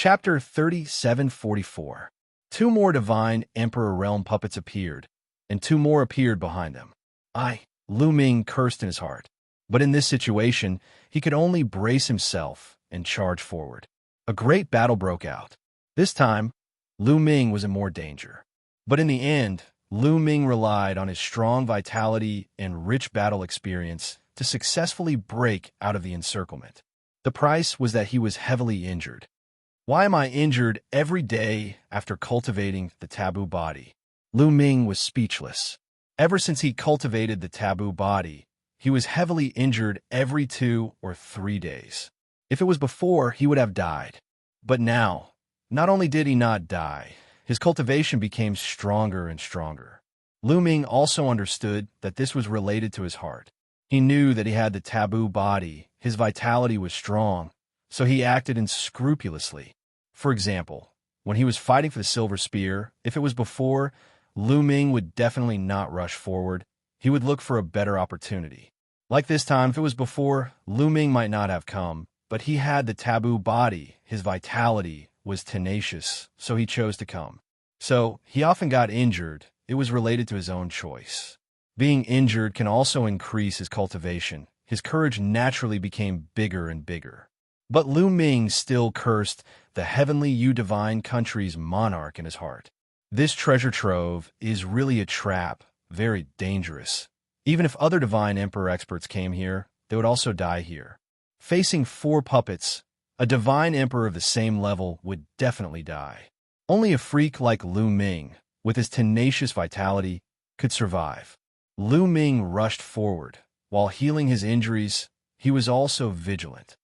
Chapter 3744. Two more divine Emperor Realm puppets appeared, and two more appeared behind them. Lu Ming cursed in his heart. But in this situation, he could only brace himself and charge forward. A great battle broke out. This time, Lu Ming was in more danger. But in the end, Lu Ming relied on his strong vitality and rich battle experience to successfully break out of the encirclement. The price was that he was heavily injured. Why am I injured every day after cultivating the taboo body? Lu Ming was speechless. Ever since he cultivated the taboo body, he was heavily injured every 2 or 3 days. If it was before, he would have died. But now, not only did he not die, his cultivation became stronger and stronger. Lu Ming also understood that this was related to his heart. He knew that he had the taboo body, his vitality was strong, so he acted unscrupulously. For example, when he was fighting for the silver spear, if it was before, Lu Ming would definitely not rush forward. He would look for a better opportunity. Like this time, if it was before, Lu Ming might not have come, but he had the taboo body, his vitality was tenacious, so he chose to come. So, he often got injured. It was related to his own choice. Being injured can also increase his cultivation. His courage naturally became bigger and bigger. But Lu Ming still cursed the heavenly Yu divine country's monarch in his heart. This treasure trove is really a trap, very dangerous. Even if other divine emperor experts came here, they would also die here. Facing 4 puppets, a divine emperor of the same level would definitely die. Only a freak like Lu Ming, with his tenacious vitality, could survive. Lu Ming rushed forward. While healing his injuries, he was also vigilant.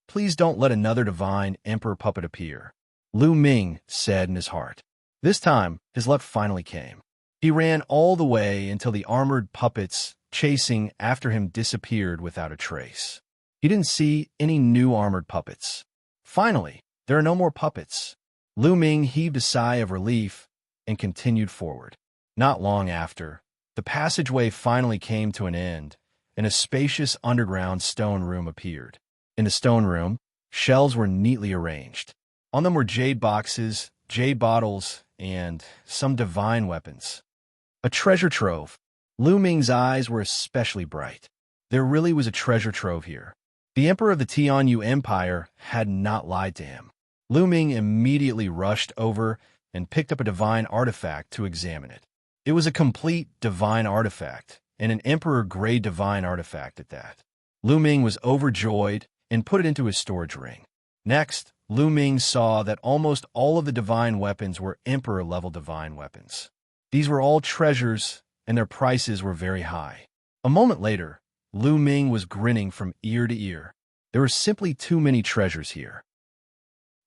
Please don't let another divine emperor puppet appear, Lu Ming said in his heart. This time, his luck finally came. He ran all the way until the armored puppets chasing after him disappeared without a trace. He didn't see any new armored puppets. Finally, there are no more puppets. Lu Ming heaved a sigh of relief and continued forward. Not long after, the passageway finally came to an end, and a spacious underground stone room appeared. In the stone room, shelves were neatly arranged. On them were jade boxes, jade bottles, and some divine weapons. A treasure trove. Lu Ming's eyes were especially bright. There really was a treasure trove here. The Emperor of the Tianyu Empire had not lied to him. Lu Ming immediately rushed over and picked up a divine artifact to examine it. It was a complete divine artifact, and an Emperor-grade divine artifact at that. Lu Ming was overjoyed and put it into his storage ring. Next, Lu Ming saw that almost all of the divine weapons were Emperor-level divine weapons. These were all treasures, and their prices were very high. A moment later, Lu Ming was grinning from ear to ear. There were simply too many treasures here.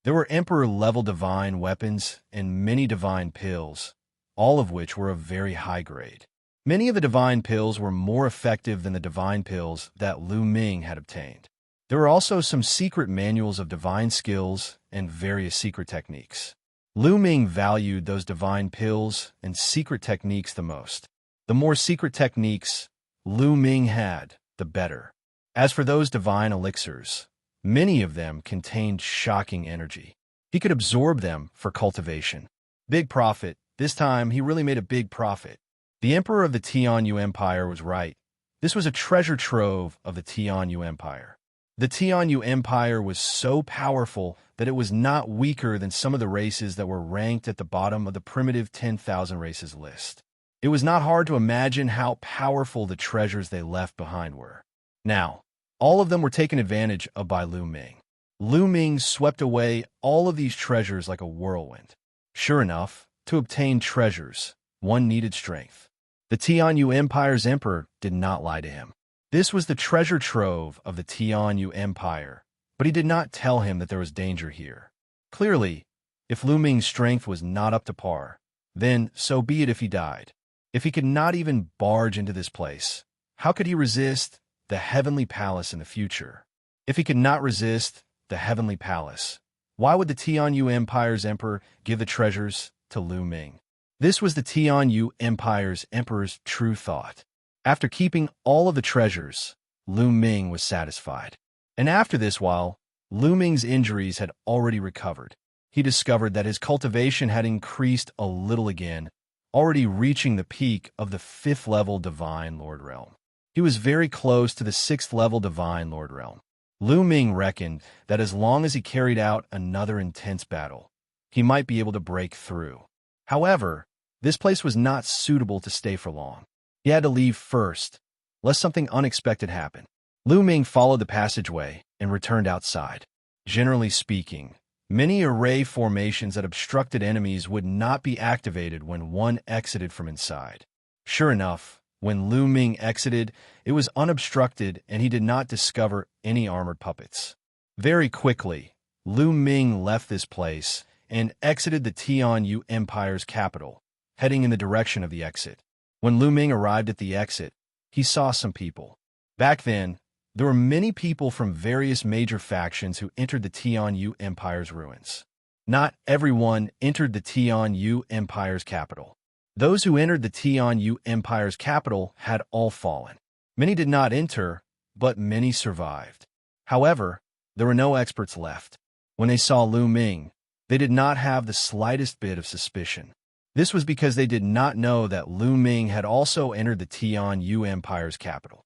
There were Emperor-level divine weapons and many divine pills, all of which were of very high grade. Many of the divine pills were more effective than the divine pills that Lu Ming had obtained. There were also some secret manuals of divine skills and various secret techniques. Lu Ming valued those divine pills and secret techniques the most. The more secret techniques Lu Ming had, the better. As for those divine elixirs, many of them contained shocking energy. He could absorb them for cultivation. Big profit. This time, he really made a big profit. The Emperor of the Tianyu Empire was right. This was a treasure trove of the Tianyu Empire. The Tianyu Empire was so powerful that it was not weaker than some of the races that were ranked at the bottom of the primitive 10,000 races list. It was not hard to imagine how powerful the treasures they left behind were. Now, all of them were taken advantage of by Lu Ming. Lu Ming swept away all of these treasures like a whirlwind. Sure enough, to obtain treasures, one needed strength. The Tianyu Empire's emperor did not lie to him. This was the treasure trove of the Tianyu Empire, but he did not tell him that there was danger here. Clearly, if Lu Ming's strength was not up to par, then so be it if he died. If he could not even barge into this place, how could he resist the heavenly palace in the future? If he could not resist the heavenly palace, why would the Tianyu Empire's emperor give the treasures to Lu Ming? This was the Tianyu Empire's emperor's true thought. After keeping all of the treasures, Lu Ming was satisfied. And after this while, Lu Ming's injuries had already recovered. he discovered that his cultivation had increased a little again, already reaching the peak of the 5th level Divine Lord Realm. He was very close to the 6th level Divine Lord Realm. Lu Ming reckoned that as long as he carried out another intense battle, he might be able to break through. However, this place was not suitable to stay for long. He had to leave first, lest something unexpected happen. Lu Ming followed the passageway and returned outside. Generally speaking, many array formations that obstructed enemies would not be activated when one exited from inside. Sure enough, when Lu Ming exited, it was unobstructed and he did not discover any armored puppets. Very quickly, Lu Ming left this place and exited the Tianyu Empire's capital, heading in the direction of the exit. When Lu Ming arrived at the exit, he saw some people. Back then, there were many people from various major factions who entered the Tianyu Empire's ruins. Not everyone entered the Tianyu Empire's capital. Those who entered the Tianyu Empire's capital had all fallen. Many did not enter, but many survived. However, there were no experts left. When they saw Lu Ming, they did not have the slightest bit of suspicion. This was because they did not know that Lu Ming had also entered the Tianyu Empire's capital.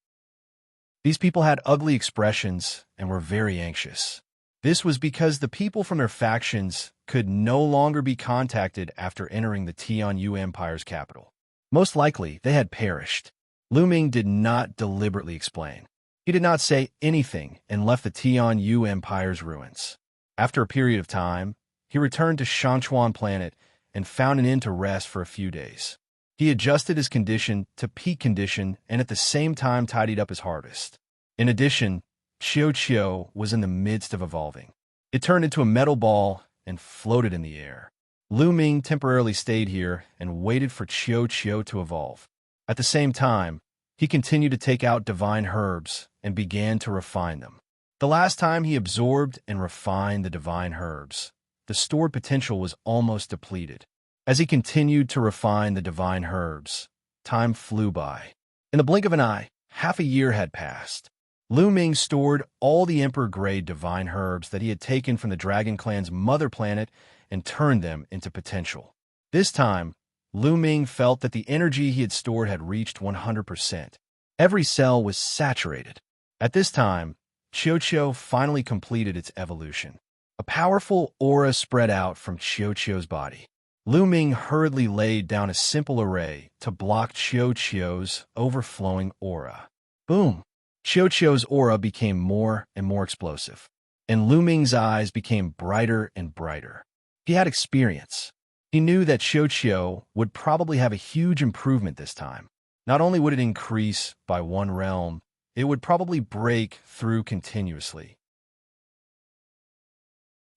These people had ugly expressions and were very anxious. This was because the people from their factions could no longer be contacted after entering the Tianyu Empire's capital. Most likely, they had perished. Lu Ming did not deliberately explain. He did not say anything and left the Tianyu Empire's ruins. After a period of time, he returned to Xianxia planet and found an inn to rest for a few days. He adjusted his condition to peak condition and at the same time tidied up his harvest. In addition, Xiao was in the midst of evolving. It turned into a metal ball and floated in the air. Lu Ming temporarily stayed here and waited for Xiao to evolve. At the same time, he continued to take out divine herbs and began to refine them. The last time he absorbed and refined the divine herbs, the stored potential was almost depleted. As he continued to refine the divine herbs, time flew by. In the blink of an eye, half a year had passed. Lu Ming stored all the Emperor-grade divine herbs that he had taken from the Dragon Clan's mother planet and turned them into potential. This time, Lu Ming felt that the energy he had stored had reached 100%. Every cell was saturated. At this time, Xiao finally completed its evolution. A powerful aura spread out from Xiao's body. Lu Ming hurriedly laid down a simple array to block Xiao's overflowing aura. Boom! Xiao's aura became more and more explosive, and Lu Ming's eyes became brighter and brighter. He had experience. He knew that Xiao would probably have a huge improvement this time. Not only would it increase by one realm, it would probably break through continuously.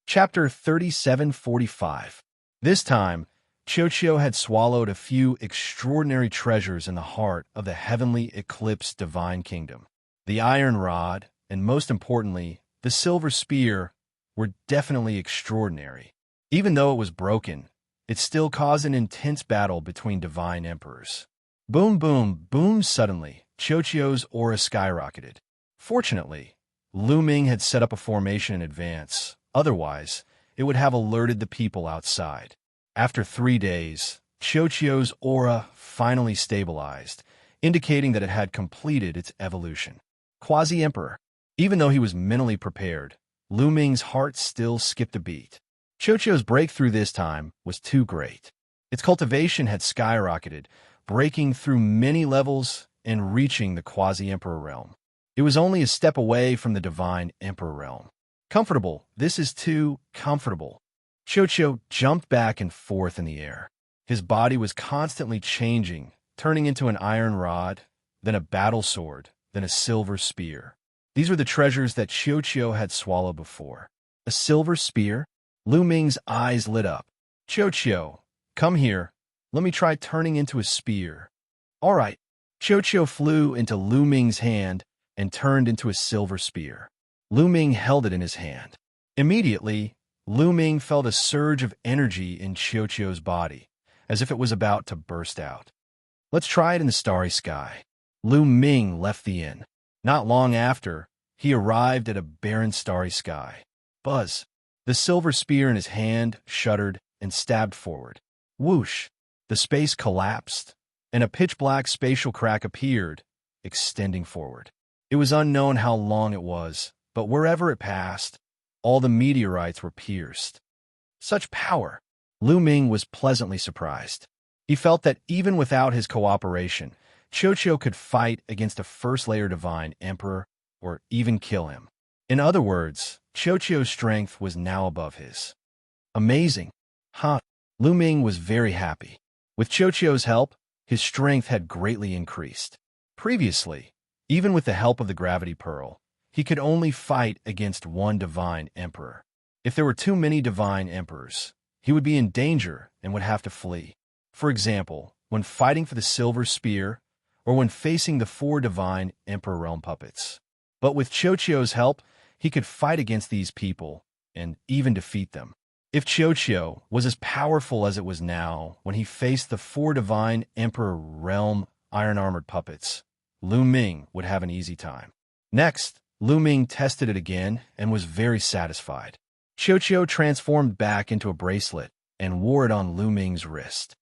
Chapter 3745. This time, Xiao had swallowed a few extraordinary treasures in the heart of the heavenly eclipsed divine kingdom. The iron rod, and most importantly, the silver spear, were definitely extraordinary. Even though it was broken, it still caused an intense battle between divine emperors. Boom, boom, boom! Suddenly, Xiao's aura skyrocketed. Fortunately, Lu Ming had set up a formation in advance. Otherwise, it would have alerted the people outside. After 3 days, Xiao's aura finally stabilized, indicating that it had completed its evolution. Quasi-Emperor. Even though he was mentally prepared, Lu Ming's heart still skipped a beat. Xiao's breakthrough this time was too great. Its cultivation had skyrocketed, breaking through many levels and reaching the Quasi-Emperor realm. It was only a step away from the Divine Emperor realm. Comfortable. This is too comfortable. Xiao jumped back and forth in the air. His body was constantly changing, turning into an iron rod, then a battle sword, then a silver spear. These were the treasures that Xiao had swallowed before. A silver spear? Lu Ming's eyes lit up. Xiao, come here. Let me try turning into a spear. All right. Xiao flew into Lu Ming's hand and turned into a silver spear. Lu Ming held it in his hand. Immediately, Lu Ming felt a surge of energy in Xiao's body, as if it was about to burst out. Let's try it in the starry sky. Lu Ming left the inn. Not long after, he arrived at a barren starry sky. Buzz. The silver spear in his hand shuddered and stabbed forward. Whoosh! The space collapsed, and a pitch-black spatial crack appeared, extending forward. It was unknown how long it was, but wherever it passed, all the meteorites were pierced. Such power! Lu Ming was pleasantly surprised. He felt that even without his cooperation, Qiuqiu could fight against a first-layer divine emperor or even kill him. In other words, Qiuqiu's strength was now above his. Amazing! Huh? Lu Ming was very happy. With Qiuqiu's help, his strength had greatly increased. Previously, even with the help of the gravity pearl, he could only fight against one divine emperor. If there were too many divine emperors, he would be in danger and would have to flee. For example, when fighting for the silver spear, or when facing the 4 divine emperor realm puppets. But with Qiuqiu's help, he could fight against these people and even defeat them. If Qiuqiu was as powerful as it was now when he faced the 4 divine emperor realm iron-armored puppets, Lu Ming would have an easy time. Next, Lu Ming tested it again and was very satisfied. Qiuqiu transformed back into a bracelet and wore it on Lu Ming's wrist.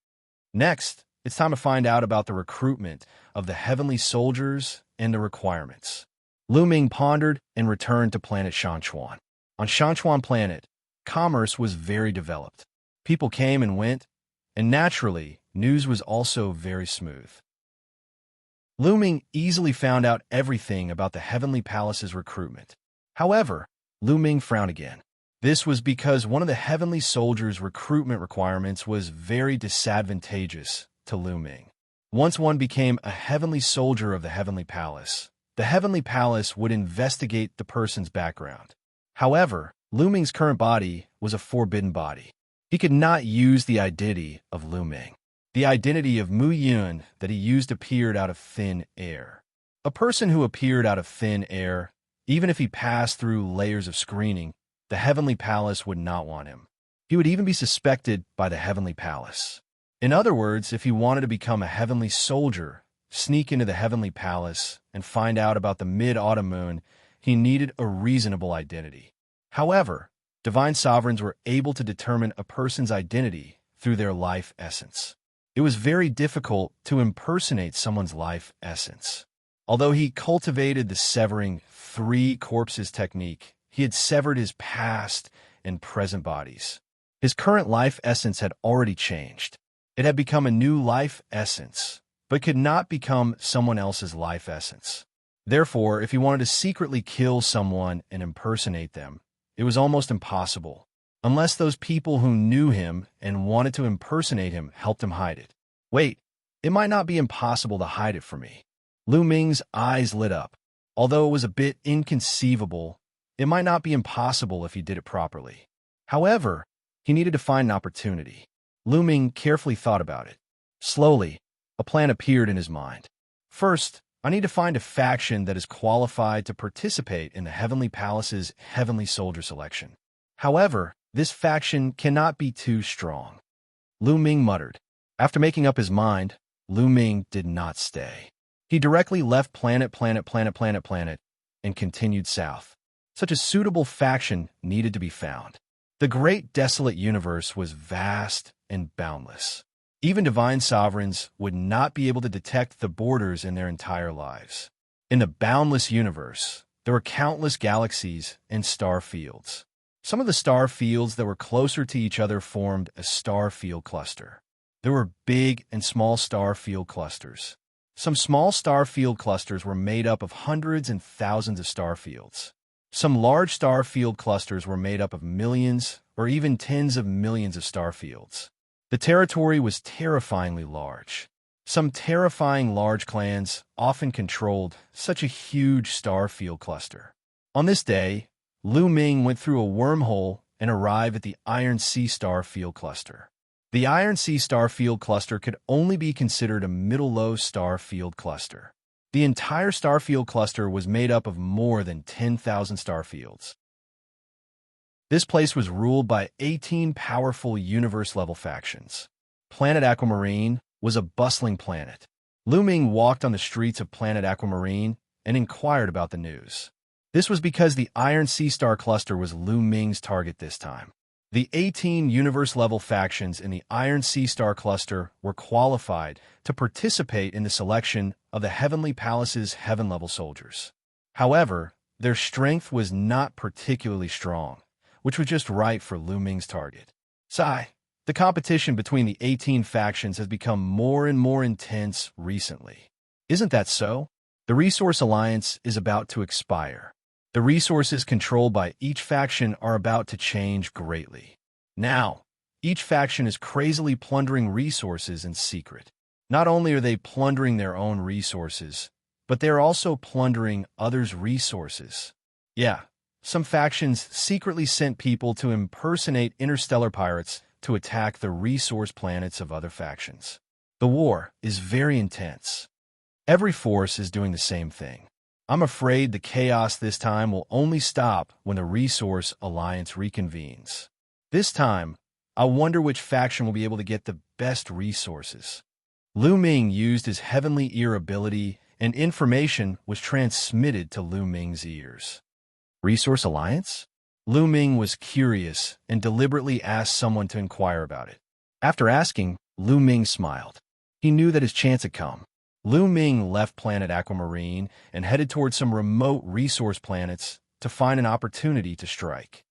Next, it's time to find out about the recruitment of the heavenly soldiers and the requirements. Lu Ming pondered and returned to planet Xianxia. On Xianxia planet, commerce was very developed. People came and went, and naturally, news was also very smooth. Lu Ming easily found out everything about the Heavenly Palace's recruitment. However, Lu Ming frowned again. This was because one of the Heavenly Soldiers' recruitment requirements was very disadvantageous to Lu Ming. Once one became a Heavenly Soldier of the Heavenly Palace, the Heavenly Palace would investigate the person's background. However, Lu Ming's current body was a forbidden body. He could not use the identity of Lu Ming. The identity of Mu Yun that he used appeared out of thin air. A person who appeared out of thin air, even if he passed through layers of screening, the Heavenly Palace would not want him. He would even be suspected by the Heavenly Palace. In other words, if he wanted to become a Heavenly Soldier, sneak into the Heavenly Palace, and find out about the mid-autumn moon, he needed a reasonable identity. However, divine sovereigns were able to determine a person's identity through their life essence. It was very difficult to impersonate someone's life essence. Although he cultivated the severing 3 corpses technique, he had severed his past and present bodies. His current life essence had already changed. It had become a new life essence, but could not become someone else's life essence. Therefore, if he wanted to secretly kill someone and impersonate them, it was almost impossible, unless those people who knew him and wanted to impersonate him helped him hide it. Wait, it might not be impossible to hide it from me. Lu Ming's eyes lit up. Although it was a bit inconceivable, it might not be impossible if he did it properly. However, he needed to find an opportunity. Lu Ming carefully thought about it. Slowly, a plan appeared in his mind. First, I need to find a faction that is qualified to participate in the Heavenly Palace's Heavenly Soldier selection. However, this faction cannot be too strong. Lu Ming muttered. After making up his mind, Lu Ming did not stay. He directly left planet and continued south. Such a suitable faction needed to be found. The great desolate universe was vast and boundless. Even divine sovereigns would not be able to detect the borders in their entire lives. In the boundless universe, there were countless galaxies and star fields. Some of the star fields that were closer to each other formed a star field cluster. There were big and small star field clusters. Some small star field clusters were made up of hundreds and thousands of star fields. Some large star field clusters were made up of millions or even tens of millions of star fields. The territory was terrifyingly large. Some terrifying large clans often controlled such a huge star field cluster. On this day, Lu Ming went through a wormhole and arrived at the Iron Sea star field cluster. The Iron Sea star field cluster could only be considered a middle-low star field cluster. The entire star field cluster was made up of more than 10,000 star fields. This place was ruled by 18 powerful universe-level factions. Planet Aquamarine was a bustling planet. Lu Ming walked on the streets of Planet Aquamarine and inquired about the news. This was because the Iron Sea Star cluster was Lu Ming's target this time. The 18 universe-level factions in the Iron Sea Star cluster were qualified to participate in the selection of the Heavenly Palace's heaven-level soldiers. However, their strength was not particularly strong, which was just right for Lu Ming's target. The competition between the 18 factions has become more and more intense recently. Isn't that so? The Resource Alliance is about to expire. The resources controlled by each faction are about to change greatly. Now, each faction is crazily plundering resources in secret. Not only are they plundering their own resources, but they're also plundering others' resources. Yeah, some factions secretly sent people to impersonate interstellar pirates to attack the resource planets of other factions. The war is very intense. Every force is doing the same thing. I'm afraid the chaos this time will only stop when the Resource Alliance reconvenes. This time, I wonder which faction will be able to get the best resources. Lu Ming used his Heavenly Ear ability, and information was transmitted to Lu Ming's ears. Resource Alliance? Lu Ming was curious and deliberately asked someone to inquire about it. After asking, Lu Ming smiled. He knew that his chance had come. Lu Ming left planet Aquamarine and headed toward some remote resource planets to find an opportunity to strike.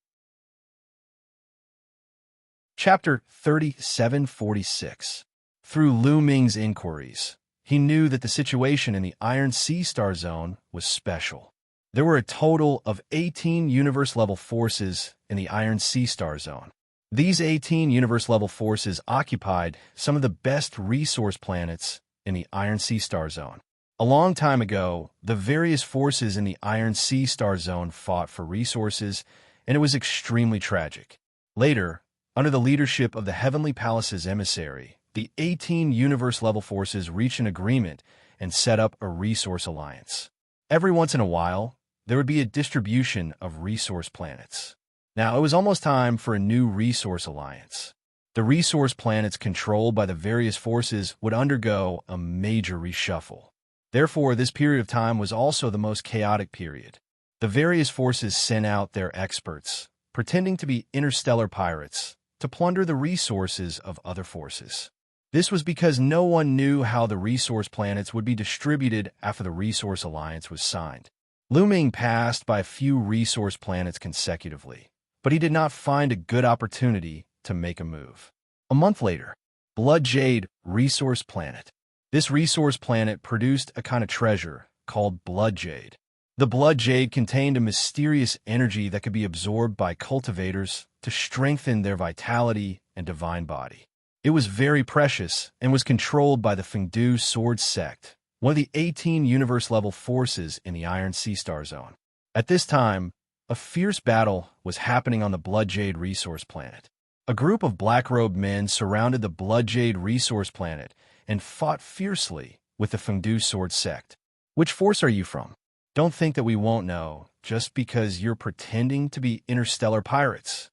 Chapter 3746. Through Lu Ming's inquiries, he knew that the situation in the Iron Sea Star Zone was special. There were a total of 18 universe-level forces in the Iron Sea Star Zone. These 18 universe-level forces occupied some of the best resource planets in the Iron Sea Star Zone. A long time ago, the various forces in the Iron Sea Star Zone fought for resources, and it was extremely tragic. Later, under the leadership of the Heavenly Palace's emissary, the 18 universe-level forces reached an agreement and set up a resource alliance. Every once in a while, there would be a distribution of resource planets. Now, it was almost time for a new resource alliance. The resource planets controlled by the various forces would undergo a major reshuffle. Therefore, this period of time was also the most chaotic period. The various forces sent out their experts, pretending to be interstellar pirates, to plunder the resources of other forces. This was because no one knew how the resource planets would be distributed after the Resource Alliance was signed. Lu Ming passed by a few resource planets consecutively, but he did not find a good opportunity to make a move. A month later, Blood Jade Resource Planet. This resource planet produced a kind of treasure called Blood Jade. The Blood Jade contained a mysterious energy that could be absorbed by cultivators to strengthen their vitality and divine body. It was very precious and was controlled by the Fengdu Sword Sect, one of the 18 universe-level forces in the Iron Sea Star Zone. At this time, a fierce battle was happening on the Blood Jade Resource Planet. A group of black-robed men surrounded the Blood Jade Resource Planet and fought fiercely with the Fengdu Sword Sect. Which force are you from? Don't think that we won't know just because you're pretending to be interstellar pirates.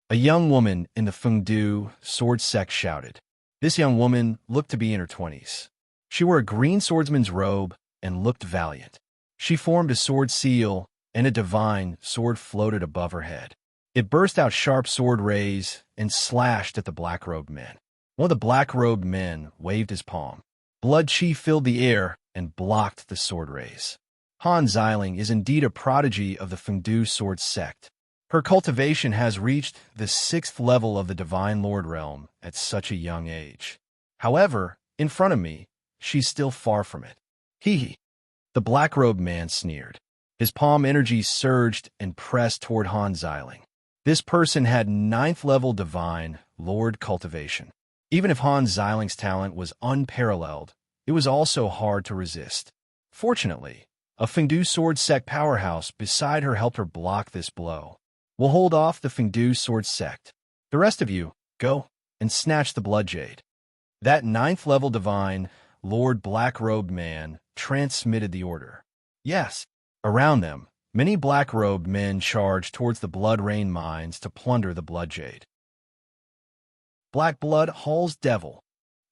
A young woman in the Fengdu Sword Sect shouted. This young woman looked to be in her 20s. She wore a green swordsman's robe and looked valiant. She formed a sword seal, and a divine sword floated above her head. It burst out sharp sword rays and slashed at the black-robed men. One of the black-robed men waved his palm. Blood chi filled the air and blocked the sword rays. Han Xiling is indeed a prodigy of the Fengdu Sword Sect. Her cultivation has reached the 6th level of the Divine Lord Realm at such a young age. However, in front of me, she's still far from it. Hee. The black-robed man sneered. His palm energy surged and pressed toward Han Xiling. This person had 9th level Divine Lord Cultivation. Even if Han Xiling's talent was unparalleled, it was also hard to resist. Fortunately, a Fengdu Sword Sect powerhouse beside her helped her block this blow. We'll hold off the Fengdu Sword Sect. The rest of you, go and snatch the Blood Jade. That 9th level Divine Lord Black-robed man transmitted the order. Yes, around them, many black-robed men charged towards the Blood Rain mines to plunder the Blood Jade. Black Blood Hall's Devil.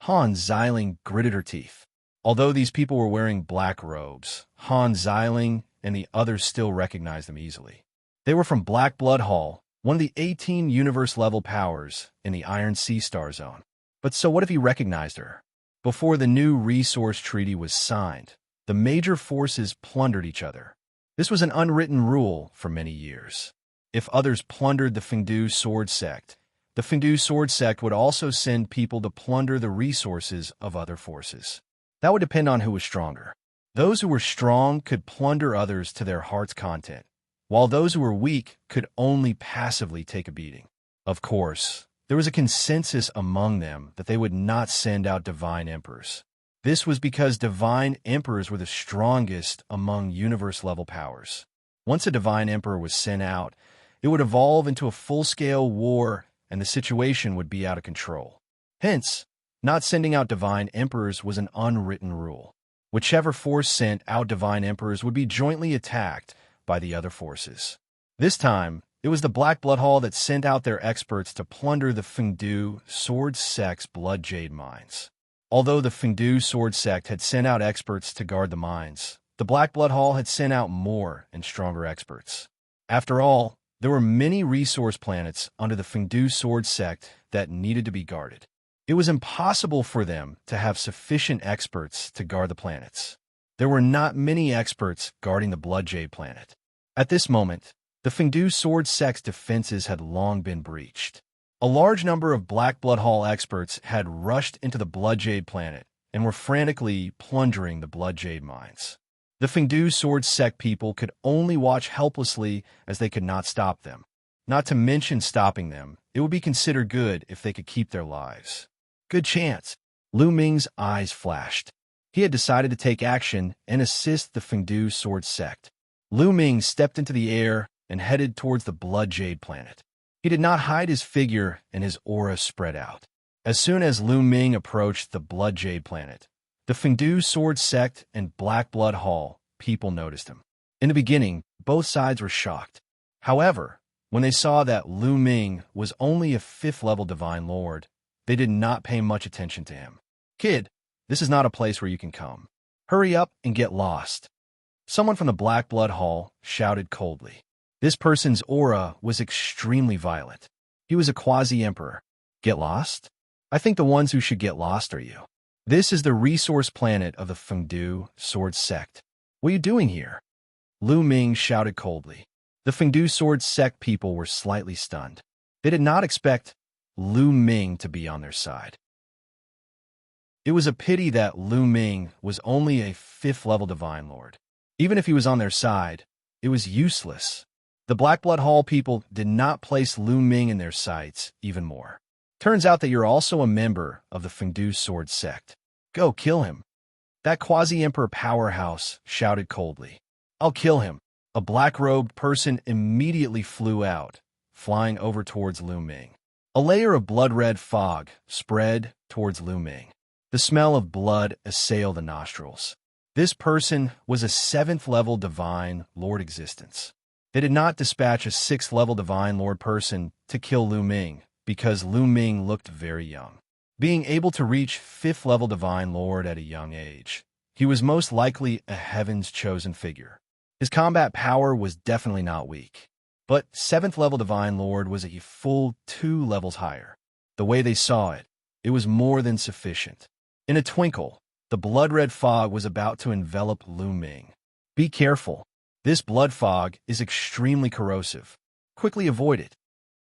Han Xiling gritted her teeth. Although these people were wearing black robes, Han Xiling and the others still recognized them easily. They were from Black Blood Hall, one of the 18 universe-level powers in the Iron Sea Star Zone. But so what if he recognized her? Before the new resource treaty was signed, the major forces plundered each other. This was an unwritten rule for many years. If others plundered the Fengdu Sword Sect, the Fengdu Sword Sect would also send people to plunder the resources of other forces. That would depend on who was stronger. Those who were strong could plunder others to their heart's content, while those who were weak could only passively take a beating. Of course, there was a consensus among them that they would not send out divine emperors. This was because divine emperors were the strongest among universe-level powers. Once a divine emperor was sent out, it would evolve into a full-scale war and the situation would be out of control. Hence, not sending out divine emperors was an unwritten rule. Whichever force sent out divine emperors would be jointly attacked by the other forces. This time, it was the Black Blood Hall that sent out their experts to plunder the Fengdu Sword Sect's Blood Jade mines. Although the Fengdu Sword Sect had sent out experts to guard the mines, the Black Blood Hall had sent out more and stronger experts. After all, there were many resource planets under the Fengdu Sword Sect that needed to be guarded. It was impossible for them to have sufficient experts to guard the planets. There were not many experts guarding the Blood Jade planet. At this moment, the Fengdu Sword Sect's defenses had long been breached. A large number of Black Blood Hall experts had rushed into the Blood Jade planet and were frantically plundering the Blood Jade mines. The Fengdu Sword Sect people could only watch helplessly as they could not stop them. Not to mention stopping them, it would be considered good if they could keep their lives. Good chance. Lu Ming's eyes flashed. He had decided to take action and assist the Fengdu Sword Sect. Lu Ming stepped into the air and headed towards the Blood Jade planet. He did not hide his figure and his aura spread out. As soon as Lu Ming approached the Blood Jade planet, the Fengdu Sword Sect and Black Blood Hall people noticed him. In the beginning, both sides were shocked. However, when they saw that Lu Ming was only a 5th-level Divine Lord, they did not pay much attention to him. "Kid, this is not a place where you can come. Hurry up and get lost." Someone from the Black Blood Hall shouted coldly. This person's aura was extremely violent. He was a quasi-emperor. Get lost? I think the ones who should get lost are you. This is the resource planet of the Fengdu Sword Sect. What are you doing here? Lu Ming shouted coldly. The Fengdu Sword Sect people were slightly stunned. They did not expect Lu Ming to be on their side. It was a pity that Lu Ming was only a 5th-level Divine Lord. Even if he was on their side, it was useless. The Black Blood Hall people did not place Lu Ming in their sights even more. Turns out that you're also a member of the Fengdu Sword Sect. Go kill him. That quasi-emperor powerhouse shouted coldly. I'll kill him. A black-robed person immediately flew out, flying over towards Lu Ming. A layer of blood-red fog spread towards Lu Ming. The smell of blood assailed the nostrils. This person was a 7th-level Divine Lord existence. They did not dispatch a 6th-level Divine Lord person to kill Lu Ming because Lu Ming looked very young. Being able to reach 5th-level Divine Lord at a young age, he was most likely a Heaven's chosen figure. His combat power was definitely not weak, but 7th-level Divine Lord was a full 2 levels higher. The way they saw it, it was more than sufficient. In a twinkle, the blood-red fog was about to envelop Lu Ming. Be careful. This blood fog is extremely corrosive. Quickly avoid it.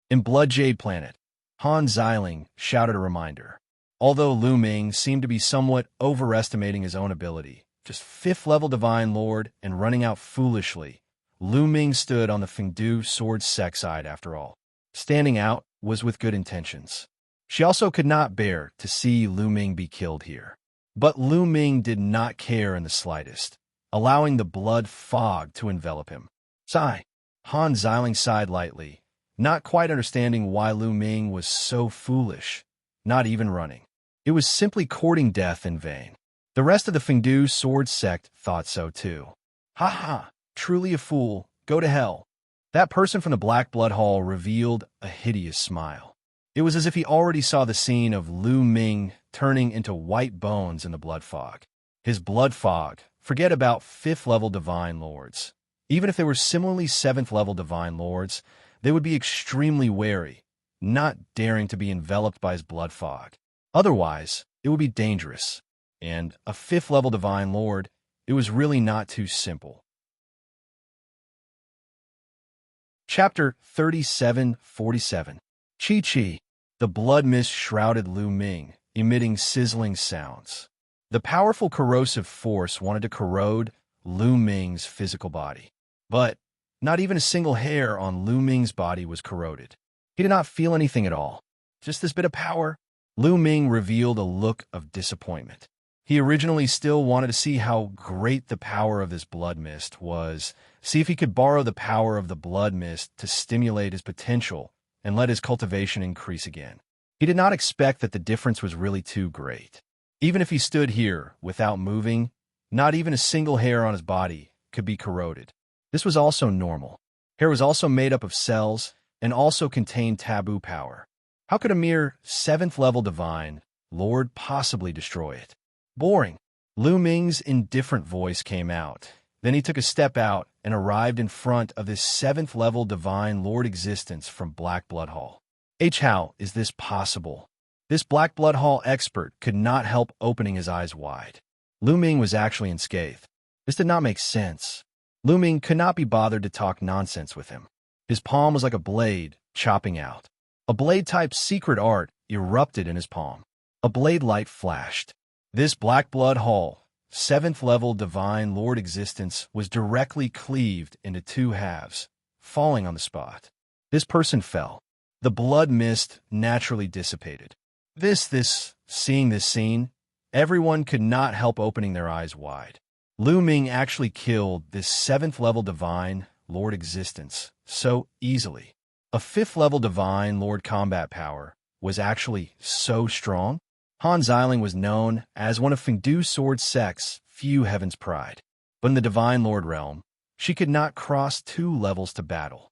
In Blood Jade Planet, Han Xiling shouted a reminder. Although Lu Ming seemed to be somewhat overestimating his own ability, just 5th-level Divine Lord and running out foolishly, Lu Ming stood on the Fengdu Sword Sect side after all. Standing out was with good intentions. She also could not bear to see Lu Ming be killed here. But Lu Ming did not care in the slightest, allowing the blood fog to envelop him. Sigh. Han Xiling sighed lightly, not quite understanding why Lu Ming was so foolish, not even running. It was simply courting death in vain. The rest of the Fengdu Sword Sect thought so too. Ha ha, truly a fool, go to hell. That person from the Black Blood Hall revealed a hideous smile. It was as if he already saw the scene of Lu Ming turning into white bones in the blood fog. His blood fog, forget about 5th-level Divine Lords. Even if they were similarly 7th-level divine lords, they would be extremely wary, not daring to be enveloped by his blood fog. Otherwise, it would be dangerous. And a 5th-level divine lord, it was really not too simple. Chapter 37:47. Chi-Chi. The blood mist shrouded Lu Ming, emitting sizzling sounds. The powerful corrosive force wanted to corrode Lu Ming's physical body. But not even a single hair on Lu Ming's body was corroded. He did not feel anything at all. Just this bit of power. Lu Ming revealed a look of disappointment. He originally still wanted to see how great the power of this blood mist was, see if he could borrow the power of the blood mist to stimulate his potential and let his cultivation increase again. He did not expect that the difference was really too great. Even if he stood here without moving, not even a single hair on his body could be corroded. This was also normal. Hair was also made up of cells and also contained taboo power. How could a mere 7th-level divine lord possibly destroy it? Boring. Lu Ming's indifferent voice came out. Then he took a step out and arrived in front of this 7th-level divine lord existence from Black Blood Hall. How is this possible? This Black Blood Hall expert could not help opening his eyes wide. Lu Ming was actually unscathed. This did not make sense. Lu Ming could not be bothered to talk nonsense with him. His palm was like a blade chopping out. A blade-type secret art erupted in his palm. A blade light flashed. This Black Blood Hall, 7th-level divine lord existence was directly cleaved into 2 halves, falling on the spot. This person fell. The blood mist naturally dissipated. Seeing this scene, everyone could not help opening their eyes wide. Lu Ming actually killed this 7th-level divine lord existence so easily. A 5th-level divine lord combat power was actually so strong. Han Xiling was known as one of Fengdu Sword Sect's few heaven's pride. But in the Divine Lord realm, she could not cross 2 levels to battle.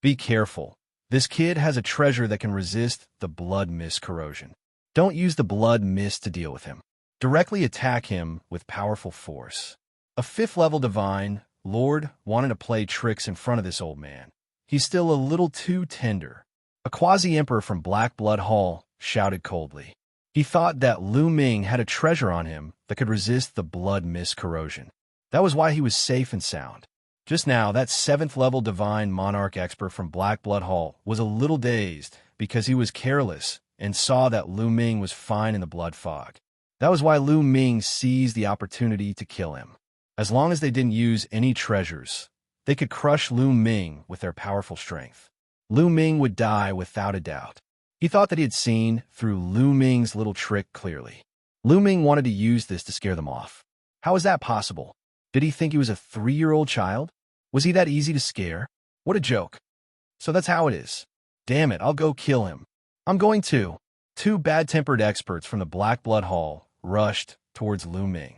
Be careful. This kid has a treasure that can resist the blood mist corrosion. Don't use the blood mist to deal with him. Directly attack him with powerful force. A 5th-level divine lord wanted to play tricks in front of this old man. He's still a little too tender. A quasi-emperor from Black Blood Hall shouted coldly. He thought that Lu Ming had a treasure on him that could resist the blood mist corrosion. That was why he was safe and sound. Just now, that 7th-level divine monarch expert from Black Blood Hall was a little dazed because he was careless and saw that Lu Ming was fine in the blood fog. That was why Lu Ming seized the opportunity to kill him. As long as they didn't use any treasures, they could crush Lu Ming with their powerful strength. Lu Ming would die without a doubt. He thought that he had seen through Lu Ming's little trick clearly. Lu Ming wanted to use this to scare them off. How was that possible? Did he think he was a 3-year-old child? Was he that easy to scare? What a joke. So that's how it is. Damn it, I'll go kill him. I'm going to. 2 bad-tempered experts from the Black Blood Hall rushed towards Lu Ming.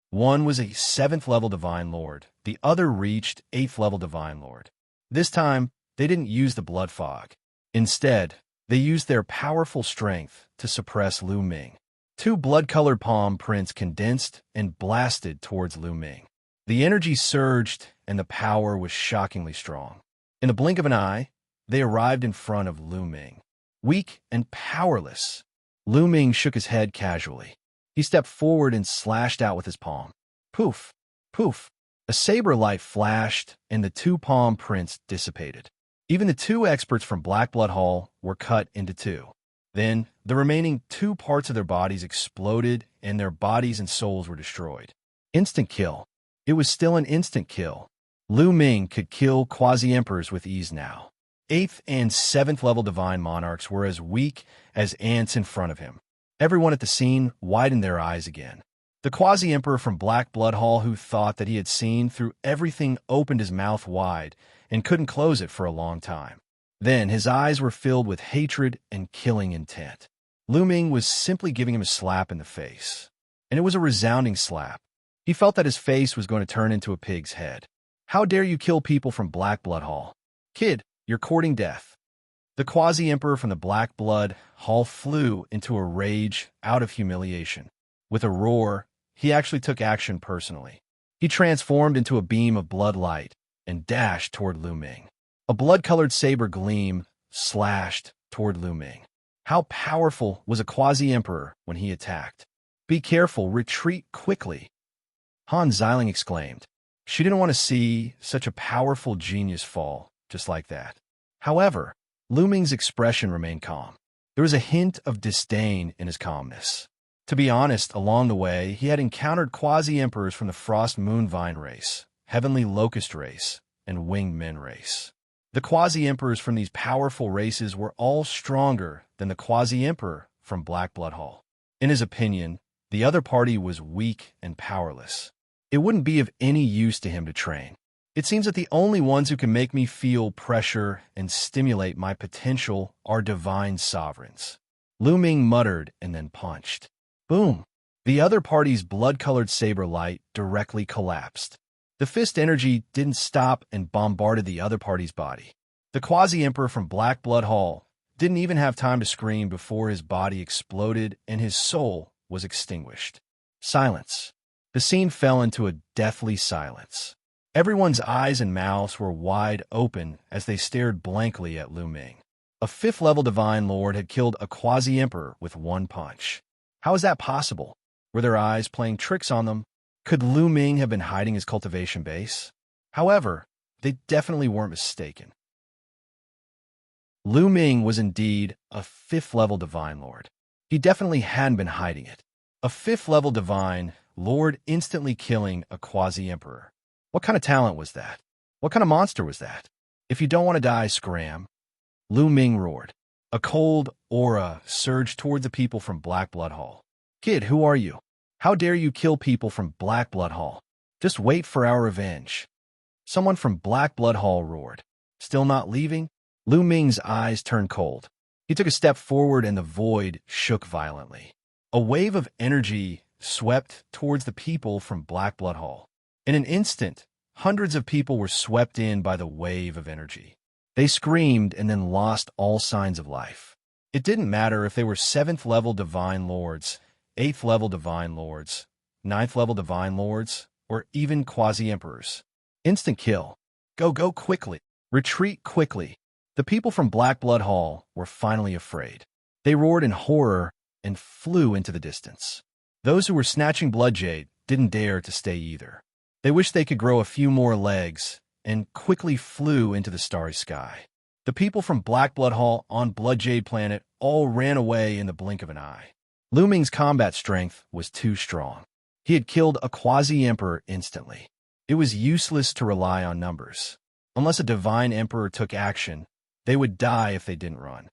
One was a 7th-level divine lord. The other reached 8th-level divine lord. This time, they didn't use the blood fog. Instead, they used their powerful strength to suppress Lu Ming. 2 blood-colored palm prints condensed and blasted towards Lu Ming. The energy surged, and the power was shockingly strong. In the blink of an eye, they arrived in front of Lu Ming. Weak and powerless, Lu Ming shook his head casually. He stepped forward and slashed out with his palm. Poof! Poof! A saber light flashed, and the 2 palm prints dissipated. Even the 2 experts from Black Blood Hall were cut into 2. Then, the remaining 2 parts of their bodies exploded, and their bodies and souls were destroyed. Instant kill. It was still an instant kill. Lu Ming could kill quasi-emperors with ease now. 8th and 7th-level divine monarchs were as weak as ants in front of him. Everyone at the scene widened their eyes again. The quasi-emperor from Black Blood Hall, who thought that he had seen through everything, opened his mouth wide and couldn't close it for a long time. Then his eyes were filled with hatred and killing intent. Lu Ming was simply giving him a slap in the face. And it was a resounding slap. He felt that his face was going to turn into a pig's head. How dare you kill people from Black Blood Hall? Kid, you're courting death. The quasi-emperor from the Black Blood Hall flew into a rage out of humiliation. With a roar, he actually took action personally. He transformed into a beam of blood light and dashed toward Lu Ming. A blood-colored saber gleam slashed toward Lu Ming. How powerful was a quasi-emperor when he attacked? Be careful, retreat quickly, Han Xiling exclaimed. She didn't want to see such a powerful genius fall just like that. However, Lu Ming's expression remained calm. There was a hint of disdain in his calmness. To be honest, along the way, he had encountered quasi-emperors from the Frost Moon Vine race, Heavenly Locust race, and Winged Men race. The quasi-emperors from these powerful races were all stronger than the quasi-emperor from Black Blood Hall. In his opinion, the other party was weak and powerless. It wouldn't be of any use to him to train. It seems that the only ones who can make me feel pressure and stimulate my potential are divine sovereigns. Lu Ming muttered and then punched. Boom! The other party's blood-colored saber light directly collapsed. The fist energy didn't stop and bombarded the other party's body. The quasi-emperor from Black Blood Hall didn't even have time to scream before his body exploded and his soul was extinguished. Silence. The scene fell into a deathly silence. Everyone's eyes and mouths were wide open as they stared blankly at Lu Ming. A fifth-level divine lord had killed a quasi-emperor with one punch. How is that possible? Were their eyes playing tricks on them? Could Lu Ming have been hiding his cultivation base? However, they definitely weren't mistaken. Lu Ming was indeed a fifth-level divine lord. He definitely hadn't been hiding it. A fifth-level divine lord instantly killing a quasi-emperor. What kind of talent was that? What kind of monster was that? If you don't want to die, scram. Lu Ming roared. A cold aura surged toward the people from Black Blood Hall. Kid, who are you? How dare you kill people from Black Blood Hall? Just wait for our revenge. Someone from Black Blood Hall roared. Still not leaving? Lu Ming's eyes turned cold. He took a step forward and the void shook violently. A wave of energy swept towards the people from Black Blood Hall. In an instant, hundreds of people were swept in by the wave of energy. They screamed and then lost all signs of life. It didn't matter if they were 7th-level divine lords, 8th-level divine lords, 9th-level divine lords, or even quasi-emperors. Instant kill. Go quickly. Retreat quickly. The people from Black Blood Hall were finally afraid. They roared in horror and flew into the distance. Those who were snatching blood jade didn't dare to stay either. They wished they could grow a few more legs and quickly flew into the starry sky. The people from Black Blood Hall on Blood Jade Planet all ran away in the blink of an eye. Lu Ming's combat strength was too strong. He had killed a quasi-emperor instantly. It was useless to rely on numbers. Unless a divine emperor took action, they would die if they didn't run.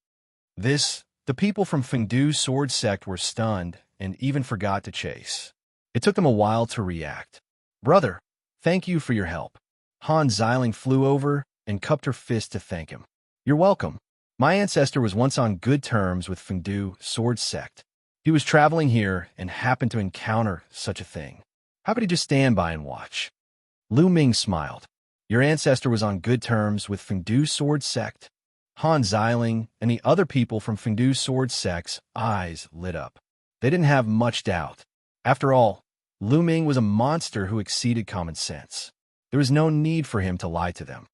The people from Fengdu's sword sect were stunned and even forgot to chase. It took them a while to react. Brother, thank you for your help. Han Xiling flew over and cupped her fist to thank him. You're welcome. My ancestor was once on good terms with Fengdu sword sect. He was traveling here and happened to encounter such a thing. How could he just stand by and watch? Lu Ming smiled. Your ancestor was on good terms with Fengdu sword sect? Han Xiling and the other people from Fengdu sword sect's eyes lit up. They didn't have much doubt. After all, Lu Ming was a monster who exceeded common sense. There was no need for him to lie to them.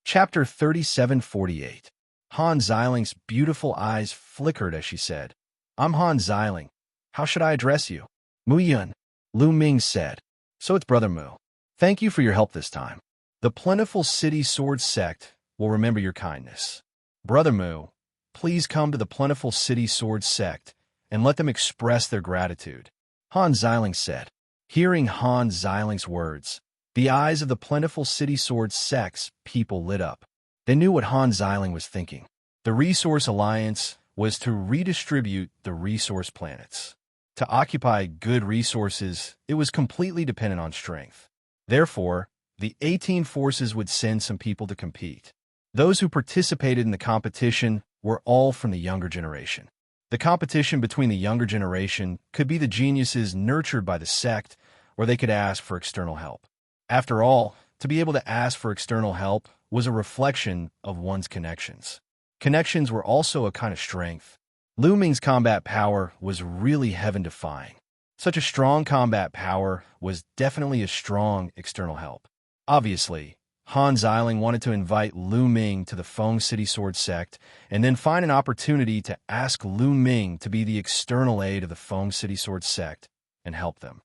Chapter 3748. Han Xiling's beautiful eyes flickered as she said, I'm Han Xiling. How should I address you? Mu Yun, Lu Ming said. So it's Brother Mu. Thank you for your help this time. The Plentiful City Sword Sect will remember your kindness. Brother Mu, please come to the Plentiful City Sword Sect and let them express their gratitude. Han Xiling said. Hearing Han Xiling's words, the eyes of the Plentiful City Sword Sect's people lit up. They knew what Han Xiling was thinking. The Resource Alliance was to redistribute the resource planets. To occupy good resources, it was completely dependent on strength. Therefore, the 18 forces would send some people to compete. Those who participated in the competition were all from the younger generation. The competition between the younger generation could be the geniuses nurtured by the sect, or they could ask for external help. After all, to be able to ask for external help was a reflection of one's connections. Connections were also a kind of strength. Lu Ming's combat power was really heaven-defying. Such a strong combat power was definitely a strong external help. Obviously, Han Xiling wanted to invite Lu Ming to the Feng City Sword Sect and then find an opportunity to ask Lu Ming to be the external aid of the Feng City Sword Sect and help them.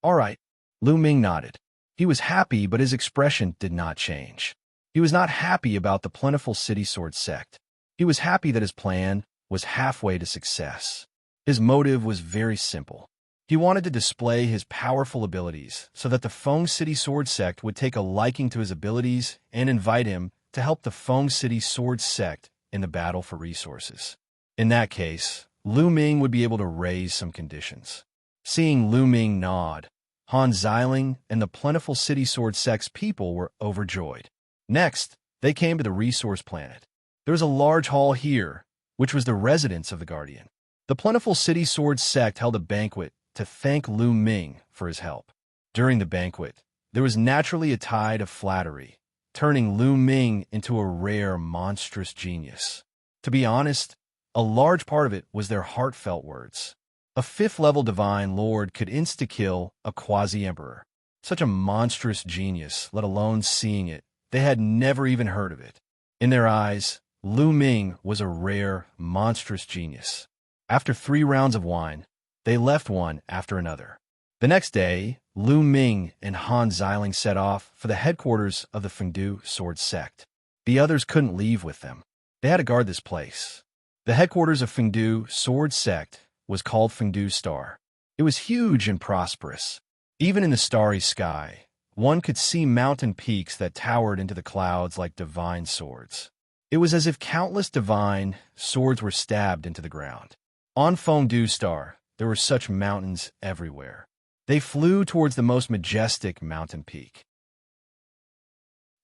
All right, Lu Ming nodded. He was happy, but his expression did not change. He was not happy about the plentiful City Sword Sect. He was happy that his plan was halfway to success. His motive was very simple. He wanted to display his powerful abilities so that the Feng City Sword Sect would take a liking to his abilities and invite him to help the Feng City Sword Sect in the battle for resources. In that case, Lu Ming would be able to raise some conditions. Seeing Lu Ming nod, Han Xiling and the plentiful City Sword Sect's people were overjoyed. Next, they came to the resource planet. There was a large hall here, which was the residence of the Guardian. The plentiful City Sword Sect held a banquet to thank Lu Ming for his help. During the banquet, there was naturally a tide of flattery, turning Lu Ming into a rare, monstrous genius. To be honest, a large part of it was their heartfelt words. A 5th-level divine lord could insta-kill a quasi-emperor. Such a monstrous genius, let alone seeing it. They had never even heard of it. In their eyes, Lu Ming was a rare, monstrous genius. After 3 rounds of wine, they left one after another. The next day, Lu Ming and Han Xiling set off for the headquarters of the Fengdu Sword Sect. The others couldn't leave with them. They had to guard this place. The headquarters of Fengdu Sword Sect was called Fengdu Star. It was huge and prosperous. Even in the starry sky, one could see mountain peaks that towered into the clouds like divine swords. It was as if countless divine swords were stabbed into the ground. On Fengdu Star, there were such mountains everywhere. They flew towards the most majestic mountain peak.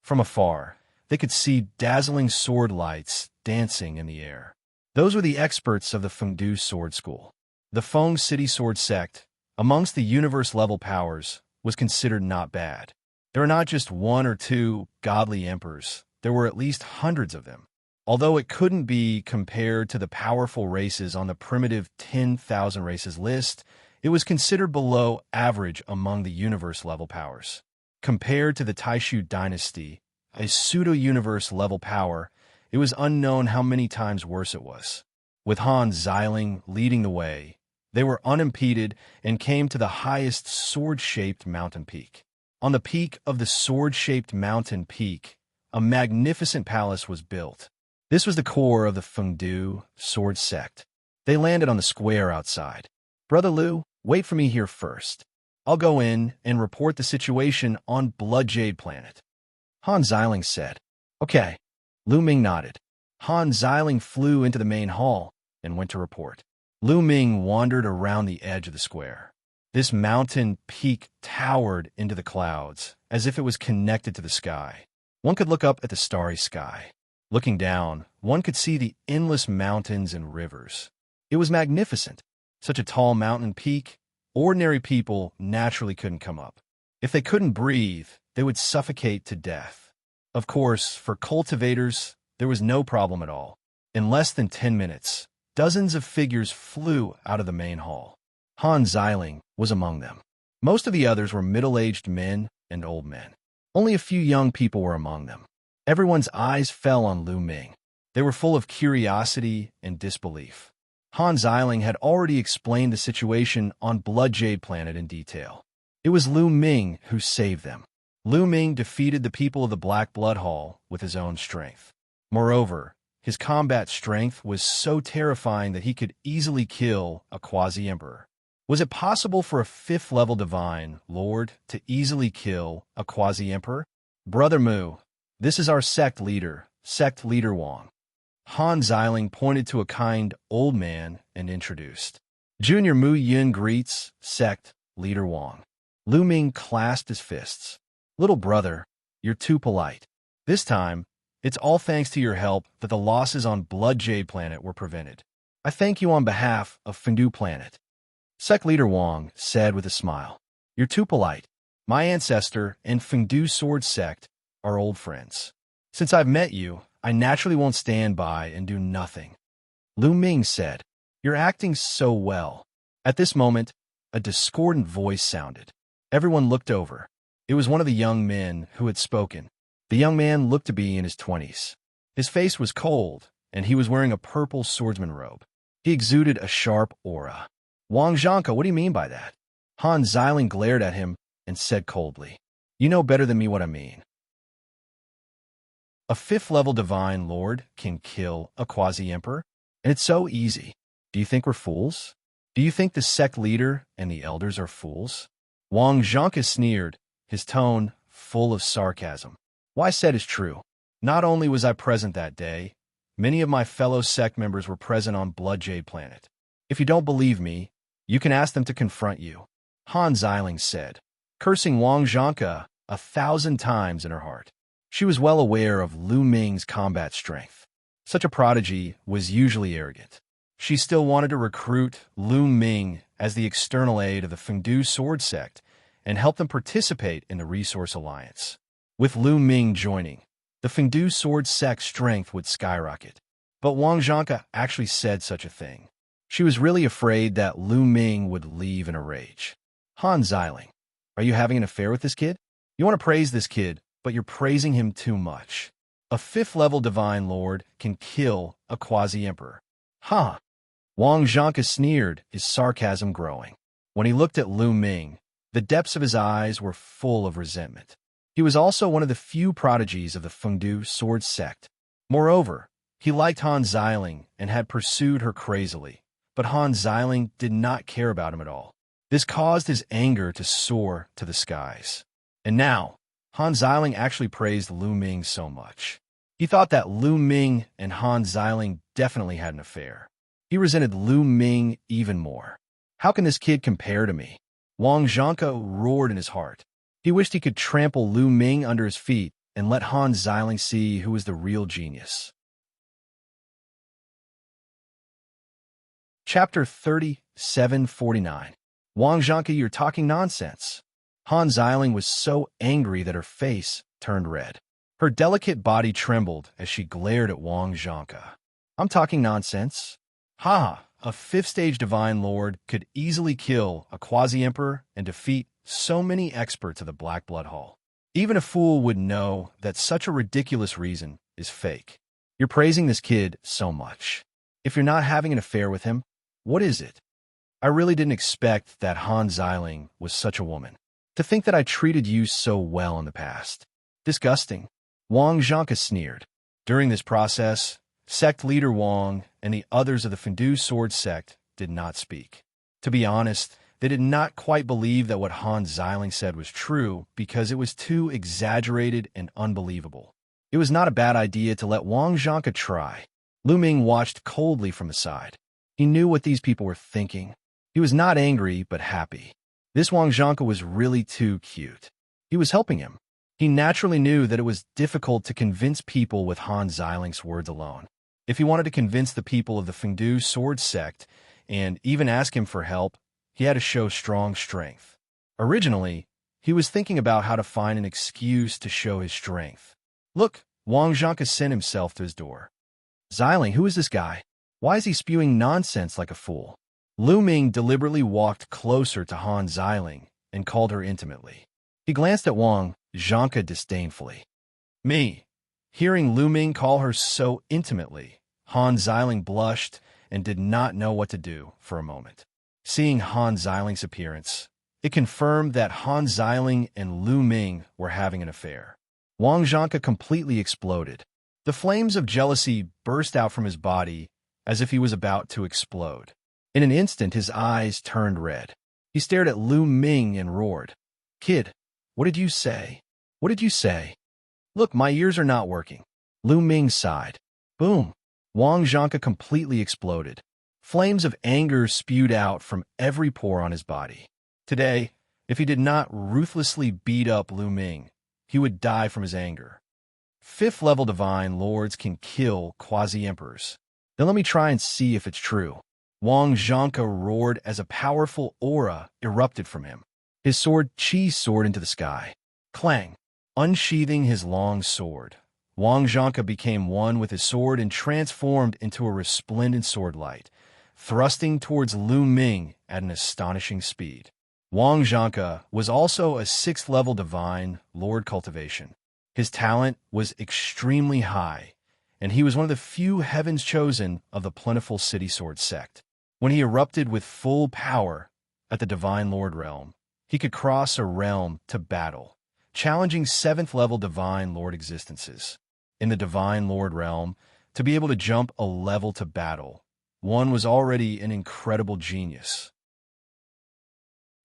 From afar, they could see dazzling sword lights dancing in the air. Those were the experts of the Fengdu Sword School. The Feng City Sword Sect, amongst the universe-level powers, was considered not bad. There were not just 1 or 2 godly emperors. There were at least hundreds of them. Although it couldn't be compared to the powerful races on the primitive 10,000 races list, it was considered below average among the universe-level powers. Compared to the Taishu dynasty, a pseudo-universe-level power, it was unknown how many times worse it was. With Han Xiling leading the way, they were unimpeded and came to the highest sword-shaped mountain peak. On the peak of the sword-shaped mountain peak, a magnificent palace was built. This was the core of the Fengdu Sword Sect. They landed on the square outside. Brother Lu, wait for me here first. I'll go in and report the situation on Blood Jade Planet. Han Xiling said. Okay. Lu Ming nodded. Han Xiling flew into the main hall and went to report. Lu Ming wandered around the edge of the square. This mountain peak towered into the clouds, as if it was connected to the sky. One could look up at the starry sky. Looking down, one could see the endless mountains and rivers. It was magnificent. Such a tall mountain peak, ordinary people naturally couldn't come up. If they couldn't breathe, they would suffocate to death. Of course, for cultivators, there was no problem at all. In less than 10 minutes, dozens of figures flew out of the main hall. Han Xiling was among them. Most of the others were middle-aged men and old men. Only a few young people were among them. Everyone's eyes fell on Lu Ming. They were full of curiosity and disbelief. Han Xiling had already explained the situation on Blood Jade Planet in detail. It was Lu Ming who saved them. Lu Ming defeated the people of the Black Blood Hall with his own strength. Moreover, his combat strength was so terrifying that he could easily kill a quasi-emperor. Was it possible for a 5th-level divine lord to easily kill a quasi-emperor? Brother Mu, this is our sect leader Wang. Han Xiling pointed to a kind old man and introduced. Junior Mu Yin greets sect leader Wang. Lu Ming clasped his fists. Little brother, you're too polite. This time, it's all thanks to your help that the losses on Blood Jade Planet were prevented. I thank you on behalf of Fengdu Planet. Sect leader Wang said with a smile. You're too polite. My ancestor and Fengdu Sword Sect are old friends. Since I've met you, I naturally won't stand by and do nothing. Lu Ming said, You're acting so well. At this moment, a discordant voice sounded. Everyone looked over. It was one of the young men who had spoken. The young man looked to be in his 20s. His face was cold, and he was wearing a purple swordsman robe. He exuded a sharp aura. "Wang Zhanke, what do you mean by that?" Han Xiling glared at him and said coldly, "You know better than me what I mean. A fifth-level divine lord can kill a quasi-emperor, and it's so easy. Do you think we're fools? Do you think the sect leader and the elders are fools?" Wang Zhanke sneered, his tone full of sarcasm. "What I said is true. Not only was I present that day, many of my fellow sect members were present on Blood Jade Planet. If you don't believe me, you can ask them to confront you," Han Xiling said, cursing Wang Zhanke 1,000 times in her heart. She was well aware of Lu Ming's combat strength. Such a prodigy was usually arrogant. She still wanted to recruit Lu Ming as the external aid of the Fengdu Sword Sect and help them participate in the Resource Alliance. With Lu Ming joining, the Fengdu Sword Sect's strength would skyrocket. But Wang Zhanke actually said such a thing. She was really afraid that Lu Ming would leave in a rage. Han Xiling, are you having an affair with this kid? You want to praise this kid, but you're praising him too much. A fifth-level divine lord can kill a quasi-emperor. Huh? Wang Zhanke sneered, his sarcasm growing. When he looked at Lu Ming, the depths of his eyes were full of resentment. He was also one of the few prodigies of the Fengdu Sword Sect. Moreover, he liked Han Xiling and had pursued her crazily, but Han Xiling did not care about him at all. This caused his anger to soar to the skies. And now, Han Xiling actually praised Lu Ming so much. He thought that Lu Ming and Han Xiling definitely had an affair. He resented Lu Ming even more. How can this kid compare to me? Wang Zhanke roared in his heart. He wished he could trample Lu Ming under his feet and let Han Xiling see who was the real genius. Chapter 3749. Wang Zhanke, you're talking nonsense. Han Xiling was so angry that her face turned red. Her delicate body trembled as she glared at Wang Zhanke. I'm talking nonsense? Ha! A fifth-stage divine lord could easily kill a quasi-emperor and defeat so many experts of the Black Blood Hall. Even a fool would know that such a ridiculous reason is fake. You're praising this kid so much. If you're not having an affair with him, what is it? I really didn't expect that Han Xiling was such a woman. To think that I treated you so well in the past. Disgusting. Wang Zhanke sneered. During this process, sect leader Wang and the others of the Fengdu Sword Sect did not speak. To be honest, they did not quite believe that what Han Xiling said was true because it was too exaggerated and unbelievable. It was not a bad idea to let Wang Zhanke try. Lu Ming watched coldly from the side. He knew what these people were thinking. He was not angry, but happy. This Wang Zhanke was really too cute. He was helping him. He naturally knew that it was difficult to convince people with Han Xiling's words alone. If he wanted to convince the people of the Fengdu Sword Sect and even ask him for help, he had to show strong strength. Originally, he was thinking about how to find an excuse to show his strength. Look, Wang Zhanke sent himself to his door. Xiling, who is this guy? Why is he spewing nonsense like a fool? Lu Ming deliberately walked closer to Han Xiling and called her intimately. He glanced at Wang Zhanke disdainfully. Me. Hearing Lu Ming call her so intimately, Han Xiling blushed and did not know what to do for a moment. Seeing Han Xiling's appearance, it confirmed that Han Xiling and Lu Ming were having an affair. Wang Zhanke completely exploded. The flames of jealousy burst out from his body as if he was about to explode. In an instant, his eyes turned red. He stared at Lu Ming and roared. Kid, what did you say? What did you say? Look, my ears are not working. Lu Ming sighed. Boom. Wang Zhanke completely exploded. Flames of anger spewed out from every pore on his body. Today, if he did not ruthlessly beat up Lu Ming, he would die from his anger. Fifth-level divine lords can kill quasi-emperors. Then let me try and see if it's true. Wang Zhanke roared as a powerful aura erupted from him. His sword Qi soared into the sky. Clang! Unsheathing his long sword, Wang Zhanke became one with his sword and transformed into a resplendent sword light, thrusting towards Lu Ming at an astonishing speed. Xianxia was also a 6th-level divine Lord Cultivation. His talent was extremely high, and he was one of the few heavens chosen of the plentiful City Sword sect. When he erupted with full power at the Divine Lord realm, he could cross a realm to battle, challenging 7th-level Divine Lord existences. In the Divine Lord realm, to be able to jump a level to battle, one was already an incredible genius.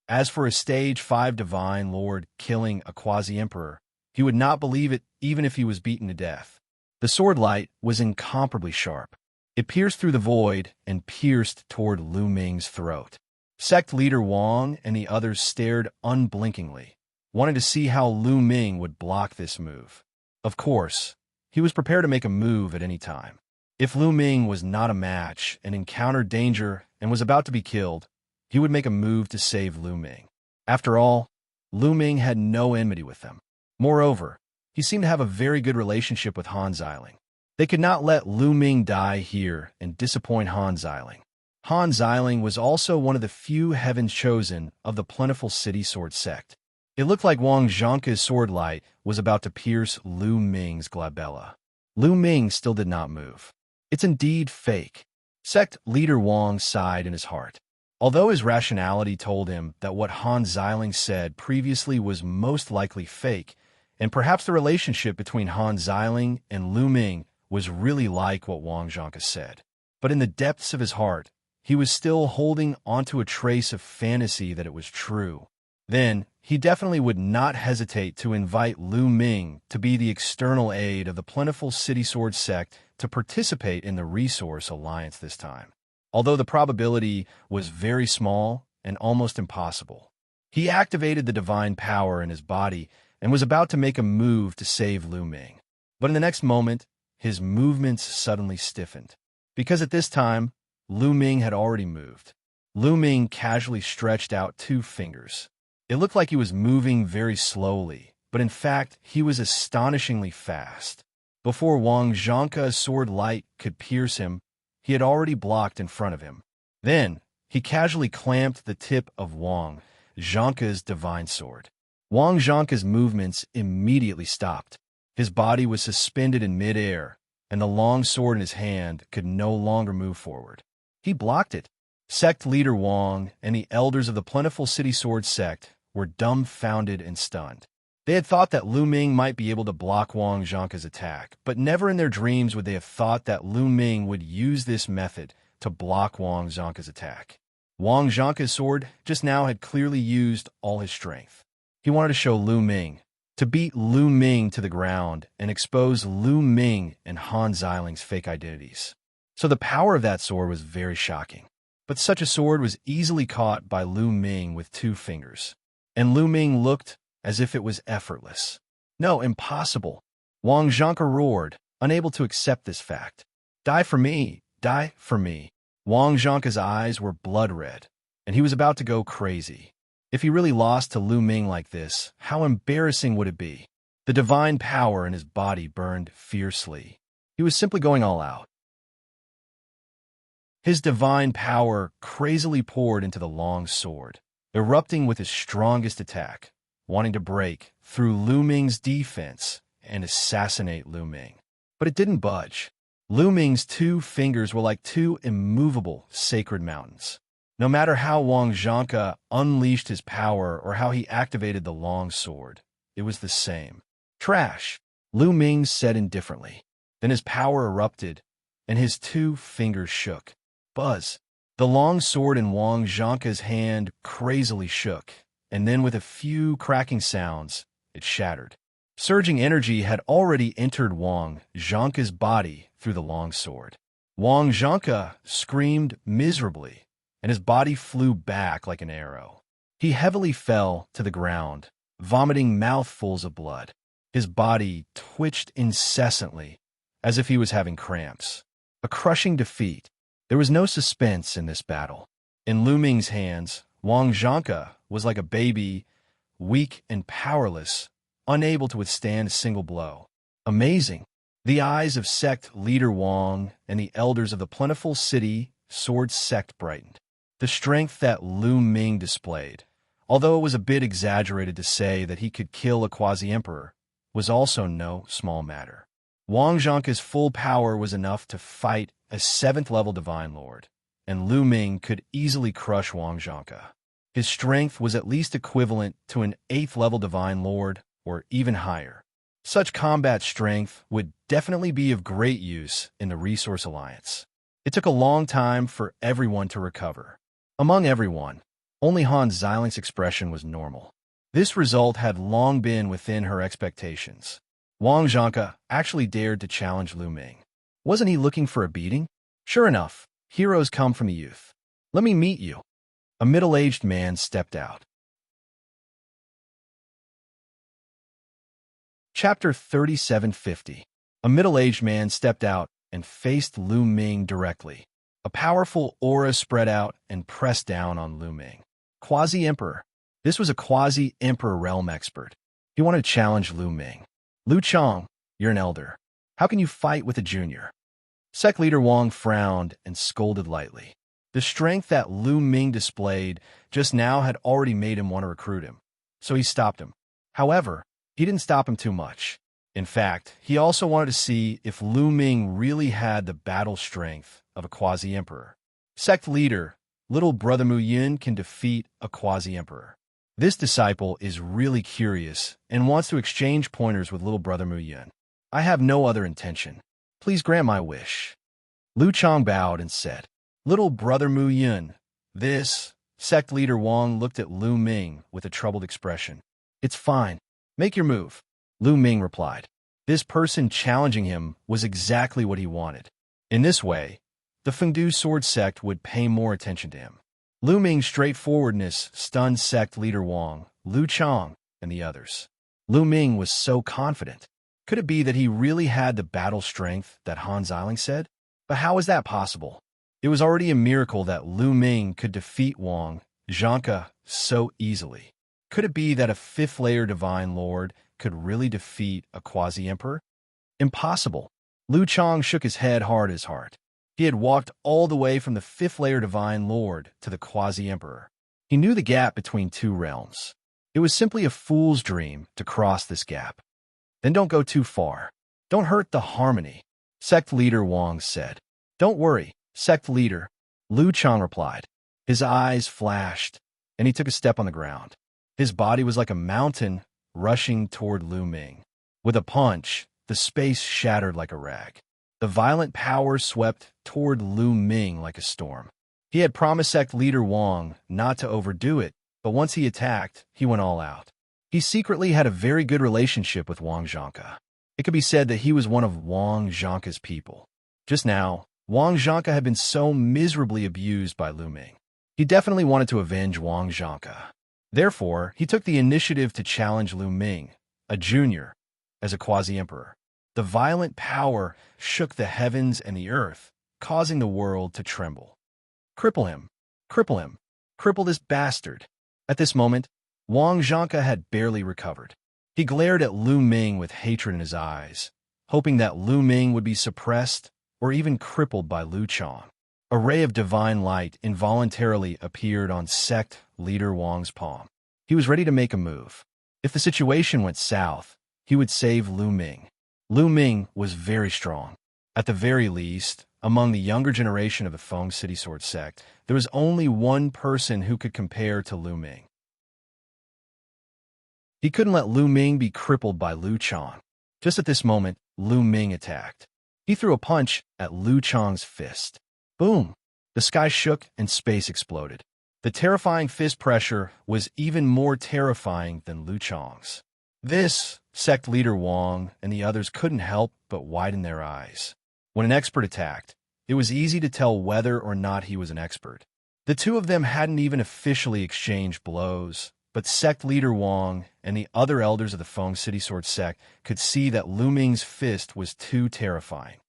As for a Stage 5 Divine Lord killing a quasi-emperor, he would not believe it even if he was beaten to death. The sword light was incomparably sharp. It pierced through the void and pierced toward Lu Ming's throat. Sect leader Wang and the others stared unblinkingly, wanting to see how Lu Ming would block this move. Of course, he was prepared to make a move at any time. If Lu Ming was not a match and encountered danger and was about to be killed, he would make a move to save Lu Ming. After all, Lu Ming had no enmity with them. Moreover, he seemed to have a very good relationship with Han Xiling. They could not let Lu Ming die here and disappoint Han Xiling. Han Xiling was also one of the few heavens chosen of the plentiful City Sword sect. It looked like Xianxia's sword light was about to pierce Lu Ming's glabella. Lu Ming still did not move. It's indeed fake. Sect leader Wang sighed in his heart. Although his rationality told him that what Han Xiling said previously was most likely fake, and perhaps the relationship between Han Xiling and Lu Ming was really like what Xianxia said. But in the depths of his heart, he was still holding onto a trace of fantasy that it was true. Then, he definitely would not hesitate to invite Lu Ming to be the external aid of the plentiful City Sword sect to participate in the Resource Alliance this time. Although the probability was very small and almost impossible. He activated the divine power in his body and was about to make a move to save Lu Ming. But in the next moment, his movements suddenly stiffened. Because at this time, Lu Ming had already moved. Lu Ming casually stretched out 2 fingers. It looked like he was moving very slowly, but in fact, he was astonishingly fast. Before Xianxia's sword light could pierce him, he had already blocked in front of him. Then, he casually clamped the tip of Xianxia's divine sword. Xianxia's movements immediately stopped. His body was suspended in midair, and the long sword in his hand could no longer move forward. He blocked it. Sect leader Wang and the elders of the plentiful City Sword sect were dumbfounded and stunned. They had thought that Lu Ming might be able to block Xianxia's attack, but never in their dreams would they have thought that Lu Ming would use this method to block Xianxia's attack. Xianxia's sword just now had clearly used all his strength. He wanted to show Lu Ming, to beat Lu Ming to the ground and expose Lu Ming and Han Xiling's fake identities. So the power of that sword was very shocking. But such a sword was easily caught by Lu Ming with 2 fingers. And Lu Ming looked as if it was effortless. No, impossible. Xianxia roared, unable to accept this fact. Die for me, die for me. Xianxia's eyes were blood red, and he was about to go crazy. If he really lost to Lu Ming like this, how embarrassing would it be? The divine power in his body burned fiercely. He was simply going all out. His divine power crazily poured into the long sword, erupting with his strongest attack, wanting to break through Lu Ming's defense and assassinate Lu Ming. But it didn't budge. Lu Ming's 2 fingers were like 2 immovable sacred mountains. No matter how Xianxia unleashed his power or how he activated the long sword, it was the same. Trash, Lu Ming said indifferently. Then his power erupted, and his 2 fingers shook. Buzz. The long sword in Xianxia's hand crazily shook, and then with a few cracking sounds, it shattered. Surging energy had already entered Xianxia's body through the long sword. Xianxia screamed miserably, and his body flew back like an arrow. He heavily fell to the ground, vomiting mouthfuls of blood. His body twitched incessantly, as if he was having cramps. A crushing defeat. There was no suspense in this battle. In Lu Ming's hands, Xianxia was like a baby, weak and powerless, unable to withstand a single blow. Amazing. The eyes of sect leader Wang and the elders of the plentiful City Sword sect brightened. The strength that Lu Ming displayed, although it was a bit exaggerated to say that he could kill a quasi-emperor, was also no small matter. Wang Zhangke's full power was enough to fight a 7th-level Divine Lord, and Lu Ming could easily crush Wang Zhangke. His strength was at least equivalent to an 8th-level Divine Lord, or even higher. Such combat strength would definitely be of great use in the Resource Alliance. It took a long time for everyone to recover. Among everyone, only Han Xianxia's expression was normal. This result had long been within her expectations. Wang Zhangke actually dared to challenge Lu Ming. Wasn't he looking for a beating? Sure enough, heroes come from the youth. Let me meet you. A middle-aged man stepped out. Chapter 3750. A middle-aged man stepped out and faced Lu Ming directly. A powerful aura spread out and pressed down on Lu Ming. Quasi-Emperor. This was a quasi-Emperor realm expert. He wanted to challenge Lu Ming. Lu Chang, you're an elder. How can you fight with a junior? Sect leader Wang frowned and scolded lightly. The strength that Lu Ming displayed just now had already made him want to recruit him, so he stopped him. However, he didn't stop him too much. In fact, he also wanted to see if Lu Ming really had the battle strength of a quasi-emperor. Sect leader, little brother Mu Yin can defeat a quasi-emperor. This disciple is really curious and wants to exchange pointers with little brother Mu Yin. I have no other intention. Please grant my wish. Lu Chang bowed and said, Little brother Mu Yin, this... Sect leader Wang looked at Lu Ming with a troubled expression. It's fine. Make your move. Lu Ming replied. This person challenging him was exactly what he wanted. In this way, the Fengdu sword sect would pay more attention to him. Lu Ming's straightforwardness stunned sect leader Wang, Lu Chang, and the others. Lu Ming was so confident. Could it be that he really had the battle strength that Han Xianxia said? But how was that possible? It was already a miracle that Lu Ming could defeat Wang Zhangke so easily. Could it be that a 5th-layer Divine Lord could really defeat a quasi-emperor? Impossible. Lu Chang shook his head hard at his heart. He had walked all the way from the 5th-layer Divine Lord to the quasi-emperor. He knew the gap between two realms. It was simply a fool's dream to cross this gap. Then don't go too far. Don't hurt the harmony, sect leader Wang said. Don't worry, sect leader, Lu Chang replied. His eyes flashed, and he took a step on the ground. His body was like a mountain rushing toward Lu Ming. With a punch, the space shattered like a rag. The violent power swept toward Lu Ming like a storm. He had promised sect leader Wang not to overdo it, but once he attacked, he went all out. He secretly had a very good relationship with Wang Zhangke. It could be said that he was one of Wang Zhangke's people. Just now, Wang Zhangke had been so miserably abused by Lu Ming. He definitely wanted to avenge Wang Zhangke. Therefore, he took the initiative to challenge Lu Ming, a junior, as a quasi-emperor. The violent power shook the heavens and the earth, causing the world to tremble. Cripple him! Cripple him! Cripple this bastard! At this moment, Wang Zhangke had barely recovered. He glared at Lu Ming with hatred in his eyes, hoping that Lu Ming would be suppressed or even crippled by Lu Chang. A ray of divine light involuntarily appeared on sect leader Wang's palm. He was ready to make a move. If the situation went south, he would save Lu Ming. Lu Ming was very strong. At the very least, among the younger generation of the Feng City Sword sect, there was only one person who could compare to Lu Ming. He couldn't let Lu Ming be crippled by Lu Chang. Just at this moment, Lu Ming attacked. He threw a punch at Lu Chang's fist. Boom! The sky shook and space exploded. The terrifying fist pressure was even more terrifying than Lu Chang's. This, sect leader Wang and the others couldn't help but widen their eyes. When an expert attacked, it was easy to tell whether or not he was an expert. The two of them hadn't even officially exchanged blows, but sect leader Wang and the other elders of the Feng City Sword sect could see that Lu Ming's fist was too terrifying.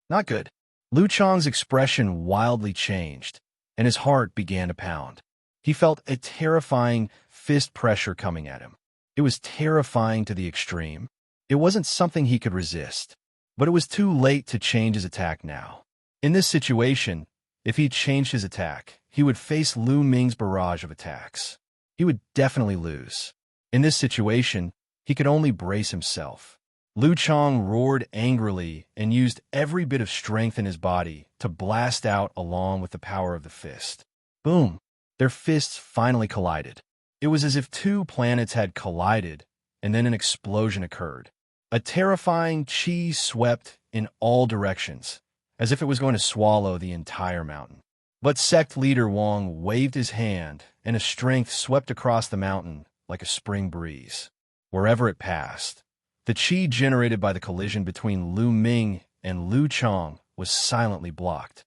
Not good. Lu Chang's expression wildly changed, and his heart began to pound. He felt a terrifying fist pressure coming at him. It was terrifying to the extreme. It wasn't something he could resist, but it was too late to change his attack now. In this situation, If he changed his attack, he would face Lu Ming's barrage of attacks. He would definitely lose. In this situation, he could only brace himself. Lu Chang roared angrily and used every bit of strength in his body to blast out along with the power of the fist. Boom! Their fists finally collided. It was as if two planets had collided, and then an explosion occurred. A terrifying chi swept in all directions, as if it was going to swallow the entire mountain. But sect leader Wang waved his hand, and a strength swept across the mountain like a spring breeze. Wherever it passed, the chi generated by the collision between Lu Ming and Lu Chang was silently blocked.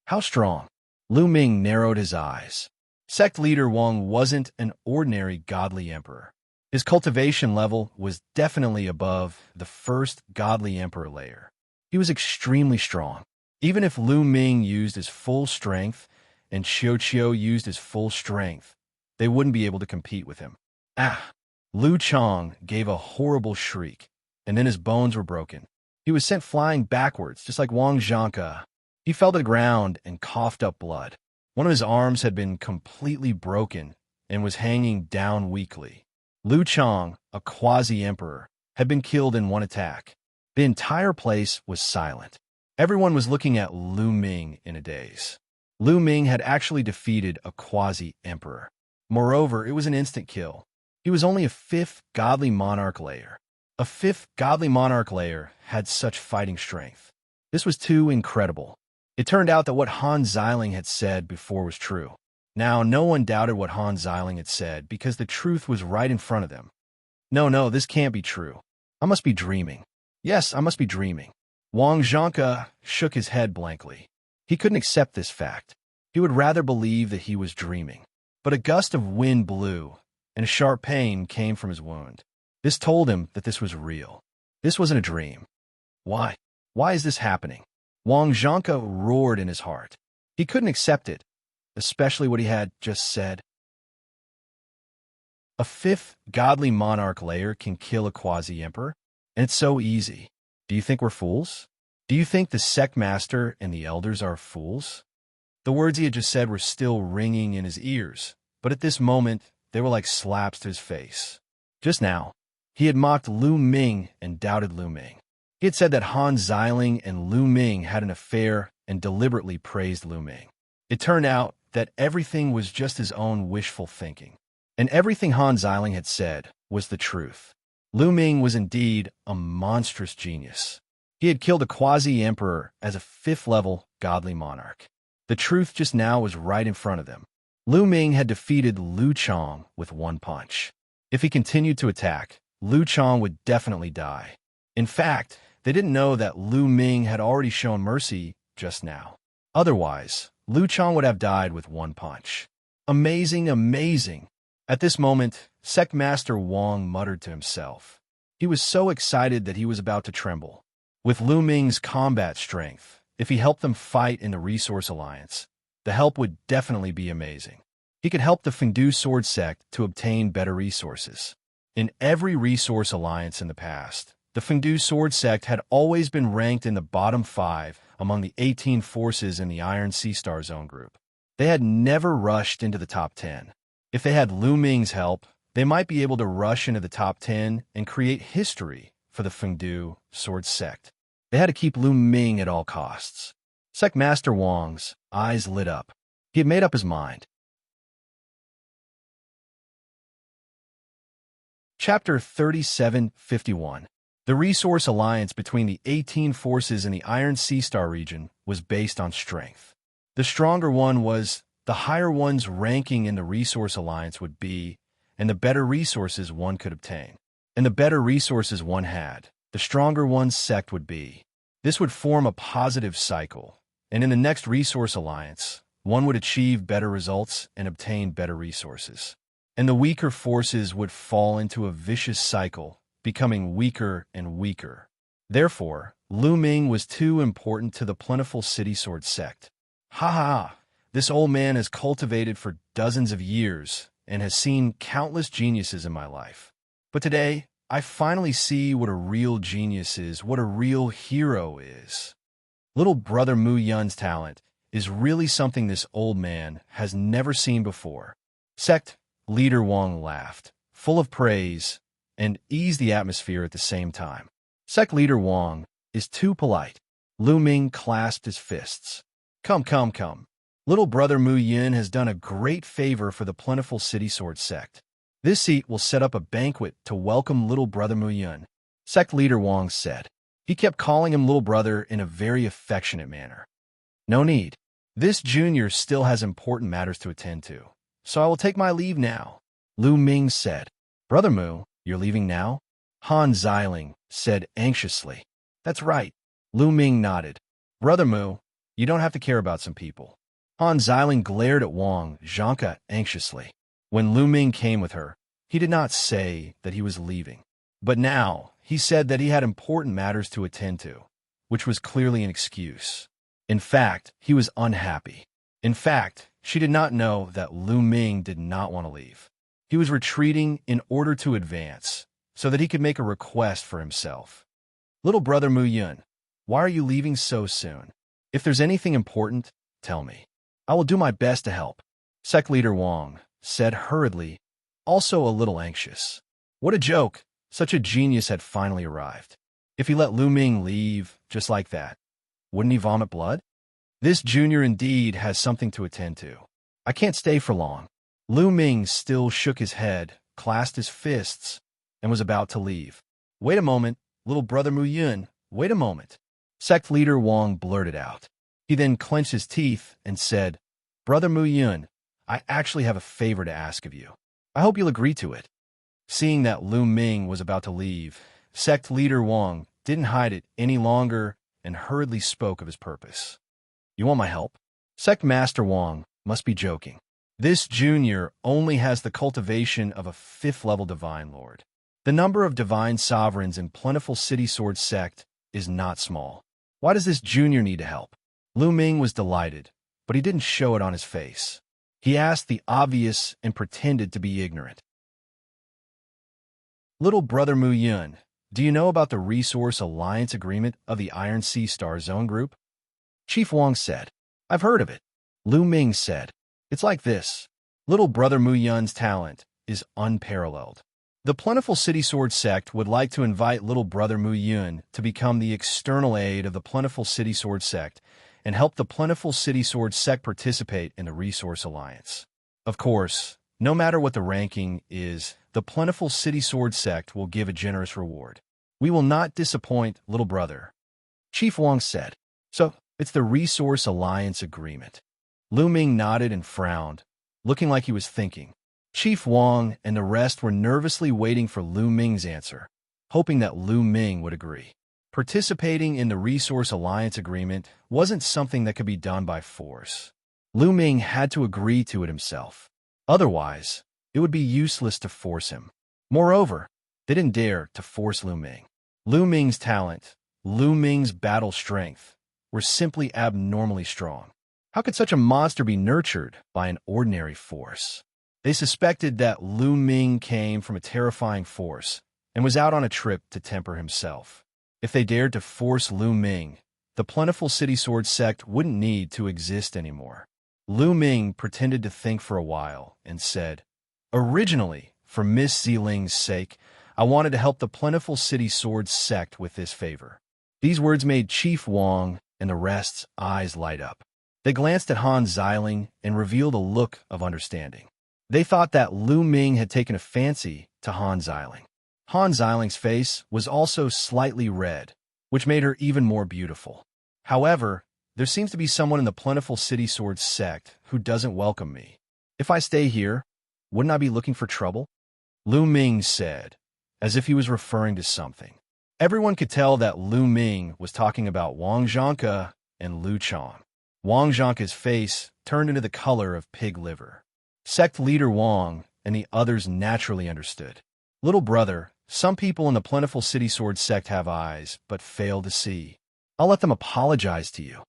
How strong? Lu Ming narrowed his eyes. Sect leader Wang wasn't an ordinary godly emperor. His cultivation level was definitely above the first godly emperor layer. He was extremely strong. Even if Lu Ming used his full strength and Xianxia used his full strength, they wouldn't be able to compete with him. Ah! Lu Chang gave a horrible shriek, and then his bones were broken. He was sent flying backwards, just like Wang Xianxia. He fell to the ground and coughed up blood. One of his arms had been completely broken and was hanging down weakly. Lu Chang, a quasi-emperor, had been killed in one attack. The entire place was silent. Everyone was looking at Lu Ming in a daze. Lu Ming had actually defeated a quasi-emperor. Moreover, it was an instant kill. He was only a fifth godly monarch layer. A fifth godly monarch layer had such fighting strength. This was too incredible. It turned out that what Han Xiling had said before was true. Now, no one doubted what Han Xiling had said because the truth was right in front of them. No, this can't be true. I must be dreaming. Yes, I must be dreaming. Wang Xianxia shook his head blankly. He couldn't accept this fact. He would rather believe that he was dreaming. But a gust of wind blew, and a sharp pain came from his wound. This told him that this was real. This wasn't a dream. Why? Why is this happening? Wang Xianxia roared in his heart. He couldn't accept it, especially what he had just said. A fifth godly monarch layer can kill a quasi-emperor, and it's so easy. Do you think we're fools? Do you think the sect master and the elders are fools? The words he had just said were still ringing in his ears, but at this moment, they were like slaps to his face. Just now, he had mocked Lu Ming and doubted Lu Ming. He had said that Han Xiling and Lu Ming had an affair and deliberately praised Lu Ming. It turned out that everything was just his own wishful thinking. And everything Han Xiling had said was the truth. Lu Ming was indeed a monstrous genius. He had killed a quasi-emperor as a fifth-level godly monarch. The truth just now was right in front of them. Lu Ming had defeated Lu Chang with one punch. If he continued to attack, Lu Chang would definitely die. In fact, they didn't know that Lu Ming had already shown mercy just now. Otherwise, Lu Chang would have died with one punch. Amazing, amazing. At this moment, Sect Master Wang muttered to himself. He was so excited that he was about to tremble. With Lu Ming's combat strength, if he helped them fight in the Resource Alliance, the help would definitely be amazing. He could help the Fengdu Sword Sect to obtain better resources. In every Resource Alliance in the past, the Fengdu Sword Sect had always been ranked in the bottom 5 among the 18 forces in the Iron Sea Star Zone group. They had never rushed into the top 10. If they had Lu Ming's help, they might be able to rush into the top 10 and create history for the Fengdu Sword Sect. They had to keep Lu Ming at all costs. Sect Master Wang's eyes lit up. He had made up his mind. Chapter 3751. The Resource Alliance between the 18 forces in the Iron Sea Star region was based on strength. The stronger one was, the higher one's ranking in the Resource Alliance would be, and the better resources one could obtain. And the better resources one had, the stronger one's sect would be. This would form a positive cycle, and in the next Resource Alliance, one would achieve better results and obtain better resources. And the weaker forces would fall into a vicious cycle, becoming weaker and weaker. Therefore, Lu Ming was too important to the Plentiful City Sword Sect. Ha ha! This old man has cultivated for dozens of years and has seen countless geniuses in my life. But today, I finally see what a real genius is, what a real hero is. Little brother Mu Yun's talent is really something this old man has never seen before. Sect leader Wang laughed, full of praise, and eased the atmosphere at the same time. Sect leader Wang is too polite. Lu Ming clasped his fists. Come, come, come. Little brother Mu Yin has done a great favor for the plentiful city sword sect. This seat will set up a banquet to welcome little brother Mu Yin, sect leader Wang said. He kept calling him little brother in a very affectionate manner. No need. This junior still has important matters to attend to, so I will take my leave now, Lu Ming said. Brother Mu, you're leaving now? Han Xiling said anxiously. That's right. Lu Ming nodded. Brother Mu, you don't have to care about some people. Han Xiling glared at Wang Xianxia anxiously. When Lu Ming came with her, he did not say that he was leaving. But now, he said that he had important matters to attend to, which was clearly an excuse. In fact, he was unhappy. In fact, she did not know that Lu Ming did not want to leave. He was retreating in order to advance, so that he could make a request for himself. Little brother Mu Yin, why are you leaving so soon? If there's anything important, tell me. I will do my best to help. Sect leader Wang said hurriedly, also a little anxious. What a joke! Such a genius had finally arrived. If he let Lu Ming leave just like that, wouldn't he vomit blood? This junior indeed has something to attend to. I can't stay for long. Lu Ming still shook his head, clasped his fists, and was about to leave. Wait a moment, little brother Mu Yin, wait a moment. Sect leader Wang blurted out. He then clenched his teeth and said, Brother Mu Yin, I actually have a favor to ask of you. I hope you'll agree to it. Seeing that Lu Ming was about to leave, sect leader Wang didn't hide it any longer and hurriedly spoke of his purpose. You want my help? Sect master Wang must be joking. This junior only has the cultivation of a 5th-level divine lord. The number of divine sovereigns in plentiful city sword sect is not small. Why does this junior need to help? Lu Ming was delighted, but he didn't show it on his face. He asked the obvious and pretended to be ignorant. Little brother Mu Yin, do you know about the Resource Alliance Agreement of the Iron Sea Star Zone Group? Chief Wang said. I've heard of it. Lu Ming said. It's like this. Little brother Mu Yin's talent is unparalleled. The Plentiful City Sword Sect would like to invite little brother Mu Yin to become the external aid of the Plentiful City Sword Sect and help the Plentiful City Sword Sect participate in the Resource Alliance. Of course, no matter what the ranking is, the Plentiful City Sword Sect will give a generous reward. We will not disappoint, little brother. Chief Wang said. So, it's the Resource Alliance Agreement. Lu Ming nodded and frowned, looking like he was thinking. Chief Wang and the rest were nervously waiting for Lu Ming's answer, hoping that Lu Ming would agree. Participating in the Resource Alliance Agreement wasn't something that could be done by force. Lu Ming had to agree to it himself. Otherwise, it would be useless to force him. Moreover, they didn't dare to force Lu Ming. Lu Ming's talent, Lu Ming's battle strength, were simply abnormally strong. How could such a monster be nurtured by an ordinary force? They suspected that Lu Ming came from a terrifying force and was out on a trip to temper himself. If they dared to force Lu Ming, the Plentiful City Sword Sect wouldn't need to exist anymore. Lu Ming pretended to think for a while and said, Originally, for Miss Ziling's sake, I wanted to help the Plentiful City Sword Sect with this favor. These words made Chief Wang and the rest's eyes light up. They glanced at Han Xiling and revealed a look of understanding. They thought that Lu Ming had taken a fancy to Han Xiling. Han Xiling's face was also slightly red, which made her even more beautiful. However, there seems to be someone in the Plentiful City Sword Sect who doesn't welcome me. If I stay here, wouldn't I be looking for trouble? Lu Ming said, as if he was referring to something. Everyone could tell that Lu Ming was talking about Wang Xianxia and Lu Chong. Wang Xianxia's face turned into the color of pig liver. Sect leader Wang and the others naturally understood. Little brother, some people in the Plentiful City Sword Sect have eyes, but fail to see. I'll let them apologize to you.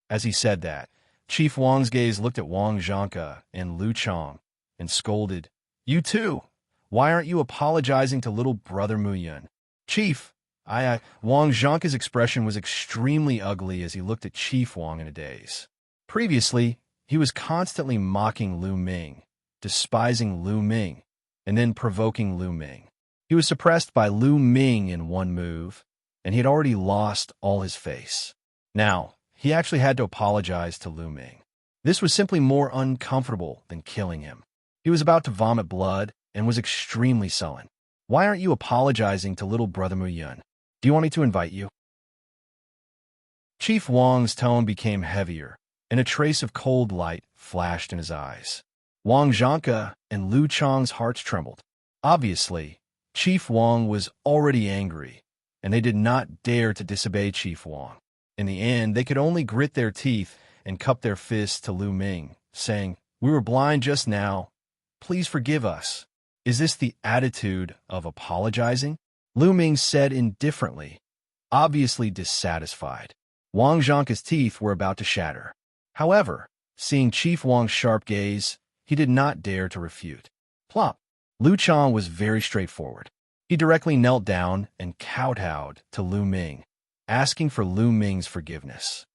As he said that, Chief Wang's gaze looked at Wang Xianxia and Lu Chong and scolded, You too! Why aren't you apologizing to little brother Mu Yin? Chief, Wang Xianxia's expression was extremely ugly as he looked at Chief Wang in a daze. Previously, he was constantly mocking Lu Ming, despising Lu Ming, and then provoking Lu Ming. He was suppressed by Lu Ming in one move, and he had already lost all his face. Now, he actually had to apologize to Lu Ming. This was simply more uncomfortable than killing him. He was about to vomit blood and was extremely sullen. Why aren't you apologizing to little brother Mu Yun? Do you want me to invite you? Chief Wang's tone became heavier, and a trace of cold light flashed in his eyes. Wang Xianxia and Lu Chang's hearts trembled. Obviously, Chief Wang was already angry, and they did not dare to disobey Chief Wang. In the end, they could only grit their teeth and cup their fists to Lu Ming, saying, "We were blind just now. Please forgive us." Is this the attitude of apologizing? Lu Ming said indifferently, obviously dissatisfied. Wang Zhang's teeth were about to shatter. However, seeing Chief Wang's sharp gaze, he did not dare to refute. Plop! Lu Chang was very straightforward. He directly knelt down and kowtowed to Lu Ming, asking for Lu Ming's forgiveness.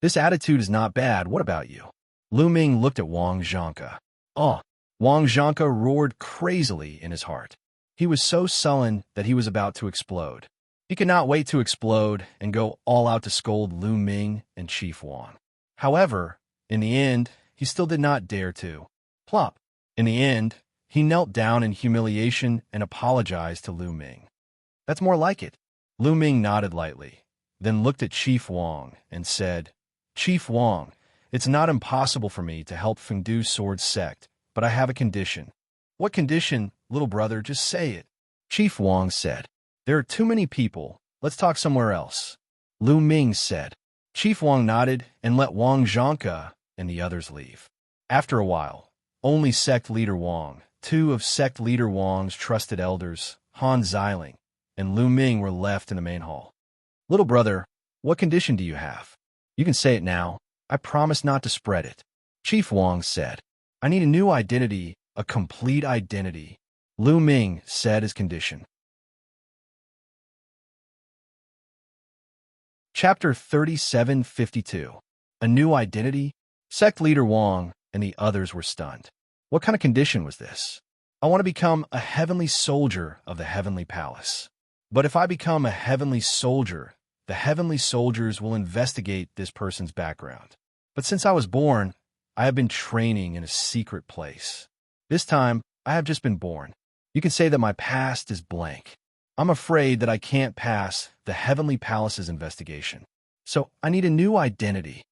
This attitude is not bad. What about you? Lu Ming looked at Wang Xianxia. Oh! Wang Xianxia roared crazily in his heart. He was so sullen that he was about to explode. He could not wait to explode and go all out to scold Lu Ming and Chief Wang. However, in the end, he still did not dare to. Plop! In the end, he knelt down in humiliation and apologized to Lu Ming. That's more like it. Lu Ming nodded lightly, then looked at Chief Wang and said, "Chief Wang, it's not impossible for me to help Fengdu Sword Sect, but I have a condition." "What condition, little brother? Just say it." Chief Wang said, "There are too many people. Let's talk somewhere else." Lu Ming said. Chief Wang nodded and let Wang Xianxia and the others leave. After a while, only Sect Leader Wang, two of Sect Leader Wang's trusted elders, Han Xiling, and Lu Ming were left in the main hall. "Little brother, what condition do you have? You can say it now. I promise not to spread it." Chief Wang said, "I need a new identity, a complete identity." Lu Ming said his condition. Chapter 3752. A new identity? Sect Leader Wang and the others were stunned. What kind of condition was this? "I want to become a heavenly soldier of the Heavenly Palace. But if I become a heavenly soldier, the heavenly soldiers will investigate this person's background. But since I was born, I have been training in a secret place. This time, I have just been born. You can say that my past is blank. I'm afraid that I can't pass the Heavenly Palace's investigation. So I need a new identity."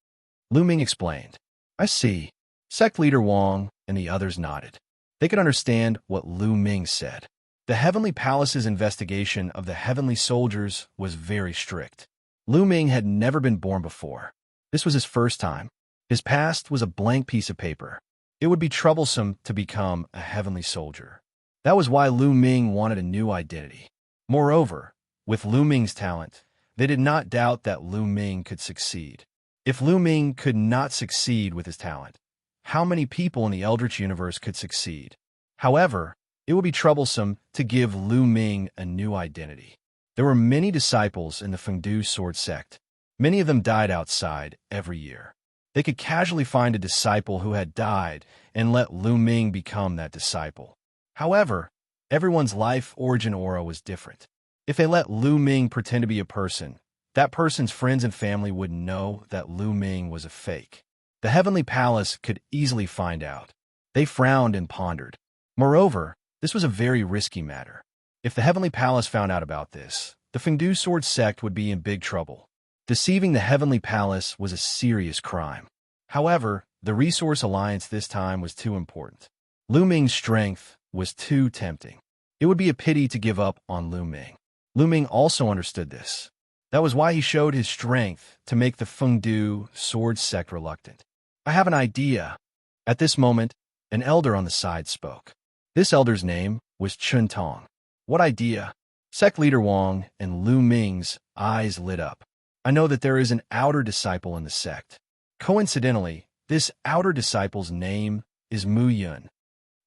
Lu Ming explained. "I see." Sect Leader Wang and the others nodded. They could understand what Lu Ming said. The Heavenly Palace's investigation of the heavenly soldiers was very strict. Lu Ming had never been born before. This was his first time. His past was a blank piece of paper. It would be troublesome to become a heavenly soldier. That was why Lu Ming wanted a new identity. Moreover, with Lu Ming's talent, they did not doubt that Lu Ming could succeed. If Lu Ming could not succeed with his talent, how many people in the Eldritch universe could succeed? However, it would be troublesome to give Lu Ming a new identity. There were many disciples in the Fengdu Sword Sect. Many of them died outside every year. They could casually find a disciple who had died and let Lu Ming become that disciple. However, everyone's life origin aura was different. If they let Lu Ming pretend to be a person, that person's friends and family would know that Lu Ming was a fake. The Heavenly Palace could easily find out. They frowned and pondered. Moreover, this was a very risky matter. If the Heavenly Palace found out about this, the Fengdu Sword Sect would be in big trouble. Deceiving the Heavenly Palace was a serious crime. However, the Resource Alliance this time was too important. Lu Ming's strength was too tempting. It would be a pity to give up on Lu Ming. Lu Ming also understood this. That was why he showed his strength to make the Fengdu Sword Sect reluctant. "I have an idea." At this moment, an elder on the side spoke. This elder's name was Chun Tong. "What idea?" Sect Leader Wang and Lu Ming's eyes lit up. "I know that there is an outer disciple in the sect. Coincidentally, this outer disciple's name is Mu Yun.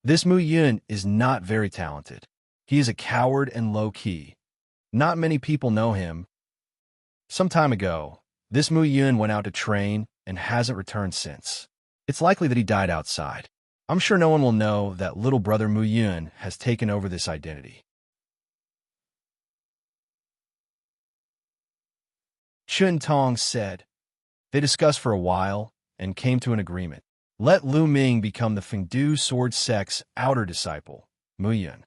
This Mu Yun is not very talented. He is a coward and low-key. Not many people know him. Some time ago, this Mu Yun went out to train and hasn't returned since. It's likely that he died outside. I'm sure no one will know that little brother Mu Yun has taken over this identity. Chun Tong said. They discussed for a while and came to an agreement. Let Lu Ming become the Fengdu sword sect's outer disciple, Mu Yun.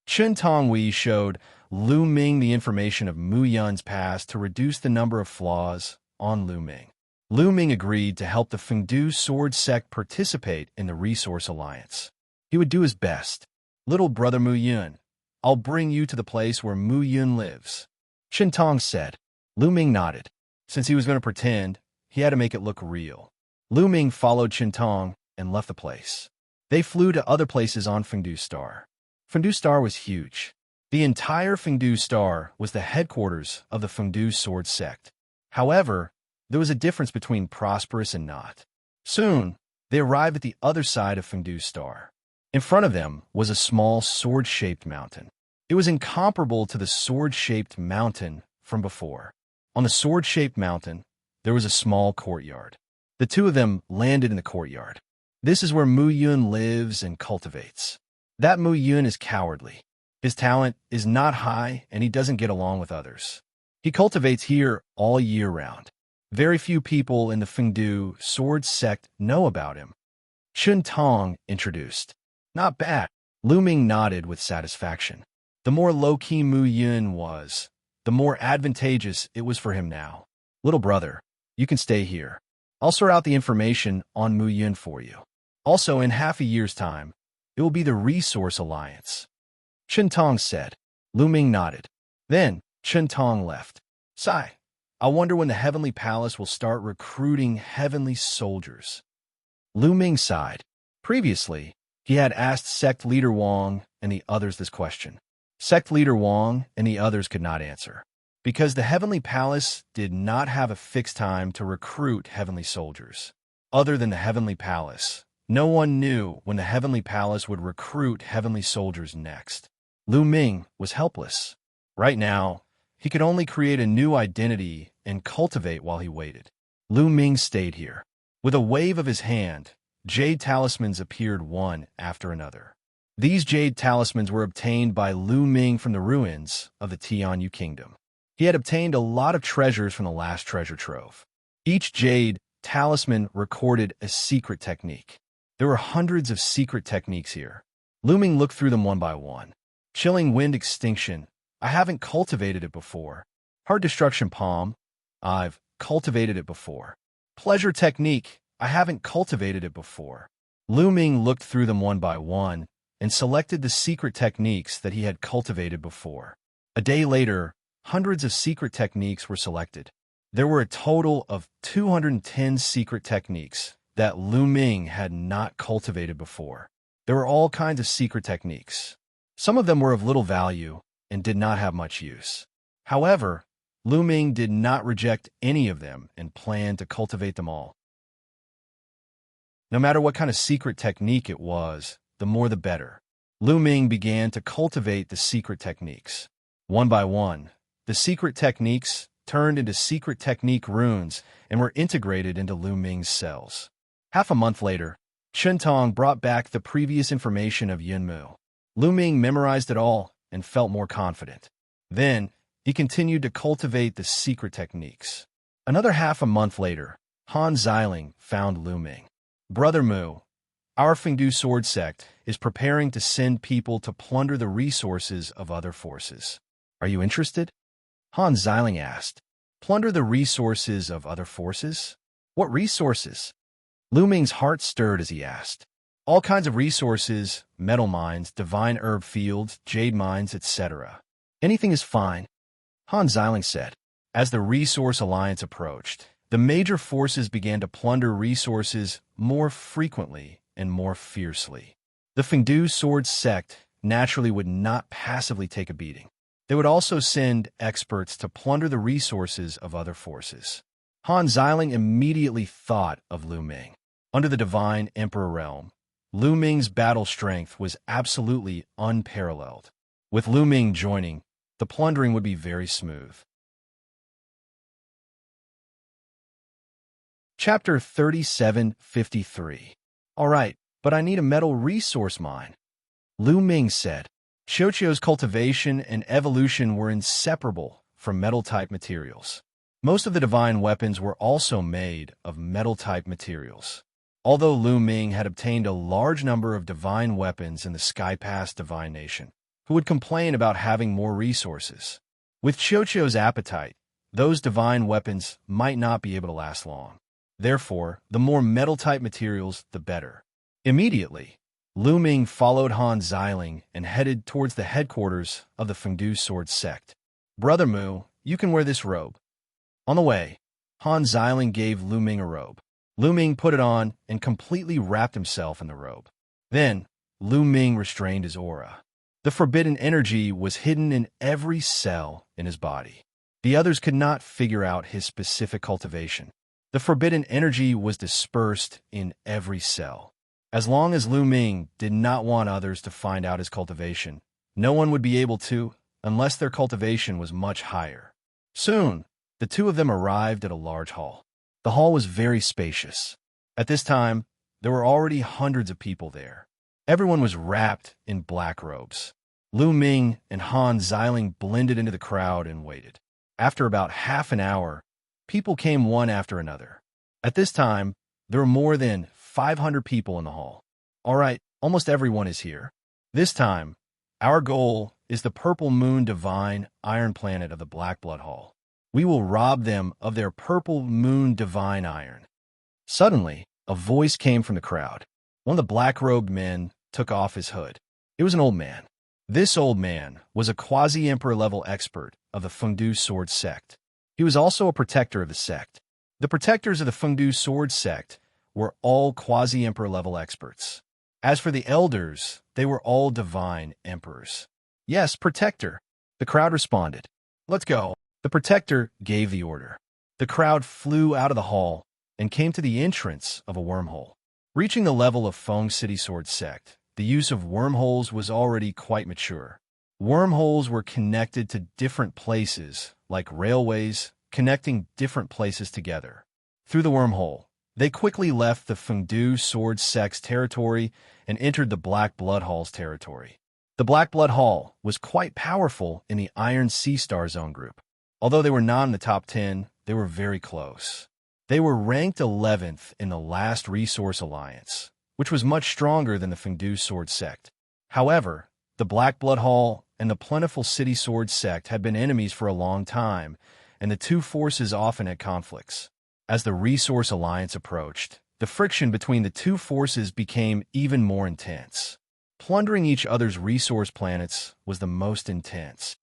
Chun Tong Wei showed Lu Ming the information of Mu Yun's past to reduce the number of flaws on Lu Ming. Lu Ming agreed to help the Fengdu sword sect participate in the Resource Alliance. He would do his best. Little brother Mu Yun, I'll bring you to the place where Mu Yun lives. Chun Tong said. Lu Ming nodded. Since he was going to pretend, he had to make it look real. Lu Ming followed Chun Tong and left the place. They flew to other places on Fengdu Star. Fengdu Star was huge. The entire Fengdu Star was the headquarters of the Fengdu sword sect. However, there was a difference between prosperous and not. Soon, they arrived at the other side of Fengdu Star. In front of them was a small sword-shaped mountain. It was incomparable to the sword-shaped mountain from before. On the sword-shaped mountain, there was a small courtyard. The two of them landed in the courtyard. This is where Mu Yun lives and cultivates. That Mu Yun is cowardly. His talent is not high, and he doesn't get along with others. He cultivates here all year round. Very few people in the Fengdu sword sect know about him. Chun Tong introduced. Not bad. Lu Ming nodded with satisfaction. The more low-key Mu Yun was, the more advantageous it was for him now. Little brother, you can stay here. I'll sort out the information on Mu Yun for you. Also, in half a year's time, it will be the Resource Alliance. Chun Tong said. Lu Ming nodded. Then, Chun Tong left. Sigh. I wonder when the Heavenly Palace will start recruiting heavenly soldiers. Lu Ming sighed. Previously, he had asked Sect Leader Wang and the others this question. Sect Leader Wang and the others could not answer. Because the Heavenly Palace did not have a fixed time to recruit heavenly soldiers. Other than the Heavenly Palace, no one knew when the Heavenly Palace would recruit heavenly soldiers next. Lu Ming was helpless. Right now, he could only create a new identity and cultivate while he waited. Lu Ming stayed here. With a wave of his hand, jade talismans appeared one after another. These jade talismans were obtained by Lu Ming from the ruins of the Tianyu Kingdom. He had obtained a lot of treasures from the last treasure trove. Each jade talisman recorded a secret technique. There were hundreds of secret techniques here. Lu Ming looked through them one by one. Chilling Wind Extinction. I haven't cultivated it before. Heart Destruction Palm. I've cultivated it before. Pleasure Technique. I haven't cultivated it before. Lu Ming looked through them one by one and selected the secret techniques that he had cultivated before. A day later, hundreds of secret techniques were selected. There were a total of 210 secret techniques that Lu Ming had not cultivated before. There were all kinds of secret techniques. Some of them were of little value and did not have much use. However, Lu Ming did not reject any of them and planned to cultivate them all. No matter what kind of secret technique it was, the more the better. Lu Ming began to cultivate the secret techniques. One by one, the secret techniques turned into secret technique runes and were integrated into Lu Ming's cells. Half a month later, Chun Tong brought back the previous information of Yunmu. Lu Ming memorized it all and felt more confident. Then, he continued to cultivate the secret techniques. Another half a month later, Han Xiling found Lu Ming. Brother Mu, our Fengdu sword sect is preparing to send people to plunder the resources of other forces. Are you interested? Han Xiling asked. Plunder the resources of other forces? What resources? Lu Ming's heart stirred as he asked. All kinds of resources, metal mines, divine herb fields, jade mines, etc. Anything is fine, Han Xiling said. As the Resource Alliance approached, the major forces began to plunder resources more frequently and more fiercely. The Fengdu sword sect naturally would not passively take a beating. They would also send experts to plunder the resources of other forces. Han Xiling immediately thought of Lu Ming. Under the Divine Emperor realm, Lu Ming's battle strength was absolutely unparalleled. With Lu Ming joining, the plundering would be very smooth. Chapter 3753. All right, but I need a metal resource mine. Lu Ming said. Xianxia's cultivation and evolution were inseparable from metal-type materials. Most of the divine weapons were also made of metal-type materials. Although Lu Ming had obtained a large number of divine weapons in the Sky Pass Divine Nation, who would complain about having more resources. With Xianxia's appetite, those divine weapons might not be able to last long. Therefore, the more metal-type materials, the better. Immediately, Lu Ming followed Han Xiling and headed towards the headquarters of the Fengdu Sword Sect. Brother Mu, you can wear this robe. On the way, Han Xiling gave Lu Ming a robe. Lu Ming put it on and completely wrapped himself in the robe. Then, Lu Ming restrained his aura. The forbidden energy was hidden in every cell in his body. The others could not figure out his specific cultivation. The forbidden energy was dispersed in every cell. As long as Lu Ming did not want others to find out his cultivation, no one would be able to, unless their cultivation was much higher. Soon, the two of them arrived at a large hall. The hall was very spacious. At this time, there were already hundreds of people there. Everyone was wrapped in black robes. Lu Ming and Han Xiling blended into the crowd and waited. After about half an hour, people came one after another. At this time, there were more than 500 people in the hall. All right, almost everyone is here. This time, our goal is the Purple Moon Divine Iron Planet of the Black Blood Hall. We will rob them of their Purple Moon Divine Iron. Suddenly, a voice came from the crowd. One of the black-robed men took off his hood. It was an old man. This old man was a quasi-emperor-level expert of the Fengdu Sword Sect. He was also a protector of the sect. The protectors of the Fengdu Sword Sect were all quasi-emperor-level experts. As for the elders, they were all divine emperors. Yes, protector, the crowd responded. Let's go. The protector gave the order. The crowd flew out of the hall and came to the entrance of a wormhole. Reaching the level of Feng City Sword Sect, the use of wormholes was already quite mature. Wormholes were connected to different places, like railways, connecting different places together. Through the wormhole, they quickly left the Fengdu Sword Sect's territory and entered the Black Blood Hall's territory. The Black Blood Hall was quite powerful in the Iron Sea Star Zone group. Although they were not in the top 10, they were very close. They were ranked 11th in the Last Resource Alliance, which was much stronger than the Fengdu Sword Sect. However, the Black Blood Hall and the Plentiful City Sword Sect had been enemies for a long time, and the two forces often had conflicts. As the Resource Alliance approached, the friction between the two forces became even more intense. Plundering each other's resource planets was the most intense.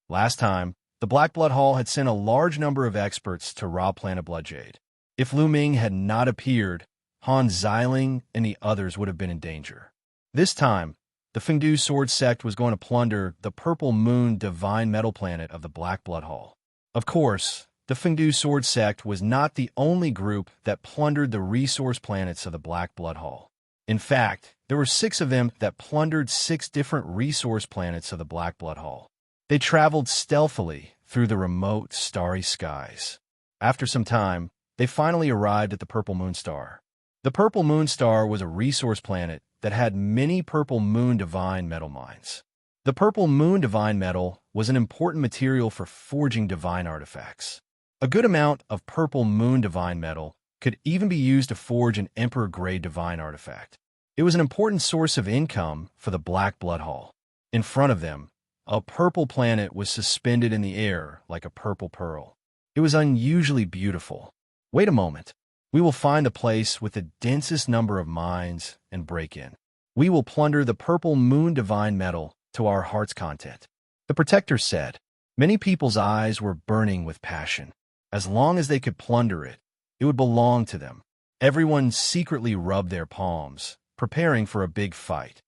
Last time, the Black Blood Hall had sent a large number of experts to rob Planet Bloodjade. If Lu Ming had not appeared, Han Xiling and the others would have been in danger. This time, the Fengdu Sword Sect was going to plunder the Purple Moon Divine Metal Planet of the Black Blood Hall. Of course, the Fengdu Sword Sect was not the only group that plundered the resource planets of the Black Blood Hall. In fact, there were 6 of them that plundered 6 different resource planets of the Black Blood Hall. They traveled stealthily through the remote, starry skies. After some time, they finally arrived at the Purple Moon Star. The Purple Moon Star was a resource planet that had many Purple Moon Divine Metal mines. The Purple Moon Divine Metal was an important material for forging divine artifacts. A good amount of Purple Moon Divine Metal could even be used to forge an Emperor-grade divine artifact. It was an important source of income for the Black Blood Hall. In front of them, a purple planet was suspended in the air like a purple pearl. It was unusually beautiful. Wait a moment. We will find the place with the densest number of mines and break in. We will plunder the Purple Moon Divine Metal to our heart's content. The Protector said. Many people's eyes were burning with passion. As long as they could plunder it, it would belong to them. Everyone secretly rubbed their palms, preparing for a big fight.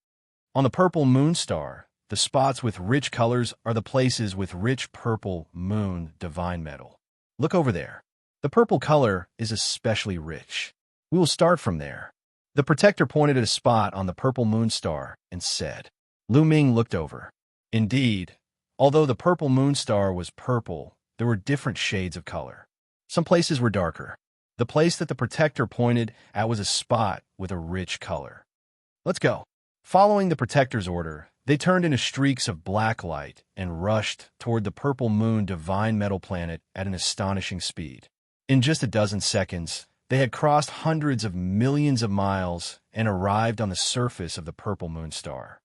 On the Purple Moon Star, the spots with rich colors are the places with rich Purple Moon Divine Metal. Look over there. The purple color is especially rich. We will start from there. The Protector pointed at a spot on the Purple Moon Star and said. Lu Ming looked over. Indeed, although the Purple Moon Star was purple, there were different shades of color. Some places were darker. The place that the protector pointed at was a spot with a rich color. Let's go. Following the protector's order, they turned into streaks of black light and rushed toward the purple moon divine metal planet at an astonishing speed. In just a dozen seconds, they had crossed hundreds of millions of miles and arrived on the surface of the purple moon star.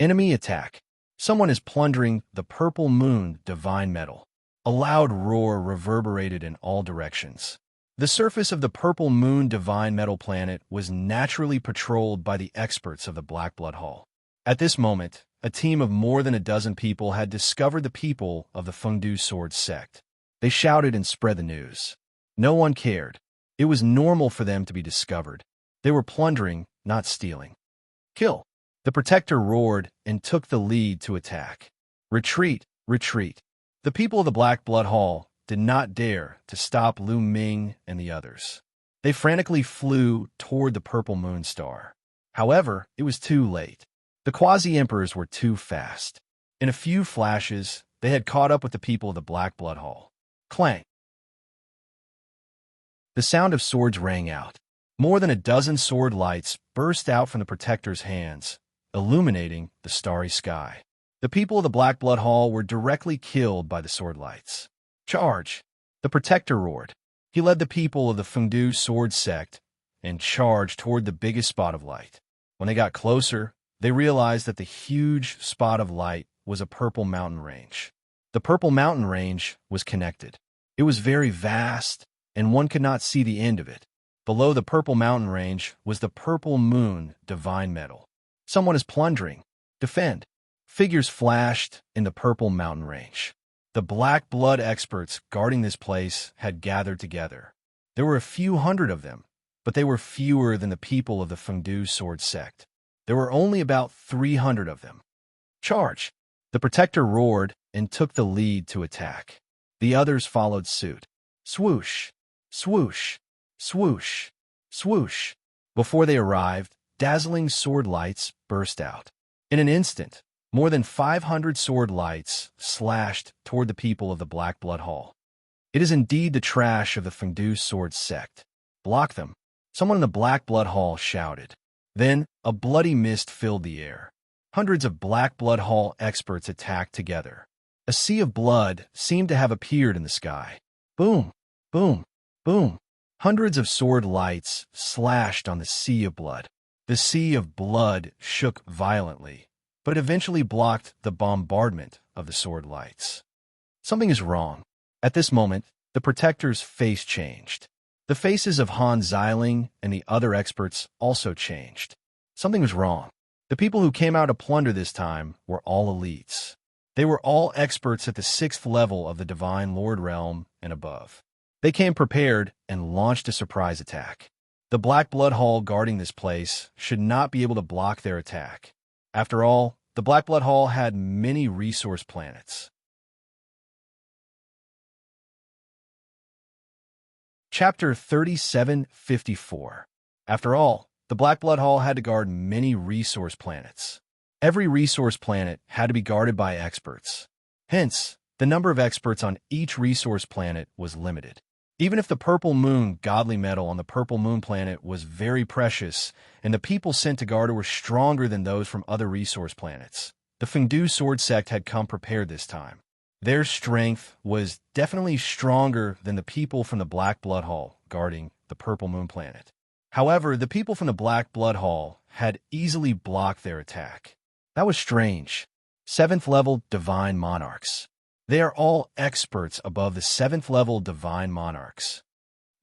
Enemy attack. Someone is plundering the purple moon divine metal. A loud roar reverberated in all directions. The surface of the purple moon divine metal planet was naturally patrolled by the experts of the Black Blood Hall. At this moment, a team of more than a dozen people had discovered the people of the Fengdu Sword sect. They shouted and spread the news. No one cared. It was normal for them to be discovered. They were plundering, not stealing. Kill! The protector roared and took the lead to attack. Retreat, retreat. The people of the Black Blood Hall did not dare to stop Lu Ming and the others. They frantically flew toward the purple moon star. However, it was too late. The quasi-emperors were too fast. In a few flashes, they had caught up with the people of the Black Blood Hall. Clang! The sound of swords rang out. More than a dozen sword lights burst out from the protector's hands, illuminating the starry sky. The people of the Black Blood Hall were directly killed by the sword lights. Charge! The protector roared. He led the people of the Fengdu Sword sect and charged toward the biggest spot of light. When they got closer, they realized that the huge spot of light was a purple mountain range. The purple mountain range was connected. It was very vast, and one could not see the end of it. Below the purple mountain range was the purple moon divine metal. Someone is plundering. Defend. Figures flashed in the purple mountain range. The black blood experts guarding this place had gathered together. There were a few hundred of them, but they were fewer than the people of the Fengdu Sword sect. There were only about 300 of them. Charge! The protector roared and took the lead to attack. The others followed suit. Swoosh! Swoosh! Swoosh! Swoosh! Before they arrived, dazzling sword lights burst out. In an instant, more than 500 sword lights slashed toward the people of the Black Blood Hall. It is indeed the trash of the Fengdu Sword sect. Block them! Someone in the Black Blood Hall shouted. Then, a bloody mist filled the air. Hundreds of Black Blood Hall experts attacked together. A sea of blood seemed to have appeared in the sky. Boom! Boom! Boom! Hundreds of sword lights slashed on the sea of blood. The sea of blood shook violently, but eventually blocked the bombardment of the sword lights. Something is wrong. At this moment, the protector's face changed. The faces of Han Xiling and the other experts also changed. Something was wrong. The people who came out to plunder this time were all elites. They were all experts at the 6th level of the Divine Lord Realm and above. They came prepared and launched a surprise attack. The Black Blood Hall guarding this place should not be able to block their attack. After all, the Black Blood Hall had many resource planets. Chapter 3754. After all, the Black Blood Hall had to guard many resource planets. Every resource planet had to be guarded by experts. Hence, the number of experts on each resource planet was limited. Even if the purple moon godly metal on the purple moon planet was very precious, and the people sent to guard it were stronger than those from other resource planets, the Fengdu Sword sect had come prepared this time. Their strength was definitely stronger than the people from the Black Blood Hall guarding the purple moon planet. However, the people from the Black Blood Hall had easily blocked their attack. That was strange. 7th level Divine Monarchs. They are all experts above the 7th level Divine Monarchs.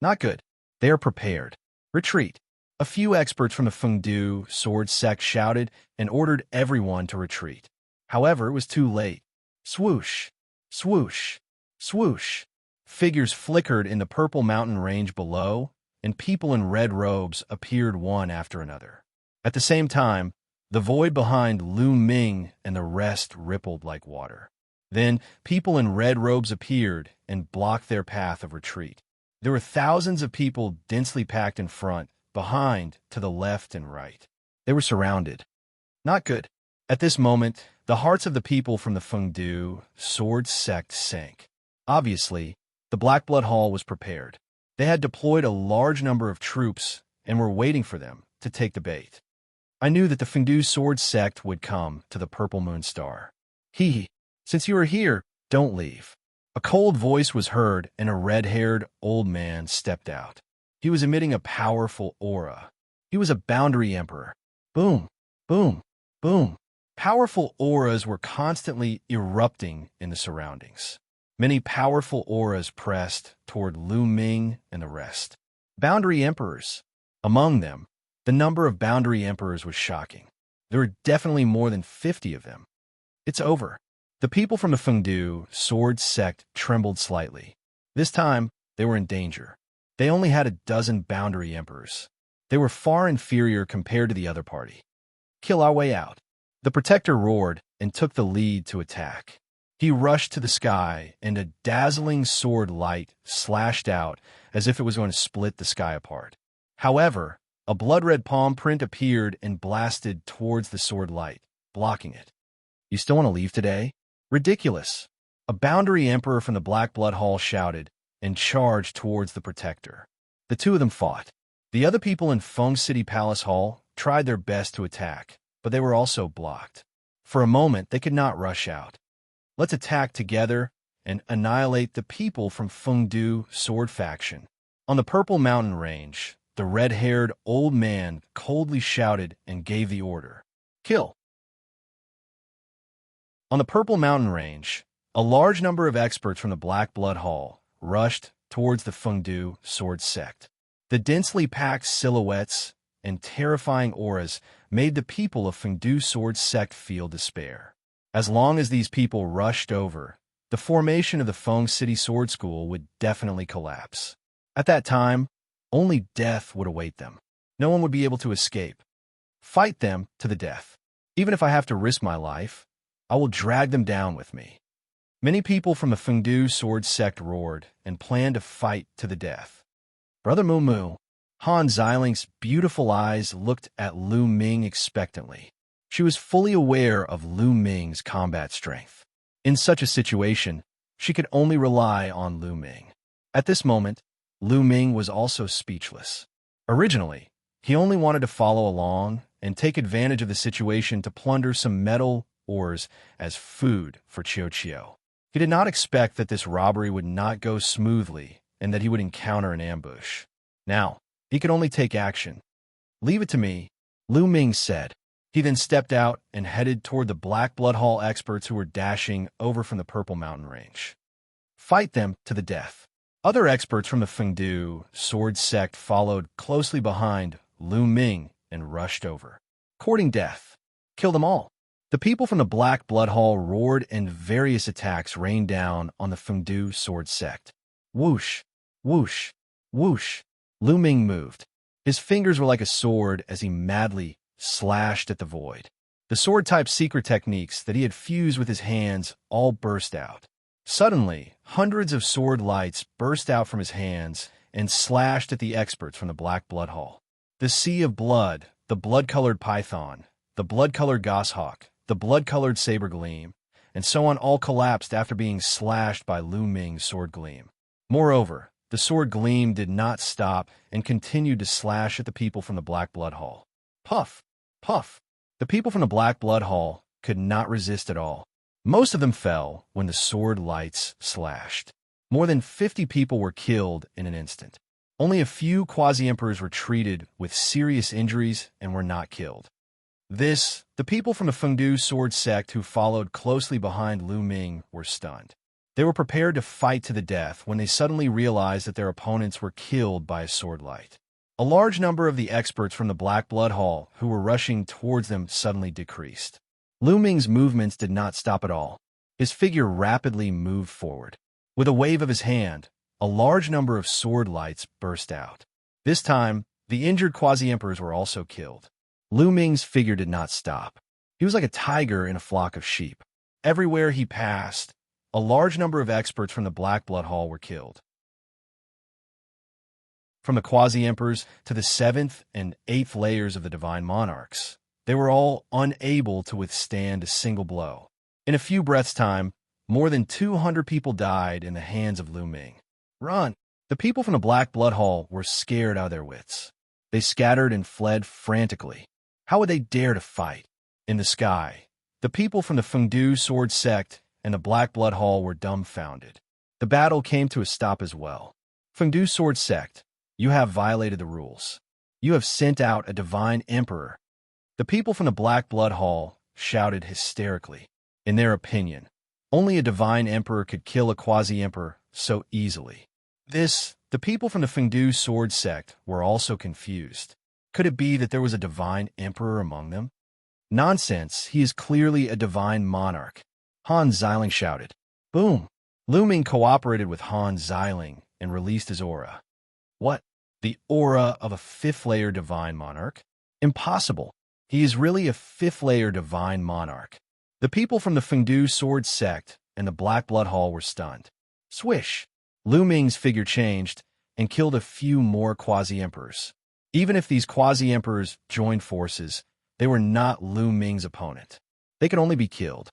Not good. They are prepared. Retreat. A few experts from the Fengdu Sword sect shouted and ordered everyone to retreat. However, it was too late. Swoosh. Swoosh. Swoosh. Figures flickered in the purple mountain range below, and people in red robes appeared one after another. At the same time, the void behind Lu Ming and the rest rippled like water. Then, people in red robes appeared and blocked their path of retreat. There were thousands of people densely packed in front, behind, to the left and right. They were surrounded. Not good. At this moment, the hearts of the people from the Fengdu Sword sect sank. Obviously, The Black Blood Hall was prepared. They had deployed a large number of troops and were waiting for them to take the bait. I knew that the Fengdu sword sect would come to the Purple Moon Star. Since you are here, don't leave. A cold voice was heard, and a red-haired old man stepped out. He was emitting a powerful aura. He was a boundary emperor. Boom, boom, boom. Powerful auras were constantly erupting in the surroundings. Many powerful auras pressed toward Lu Ming and the rest. Boundary emperors. Among them, the number of boundary emperors was shocking. There were definitely more than 50 of them. It's over. The people from the Fengdu sword sect trembled slightly. This time, they were in danger. They only had a dozen boundary emperors. They were far inferior compared to the other party. Kill our way out. The protector roared and took the lead to attack. He rushed to the sky, and a dazzling sword light slashed out as if it was going to split the sky apart. However, a blood-red palm print appeared and blasted towards the sword light, blocking it. You still want to leave today? Ridiculous. A boundary emperor from the Black Blood Hall shouted and charged towards the protector. The two of them fought. The other people in Feng City Palace Hall tried their best to attack, but they were also blocked. For a moment, they could not rush out. Let's attack together and annihilate the people from Fengdu sword faction. On the Purple Mountain Range, the red-haired old man coldly shouted and gave the order. Kill. On the Purple Mountain Range, a large number of experts from the Black Blood Hall rushed towards the Fengdu sword sect. The densely packed silhouettes and terrifying auras made the people of Fengdu sword sect feel despair. As long as these people rushed over, the formation of the Feng City Sword School would definitely collapse. At that time, only death would await them. No one would be able to escape. Fight them to the death. Even if I have to risk my life, I will drag them down with me. Many people from the Fengdu sword sect roared and planned to fight to the death. Brother Mu, Han Xianxia's beautiful eyes looked at Lu Ming expectantly. She was fully aware of Lu Ming's combat strength. In such a situation, she could only rely on Lu Ming. At this moment, Lu Ming was also speechless. Originally, he only wanted to follow along and take advantage of the situation to plunder some metal ores as food for Xianxia. He did not expect that this robbery would not go smoothly and that he would encounter an ambush. Now, he could only take action. Leave it to me, Lu Ming said. He then stepped out and headed toward the Black Blood Hall experts who were dashing over from the Purple Mountain Range. Fight them to the death. Other experts from the Fengdu sword sect followed closely behind Lu Ming and rushed over. Courting death. Kill them all. The people from the Black Blood Hall roared and various attacks rained down on the Fengdu sword sect. Whoosh, whoosh, whoosh. Lu Ming moved. His fingers were like a sword as he madly slashed at the void. The sword-type secret techniques that he had fused with his hands all burst out. Suddenly, hundreds of sword lights burst out from his hands and slashed at the experts from the Black Blood Hall. The sea of blood, the blood-colored python, the blood-colored goshawk, the blood-colored saber gleam, and so on all collapsed after being slashed by Lu Ming's sword gleam. Moreover, the sword gleam did not stop and continued to slash at the people from the Black Blood Hall. Puff! Puff! The people from the Black Blood Hall could not resist at all. Most of them fell when the sword lights slashed. More than 50 people were killed in an instant. Only a few quasi-emperors were treated with serious injuries and were not killed. The people from the Fengdu sword sect who followed closely behind Lu Ming were stunned. They were prepared to fight to the death when they suddenly realized that their opponents were killed by a sword light. A large number of the experts from the Black Blood Hall who were rushing towards them suddenly decreased. Lu Ming's movements did not stop at all. His figure rapidly moved forward. With a wave of his hand, a large number of sword lights burst out. This time, the injured quasi-emperors were also killed. Lu Ming's figure did not stop. He was like a tiger in a flock of sheep. Everywhere he passed, a large number of experts from the Black Blood Hall were killed. From the quasi-emperors to the 7th and 8th layers of the divine monarchs, they were all unable to withstand a single blow. In a few breaths' time, more than 200 people died in the hands of Lu Ming. Run! The people from the Black Blood Hall were scared out of their wits. They scattered and fled frantically. How would they dare to fight? In the sky, the people from the Fengdu Sword Sect and the Black Blood Hall were dumbfounded. The battle came to a stop as well. Fengdu Sword Sect, you have violated the rules. You have sent out a divine emperor. The people from the Black Blood Hall shouted hysterically. In their opinion, only a divine emperor could kill a quasi-emperor so easily. The people from the Fengdu Sword Sect were also confused. Could it be that there was a divine emperor among them? Nonsense, he is clearly a divine monarch. Han Xiling shouted. Boom! Lu Ming cooperated with Han Xiling and released his aura. What? The aura of a fifth-layer divine monarch? Impossible. He is really a fifth-layer divine monarch. The people from the Fengdu Sword Sect and the Black Blood Hall were stunned. Swish! Lu Ming's figure changed and killed a few more quasi-emperors. Even if these quasi-emperors joined forces, they were not Lu Ming's opponent. They could only be killed.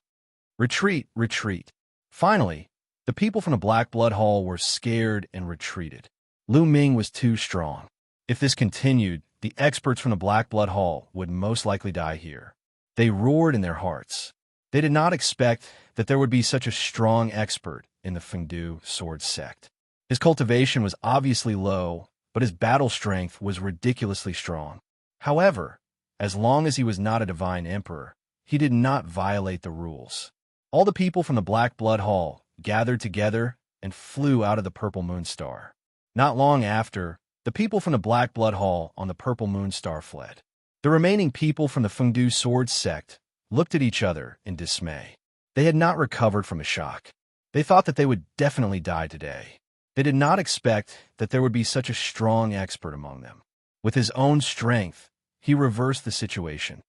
Retreat, retreat. Finally, the people from the Black Blood Hall were scared and retreated. Lu Ming was too strong. If this continued, the experts from the Black Blood Hall would most likely die here. They roared in their hearts. They did not expect that there would be such a strong expert in the Fengdu Sword Sect. His cultivation was obviously low, but his battle strength was ridiculously strong. However, as long as he was not a divine emperor, he did not violate the rules. All the people from the Black Blood Hall gathered together and flew out of the Purple Moon Star. Not long after, the people from the Black Blood Hall on the Purple Moon Star fled. The remaining people from the Fengdu Sword Sect looked at each other in dismay. They had not recovered from the shock. They thought that they would definitely die today. They did not expect that there would be such a strong expert among them. With his own strength, he reversed the situation.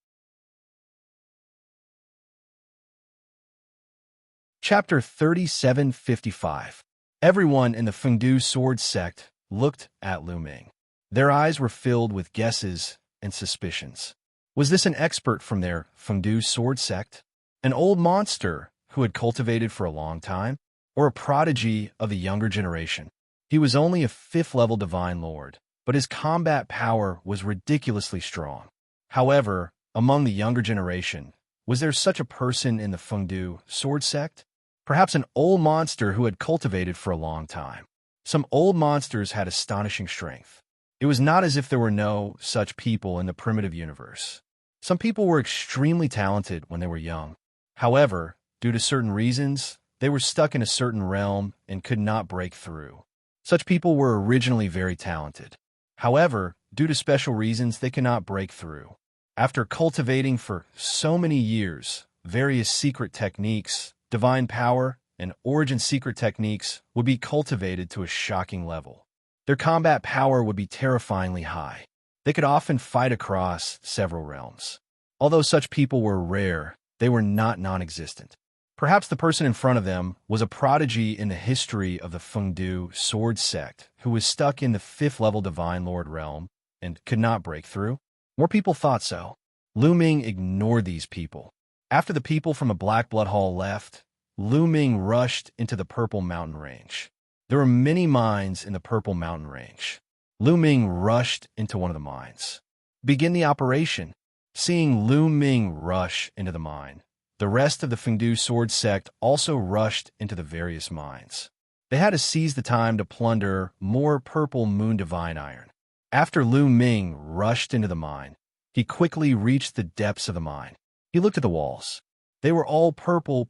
Chapter 3755. Everyone in the Fengdu Sword Sect looked at Lu Ming. Their eyes were filled with guesses and suspicions. Was this an expert from their Fengdu Sword Sect? An old monster who had cultivated for a long time? Or a prodigy of the younger generation? He was only a fifth-level divine lord, but his combat power was ridiculously strong. However, among the younger generation, was there such a person in the Fengdu Sword Sect? Perhaps an old monster who had cultivated for a long time. Some old monsters had astonishing strength. It was not as if there were no such people in the primitive universe. Some people were extremely talented when they were young. However, due to certain reasons, they were stuck in a certain realm and could not break through. Such people were originally very talented. However, due to special reasons, they cannot break through. After cultivating for so many years, various secret techniques, divine power, and origin secret techniques would be cultivated to a shocking level. Their combat power would be terrifyingly high. They could often fight across several realms. Although such people were rare, they were not non-existent. Perhaps the person in front of them was a prodigy in the history of the Fengdu Sword Sect who was stuck in the fifth-level Divine Lord realm and could not break through. More people thought so. Lu Ming ignored these people. After the people from the Black Blood Hall left, Lu Ming rushed into the Purple Mountain Range. There were many mines in the Purple Mountain Range. Lu Ming rushed into one of the mines. Begin the operation. Seeing Lu Ming rush into the mine, the rest of the Fengdu Sword Sect also rushed into the various mines. They had to seize the time to plunder more Purple Moon Divine Iron. After Lu Ming rushed into the mine, he quickly reached the depths of the mine. He looked at the walls. They were all Purple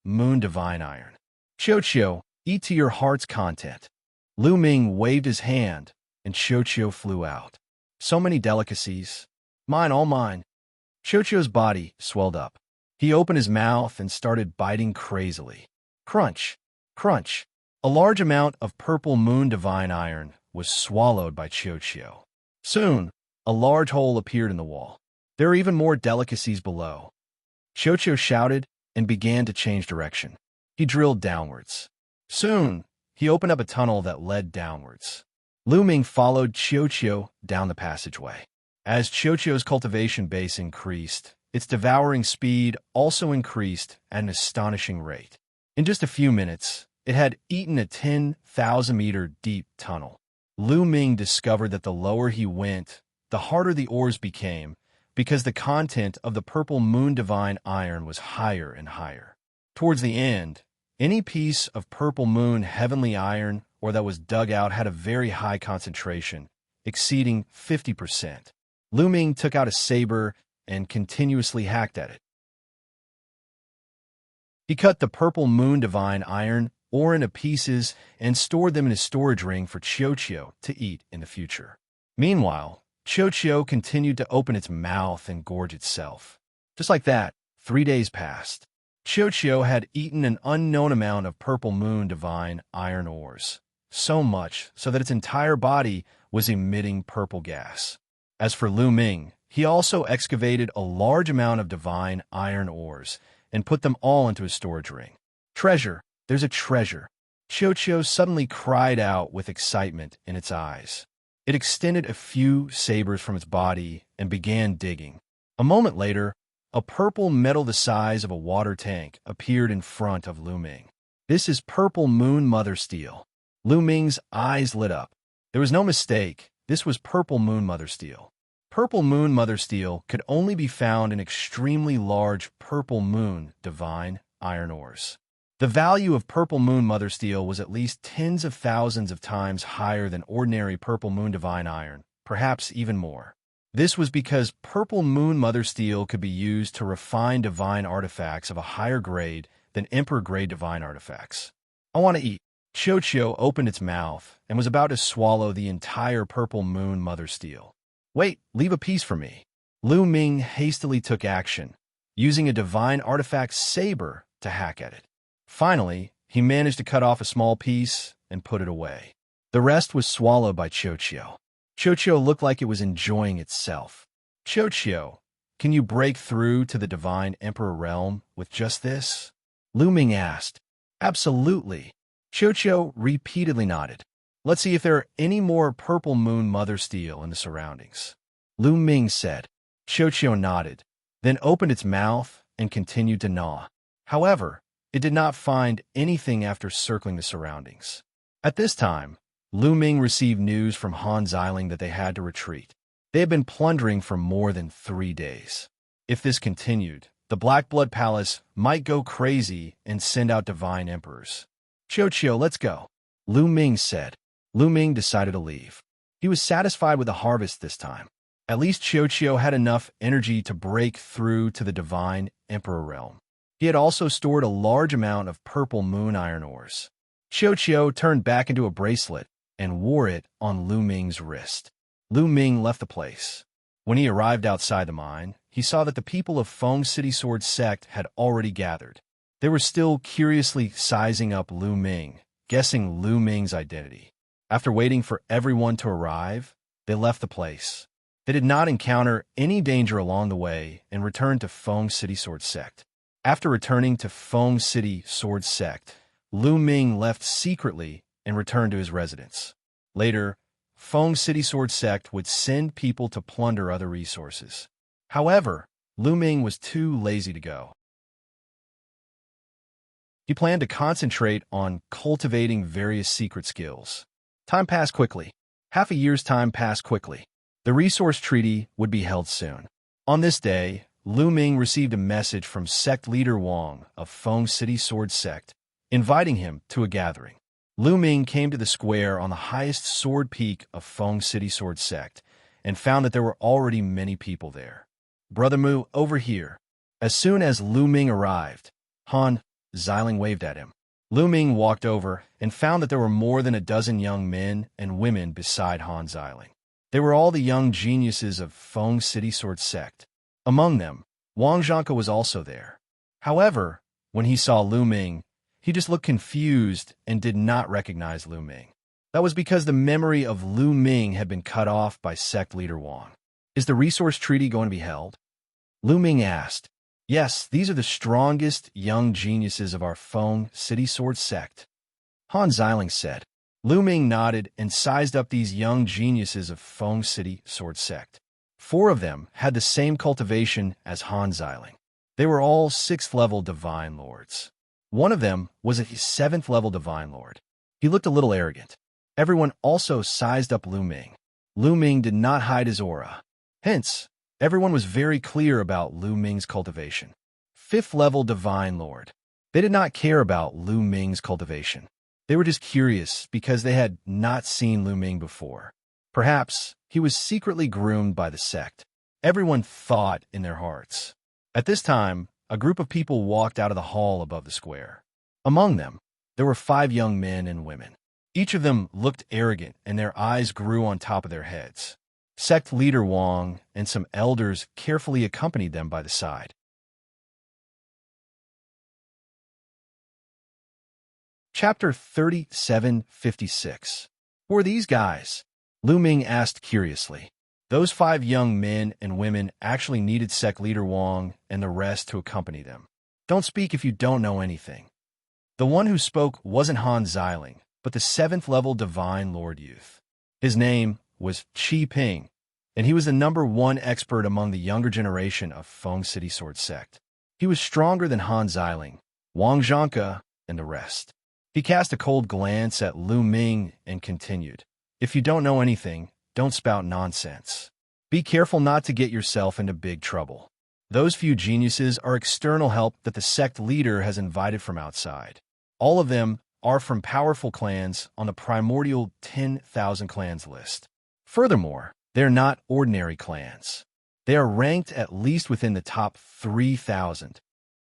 Moon Divine Iron. Xianxia, eat to your heart's content. Lu Ming waved his hand, and Xianxia flew out. So many delicacies. Mine, all mine. Xianxia's body swelled up. He opened his mouth and started biting crazily. Crunch, crunch. A large amount of Purple Moon Divine Iron was swallowed by Xianxia. Soon, a large hole appeared in the wall. There are even more delicacies below. Xianxia shouted and began to change direction. He drilled downwards. Soon, he opened up a tunnel that led downwards. Lu Ming followed Xianxia down the passageway. As Xianxia's cultivation base increased, its devouring speed also increased at an astonishing rate. In just a few minutes, It had eaten a 10,000-meter deep tunnel. Lu Ming discovered that the lower he went, the harder the ores became, because the content of the purple moon divine iron was higher and higher. Towards the end, any piece of purple moon heavenly iron or that was dug out had a very high concentration, exceeding 50%. Lu Ming took out a saber and continuously hacked at it. He cut the purple moon divine iron ore into pieces and stored them in his storage ring for Xianxia to eat in the future. Meanwhile, Xianxia continued to open its mouth and gorge itself. Just like that, 3 days passed. Xianxia had eaten an unknown amount of purple moon divine iron ores, so much so that its entire body was emitting purple gas. As for Lu Ming, he also excavated a large amount of divine iron ores and put them all into his storage ring. Treasure! There's a treasure! Xianxia suddenly cried out with excitement in its eyes. It extended a few sabers from its body and began digging. A moment later, a purple metal the size of a water tank appeared in front of Lu Ming. This is purple moon mother steel. Lu Ming's eyes lit up. There was no mistake. This was purple moon mother steel. Purple moon mother steel could only be found in extremely large purple moon divine iron ores. The value of purple moon mother steel was at least tens of thousands of times higher than ordinary purple moon divine iron, perhaps even more. This was because purple moon mother steel could be used to refine divine artifacts of a higher grade than emperor-grade divine artifacts. I want to eat. Xianxia opened its mouth and was about to swallow the entire purple moon mother steel. Wait, leave a piece for me. Lu Ming hastily took action, using a divine artifact saber to hack at it. Finally, he managed to cut off a small piece and put it away. The rest was swallowed by Xianxia. Xianxia looked like it was enjoying itself. Xianxia, can you break through to the divine emperor realm with just this? Lu Ming asked. Absolutely. Xianxia repeatedly nodded. Let's see if there are any more purple moon mother steel in the surroundings. Lu Ming said. Xianxia nodded, then opened its mouth and continued to gnaw. However, it did not find anything after circling the surroundings. At this time, Lu Ming received news from Han Xiling that they had to retreat. They had been plundering for more than 3 days. If this continued, the Black Blood Palace might go crazy and send out divine emperors. Xianxia, let's go, Lu Ming said. Lu Ming decided to leave. He was satisfied with the harvest this time. At least Xianxia had enough energy to break through to the divine emperor realm. He had also stored a large amount of purple moon iron ores. Xianxia turned back into a bracelet and wore it on Lu Ming's wrist. Lu Ming left the place. When he arrived outside the mine, he saw that the people of Feng City Sword Sect had already gathered. They were still curiously sizing up Lu Ming, guessing Lu Ming's identity. After waiting for everyone to arrive, they left the place. They did not encounter any danger along the way and returned to Feng City Sword Sect. After returning to Feng City Sword Sect, Lu Ming left secretly and returned to his residence. Later, Feng City Sword Sect would send people to plunder other resources. However, Lu Ming was too lazy to go. He planned to concentrate on cultivating various secret skills. Time passed quickly. Half a year's time passed quickly. The resource treaty would be held soon. On this day, Lu Ming received a message from sect leader Wang of Feng City Sword Sect, inviting him to a gathering. Lu Ming came to the square on the highest sword peak of Feng City Sword Sect and found that there were already many people there. Brother Mu, over here. As soon as Lu Ming arrived, Han Xiling waved at him. Lu Ming walked over and found that there were more than a dozen young men and women beside Han Xiling. They were all the young geniuses of Feng City Sword Sect. Among them, Wang Xianxia was also there. However, when he saw Lu Ming, he just looked confused and did not recognize Lu Ming. That was because the memory of Lu Ming had been cut off by sect leader Wang. Is the resource treaty going to be held? Lu Ming asked. Yes, these are the strongest young geniuses of our Feng City Sword Sect. Han Xiling said. Lu Ming nodded and sized up these young geniuses of Feng City Sword Sect. 4 of them had the same cultivation as Han Xiling. They were all 6th-level divine lords. One of them was a 7th level Divine Lord. He looked a little arrogant. Everyone also sized up Lu Ming. Lu Ming did not hide his aura. Hence, everyone was very clear about Lu Ming's cultivation. 5th level Divine Lord. They did not care about Lu Ming's cultivation. They were just curious because they had not seen Lu Ming before. Perhaps he was secretly groomed by the sect. Everyone thought in their hearts. At this time, a group of people walked out of the hall above the square. Among them, there were 5 young men and women. Each of them looked arrogant, and their eyes grew on top of their heads. Sect leader Wang and some elders carefully accompanied them by the side. Chapter 3756. Who are these guys? Lu Ming asked curiously. Those 5 young men and women actually needed sect leader Wang and the rest to accompany them. Don't speak if you don't know anything. The one who spoke wasn't Han Xiling, but the 7th level Divine Lord Youth. His name was Qi Ping, and he was the #1 expert among the younger generation of Feng City Sword Sect. He was stronger than Han Xiling, Wang Xianxia, and the rest. He cast a cold glance at Lu Ming and continued, "If you don't know anything, don't spout nonsense. Be careful not to get yourself into big trouble. Those few geniuses are external help that the sect leader has invited from outside. All of them are from powerful clans on the primordial 10,000 clans list. Furthermore, they're not ordinary clans. They are ranked at least within the top 3,000.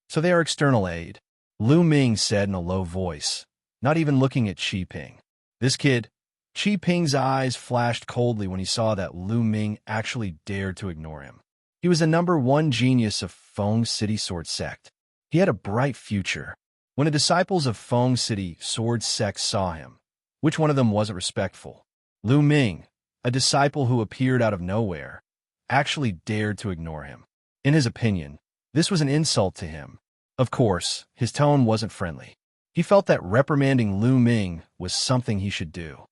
So they are external aid," Lu Ming said in a low voice, not even looking at Qi Ping. This kid, Qi Ping's eyes flashed coldly when he saw that Lu Ming actually dared to ignore him. He was the #1 genius of Feng City Sword Sect. He had a bright future. When the disciples of Feng City Sword Sect saw him, which one of them wasn't respectful? Lu Ming, a disciple who appeared out of nowhere, actually dared to ignore him. In his opinion, this was an insult to him. Of course, his tone wasn't friendly. He felt that reprimanding Lu Ming was something he should do.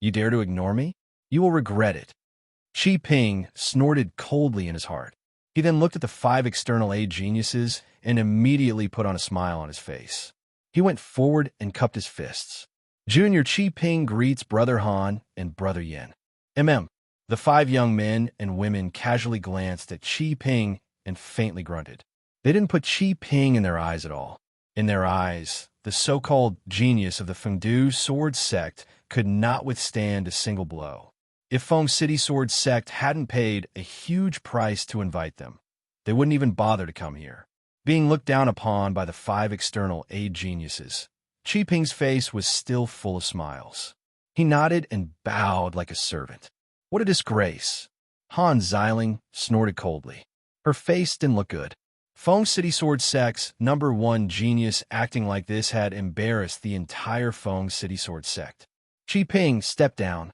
You dare to ignore me? You will regret it." Qi Ping snorted coldly in his heart. He then looked at the 5 external aid geniuses and immediately put on a smile on his face. He went forward and cupped his fists. "Junior Qi Ping greets Brother Han and Brother Yen." The 5 young men and women casually glanced at Qi Ping and faintly grunted. They didn't put Qi Ping in their eyes at all. In their eyes, the so-called genius of the Fengdu Sword Sect could not withstand a single blow. If Feng City Sword Sect hadn't paid a huge price to invite them, they wouldn't even bother to come here. Being looked down upon by the 5 external aid geniuses, Qi Ping's face was still full of smiles. He nodded and bowed like a servant. What a disgrace. Han Xiling snorted coldly. Her face didn't look good. Feng City Sword Sect's #1 genius acting like this had embarrassed the entire Feng City Sword Sect. Qi Ping stepped down.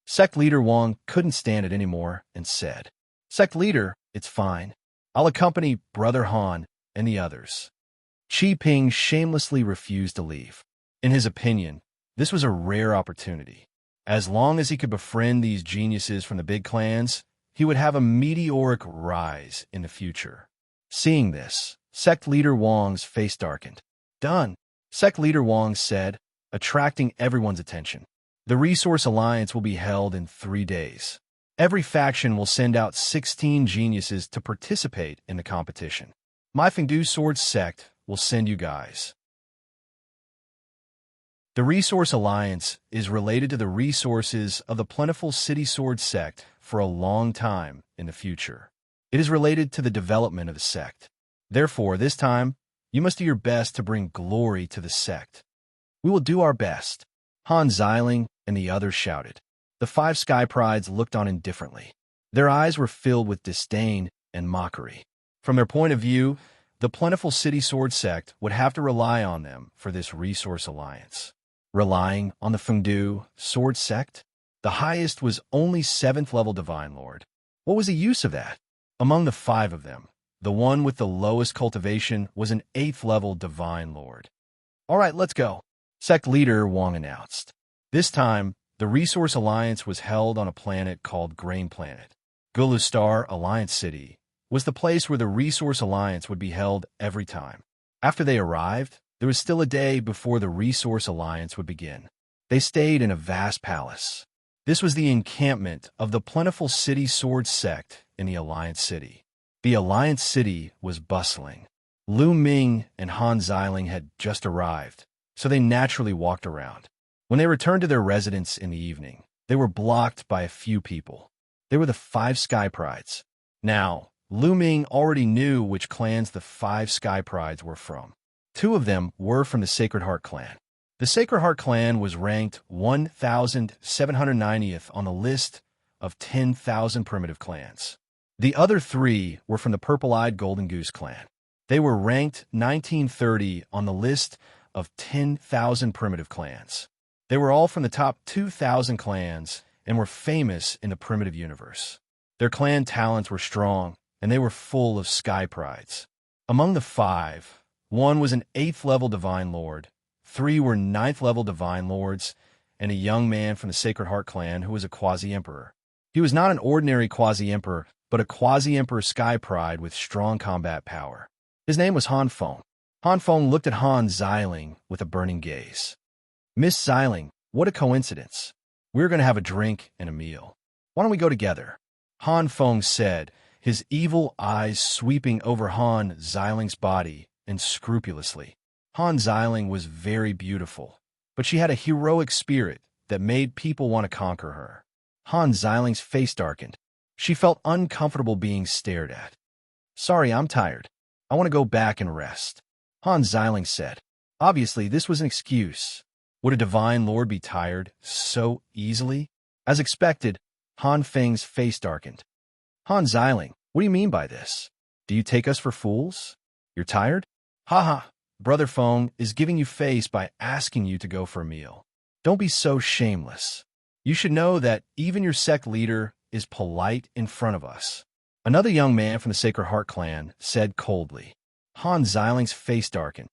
Sect leader Wang couldn't stand it anymore and said, "Sect leader, it's fine. I'll accompany Brother Han and the others." Qi Ping shamelessly refused to leave. In his opinion, this was a rare opportunity. As long as he could befriend these geniuses from the big clans, he would have a meteoric rise in the future. Seeing this, sect leader Wang's face darkened. "Done," sect leader Wang said, attracting everyone's attention. "The Resource Alliance will be held in 3 days. Every faction will send out 16 geniuses to participate in the competition. My Fengdu Sword Sect will send you guys." The Resource Alliance is related to the resources of the plentiful City Sword Sect for a long time in the future. It is related to the development of the sect. Therefore, this time, you must do your best to bring glory to the sect. "We will do our best," Han Xiling and the others shouted. The 5 Sky Prides looked on indifferently. Their eyes were filled with disdain and mockery. From their point of view, the plentiful City Sword Sect would have to rely on them for this Resource Alliance. Relying on the Fengdu Sword Sect? The highest was only 7th level Divine Lord. What was the use of that? Among the 5 of them, the one with the lowest cultivation was an 8th level Divine Lord. "All right, let's go," sect leader Wang announced. This time, the Resource Alliance was held on a planet called Grain Planet. Gulustar Alliance City was the place where the Resource Alliance would be held every time. After they arrived, there was still a day before the Resource Alliance would begin. They stayed in a vast palace. This was the encampment of the plentiful city sword sect in the Alliance City. The Alliance City was bustling. Lu Ming and Han Xiling had just arrived, so they naturally walked around. When they returned to their residence in the evening, they were blocked by a few people. They were the 5 Sky Prides. Now, Lu Ming already knew which clans the 5 Sky Prides were from. 2 of them were from the Sacred Heart clan. The Sacred Heart clan was ranked 1,790th on the list of 10,000 primitive clans. The other 3 were from the Purple-Eyed Golden Goose clan. They were ranked 1930 on the list of 10,000 primitive clans. They were all from the top 2,000 clans and were famous in the primitive universe. Their clan talents were strong, and they were full of Sky Prides. Among the 5, 1 was an 8th-level Divine Lord, 3 were 9th-level Divine Lords, and a young man from the Sacred Heart clan who was a Quasi-Emperor. He was not an ordinary Quasi-Emperor, but a Quasi-Emperor Sky Pride with strong combat power. His name was Han Feng. Han Feng looked at Han Xiling with a burning gaze. "Miss Xiling, what a coincidence. We're going to have a drink and a meal. Why don't we go together?" Han Feng said, his evil eyes sweeping over Han Xiling's body unscrupulously. Han Xiling was very beautiful, but she had a heroic spirit that made people want to conquer her. Han Xiling's face darkened. She felt uncomfortable being stared at. "Sorry, I'm tired. I want to go back and rest," Han Xiling said. Obviously, this was an excuse. Would a Divine Lord be tired so easily? As expected, Han Feng's face darkened. "Han Xiling, what do you mean by this? Do you take us for fools? You're tired? Haha, Brother Feng is giving you face by asking you to go for a meal. Don't be so shameless. You should know that even your sect leader is polite in front of us," another young man from the Sacred Heart clan said coldly. Han Xiling's face darkened.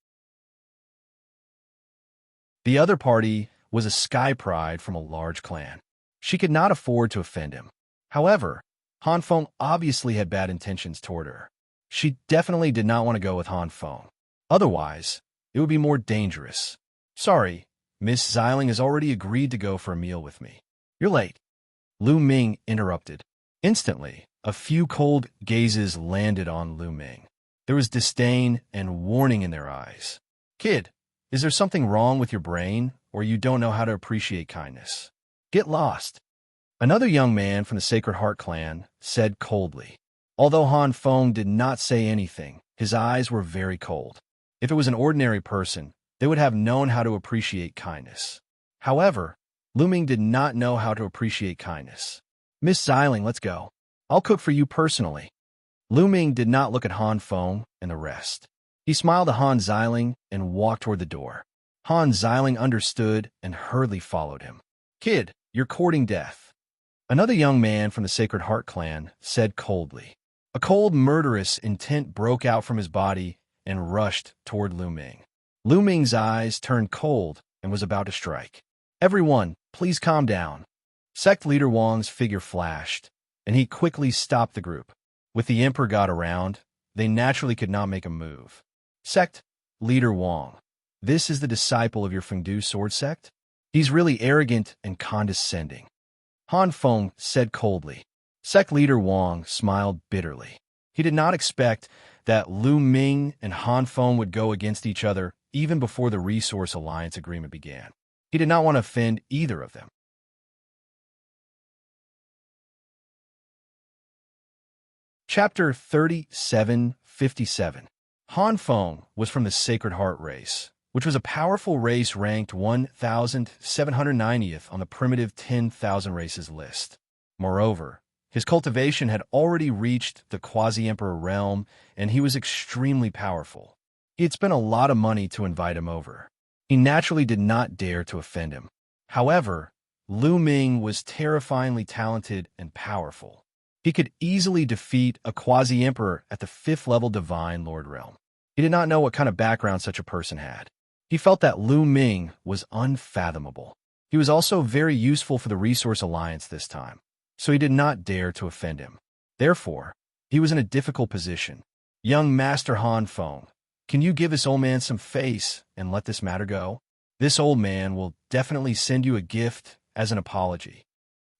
The other party was a Sky Pride from a large clan. She could not afford to offend him. However, Han Feng obviously had bad intentions toward her. She definitely did not want to go with Han Feng. Otherwise, it would be more dangerous. "Sorry, Miss Xiling has already agreed to go for a meal with me. You're late." Lu Ming interrupted. Instantly, a few cold gazes landed on Lu Ming. There was disdain and warning in their eyes. "Kid, is there something wrong with your brain, or you don't know how to appreciate kindness? Get lost." Another young man from the Sacred Heart clan said coldly. Although Han Feng did not say anything, his eyes were very cold. If it was an ordinary person, they would have known how to appreciate kindness. However, Lu Ming did not know how to appreciate kindness. "Miss Xiling, let's go. I'll cook for you personally." Lu Ming did not look at Han Feng and the rest. He smiled at Han Xiling and walked toward the door. Han Xiling understood and hurriedly followed him. "Kid, you're courting death," another young man from the Sacred Heart clan said coldly. A cold, murderous intent broke out from his body and rushed toward Lu Ming. Lu Ming's eyes turned cold and was about to strike. "Everyone, please calm down." Sect leader Wang's figure flashed, and he quickly stopped the group. With the Emperor God around, they naturally could not make a move. "Sect leader Wang, this is the disciple of your Fengdu sword sect? He's really arrogant and condescending," Han Feng said coldly. Sect leader Wang smiled bitterly. He did not expect that Lu Ming and Han Feng would go against each other even before the Resource Alliance agreement began. He did not want to offend either of them. Chapter 3757. Han Feng was from the Sacred Heart race, which was a powerful race ranked 1,790th on the primitive 10,000 races list. Moreover, his cultivation had already reached the Quasi-Emperor realm, and he was extremely powerful. He had spent a lot of money to invite him over. He naturally did not dare to offend him. However, Lu Ming was terrifyingly talented and powerful. He could easily defeat a Quasi-Emperor at the 5th-level Divine Lord realm. He did not know what kind of background such a person had. He felt that Lu Ming was unfathomable. He was also very useful for the Resource Alliance this time, so he did not dare to offend him. Therefore, he was in a difficult position. "Young Master Han Feng, Can you give this old man some face and let this matter go? This old man will definitely send you a gift as an apology."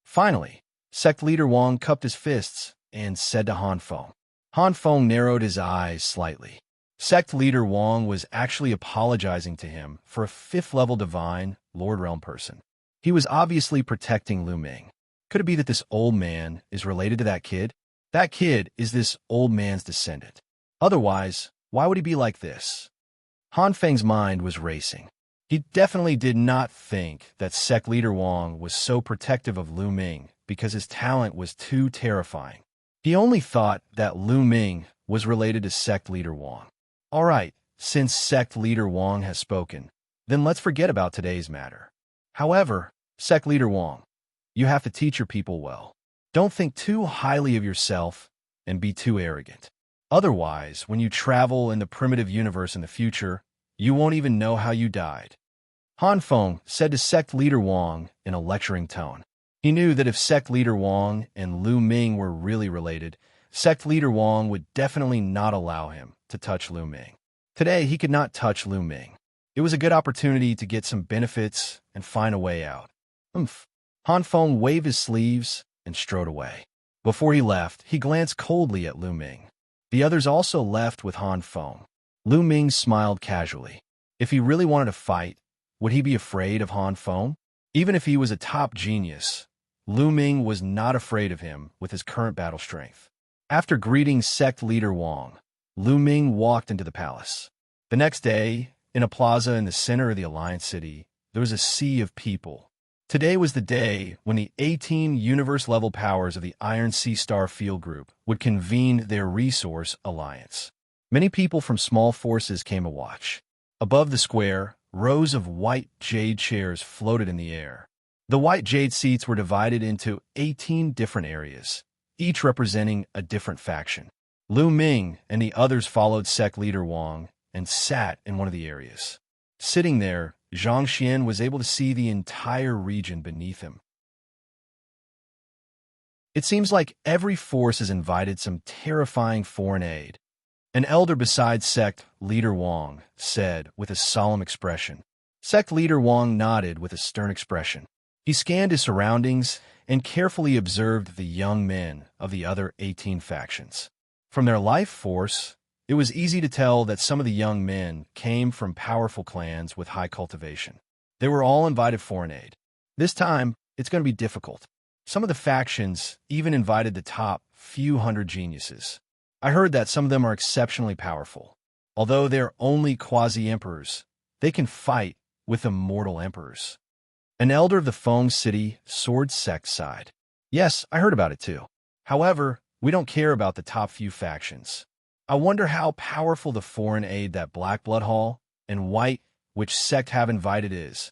Finally, sect leader Wang cupped his fists and said to Han Feng. Han Feng narrowed his eyes slightly. Sect leader Wang was actually apologizing to him for a 5th-level divine Lord Realm person. He was obviously protecting Lu Ming. Could it be that this old man is related to that kid? That kid is this old man's descendant. Otherwise, why would he be like this? Han Feng's mind was racing. He definitely did not think that sect leader Wang was so protective of Lu Ming because his talent was too terrifying. He only thought that Lu Ming was related to sect leader Wang. All right, since sect leader Wang has spoken, then let's forget about today's matter. However, sect leader Wang, you have to teach your people well. Don't think too highly of yourself and be too arrogant. Otherwise, when you travel in the primitive universe in the future, you won't even know how you died. Han Feng said to sect leader Wang in a lecturing tone. He knew that if sect leader Wang and Lu Ming were really related, sect leader Wang would definitely not allow him to touch Lu Ming. Today, he could not touch Lu Ming. It was a good opportunity to get some benefits and find a way out. Han Feng waved his sleeves and strode away. Before he left, he glanced coldly at Lu Ming. The others also left with Han Feng. Lu Ming smiled casually. If he really wanted to fight, would he be afraid of Han Feng? Even if he was a top genius, Lu Ming was not afraid of him with his current battle strength. After greeting sect leader Wang, Lu Ming walked into the palace. The next day, in a plaza in the center of the Alliance City, there was a sea of people. Today was the day when the 18 universe-level powers of the Iron Sea Star Field Group would convene their resource alliance. Many people from small forces came to watch. Above the square, rows of white jade chairs floated in the air. The white jade seats were divided into 18 different areas, each representing a different faction. Lu Ming and the others followed sect leader Wang and sat in one of the areas. Sitting there, Xianxia was able to see the entire region beneath him. It seems like every force has invited some terrifying foreign aid. An elder beside sect leader Wang said with a solemn expression. Sect leader Wang nodded with a stern expression. He scanned his surroundings and carefully observed the young men of the other 18 factions. From their life force, it was easy to tell that some of the young men came from powerful clans with high cultivation. They were all invited foreign aid. This time, it's going to be difficult. Some of the factions even invited the top few hundred geniuses. I heard that some of them are exceptionally powerful. Although they're only quasi-emperors, they can fight with immortal emperors. An elder of the Feng City Sword Sect sighed. Yes, I heard about it too. However, we don't care about the top few factions. I wonder how powerful the foreign aid that Black Blood Hall and White Witch Sect have invited is.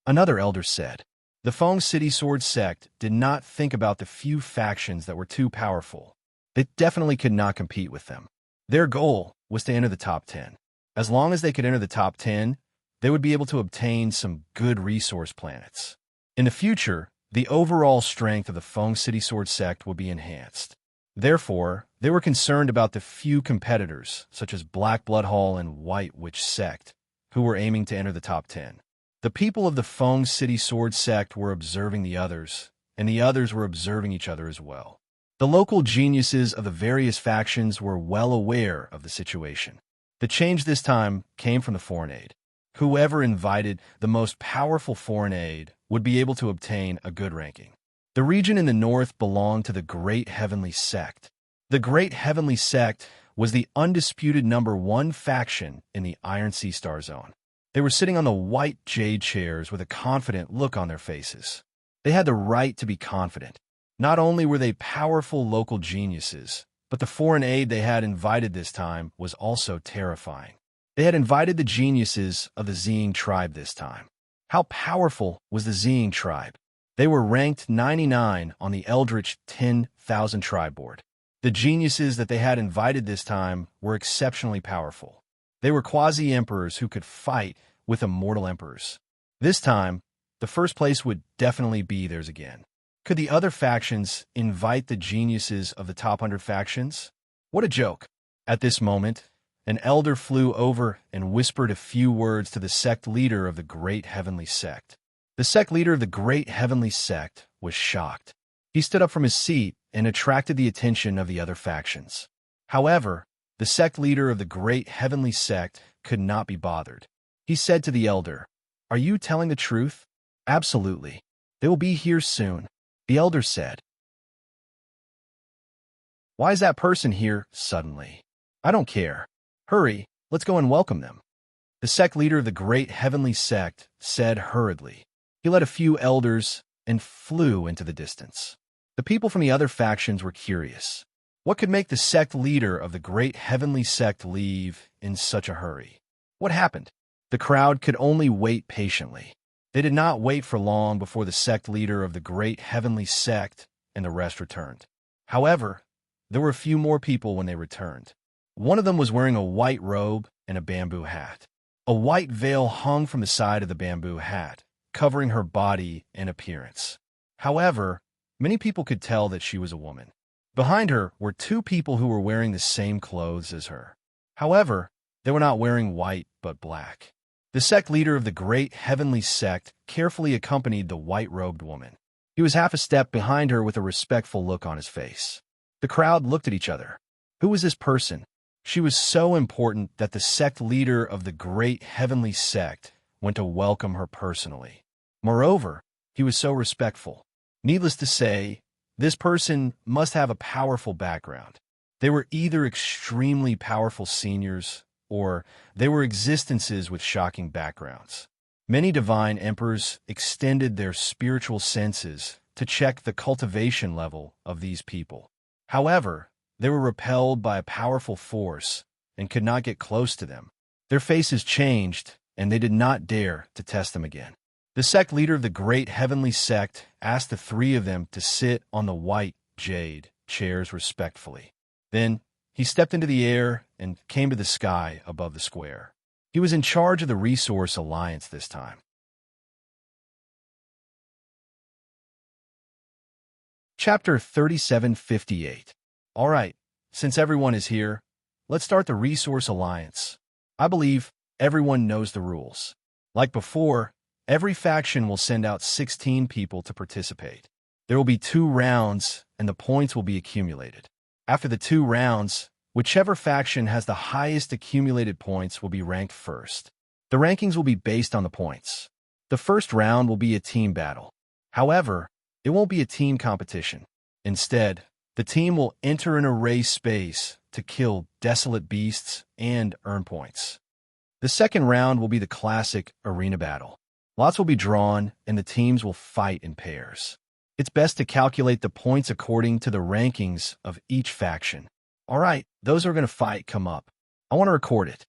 Another elder said. The Feng City Sword Sect did not think about the few factions that were too powerful. They definitely could not compete with them. Their goal was to enter the top 10. As long as they could enter the top 10, they would be able to obtain some good resource planets. In the future, the overall strength of the Feng City Sword Sect would be enhanced. Therefore, they were concerned about the few competitors, such as Black Blood Hall and White Witch Sect, who were aiming to enter the top 10. The people of the Feng City Sword Sect were observing the others, and the others were observing each other as well. The local geniuses of the various factions were well aware of the situation. The change this time came from the foreign aid. Whoever invited the most powerful foreign aid would be able to obtain a good ranking. The region in the north belonged to the Great Heavenly Sect. The Great Heavenly Sect was the undisputed #1 faction in the Iron Sea Star Zone. They were sitting on the white jade chairs with a confident look on their faces. They had the right to be confident. Not only were they powerful local geniuses, but the foreign aid they had invited this time was also terrifying. They had invited the geniuses of the Ziying tribe this time. How powerful was the Ziying tribe? They were ranked 99 on the Eldritch 10,000 tribe board. The geniuses that they had invited this time were exceptionally powerful. They were quasi-emperors who could fight with immortal emperors. This time, the first place would definitely be theirs again. Could the other factions invite the geniuses of the top 100 factions? What a joke. At this moment, An elder flew over and whispered a few words to the sect leader of the Great Heavenly Sect. The sect leader of the Great Heavenly Sect was shocked. He stood up from his seat and attracted the attention of the other factions. However, the sect leader of the Great Heavenly Sect could not be bothered. He said to the elder, "Are you telling the truth?" "Absolutely. They will be here soon," the elder said. "Why is that person here suddenly?" "I don't care. Hurry, let's go and welcome them," the sect leader of the Great Heavenly Sect said hurriedly. He led a few elders and flew into the distance. The people from the other factions were curious. What could make the sect leader of the Great Heavenly Sect leave in such a hurry? What happened? The crowd could only wait patiently. They did not wait for long before the sect leader of the Great Heavenly Sect and the rest returned. However, there were a few more people when they returned. One of them was wearing a white robe and a bamboo hat. A white veil hung from the side of the bamboo hat, covering her body and appearance. However, many people could tell that she was a woman. Behind her were two people who were wearing the same clothes as her. However, they were not wearing white but black. The sect leader of the Great Heavenly Sect carefully accompanied the white-robed woman. He was half a step behind her with a respectful look on his face. The crowd looked at each other. Who was this person? She was so important that the sect leader of the Great Heavenly Sect went to welcome her personally. Moreover, he was so respectful. Needless to say, this person must have a powerful background. They were either extremely powerful seniors, or they were existences with shocking backgrounds. Many divine emperors extended their spiritual senses to check the cultivation level of these people. However, they were repelled by a powerful force and could not get close to them. Their faces changed, and they did not dare to test them again. The sect leader of the Great Heavenly Sect asked the three of them to sit on the white jade chairs respectfully. Then he stepped into the air and came to the sky above the square. He was in charge of the Resource Alliance this time. Chapter 3758. All right, since everyone is here, let's start the Resource Alliance. I believe everyone knows the rules. Like before, every faction will send out 16 people to participate. There will be 2 rounds, and the points will be accumulated. After the 2 rounds, whichever faction has the highest accumulated points will be ranked first. The rankings will be based on the points. The first round will be a team battle. However, it won't be a team competition. Instead, the team will enter an array space to kill desolate beasts and earn points. The second round will be the classic arena battle. Lots will be drawn, and the teams will fight in pairs. It's best to calculate the points according to the rankings of each faction. All right, those who are going to fight come up. I want to record it.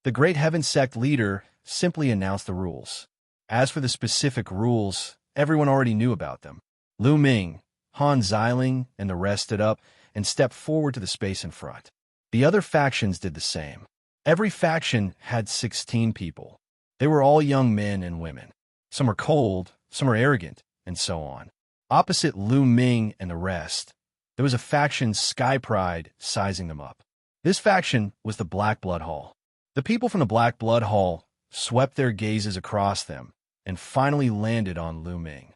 The Great Heaven Sect leader simply announced the rules. As for the specific rules, everyone already knew about them. Lu Ming, Han Xiling, and the rest stood up and stepped forward to the space in front. The other factions did the same. Every faction had 16 people. They were all young men and women. Some are cold, some are arrogant, and so on. Opposite Lu Ming and the rest, there was a faction Sky Pride sizing them up. This faction was the Black Blood Hall. The people from the Black Blood Hall swept their gazes across them and finally landed on Lu Ming.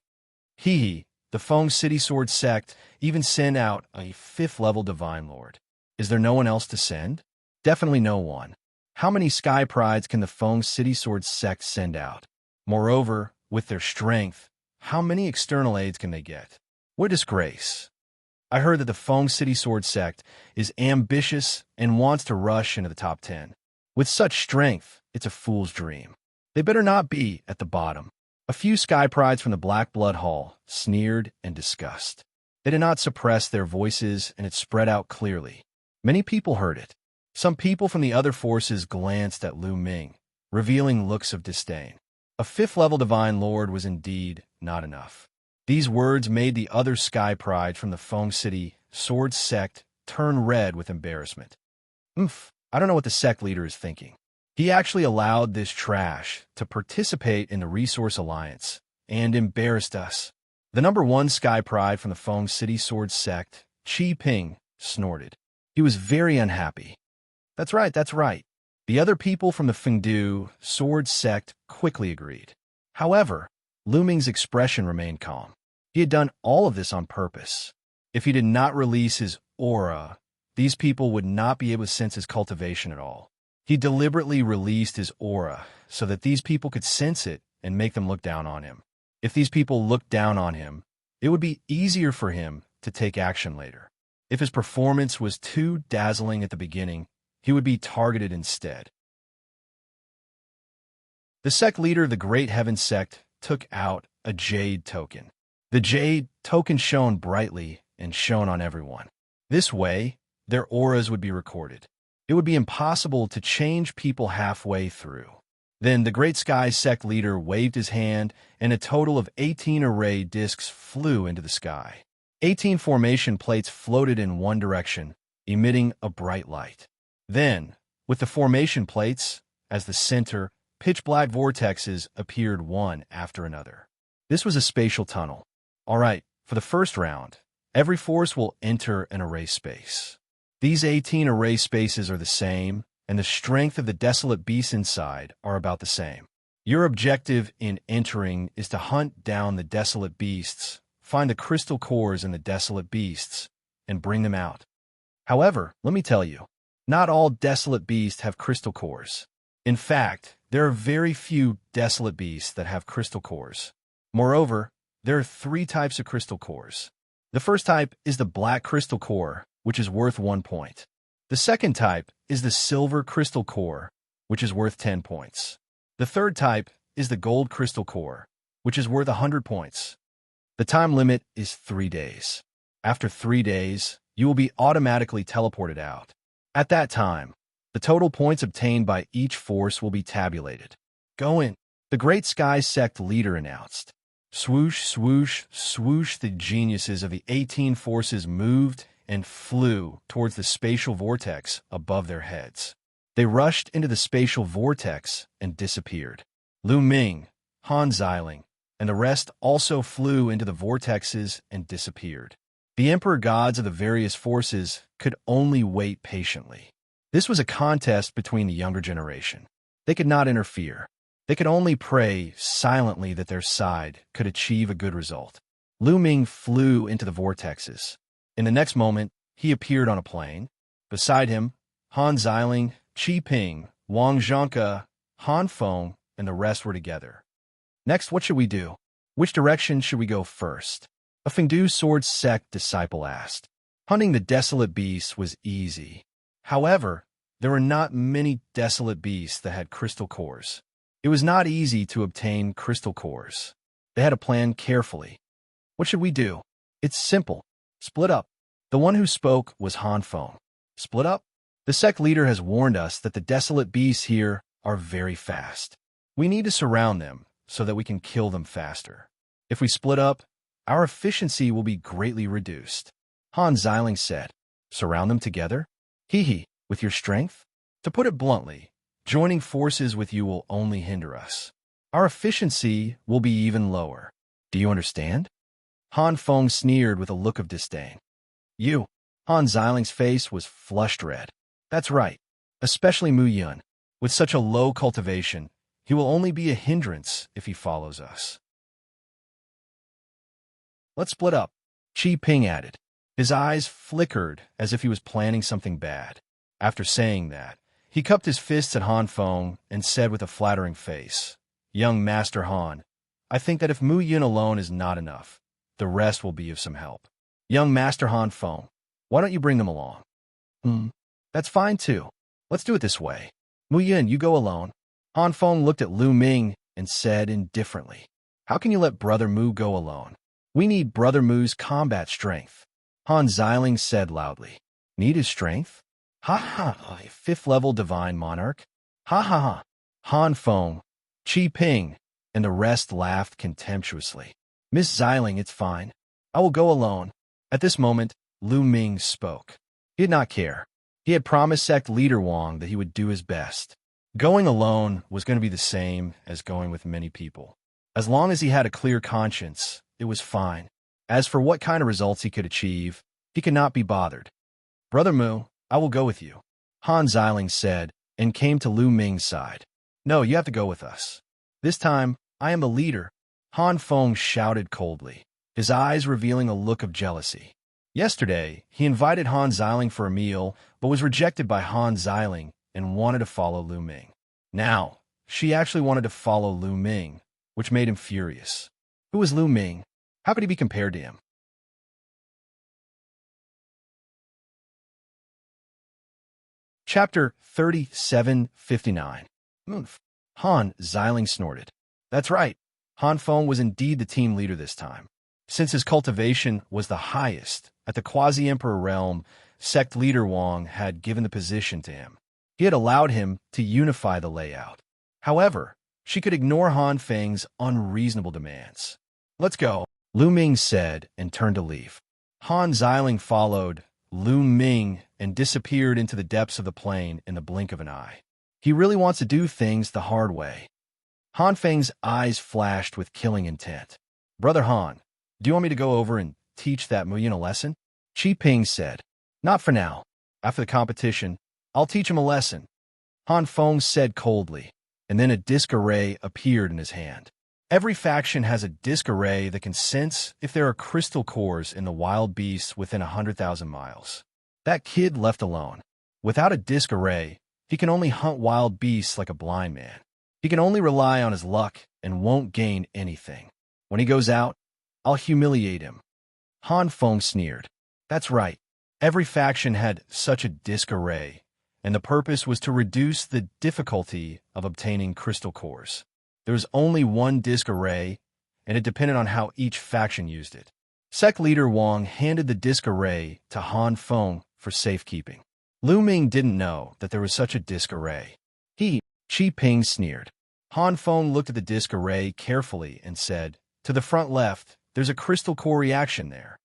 The Feng City Sword Sect even sent out a 5th-level Divine Lord. Is there no one else to send? Definitely no one. How many Sky Prides can the Feng City Sword Sect send out? Moreover, with their strength, how many external aids can they get? What a disgrace. I heard that the Feng City Sword Sect is ambitious and wants to rush into the top 10. With such strength, it's a fool's dream. They better not be at the bottom. A few Sky Prides from the Black Blood Hall sneered and discussed. They did not suppress their voices, and it spread out clearly. Many people heard it. Some people from the other forces glanced at Lu Ming, revealing looks of disdain. A 5th-level Divine Lord was indeed not enough. These words made the other Sky Pride from the Feng City Sword Sect turn red with embarrassment. I don't know what the sect leader is thinking. He actually allowed this trash to participate in the Resource Alliance and embarrassed us. The number 1 Sky Pride from the Feng City Sword Sect, Chi Ping, snorted. He was very unhappy. That's right, that's right. The other people from the Fengdu sword sect quickly agreed. However, Lu Ming's expression remained calm. He had done all of this on purpose. If he did not release his aura, these people would not be able to sense his cultivation at all. He deliberately released his aura so that these people could sense it and make them look down on him. If these people looked down on him, it would be easier for him to take action later. If his performance was too dazzling at the beginning, he would be targeted instead. The sect leader of the Great Heaven sect took out a jade token. The jade token shone brightly and shone on everyone. This way, their auras would be recorded. It would be impossible to change people halfway through. Then the Great Sky sect leader waved his hand, and a total of 18 array discs flew into the sky. 18 formation plates floated in one direction, emitting a bright light. Then, with the formation plates, as the center, pitch-black vortexes appeared one after another. This was a spatial tunnel. All right, for the first round, every force will enter an array space. These 18 array spaces are the same, and the strength of the desolate beasts inside are about the same. Your objective in entering is to hunt down the desolate beasts, find the crystal cores in the desolate beasts, and bring them out. However, let me tell you, not all desolate beasts have crystal cores. In fact, there are very few desolate beasts that have crystal cores. Moreover, there are 3 types of crystal cores. The first type is the black crystal core, which is worth 1 point. The second type is the silver crystal core, which is worth 10 points. The third type is the gold crystal core, which is worth 100 points. The time limit is 3 days. After 3 days, you will be automatically teleported out. At that time, the total points obtained by each force will be tabulated. Go in, the Great Sky sect leader announced. Swoosh, swoosh, swoosh, the geniuses of the 18 forces moved and flew towards the spatial vortex above their heads. They rushed into the spatial vortex and disappeared. Lu Ming, Han Xiling, and the rest also flew into the vortexes and disappeared. The emperor gods of the various forces could only wait patiently. This was a contest between the younger generation. They could not interfere. They could only pray silently that their side could achieve a good result. Lu Ming flew into the vortexes. In the next moment, he appeared on a plane. Beside him, Han Xiling, Qi Ping, Wang Zhangke, Han Feng, and the rest were together. Next, what should we do? Which direction should we go first? A Fengdu sword sect disciple asked. Hunting the desolate beasts was easy. However, there were not many desolate beasts that had crystal cores. It was not easy to obtain crystal cores. They had to plan carefully. What should we do? It's simple. Split up. The one who spoke was Han Feng. Split up? The sect leader has warned us that the desolate beasts here are very fast. We need to surround them so that we can kill them faster. If we split up, our efficiency will be greatly reduced. Han Xiling said, surround them together? Hee, with your strength? To put it bluntly, joining forces with you will only hinder us. Our efficiency will be even lower. Do you understand? Han Feng sneered with a look of disdain. You. Han Xiling's face was flushed red. That's right, especially Mu Yun. With such a low cultivation, he will only be a hindrance if he follows us. Let's split up, Qi Ping added. His eyes flickered as if he was planning something bad. After saying that, he cupped his fists at Han Feng and said with a flattering face, Young Master Han, I think that if Mu Yun alone is not enough, the rest will be of some help. Young Master Han Feng, why don't you bring them along? That's fine too. Let's do it this way. Mu Yun, you go alone. Han Feng looked at Lu Ming and said indifferently, How can you let Brother Mu go alone? We need Brother Mu's combat strength. Han Xiling said loudly. Need his strength? Ha ha, a 5th level divine monarch? Ha ha ha. Han Feng, Qi Ping, and the rest laughed contemptuously. Miss Xiling, it's fine. I will go alone. At this moment, Lu Ming spoke. He did not care. He had promised sect leader Wang that he would do his best. Going alone was going to be the same as going with many people. As long as he had a clear conscience, it was fine. As for what kind of results he could achieve, he could not be bothered. Brother Mu, I will go with you. Han Xiling said, and came to Lu Ming's side. No, you have to go with us. This time, I am the leader, Han Feng shouted coldly, his eyes revealing a look of jealousy. Yesterday, he invited Han Xiling for a meal, but was rejected by Han Xiling and wanted to follow Lu Ming. Now, she actually wanted to follow Lu Ming, which made him furious. Who was Lu Ming? How could he be compared to him? Chapter 3759. Oomph. Han Xiling snorted. That's right. Han Feng was indeed the team leader this time. Since his cultivation was the highest at the Quasi-Emperor realm, sect leader Wang had given the position to him. He had allowed him to unify the layout. However, she could ignore Han Feng's unreasonable demands. Let's go, Lu Ming said and turned to leave. Han Xiling followed Lu Ming and disappeared into the depths of the plain in the blink of an eye. He really wants to do things the hard way. Han Feng's eyes flashed with killing intent. Brother Han, do you want me to go over and teach that Muyin a lesson? Qi Ping said. Not for now. After the competition, I'll teach him a lesson. Han Feng said coldly, and then a disc array appeared in his hand. Every faction has a disc array that can sense if there are crystal cores in the wild beasts within 100,000 miles. That kid left alone. Without a disc array, he can only hunt wild beasts like a blind man. He can only rely on his luck and won't gain anything. When he goes out, I'll humiliate him. Han Feng sneered. That's right. Every faction had such a disc array, and the purpose was to reduce the difficulty of obtaining crystal cores. There was only one disc array, and it depended on how each faction used it. Sect leader Wang handed the disc array to Han Feng for safekeeping. Lu Ming didn't know that there was such a disc array. Qi Ping sneered. Han Feng looked at the disc array carefully and said, to the front left, there's a crystal core reaction there.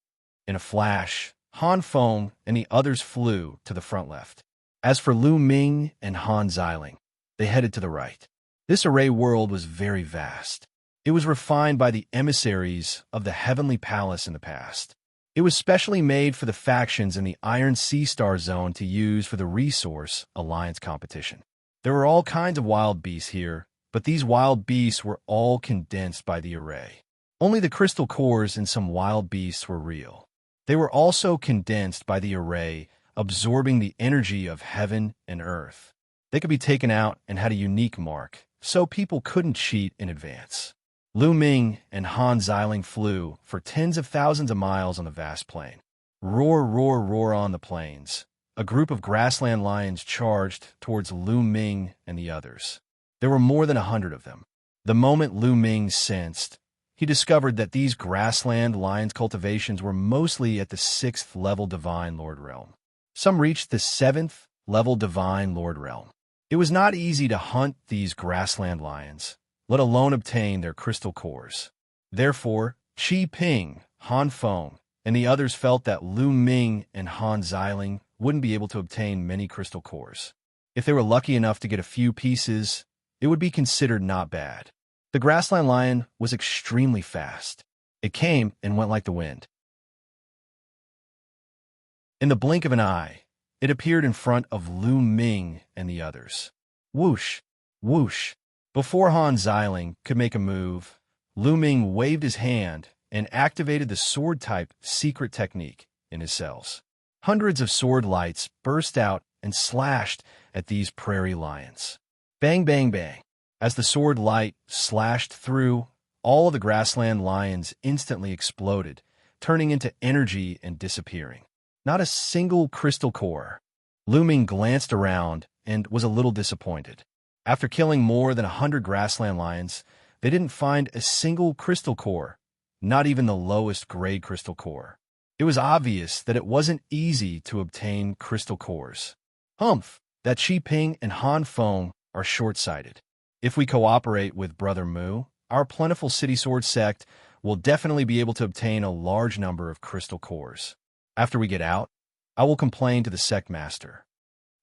In a flash, Han Feng and the others flew to the front left. As for Lu Ming and Han Xiling, they headed to the right. This array world was very vast. It was refined by the emissaries of the Heavenly Palace in the past. It was specially made for the factions in the Iron Sea Star Zone to use for the Resource Alliance competition. There were all kinds of wild beasts here, but these wild beasts were all condensed by the array. Only the crystal cores in some wild beasts were real. They were also condensed by the array, absorbing the energy of heaven and earth. They could be taken out and had a unique mark, so people couldn't cheat in advance. Lu Ming and Han Xiling flew for tens of thousands of miles on the vast plain. Roar, roar, roar on the plains. A group of grassland lions charged towards Lu Ming and the others. There were more than 100 of them. The moment Lu Ming sensed, he discovered that these grassland lions' cultivations were mostly at the 6th level Divine Lord realm. Some reached the 7th level Divine Lord realm. It was not easy to hunt these grassland lions, let alone obtain their crystal cores. Therefore, Qi Ping, Han Feng, and the others felt that Lu Ming and Han Xiling wouldn't be able to obtain many crystal cores. If they were lucky enough to get a few pieces, it would be considered not bad. The grassland lion was extremely fast. It came and went like the wind. In the blink of an eye, it appeared in front of Lu Ming and the others. Whoosh, whoosh. Before Han Xiling could make a move, Lu Ming waved his hand and activated the sword-type secret technique in his cells. Hundreds of sword lights burst out and slashed at these prairie lions. Bang, bang, bang. As the sword light slashed through, all of the grassland lions instantly exploded, turning into energy and disappearing. Not a single crystal core. Lu Ming glanced around and was a little disappointed. After killing more than 100 grassland lions, they didn't find a single crystal core, not even the lowest grade crystal core. It was obvious that it wasn't easy to obtain crystal cores. Humph, that Qi Ping and Han Feng are short-sighted. If we cooperate with Brother Mu, our plentiful city sword sect will definitely be able to obtain a large number of crystal cores. After we get out, I will complain to the sect master.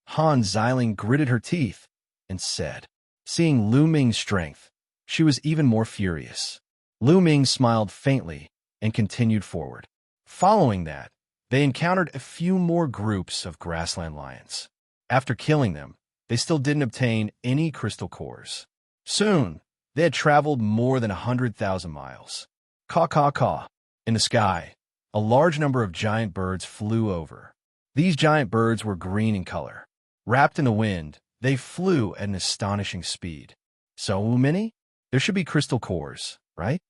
Han Xiling gritted her teeth and said, seeing Lu Ming's strength, she was even more furious. Lu Ming smiled faintly and continued forward. Following that, they encountered a few more groups of grassland lions. After killing them, they still didn't obtain any crystal cores. Soon, they had traveled more than 100,000 miles. Caw, caw, caw. In the sky, a large number of giant birds flew over. These giant birds were green in color. Wrapped in the wind, they flew at an astonishing speed. So many? There should be crystal cores, right?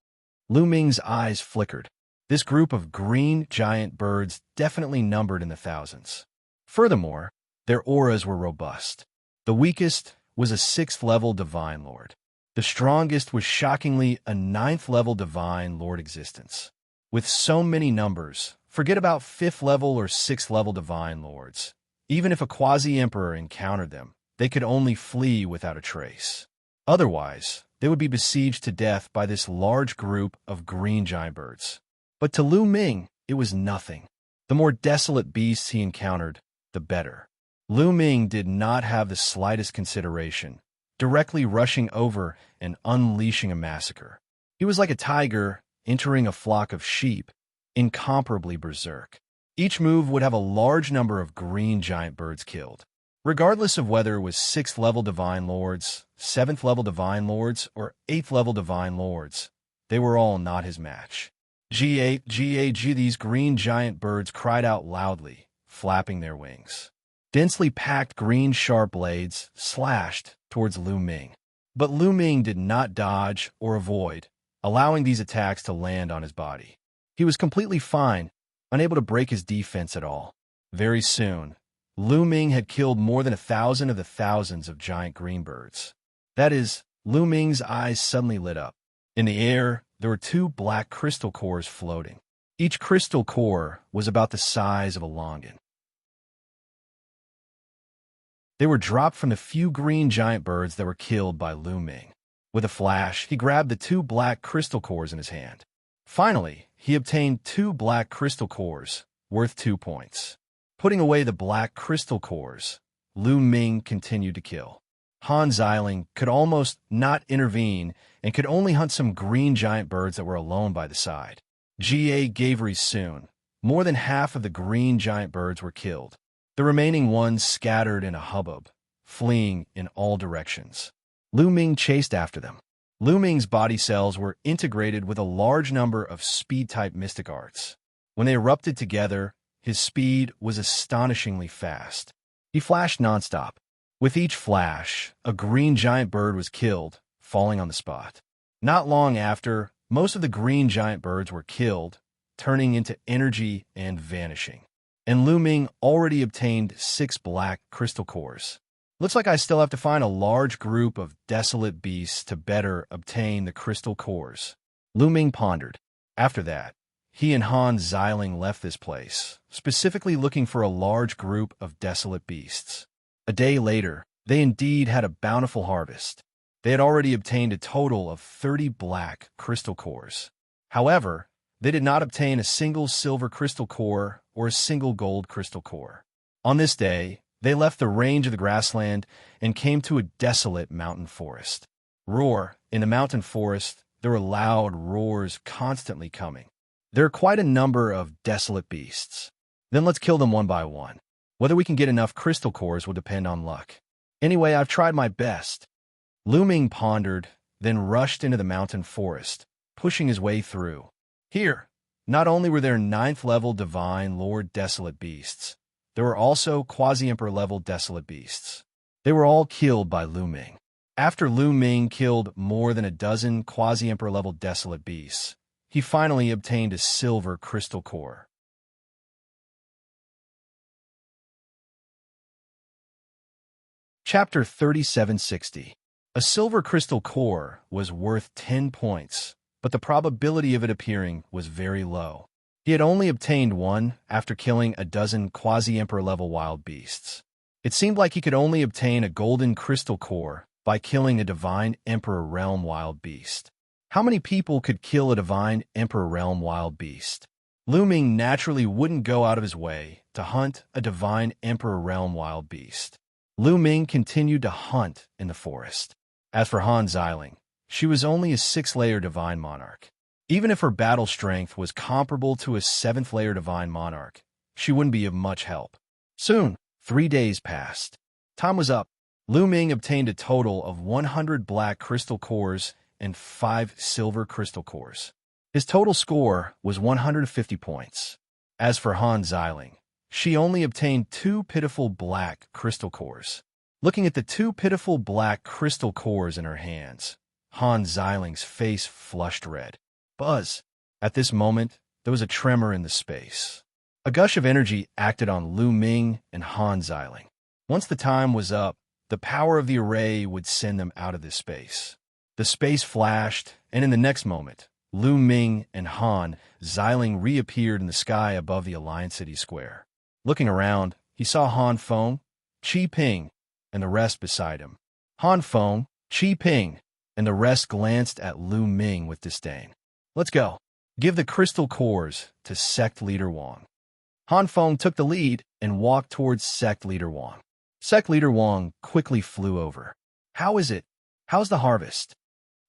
Lu Ming's eyes flickered. This group of green giant birds definitely numbered in the thousands. Furthermore, their auras were robust. The weakest was a 6th-level Divine Lord. The strongest was shockingly a 9th-level Divine Lord existence. With so many numbers, forget about 5th-level or 6th-level Divine Lords. Even if a quasi-emperor encountered them, they could only flee without a trace. Otherwise, they would be besieged to death by this large group of green giant birds. But to Lu Ming, it was nothing. The more desolate beasts he encountered, the better. Lu Ming did not have the slightest consideration, directly rushing over and unleashing a massacre. He was like a tiger entering a flock of sheep, incomparably berserk. Each move would have a large number of green giant birds killed. Regardless of whether it was 6th-level Divine Lords, 7th-level Divine Lords, or 8th-level Divine Lords, they were all not his match. G-A-G, these green giant birds cried out loudly, flapping their wings. Densely packed green sharp blades slashed towards Lu Ming. But Lu Ming did not dodge or avoid, allowing these attacks to land on his body. He was completely fine, unable to break his defense at all. Very soon, Lu Ming had killed more than 1,000 of the thousands of giant green birds. That is, Lu Ming's eyes suddenly lit up. In the air, there were 2 black crystal cores floating. Each crystal core was about the size of a longan. They were dropped from the few green giant birds that were killed by Lu Ming. With a flash, he grabbed the 2 black crystal cores in his hand. Finally, he obtained 2 black crystal cores, worth 2 points. Putting away the black crystal cores, Lu Ming continued to kill. Han Xiling could almost not intervene and could only hunt some green giant birds that were alone by the side. G.A. Gavery soon. More than half of the green giant birds were killed. The remaining ones scattered in a hubbub, fleeing in all directions. Lu Ming chased after them. Lu Ming's body cells were integrated with a large number of speed-type mystic arts. When they erupted together, his speed was astonishingly fast. He flashed nonstop. With each flash, a green giant bird was killed, falling on the spot. Not long after, most of the green giant birds were killed, turning into energy and vanishing. And Lu Ming already obtained 6 black crystal cores. Looks like I still have to find a large group of desolate beasts to better obtain the crystal cores. Lu Ming pondered. After that, he and Han Xiling left this place, specifically looking for a large group of desolate beasts. A day later, they indeed had a bountiful harvest. They had already obtained a total of 30 black crystal cores. However, they did not obtain a single silver crystal core or a single gold crystal core. On this day, they left the range of the grassland and came to a desolate mountain forest. Roar. In the mountain forest, there were loud roars constantly coming. There are quite a number of desolate beasts. Then let's kill them one by one. Whether we can get enough crystal cores will depend on luck. Anyway, I've tried my best. Lu Ming pondered, then rushed into the mountain forest, pushing his way through. Here, not only were there 9th-level Divine Lord Desolate Beasts, there were also Quasi-Emperor level Desolate Beasts. They were all killed by Lu Ming. After Lu Ming killed more than a dozen Quasi-Emperor level Desolate Beasts, he finally obtained a silver crystal core. Chapter 3760. A silver crystal core was worth 10 points, but the probability of it appearing was very low. He had only obtained one after killing a dozen quasi-emperor level wild beasts. It seemed like he could only obtain a golden crystal core by killing a divine emperor realm wild beast. How many people could kill a divine emperor realm wild beast? Lu Ming naturally wouldn't go out of his way to hunt a divine emperor realm wild beast. Lu Ming continued to hunt in the forest. As for Han Xiling, she was only a 6th-layer divine monarch. Even if her battle strength was comparable to a 7th-layer divine monarch, she wouldn't be of much help. Soon, 3 days passed. Time was up. Lu Ming obtained a total of 100 black crystal cores and 5 silver crystal cores. His total score was 150 points. As for Han Xiling, she only obtained 2 pitiful black crystal cores. Looking at the 2 pitiful black crystal cores in her hands, Han Xiling's face flushed red. Buzz! At this moment, there was a tremor in the space. A gush of energy acted on Lu Ming and Han Xiling. Once the time was up, the power of the array would send them out of this space. The space flashed, and in the next moment, Lu Ming and Han Xiling reappeared in the sky above the Alliance City Square. Looking around, he saw Han Feng, Qi Ping, and the rest beside him. Han Feng, Qi Ping, and the rest glanced at Lu Ming with disdain. Let's go. Give the crystal cores to Sect Leader Wang. Han Feng took the lead and walked towards Sect Leader Wang. Sect Leader Wang quickly flew over. How is it? How's the harvest?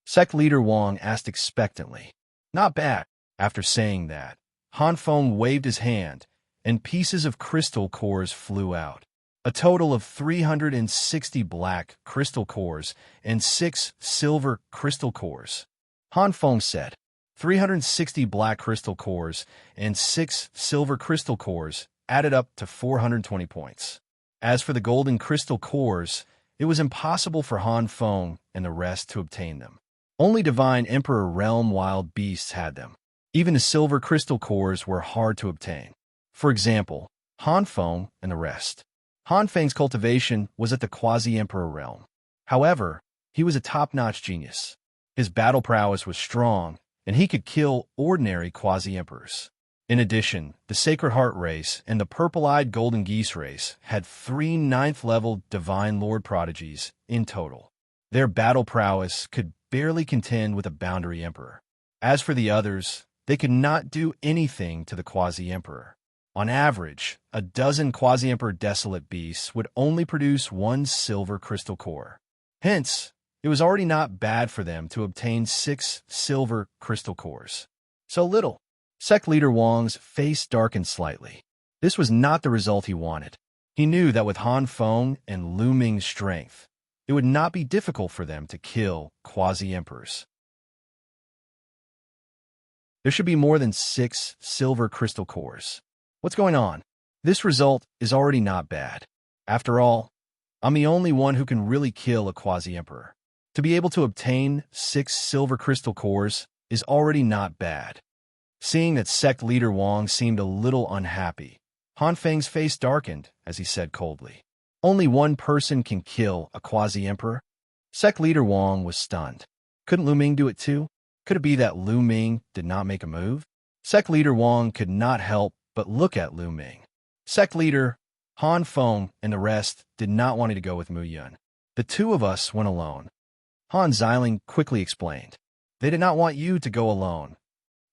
Sect Leader Wang asked expectantly. Not bad. After saying that, Han Feng waved his hand, and pieces of crystal cores flew out. A total of 360 black crystal cores and 6 silver crystal cores. Han Feng said, 360 black crystal cores and 6 silver crystal cores added up to 420 points. As for the golden crystal cores, it was impossible for Han Feng and the rest to obtain them. Only Divine Emperor Realm wild beasts had them. Even the silver crystal cores were hard to obtain. For example, Han Feng and the rest. Han Feng's cultivation was at the Quasi-Emperor realm. However, he was a top-notch genius. His battle prowess was strong, and he could kill ordinary Quasi-Emperors. In addition, the Sacred Heart race and the Purple-Eyed Golden Geese race had 3 9th-level Divine Lord prodigies in total. Their battle prowess could barely contend with a Boundary Emperor. As for the others, they could not do anything to the Quasi-Emperor. On average, a dozen Quasi-Emperor Desolate Beasts would only produce 1 silver crystal core. Hence, it was already not bad for them to obtain 6 silver crystal cores. So little. Sect Leader Wang's face darkened slightly. This was not the result he wanted. He knew that with Han Feng and Lu Ming's strength, it would not be difficult for them to kill Quasi-Emperors. There should be more than 6 silver crystal cores. What's going on? This result is already not bad. After all, I'm the only one who can really kill a Quasi-Emperor. To be able to obtain 6 silver crystal cores is already not bad. Seeing that Sect Leader Wang seemed a little unhappy, Han Feng's face darkened as he said coldly, "Only one person can kill a Quasi-Emperor?" Sect Leader Wang was stunned. Couldn't Lu Ming do it too? Could it be that Lu Ming did not make a move? Sect Leader Wang could not help but look at Lu Ming. Sect Leader, Han Feng, and the rest did not want to go with Mu Yun. The 2 of us went alone. Han Xiling quickly explained. They did not want you to go alone.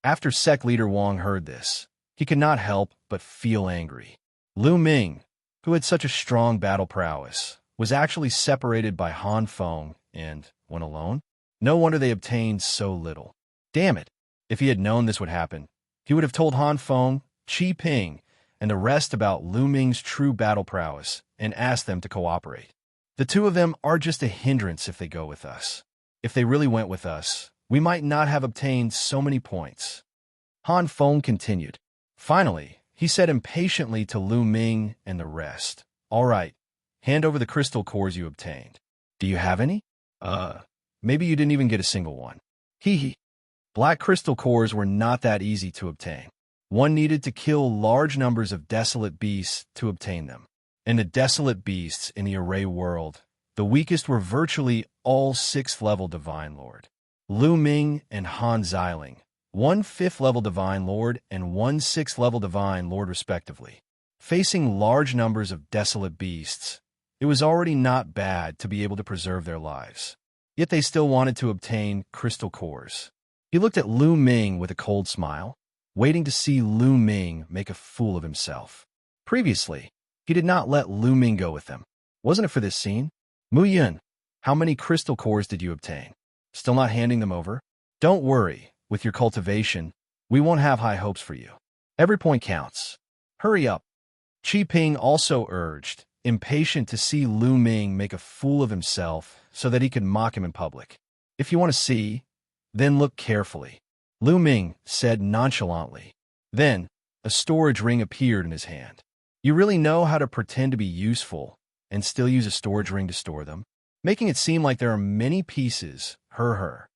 After Sect Leader Wang heard this, he could not help but feel angry. Lu Ming, who had such a strong battle prowess, was actually separated by Han Feng and went alone? No wonder they obtained so little. Damn it! If he had known this would happen, he would have told Han Feng, Qi Ping, and the rest about Lu Ming's true battle prowess and asked them to cooperate. The 2 of them are just a hindrance if they go with us. If they really went with us, we might not have obtained so many points. Han Feng continued. Finally, he said impatiently to Lu Ming and the rest, "All right, hand over the crystal cores you obtained. Do you have any? Maybe you didn't even get a single one." Hee hee. Black crystal cores were not that easy to obtain. One needed to kill large numbers of desolate beasts to obtain them. And the desolate beasts in the array world, the weakest were virtually all 6th-level Divine Lord. Lu Ming and Han Xiling, 1 5th-level Divine Lord and 1 6th-level Divine Lord respectively. Facing large numbers of desolate beasts, it was already not bad to be able to preserve their lives. Yet they still wanted to obtain crystal cores. He looked at Lu Ming with a cold smile, waiting to see Lu Ming make a fool of himself. Previously, he did not let Lu Ming go with them. Wasn't it for this scene? Mu Yun, how many crystal cores did you obtain? Still not handing them over? Don't worry, with your cultivation, we won't have high hopes for you. Every point counts. Hurry up. Qi Ping also urged, impatient to see Lu Ming make a fool of himself so that he could mock him in public. If you want to see, then look carefully, Lu Ming said nonchalantly. Then, a storage ring appeared in his hand. You really know how to pretend to be useful and still use a storage ring to store them, making it seem like there are many pieces, her.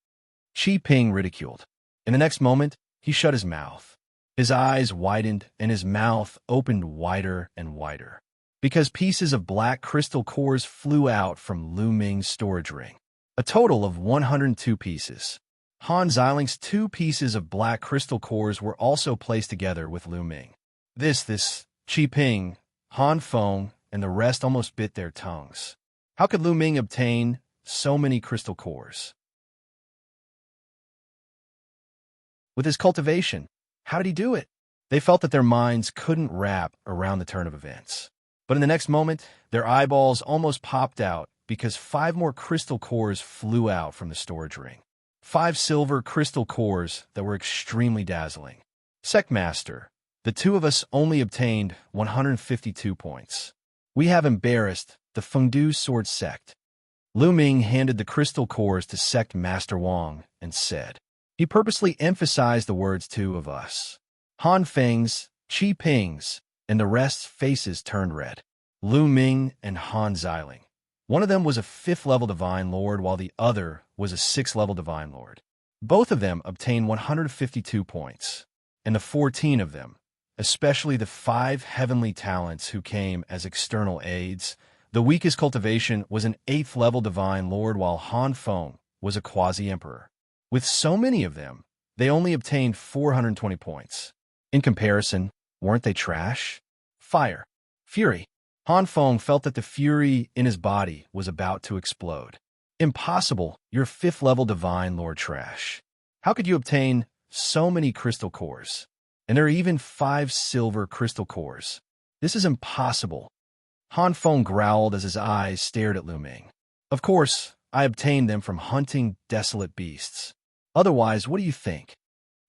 Qi Ping ridiculed. In the next moment, he shut his mouth. His eyes widened and his mouth opened wider and wider, because pieces of black crystal cores flew out from Lu Ming's storage ring. A total of 102 pieces. Han Xiling's 2 pieces of black crystal cores were also placed together with Lu Ming. This Qi Ping, Han Feng, and the rest almost bit their tongues. How could Lu Ming obtain so many crystal cores? With his cultivation, how did he do it? They felt that their minds couldn't wrap around the turn of events. But in the next moment, their eyeballs almost popped out because 5 more crystal cores flew out from the storage ring. 5 silver crystal cores that were extremely dazzling. Sectmaster, the 2 of us only obtained 152 points. We have embarrassed the Fengdu Sword Sect. Lu Ming handed the crystal cores to Sect Master Wang and said. He purposely emphasized the words 2 of us. Han Feng's, Qi Ping's, and the rest's faces turned red. Lu Ming and Han Xiling. One of them was a 5th-level Divine Lord, while the other was a 6th-level Divine Lord. Both of them obtained 152 points, and the 14 of them, especially the 5 heavenly talents who came as external aids. The weakest cultivation was an 8th-level Divine Lord, while Han Feng was a quasi-emperor. With so many of them, they only obtained 420 points. In comparison, weren't they trash? Fire. Fury. Han Feng felt that the fury in his body was about to explode. Impossible, you're 5th-level Divine Lord trash. How could you obtain so many crystal cores? And there are even 5 silver crystal cores. This is impossible. Han Feng growled as his eyes stared at Lu Ming. Of course, I obtained them from hunting desolate beasts. Otherwise, what do you think?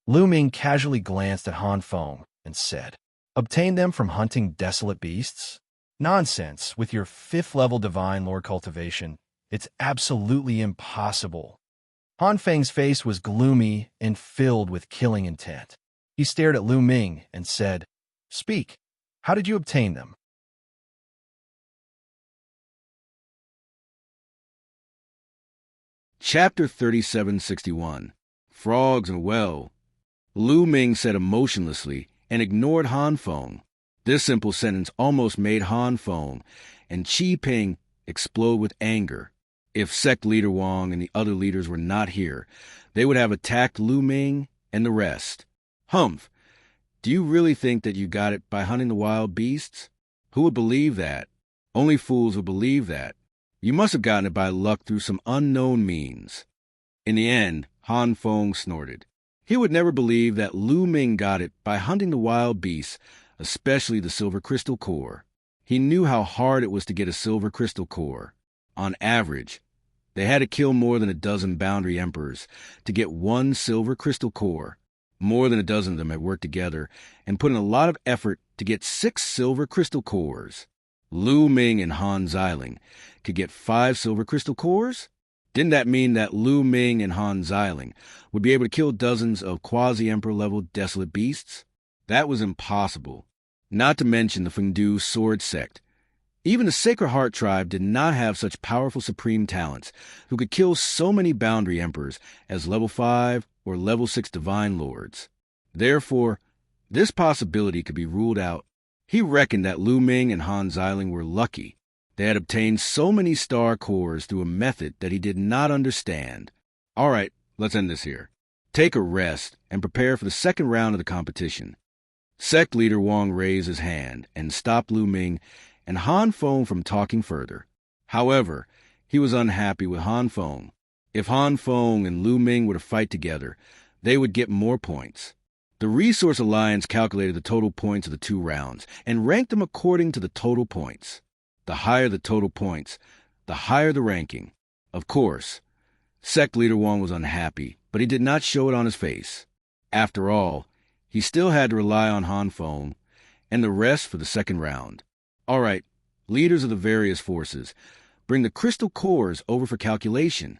Lu Ming casually glanced at Han Feng and said, Obtained them from hunting desolate beasts? Nonsense, with your 5th-level Divine Lord cultivation. It's absolutely impossible. Han Feng's face was gloomy and filled with killing intent. He stared at Lu Ming and said, Speak. How did you obtain them? Chapter 3761. Frogs and Well. Lu Ming sat emotionlessly and ignored Han Feng. This simple sentence almost made Han Feng and Qi Ping explode with anger. If Sect Leader Wang and the other leaders were not here, they would have attacked Lu Ming and the rest. Humph! Do you really think that you got it by hunting the wild beasts? Who would believe that? Only fools would believe that. You must have gotten it by luck through some unknown means. In the end, Han Feng snorted. He would never believe that Lu Ming got it by hunting the wild beasts, especially the silver crystal core. He knew how hard it was to get a silver crystal core. On average, they had to kill more than a dozen boundary emperors to get 1 silver crystal core. More than a dozen of them had worked together and put in a lot of effort to get 6 silver crystal cores. Lu Ming and Han Xiling could get 5 silver crystal cores? Didn't that mean that Lu Ming and Han Xiling would be able to kill dozens of quasi-emperor-level desolate beasts? That was impossible. Not to mention the Fengdu Sword Sect. Even the Sacred Heart tribe did not have such powerful supreme talents who could kill so many boundary emperors as level 5 or level 6 divine lords. Therefore, this possibility could be ruled out. He reckoned that Lu Ming and Han Xiling were lucky. They had obtained so many star cores through a method that he did not understand. All right, let's end this here. Take a rest and prepare for the second round of the competition. Sect Leader Wang raised his hand and stopped Lu Ming and Han Feng from talking further. However, he was unhappy with Han Feng. If Han Feng and Lu Ming were to fight together, they would get more points. The Resource Alliance calculated the total points of the 2 rounds and ranked them according to the total points. The higher the total points, the higher the ranking. Of course, Sect Leader Wang was unhappy, but he did not show it on his face. After all, he still had to rely on Han Feng and the rest for the second round. All right, leaders of the various forces, bring the crystal cores over for calculation.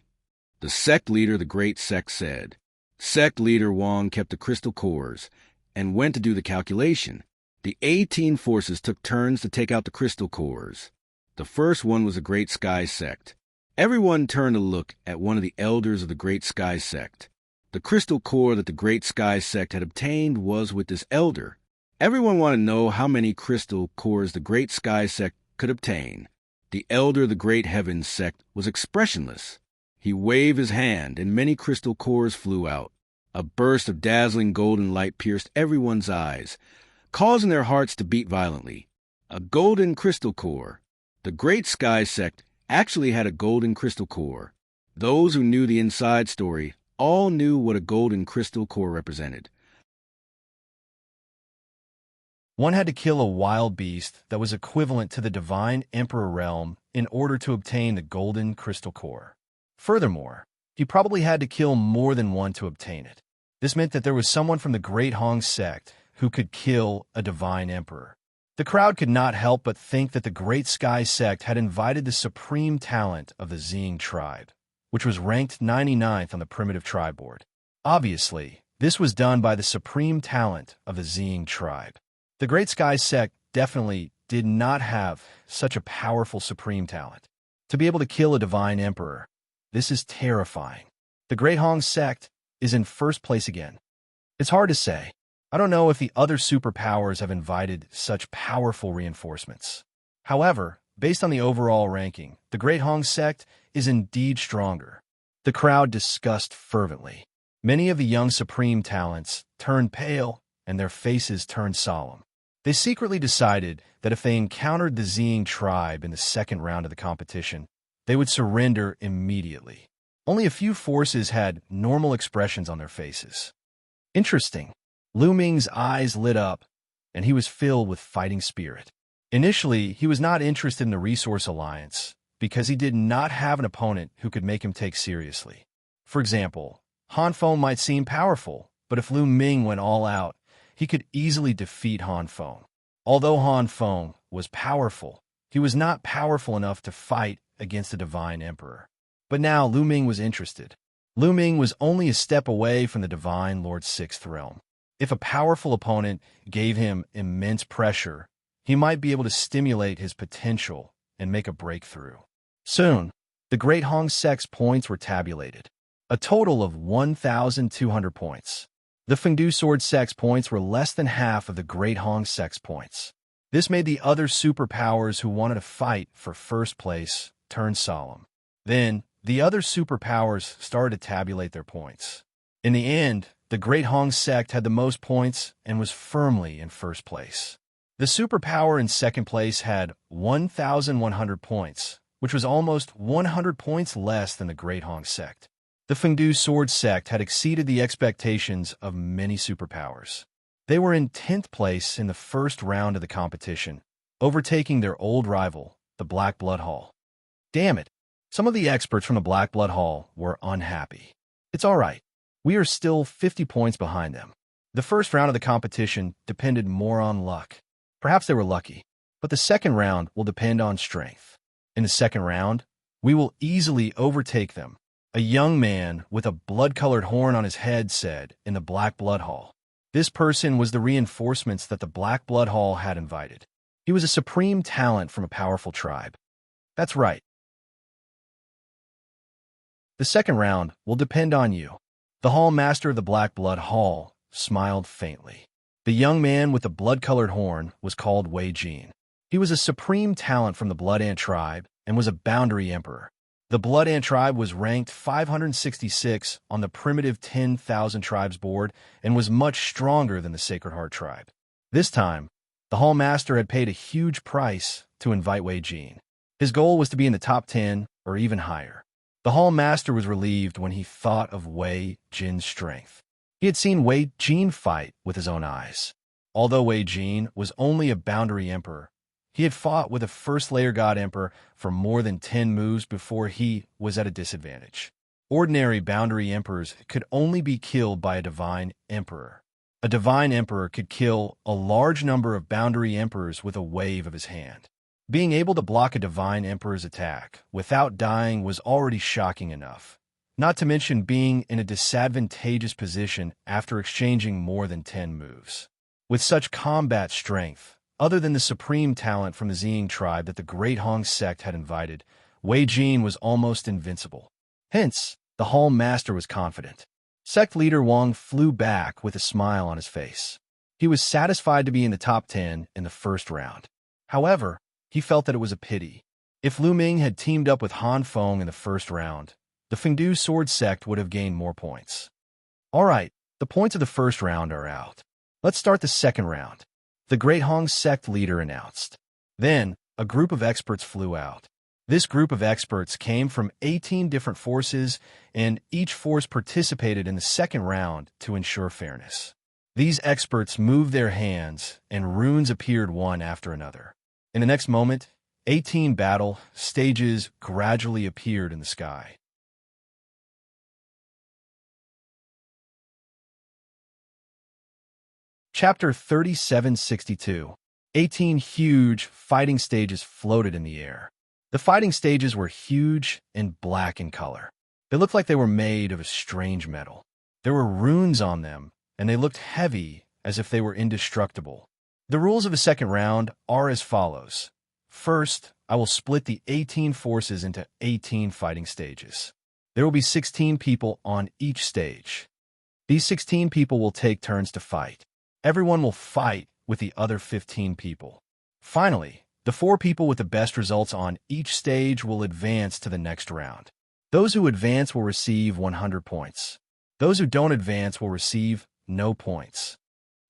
The sect leader, the great sect, said. Sect leader Wang kept the crystal cores and went to do the calculation. The 18 forces took turns to take out the crystal cores. The first one was the Great Sky Sect. Everyone turned to look at one of the elders of the Great Sky Sect. The crystal core that the Great Sky Sect had obtained was with this elder. Everyone wanted to know how many crystal cores the Great Sky Sect could obtain. The elder of the Great Heavens Sect was expressionless. He waved his hand, and many crystal cores flew out. A burst of dazzling golden light pierced everyone's eyes, causing their hearts to beat violently. A golden crystal core. The Great Sky Sect actually had a golden crystal core. Those who knew the inside story all knew what a golden crystal core represented. One had to kill a wild beast that was equivalent to the divine emperor realm in order to obtain the golden crystal core. Furthermore, he probably had to kill more than one to obtain it. This meant that there was someone from the Great Hong sect who could kill a divine emperor. The crowd could not help but think that the Great Sky sect had invited the supreme talent of the Xing tribe, which was ranked 99th on the primitive tribe board. Obviously, this was done by the supreme talent of the Xing tribe. The Great Sky sect definitely did not have such a powerful supreme talent. To be able to kill a divine emperor, this is terrifying. The Great Hong sect is in first place again. It's hard to say. I don't know if the other superpowers have invited such powerful reinforcements. However, based on the overall ranking, the Great Hong sect is indeed stronger. The crowd discussed fervently. Many of the young supreme talents turned pale and their faces turned solemn. They secretly decided that if they encountered the Xing tribe in the second round of the competition, they would surrender immediately. Only a few forces had normal expressions on their faces. Interesting. Lu Ming's eyes lit up, and he was filled with fighting spirit. Initially, he was not interested in the Resource Alliance because he did not have an opponent who could make him take seriously. For example, Han Feng might seem powerful, but if Lu Ming went all out, he could easily defeat Han Feng. Although Han Feng was powerful, he was not powerful enough to fight against the Divine Emperor. But now Lu Ming was interested. Lu Ming was only a step away from the Divine Lord's sixth realm. If a powerful opponent gave him immense pressure, he might be able to stimulate his potential and make a breakthrough. Soon, the Great Hong sect's points were tabulated. A total of 1,200 points. The Fengdu Sword sect's points were less than half of the Great Hong sect's points. This made the other superpowers who wanted to fight for first place turn solemn. Then, the other superpowers started to tabulate their points. In the end, the Great Hong sect had the most points and was firmly in first place. The superpower in second place had 1,100 points, which was almost 100 points less than the Great Hong sect. The Fengdu Sword sect had exceeded the expectations of many superpowers. They were in 10th place in the first round of the competition, overtaking their old rival, the Black Blood Hall. Damn it! Some of the experts from the Black Blood Hall were unhappy. It's all right. We are still 50 points behind them. The first round of the competition depended more on luck. Perhaps they were lucky, but the second round will depend on strength. In the second round, we will easily overtake them. A young man with a blood-colored horn on his head said in the Black Blood Hall. This person was the reinforcements that the Black Blood Hall had invited. He was a supreme talent from a powerful tribe. That's right. The second round will depend on you. The Hall Master of the Black Blood Hall smiled faintly. The young man with the blood-colored horn was called Wei Jin. He was a supreme talent from the Blood Ant tribe and was a boundary emperor. The Blood Ant tribe was ranked 566 on the primitive 10,000 tribes board and was much stronger than the Sacred Heart tribe. This time, the Hall Master had paid a huge price to invite Wei Jin. His goal was to be in the top 10 or even higher. The Hall Master was relieved when he thought of Wei Jin's strength. He had seen Wei Jin fight with his own eyes. Although Wei Jin was only a boundary emperor, he had fought with a first-layer god emperor for more than 10 moves before he was at a disadvantage. Ordinary boundary emperors could only be killed by a divine emperor. A divine emperor could kill a large number of boundary emperors with a wave of his hand. Being able to block a divine emperor's attack without dying was already shocking enough, not to mention being in a disadvantageous position after exchanging more than 10 moves. With such combat strength, other than the supreme talent from the Xing tribe that the Great Hong sect had invited, Wei Jin was almost invincible. Hence, the Hall Master was confident. Sect leader Wang flew back with a smile on his face. He was satisfied to be in the top 10 in the first round. However, he felt that it was a pity. If Lu Ming had teamed up with Han Feng in the first round, the Fengdu Sword Sect would have gained more points. All right, the points of the first round are out. Let's start the second round, the Great Hong sect leader announced. Then, a group of experts flew out. This group of experts came from 18 different forces, and each force participated in the second round to ensure fairness. These experts moved their hands, and runes appeared one after another. In the next moment, 18 battle stages gradually appeared in the sky. Chapter 3762. 18 huge fighting stages floated in the air. The fighting stages were huge and black in color. They looked like they were made of a strange metal. There were runes on them, and they looked heavy as if they were indestructible. The rules of the second round are as follows. First, I will split the 18 forces into 18 fighting stages. There will be 16 people on each stage. These 16 people will take turns to fight. Everyone will fight with the other 15 people. Finally, the 4 people with the best results on each stage will advance to the next round. Those who advance will receive 100 points. Those who don't advance will receive no points.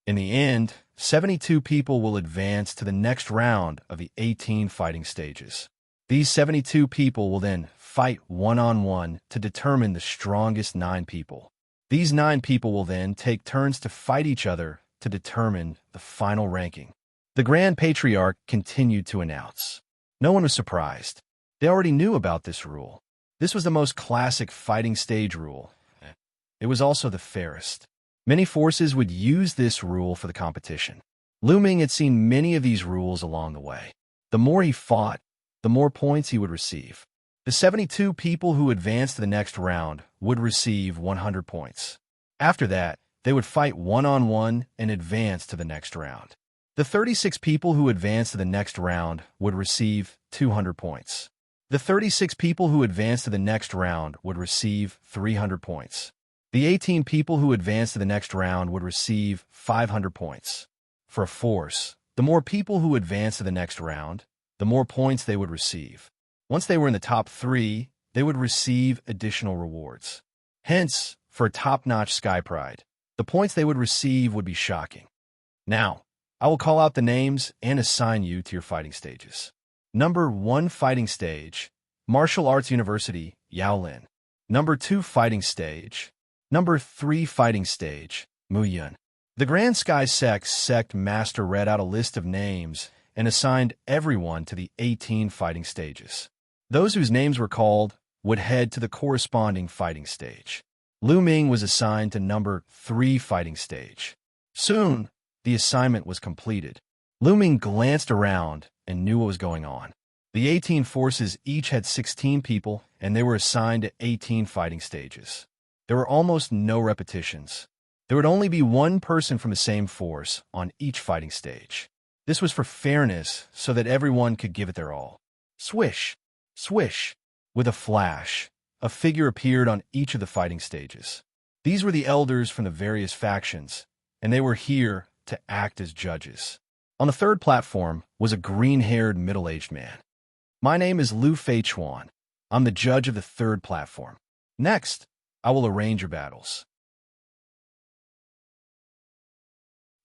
In the end, 72 people will advance to the next round of the 18 fighting stages. These 72 people will then fight one-on-one to determine the strongest 9 people. These 9 people will then take turns to fight each other to determine the final ranking. The Grand Patriarch continued to announce. No one was surprised. They already knew about this rule. This was the most classic fighting stage rule. It was also the fairest. Many forces would use this rule for the competition. Lu Ming had seen many of these rules along the way. The more he fought, the more points he would receive. The 72 people who advanced to the next round would receive 100 points. After that, they would fight one-on-one and advance to the next round. The 36 people who advanced to the next round would receive 200 points. The 36 people who advanced to the next round would receive 300 points. The 18 people who advanced to the next round would receive 500 points. For a force, the more people who advanced to the next round, the more points they would receive. Once they were in the top 3, they would receive additional rewards. Hence, for a top-notch Sky Pride, the points they would receive would be shocking. Now, I will call out the names and assign you to your fighting stages. Number 1 fighting stage, Martial Arts University, Yaolin. Number 2 fighting stage, Number 3 fighting stage, Muyun. The Grand Sky Sect Master read out a list of names and assigned everyone to the 18 fighting stages. Those whose names were called would head to the corresponding fighting stage. Lu Ming was assigned to number 3 fighting stage. Soon, the assignment was completed. Lu Ming glanced around and knew what was going on. The 18 forces each had 16 people, and they were assigned to 18 fighting stages. There were almost no repetitions. There would only be one person from the same force on each fighting stage. This was for fairness so that everyone could give it their all. Swish! Swish! With a flash, a figure appeared on each of the fighting stages. These were the elders from the various factions, and they were here to act as judges. On the third platform was a green-haired middle-aged man. My name is Lu Feichuan. I'm the judge of the third platform. Next, I will arrange your battles.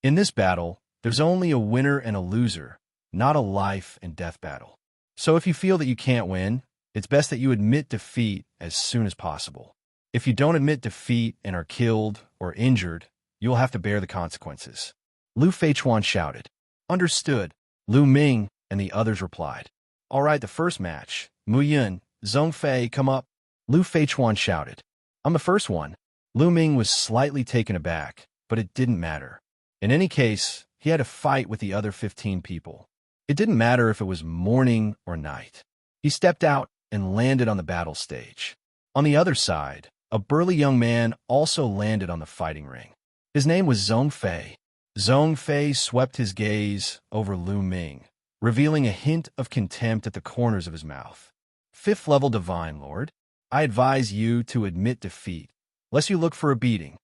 In this battle, there's only a winner and a loser, not a life and death battle. So if you feel that you can't win, it's best that you admit defeat as soon as possible. If you don't admit defeat and are killed or injured, you will have to bear the consequences. Lu Feichuan shouted. Understood. Lu Ming and the others replied. All right, the first match. Muyun, Zhongfei, come up. Lu Feichuan shouted. I'm the first one. Lu Ming was slightly taken aback, but it didn't matter. In any case, he had to fight with the other 15 people. It didn't matter if it was morning or night. He stepped out and landed on the battle stage. On the other side, a burly young man also landed on the fighting ring. His name was Zhong Fei. Zhong Fei swept his gaze over Lu Ming, revealing a hint of contempt at the corners of his mouth. Fifth level Divine Lord, I advise you to admit defeat, lest you look for a beating.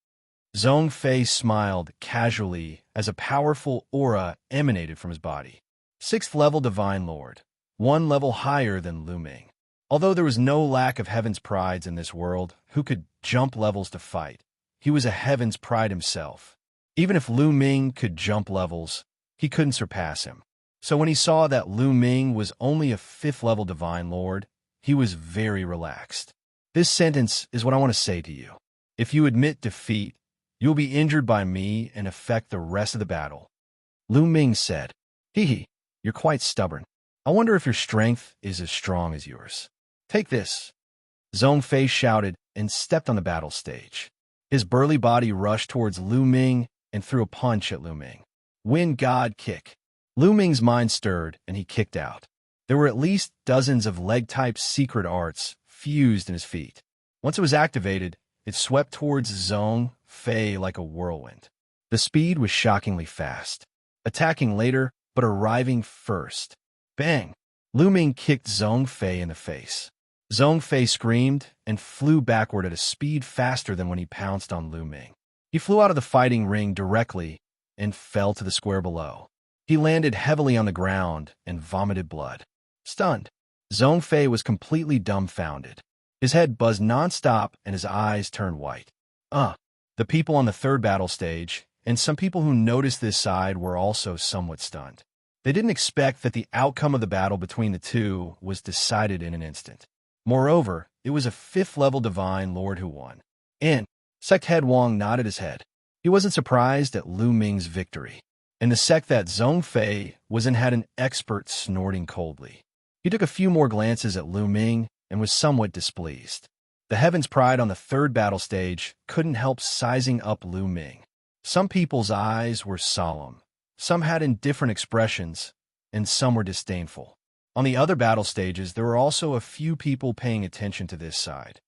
Zhong Fei smiled casually as a powerful aura emanated from his body. Sixth level Divine Lord, one level higher than Lu Ming. Although there was no lack of Heaven's Prides in this world who could jump levels to fight, he was a Heaven's Pride himself. Even if Lu Ming could jump levels, he couldn't surpass him. So when he saw that Lu Ming was only a fifth level Divine Lord, he was very relaxed. This sentence is what I want to say to you. If you admit defeat, you will be injured by me and affect the rest of the battle. Lu Ming said, Hee, you're quite stubborn. I wonder if your strength is as strong as yours. Take this. Zhong Fei shouted and stepped on the battle stage. His burly body rushed towards Lu Ming and threw a punch at Lu Ming. Wind God Kick. Lu Ming's mind stirred and he kicked out. There were at least dozens of leg-type secret arts fused in his feet. Once it was activated, it swept towards Zhong Fei like a whirlwind. The speed was shockingly fast, attacking later but arriving first. Bang! Lu Ming kicked Zhong Fei in the face. Zhong Fei screamed and flew backward at a speed faster than when he pounced on Lu Ming. He flew out of the fighting ring directly and fell to the square below. He landed heavily on the ground and vomited blood. Stunned, Zhong Fei was completely dumbfounded. His head buzzed nonstop and his eyes turned white. The people on the third battle stage, and some people who noticed this side, were also somewhat stunned. They didn't expect that the outcome of the battle between the two was decided in an instant. Moreover, it was a fifth-level Divine Lord who won. Sect Head Wang nodded his head. He wasn't surprised at Lu Ming's victory, and the sect that Zhong Fei was in had an expert snorting coldly. He took a few more glances at Lu Ming and was somewhat displeased. The Heaven's Pride on the third battle stage couldn't help sizing up Lu Ming. Some people's eyes were solemn, some had indifferent expressions, and some were disdainful. On the other battle stages, there were also a few people paying attention to this side.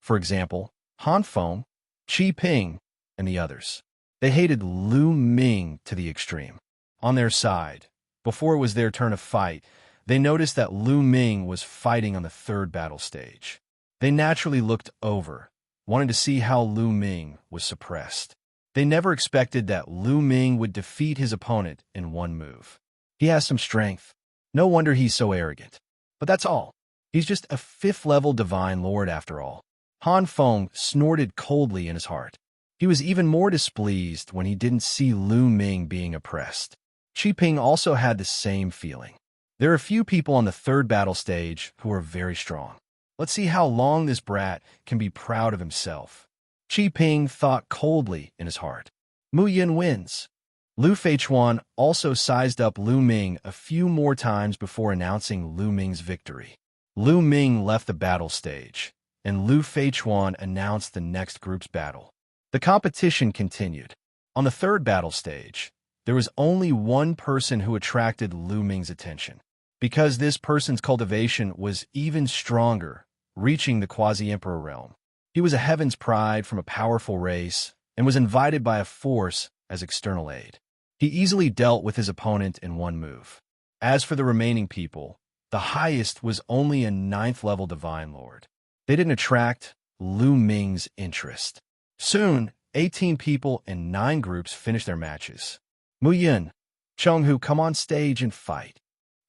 For example, Han Feng, Qi Ping, and the others. They hated Lu Ming to the extreme. On their side, before it was their turn to fight, they noticed that Lu Ming was fighting on the third battle stage. They naturally looked over, wanting to see how Lu Ming was suppressed. They never expected that Lu Ming would defeat his opponent in one move. He has some strength. No wonder he's so arrogant. But that's all. He's just a fifth-level Divine Lord after all. Han Feng snorted coldly in his heart. He was even more displeased when he didn't see Lu Ming being oppressed. Qi Ping also had the same feeling. There are a few people on the third battle stage who are very strong. Let's see how long this brat can be proud of himself. Qi Ping thought coldly in his heart. Mu Yin wins. Lu Feichuan also sized up Lu Ming a few more times before announcing Lu Ming's victory. Lu Ming left the battle stage, and Lu Feichuan announced the next group's battle. The competition continued. On the third battle stage, there was only one person who attracted Lu Ming's attention, because this person's cultivation was even stronger, reaching the quasi-emperor realm. He was a Heaven's Pride from a powerful race and was invited by a force as external aid. He easily dealt with his opponent in one move. As for the remaining people, the highest was only a 9th-level Divine Lord. They didn't attract Lu Ming's interest. Soon, 18 people in 9 groups finished their matches. Mu Yin, Chenghu, come on stage and fight.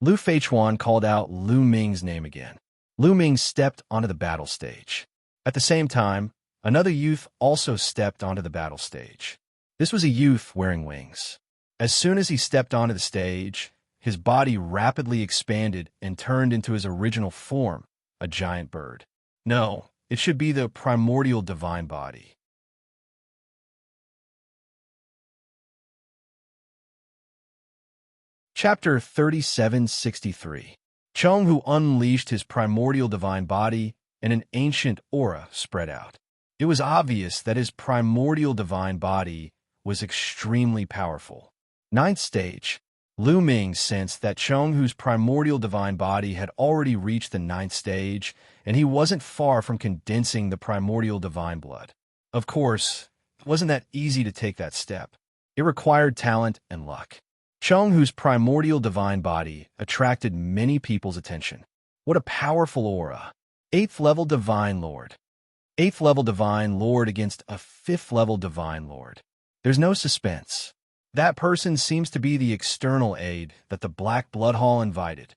Lu Feichuan called out Lu Ming's name again. Lu Ming stepped onto the battle stage. At the same time, another youth also stepped onto the battle stage. This was a youth wearing wings. As soon as he stepped onto the stage, his body rapidly expanded and turned into his original form, a giant bird. No, it should be the primordial divine body. Chapter 3763. Chenghu unleashed his primordial divine body, and an ancient aura spread out. It was obvious that his primordial divine body was extremely powerful. Ninth stage. Lu Ming sensed that Chenghu's primordial divine body had already reached the ninth stage, and he wasn't far from condensing the primordial divine blood. Of course, it wasn't that easy to take that step. It required talent and luck. Chenghu's primordial divine body attracted many people's attention. What a powerful aura. 8th level Divine Lord. 8th level Divine Lord against a 5th level Divine Lord. There's no suspense. That person seems to be the external aid that the Black Blood Hall invited.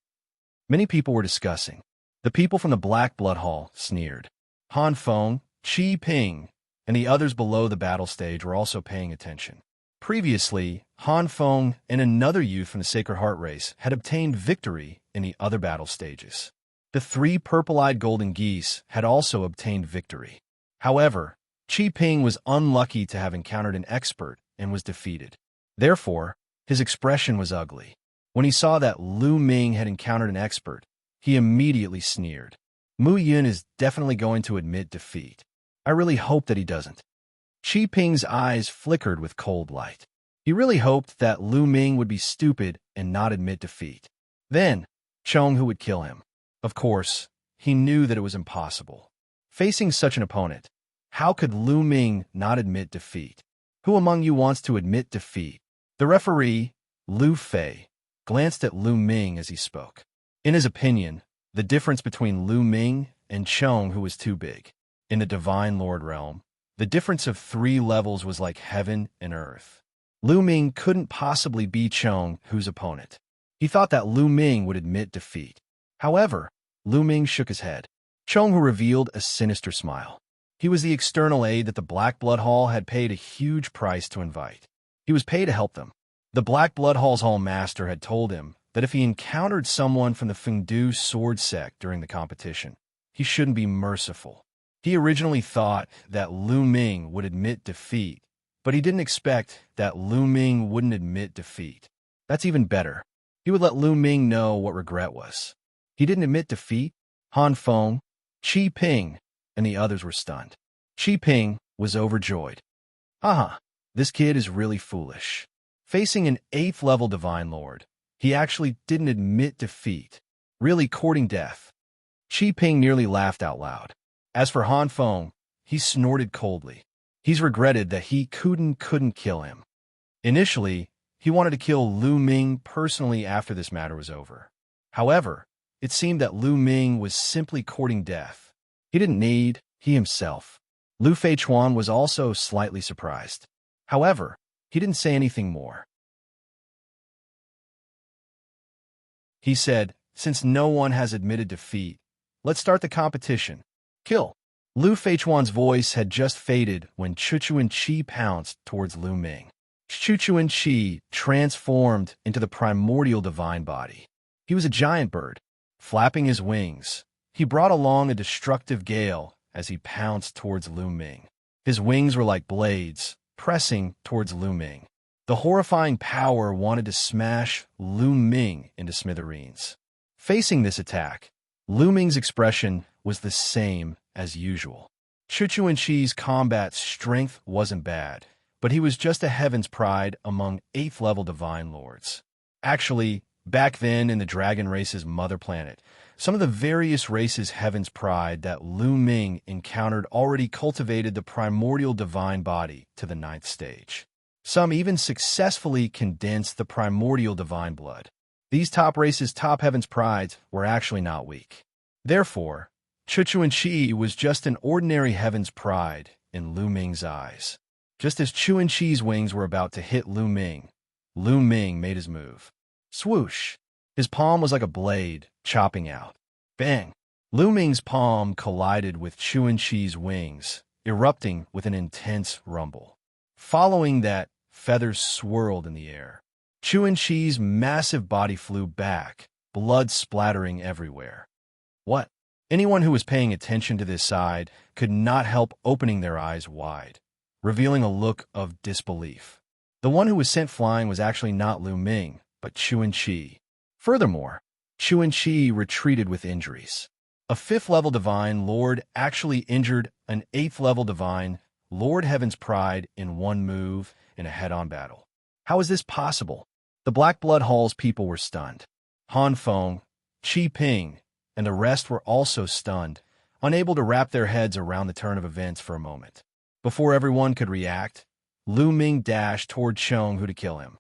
Many people were discussing. The people from the Black Blood Hall sneered. Han Feng, Qi Ping, and the others below the battle stage were also paying attention. Previously, Han Feng and another youth from the Sacred Heart race had obtained victory in the other battle stages. The 3 purple-eyed golden geese had also obtained victory. However, Qi Ping was unlucky to have encountered an expert and was defeated. Therefore, his expression was ugly. When he saw that Lu Ming had encountered an expert, he immediately sneered. Mu Yun is definitely going to admit defeat. I really hope that he doesn't. Qi Ping's eyes flickered with cold light. He really hoped that Lu Ming would be stupid and not admit defeat. Then, Chenghu would kill him. Of course, he knew that it was impossible. Facing such an opponent, how could Lu Ming not admit defeat? Who among you wants to admit defeat? The referee, Lu Fei, glanced at Lu Ming as he spoke. In his opinion, the difference between Lu Ming and Chenghu was too big. In the Divine Lord realm, the difference of 3 levels was like heaven and earth. Lu Ming couldn't possibly be Chenghu's opponent. He thought that Lu Ming would admit defeat. However, Lu Ming shook his head. Chenghu revealed a sinister smile. He was the external aid that the Black Blood Hall had paid a huge price to invite. He was paid to help them. The Black Blood Hall's Hall Master had told him that if he encountered someone from the Fengdu sword sect during the competition, he shouldn't be merciful. He originally thought that Lu Ming would admit defeat, but he didn't expect that Lu Ming wouldn't admit defeat. That's even better. He would let Lu Ming know what regret was. He didn't admit defeat. Han Feng, Qi Ping, and the others were stunned. Qi Ping was overjoyed. This kid is really foolish. Facing an 8th level Divine Lord, he actually didn't admit defeat, really courting death. Qi Ping nearly laughed out loud. As for Han Feng, he snorted coldly. He's regretted that he couldn't kill him. Initially, he wanted to kill Lu Ming personally after this matter was over. However, it seemed that Lu Ming was simply courting death. He didn't need he himself. Lu Feichuan was also slightly surprised. However, he didn't say anything more. He said, since no one has admitted defeat, let's start the competition. Kill. Lu Feichuan's voice had just faded when Chuchuan Qi pounced towards Lu Ming. Chuchuan Qi transformed into the primordial divine body. He was a giant bird. Flapping his wings, he brought along a destructive gale as he pounced towards Lu Ming. His wings were like blades, pressing towards Lu Ming. The horrifying power wanted to smash Lu Ming into smithereens. Facing this attack, Lu Ming's expression was the same as usual. Chuchuan Qi's combat strength wasn't bad, but he was just a heaven's pride among 8th level divine lords. Actually, back then in the dragon race's mother planet, some of the various races' heaven's pride that Lu Ming encountered already cultivated the primordial divine body to the 9th stage. Some even successfully condensed the primordial divine blood. These top races' top heaven's prides were actually not weak. Therefore, Chuchuan Qi was just an ordinary heaven's pride in Lu Ming's eyes. Just as Chuan Qi's wings were about to hit Lu Ming made his move. Swoosh! His palm was like a blade, chopping out. Bang! Lu Ming's palm collided with Chuan Qi's wings, erupting with an intense rumble. Following that, feathers swirled in the air. Chuan Qi's massive body flew back, blood splattering everywhere. What? Anyone who was paying attention to this side could not help opening their eyes wide, revealing a look of disbelief. The one who was sent flying was actually not Lu Ming, but Chuan Qi. Furthermore, Chuan Qi retreated with injuries. A 5th level divine lord actually injured an 8th level divine Lord Heaven's Pride in one move in a head-on battle. How is this possible? The Black Blood Hall's people were stunned. Han Feng, Qi Ping, and the rest were also stunned, unable to wrap their heads around the turn of events for a moment. Before everyone could react, Lu Ming dashed toward Chong Hu to kill him.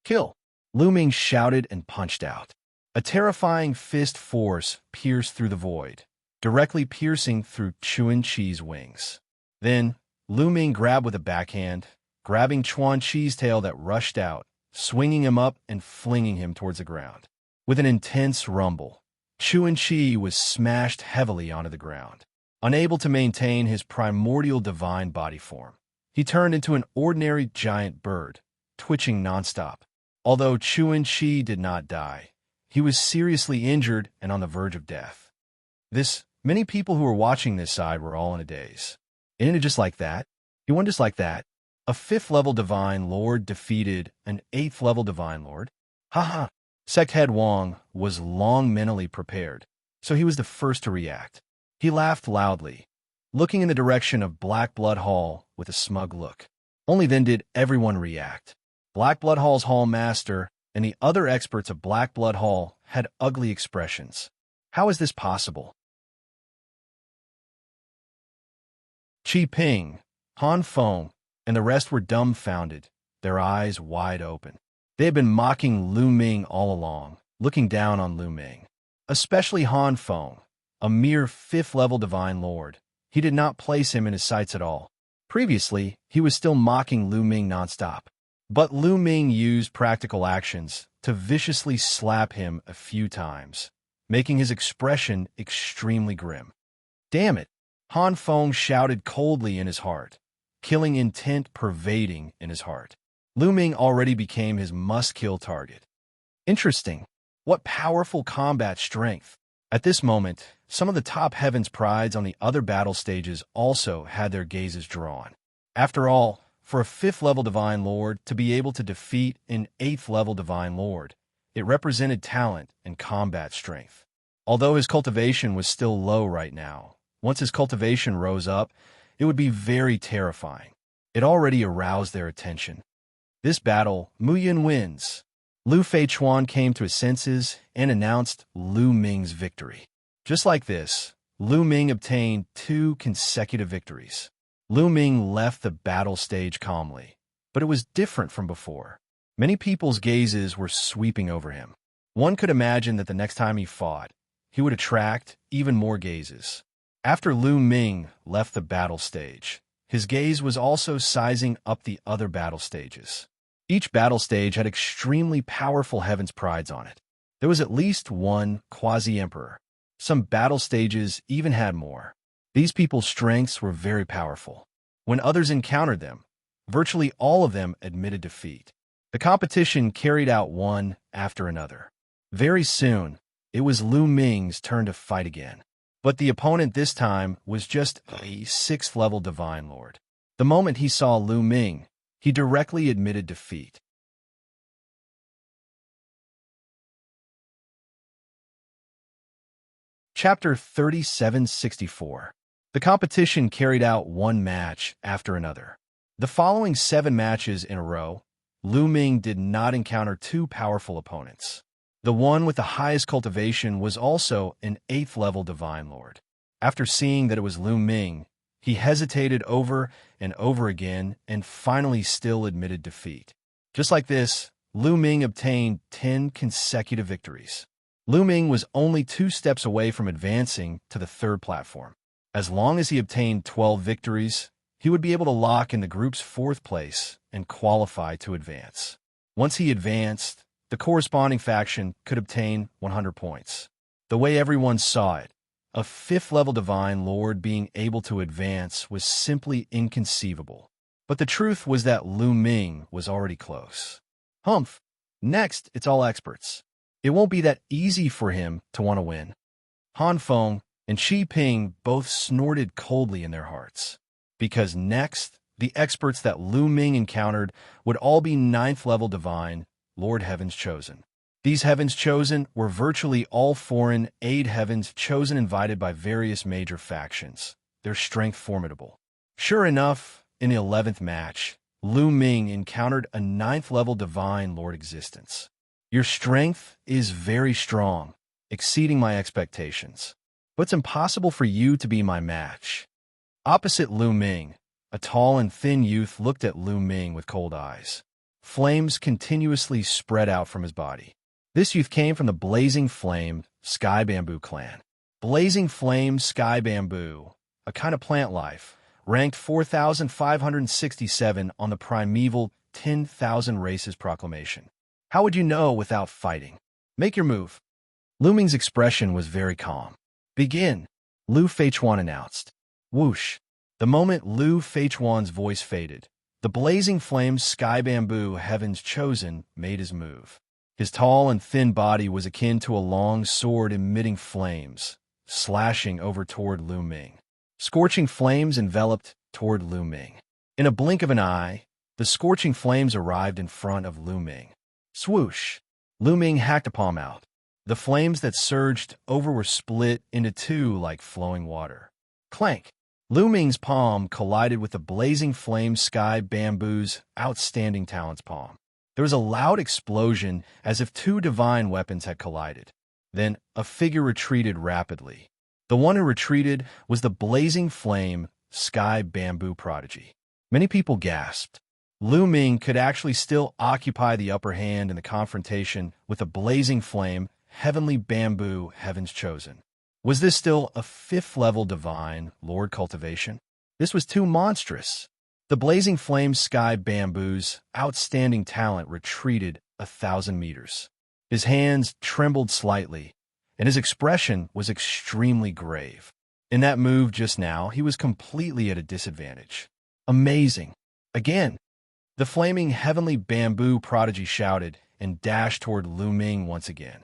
Kill! Lu Ming shouted and punched out. A terrifying fist force pierced through the void, directly piercing through Chuan Chi's wings. Then, Lu Ming grabbed with a backhand, grabbing Chuan Chi's tail that rushed out, swinging him up and flinging him towards the ground. With an intense rumble, Chuan Chi was smashed heavily onto the ground. Unable to maintain his primordial divine body form, he turned into an ordinary giant bird, twitching nonstop. Although Chuan Chi did not die, he was seriously injured and on the verge of death. Many people who were watching this side were all in a daze. And it just like that? He won just like that? A 5th-level Divine Lord defeated an 8th-level Divine Lord? Haha! Sect Head Wang was long mentally prepared, so he was the first to react. He laughed loudly, looking in the direction of Black Blood Hall with a smug look. Only then did everyone react. Black Blood Hall's Hall Master and the other experts of Black Blood Hall had ugly expressions. How is this possible? Qi Ping, Han Feng, and the rest were dumbfounded, their eyes wide open. They had been mocking Lu Ming all along, looking down on Lu Ming. Especially Han Feng, a mere 5th-level Divine Lord. He did not place him in his sights at all. Previously, he was still mocking Lu Ming nonstop. But Lu Ming used practical actions to viciously slap him a few times, making his expression extremely grim. Damn it! Han Feng shouted coldly in his heart, killing intent pervading in his heart. Lu Ming already became his must-kill target. Interesting. What powerful combat strength. At this moment, some of the top Heaven's Prides on the other battle stages also had their gazes drawn. After all, for a 5th-level Divine Lord to be able to defeat an 8th-level Divine Lord, it represented talent and combat strength. Although his cultivation was still low right now, once his cultivation rose up, it would be very terrifying. It already aroused their attention. This battle, Mu Yin wins. Lu Feichuan came to his senses and announced Lu Ming's victory. Just like this, Lu Ming obtained 2 consecutive victories. Lu Ming left the battle stage calmly, but it was different from before. Many people's gazes were sweeping over him. One could imagine that the next time he fought, he would attract even more gazes. After Lu Ming left the battle stage, his gaze was also sizing up the other battle stages. Each battle stage had extremely powerful Heaven's Prides on it. There was at least one quasi-emperor. Some battle stages even had more. These people's strengths were very powerful. When others encountered them, virtually all of them admitted defeat. The competition carried out one after another. Very soon, it was Lu Ming's turn to fight again. But the opponent this time was just a 6th-level Divine Lord. The moment he saw Lu Ming, he directly admitted defeat. Chapter 3764. The competition carried out one match after another. The following 7 matches in a row, Lu Ming did not encounter 2 powerful opponents. The one with the highest cultivation was also an 8th-level Divine Lord. After seeing that it was Lu Ming, he hesitated over and over again and finally still admitted defeat. Just like this, Lu Ming obtained 10 consecutive victories. Lu Ming was only 2 steps away from advancing to the 3rd platform. As long as he obtained 12 victories, he would be able to lock in the group's 4th place and qualify to advance. Once he advanced, the corresponding faction could obtain 100 points. The way everyone saw it, a 5th-level Divine Lord being able to advance was simply inconceivable. But the truth was that Lu Ming was already close. Humph! Next, it's all experts. It won't be that easy for him to want to win. Han Feng and Qi Ping both snorted coldly in their hearts. Because next, the experts that Lu Ming encountered would all be 9th-level Divine Lord Heavens Chosen. These Heavens Chosen were virtually all foreign aid Heavens Chosen invited by various major factions, their strength formidable. Sure enough, in the 11th match, Lu Ming encountered a 9th-level divine lord existence. Your strength is very strong, exceeding my expectations. But it's impossible for you to be my match. Opposite Lu Ming, a tall and thin youth looked at Lu Ming with cold eyes. Flames continuously spread out from his body. This youth came from the Blazing Flame Sky Bamboo clan. Blazing Flame Sky Bamboo, a kind of plant life, ranked 4,567 on the primeval 10,000 Races proclamation. How would you know without fighting? Make your move. Lu Ming's expression was very calm. Begin, Lu Feichuan announced. Whoosh. The moment Lu Feichuan's voice faded, the Blazing Flame Sky Bamboo Heaven's Chosen made his move. His tall and thin body was akin to a long sword emitting flames, slashing over toward Lu Ming. Scorching flames enveloped toward Lu Ming. In a blink of an eye, the scorching flames arrived in front of Lu Ming. Swoosh! Lu Ming hacked a palm out. The flames that surged over were split into two like flowing water. Clank! Lu Ming's palm collided with the Blazing Flame Sky Bamboo's Outstanding Talent's palm. There was a loud explosion as if two divine weapons had collided. Then a figure retreated rapidly. The one who retreated was the Blazing Flame Sky Bamboo prodigy. Many people gasped. Lu Ming could actually still occupy the upper hand in the confrontation with the Blazing Flame Heavenly Bamboo Heaven's Chosen. Was this still a 5th-level divine Lord Cultivation? This was too monstrous. The Blazing Flame Sky Bamboo's outstanding talent retreated 1,000 meters. His hands trembled slightly, and his expression was extremely grave. In that move just now, he was completely at a disadvantage. Amazing. Again, the flaming Heavenly Bamboo prodigy shouted and dashed toward Lu Ming once again.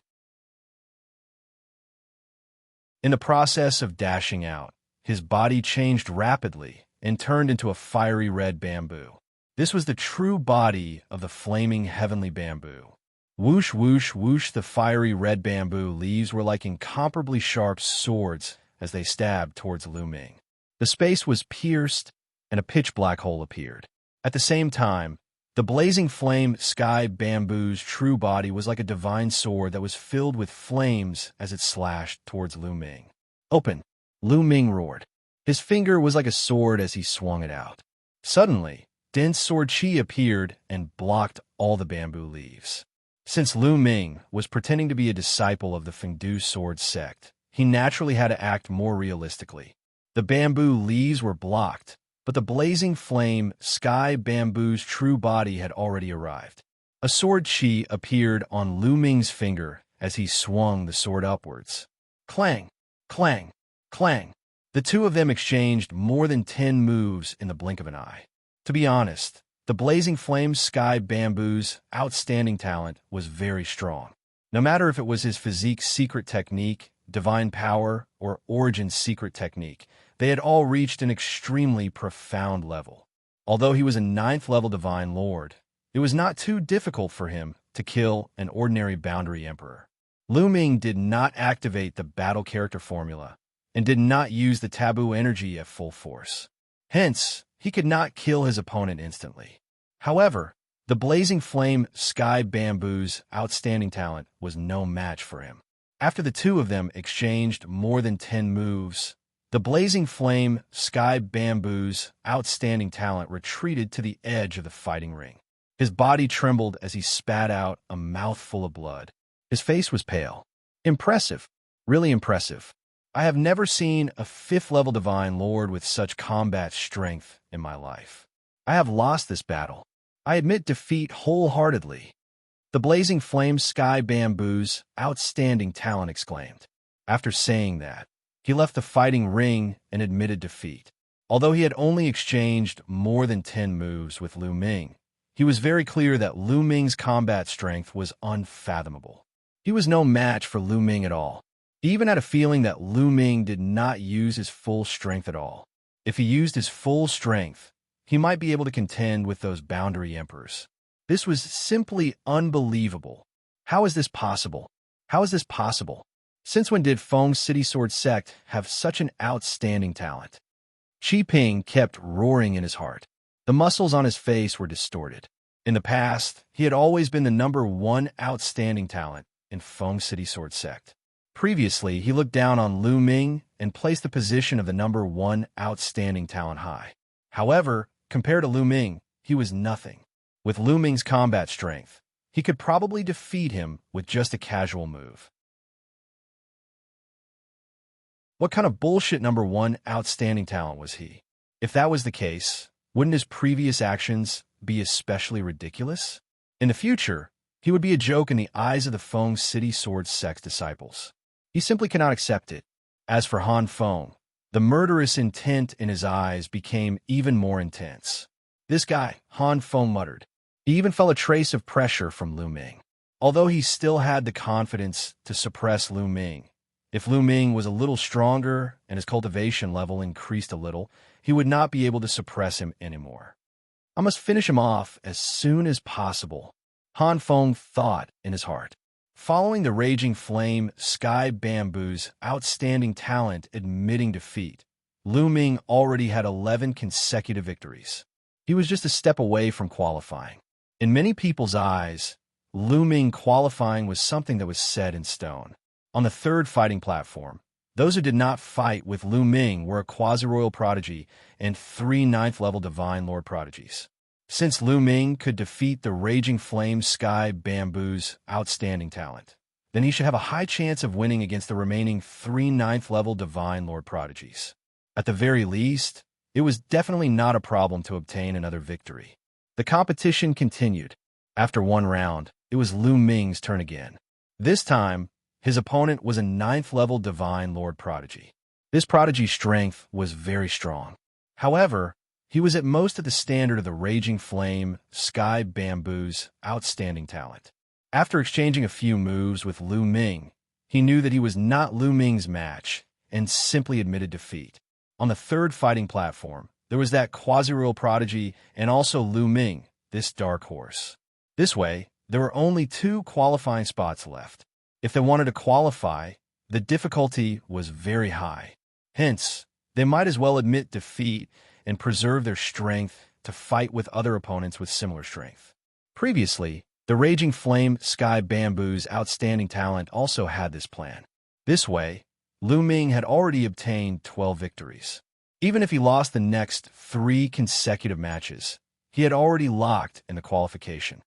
In the process of dashing out, his body changed rapidly and turned into a fiery red bamboo. This was the true body of the flaming Heavenly Bamboo. Whoosh, whoosh, whoosh, the fiery red bamboo leaves were like incomparably sharp swords as they stabbed towards Lu Ming. The space was pierced, and a pitch-black hole appeared. At the same time, the Blazing Flame Sky Bamboo's true body was like a divine sword that was filled with flames as it slashed towards Lu Ming. Open! Lu Ming roared. His finger was like a sword as he swung it out. Suddenly, dense sword chi appeared and blocked all the bamboo leaves. Since Lu Ming was pretending to be a disciple of the Fengdu sword sect, he naturally had to act more realistically. The bamboo leaves were blocked, but the Blazing Flame Sky Bamboo's true body had already arrived. A sword chi appeared on Lu Ming's finger as he swung the sword upwards. Clang! Clang! Clang! The two of them exchanged more than 10 moves in the blink of an eye. To be honest, the Blazing Flame Sky Bamboo's outstanding talent was very strong. No matter if it was his physique's secret technique, divine power, or origin's secret technique, they had all reached an extremely profound level. Although he was a 9th-level divine lord, it was not too difficult for him to kill an ordinary boundary emperor. Lu Ming did not activate the battle character formula and did not use the taboo energy at full force. Hence, he could not kill his opponent instantly. However, the Blazing Flame Sky Bamboo's outstanding talent was no match for him. After the two of them exchanged more than 10 moves, the Blazing Flame Sky Bamboo's outstanding talent retreated to the edge of the fighting ring. His body trembled as he spat out a mouthful of blood. His face was pale. Impressive. Really impressive. I have never seen a 5th-level divine lord with such combat strength in my life. I have lost this battle. I admit defeat wholeheartedly. The Blazing Flame Sky Bamboo's outstanding talent exclaimed. After saying that, he left the fighting ring and admitted defeat. Although he had only exchanged more than 10 moves with Lu Ming, he was very clear that Lu Ming's combat strength was unfathomable. He was no match for Lu Ming at all. He even had a feeling that Lu Ming did not use his full strength at all. If he used his full strength, he might be able to contend with those boundary emperors. This was simply unbelievable. How is this possible? How is this possible? Since when did Feng City Sword Sect have such an outstanding talent? Qi Ping kept roaring in his heart. The muscles on his face were distorted. In the past, he had always been the #1 outstanding talent in Feng City Sword Sect. Previously, he looked down on Lu Ming and placed the position of the #1 outstanding talent high. However, compared to Lu Ming, he was nothing. With Lu Ming's combat strength, he could probably defeat him with just a casual move. What kind of bullshit #1 outstanding talent was he? If that was the case, wouldn't his previous actions be especially ridiculous? In the future, he would be a joke in the eyes of the Feng City Sword Sect disciples. He simply cannot accept it. As for Han Feng, the murderous intent in his eyes became even more intense. This guy, Han Feng muttered. He even felt a trace of pressure from Lu Ming. Although he still had the confidence to suppress Lu Ming, if Lu Ming was a little stronger and his cultivation level increased a little, he would not be able to suppress him anymore. I must finish him off as soon as possible, Han Feng thought in his heart. Following the Raging Flame, Sky Bamboo's outstanding talent admitting defeat, Lu Ming already had 11 consecutive victories. He was just a step away from qualifying. In many people's eyes, Lu Ming qualifying was something that was set in stone. On the third fighting platform, those who did not fight with Lu Ming were a Quasi-Royal Prodigy and 3 9th-level Divine Lord Prodigies. Since Lu Ming could defeat the Raging Flame Sky Bamboo's outstanding talent, then he should have a high chance of winning against the remaining 3 9th-level Divine Lord Prodigies. At the very least, it was definitely not a problem to obtain another victory. The competition continued. After one round, it was Lu Ming's turn again. This time, his opponent was a 9th-level Divine Lord Prodigy. This prodigy's strength was very strong. However, he was at most at the standard of the Raging Flame, Sky Bamboo's outstanding talent. After exchanging a few moves with Lu Ming, he knew that he was not Lu Ming's match and simply admitted defeat. On the third fighting platform, there was that Quasi-Royal Prodigy and also Lu Ming, this dark horse. This way, there were only 2 qualifying spots left. If they wanted to qualify, the difficulty was very high. Hence, they might as well admit defeat and preserve their strength to fight with other opponents with similar strength. Previously, the Raging Flame Sky Bamboo's outstanding talent also had this plan. This way, Lu Ming had already obtained 12 victories. Even if he lost the next 3 consecutive matches, he had already locked in the qualification.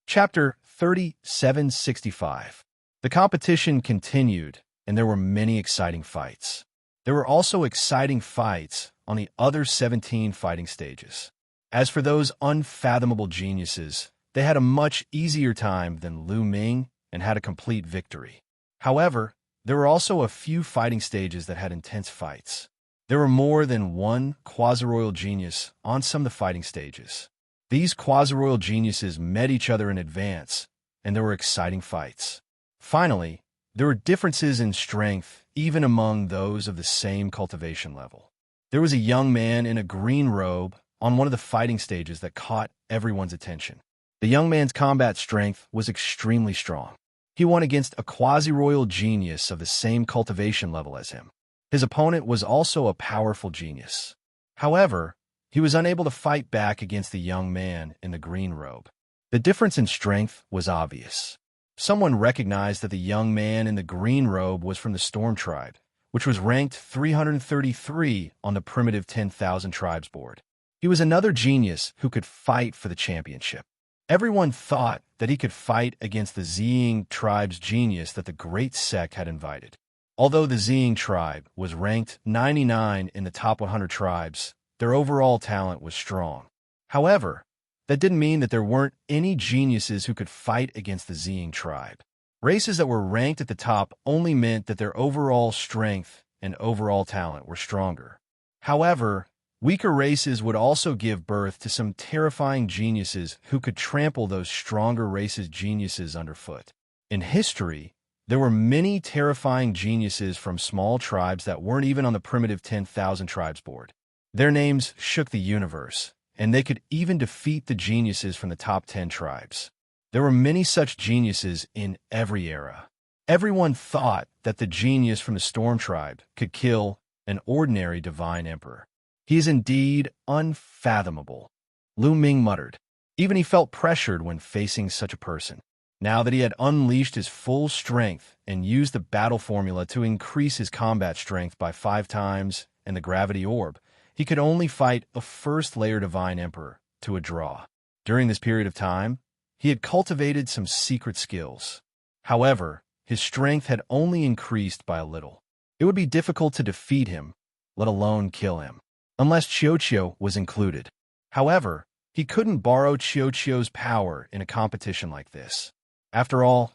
Chapter 3765. The competition continued, and there were many exciting fights. There were also exciting fights on the other 17 fighting stages. As for those unfathomable geniuses, they had a much easier time than Lu Ming and had a complete victory. However, there were also a few fighting stages that had intense fights. There were more than one Quasi-Royal genius on some of the fighting stages. These Quasi-Royal geniuses met each other in advance, and there were exciting fights. Finally, there were differences in strength even among those of the same cultivation level. There was a young man in a green robe on one of the fighting stages that caught everyone's attention. The young man's combat strength was extremely strong. He won against a Quasi-Royal genius of the same cultivation level as him. His opponent was also a powerful genius. However, he was unable to fight back against the young man in the green robe. The difference in strength was obvious. Someone recognized that the young man in the green robe was from the Storm Tribe, which was ranked 333 on the primitive 10,000 tribes board. He was another genius who could fight for the championship. Everyone thought that he could fight against the Xiang tribe's genius that the Great Sect had invited. Although the Xiang tribe was ranked 99 in the top 100 tribes, their overall talent was strong. However, that didn't mean that there weren't any geniuses who could fight against the Xiang tribe. Races that were ranked at the top only meant that their overall strength and overall talent were stronger. However, weaker races would also give birth to some terrifying geniuses who could trample those stronger races' geniuses underfoot. In history, there were many terrifying geniuses from small tribes that weren't even on the primitive 10,000 tribes board. Their names shook the universe, and they could even defeat the geniuses from the top 10 tribes. There were many such geniuses in every era. Everyone thought that the genius from the Storm Tribe could kill an ordinary divine emperor. He is indeed unfathomable, Lu Ming muttered. Even he felt pressured when facing such a person. Now that he had unleashed his full strength and used the battle formula to increase his combat strength by 5 times and the gravity orb, he could only fight a first-layer divine emperor to a draw. During this period of time, he had cultivated some secret skills. However, his strength had only increased by a little. It would be difficult to defeat him, let alone kill him, unless Xianxia was included. However, he couldn't borrow Xianxia's power in a competition like this. After all,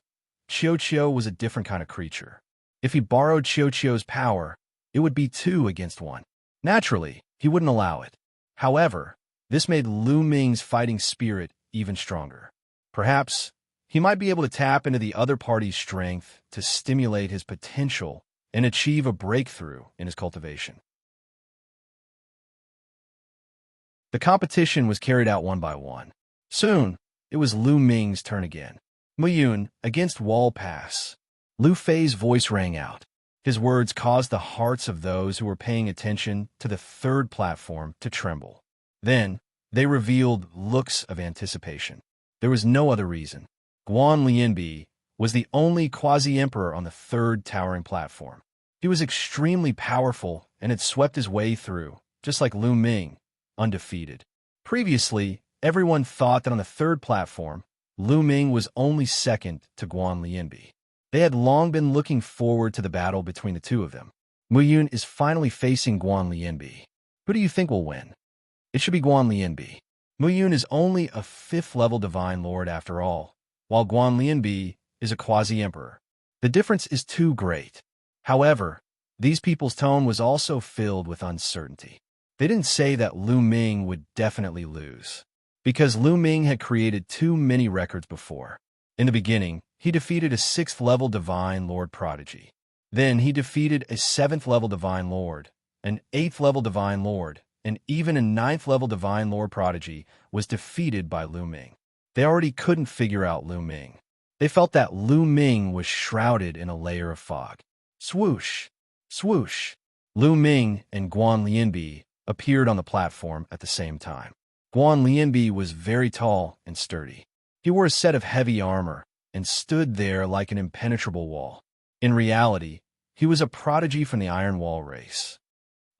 Xianxia was a different kind of creature. If he borrowed Xianxia's power, it would be 2 against 1. Naturally, he wouldn't allow it. However, this made Lu Ming's fighting spirit even stronger. Perhaps he might be able to tap into the other party's strength to stimulate his potential and achieve a breakthrough in his cultivation. The competition was carried out one by one. Soon, it was Lu Ming's turn again. Muyun against Wall Pass. Lu Fei's voice rang out. His words caused the hearts of those who were paying attention to the third platform to tremble. Then, they revealed looks of anticipation. There was no other reason. Guan Lianbi was the only quasi-emperor on the third towering platform. He was extremely powerful and had swept his way through, just like Lu Ming, undefeated. Previously, everyone thought that on the third platform, Lu Ming was only second to Guan Lianbi. They had long been looking forward to the battle between the two of them. Muyun is finally facing Guan Lianbi. Who do you think will win? It should be Guan Lianbi. Muyun is only a 5th-level divine lord after all, while Guan Lianbi is a quasi-emperor. The difference is too great. However, these people's tone was also filled with uncertainty. They didn't say that Lu Ming would definitely lose, because Lu Ming had created too many records before. In the beginning, he defeated a 6th-level divine lord prodigy. Then he defeated a 7th-level divine lord, an 8th-level divine lord, and even a 9th-level divine lord prodigy was defeated by Lu Ming. They already couldn't figure out Lu Ming. They felt that Lu Ming was shrouded in a layer of fog. Swoosh! Swoosh! Lu Ming and Guan Lianbi appeared on the platform at the same time. Guan Lianbi was very tall and sturdy. He wore a set of heavy armor and stood there like an impenetrable wall. In reality, he was a prodigy from the Iron Wall race.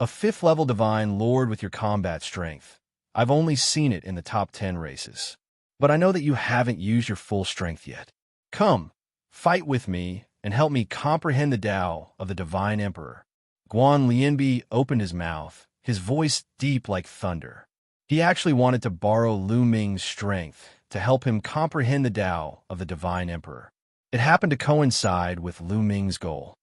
A 5th-level divine lord with your combat strength. I've only seen it in the top 10 races. But I know that you haven't used your full strength yet. Come, fight with me and help me comprehend the Tao of the Divine Emperor. Guan Lianbi opened his mouth, his voice deep like thunder. He actually wanted to borrow Lu Ming's strength to help him comprehend the Tao of the Divine Emperor. It happened to coincide with Lu Ming's goal.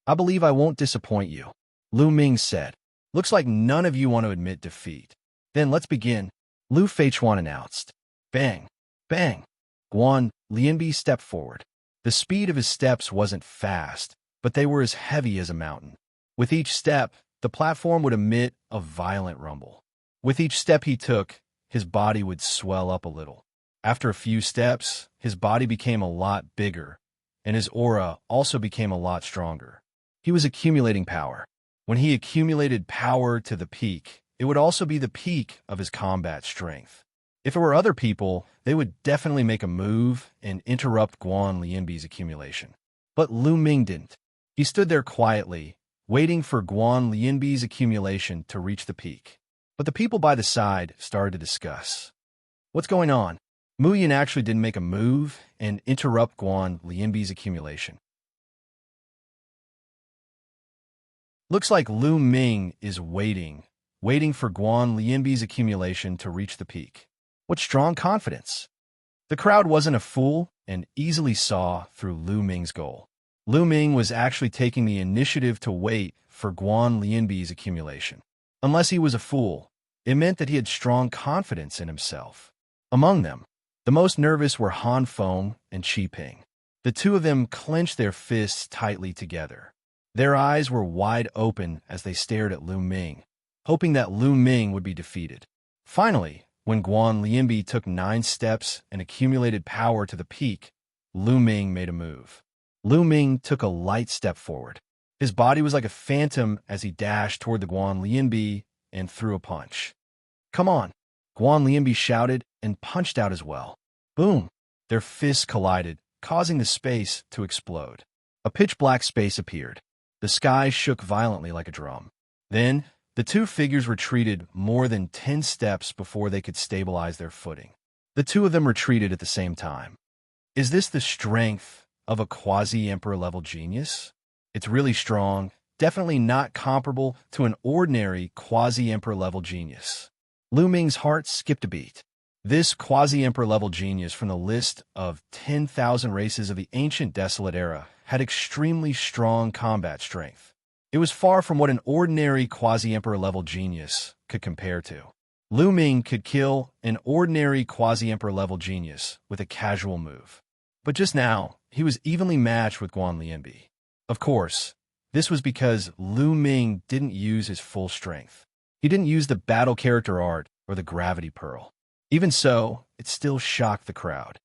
I believe I won't disappoint you, Lu Ming said. Looks like none of you want to admit defeat. Then let's begin, Lu Feichuan announced. Bang! Bang! Guan Lianbi stepped forward. The speed of his steps wasn't fast, but they were as heavy as a mountain. With each step, the platform would emit a violent rumble. With each step he took, his body would swell up a little. After a few steps, his body became a lot bigger, and his aura also became a lot stronger. He was accumulating power. When he accumulated power to the peak, it would also be the peak of his combat strength. If it were other people, they would definitely make a move and interrupt Guan Lianbi's accumulation. But Lu Ming didn't. He stood there quietly, waiting for Guan Lianbi's accumulation to reach the peak. But the people by the side started to discuss. What's going on? Muyun actually didn't make a move and interrupt Guan Lianbi's accumulation. Looks like Lu Ming is waiting for Guan Lianbi's accumulation to reach the peak. What strong confidence! The crowd wasn't a fool and easily saw through Lu Ming's goal. Lu Ming was actually taking the initiative to wait for Guan Lianbi's accumulation. Unless he was a fool, it meant that he had strong confidence in himself. Among them, the most nervous were Han Feng and Qi Ping. The two of them clenched their fists tightly together. Their eyes were wide open as they stared at Lu Ming, hoping that Lu Ming would be defeated. Finally, when Guan Lianbi took 9 steps and accumulated power to the peak, Lu Ming made a move. Lu Ming took a light step forward. His body was like a phantom as he dashed toward the Guan Lianbi and threw a punch. "Come on!" Guan Lianbi shouted and punched out as well. Boom! Their fists collided, causing the space to explode. A pitch-black space appeared. The sky shook violently like a drum. Then, the two figures retreated more than 10 steps before they could stabilize their footing. The two of them retreated at the same time. Is this the strength of a quasi-emperor-level genius? It's really strong, definitely not comparable to an ordinary quasi-emperor-level genius. Lu Ming's heart skipped a beat. This quasi-emperor-level genius from the list of 10,000 races of the ancient Desolate Era had extremely strong combat strength. It was far from what an ordinary quasi-emperor-level genius could compare to. Lu Ming could kill an ordinary quasi-emperor-level genius with a casual move. But just now, he was evenly matched with Guan Lianbi. Of course, this was because Lu Ming didn't use his full strength. He didn't use the battle character art or the gravity pearl. Even so, it still shocked the crowd.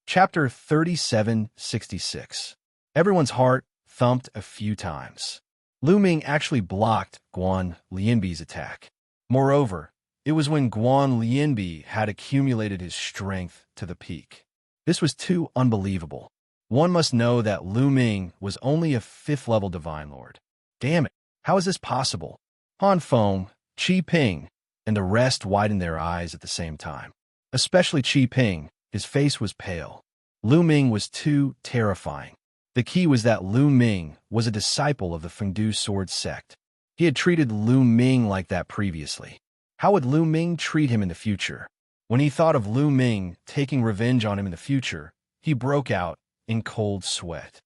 Chapter 3766. Everyone's heart thumped a few times. Lu Ming actually blocked Guan Lianbi's attack. Moreover, it was when Guan Lianbi had accumulated his strength to the peak. This was too unbelievable. One must know that Lu Ming was only a 5th-level Divine Lord. Damn it, how is this possible? Han Feng, Qi Ping, and the rest widened their eyes at the same time. Especially Qi Ping, his face was pale. Lu Ming was too terrifying. The key was that Lu Ming was a disciple of the Fengdu sword sect. He had treated Lu Ming like that previously. How would Lu Ming treat him in the future? When he thought of Lu Ming taking revenge on him in the future, he broke out in cold sweat.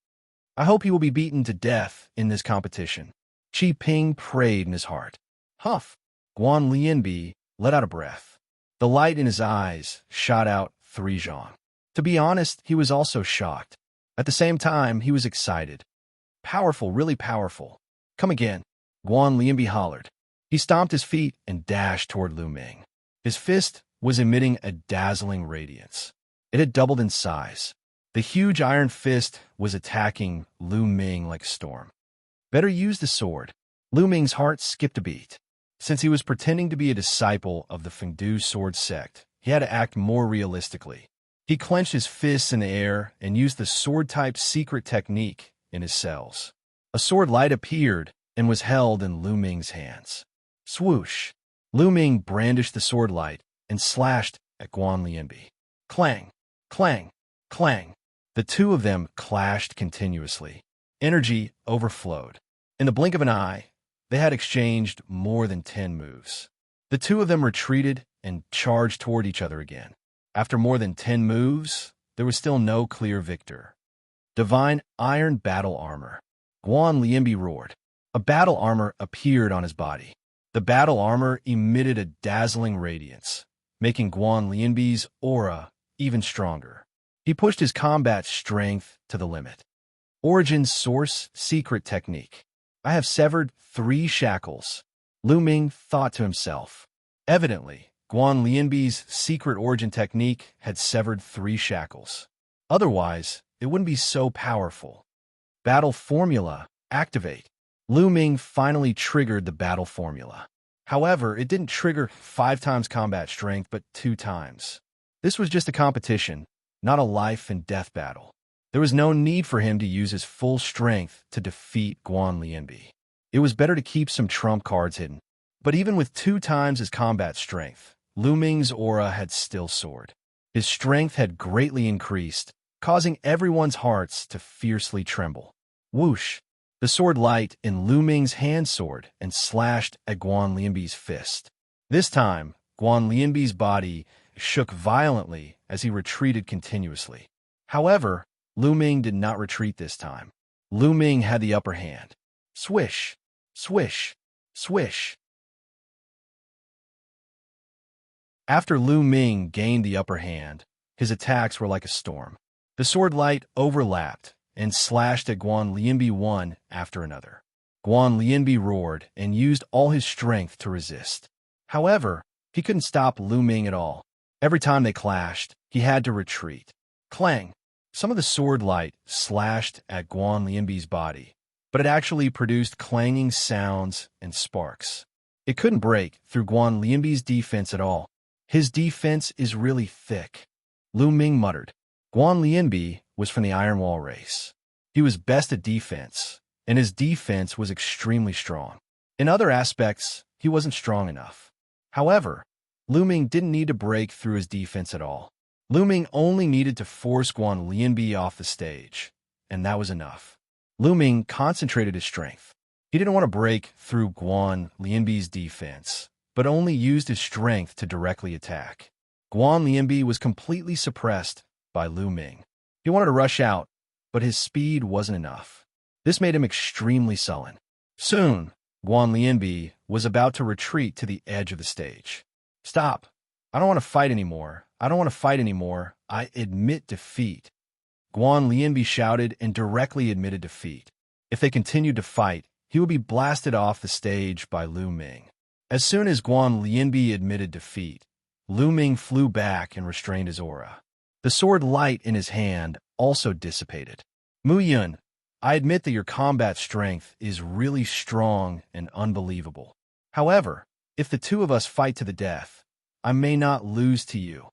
I hope he will be beaten to death in this competition. Qi Ping prayed in his heart. Huff! Guan Lianbi let out a breath. The light in his eyes shot out 3 zhang. To be honest, he was also shocked. At the same time, he was excited. Powerful, really powerful. Come again, Guan Lianbi hollered. He stomped his feet and dashed toward Lu Ming. His fist was emitting a dazzling radiance. It had doubled in size. The huge iron fist was attacking Lu Ming like a storm. Better use the sword. Lu Ming's heart skipped a beat. Since he was pretending to be a disciple of the Fengdu sword sect, he had to act more realistically. He clenched his fists in the air and used the sword-type secret technique in his cells. A sword light appeared and was held in Lu Ming's hands. Swoosh! Lu Ming brandished the sword light and slashed at Guan Lianbi. Clang! Clang! Clang! The two of them clashed continuously. Energy overflowed. In the blink of an eye, they had exchanged more than 10 moves. The two of them retreated and charged toward each other again. After more than 10 moves, there was still no clear victor. Divine Iron Battle Armor. Guan Lianbi roared. A battle armor appeared on his body. The battle armor emitted a dazzling radiance, making Guan Lianbi's aura even stronger. He pushed his combat strength to the limit. Origin Source Secret Technique. I have severed 3 shackles. Lu Ming thought to himself. Evidently, Guan Lianbi's secret origin technique had severed 3 shackles. Otherwise, it wouldn't be so powerful. Battle Formula. Activate. Lu Ming finally triggered the battle formula. However, it didn't trigger 5 times combat strength, but 2 times. This was just a competition, not a life and death battle. There was no need for him to use his full strength to defeat Guan Lianbi. It was better to keep some trump cards hidden. But even with 2 times his combat strength, Lu Ming's aura had still soared. His strength had greatly increased, causing everyone's hearts to fiercely tremble. Whoosh! The sword light in Lu Ming's hand soared and slashed at Guan Lianbi's fist. This time, Guan Lianbi's body shook violently as he retreated continuously. However, Lu Ming did not retreat this time. Lu Ming had the upper hand. Swish! Swish! Swish! After Lu Ming gained the upper hand, his attacks were like a storm. The sword light overlapped and slashed at Guan Lianbi one after another. Guan Lianbi roared and used all his strength to resist. However, He couldn't stop Lu Ming at all. Every time they clashed, he had to retreat. Clang! Some of the sword light slashed at Guan Lianbi's body, but it actually produced clanging sounds and sparks. It couldn't break through Guan Lianbi's defense at all. His defense is really thick, Lu Ming muttered. Guan Lianbi was from the Iron Wall race. He was best at defense, and his defense was extremely strong. In other aspects, he wasn't strong enough. However, Lu Ming didn't need to break through his defense at all. Lu Ming only needed to force Guan Lianbi off the stage, and that was enough. Lu Ming concentrated his strength. He didn't want to break through Guan Lianbi's defense, but only used his strength to directly attack. Guan Lianbi was completely suppressed by Lu Ming. He wanted to rush out, but his speed wasn't enough. This made him extremely sullen. Soon, Guan Lianbi was about to retreat to the edge of the stage. Stop. I don't want to fight anymore. I don't want to fight anymore. I admit defeat. Guan Lianbi shouted and directly admitted defeat. If they continued to fight, he would be blasted off the stage by Lu Ming. As soon as Guan Lianbi admitted defeat, Lu Ming flew back and restrained his aura. The sword light in his hand also dissipated. Mu Yun, I admit that your combat strength is really strong and unbelievable. However, if the two of us fight to the death, I may not lose to you,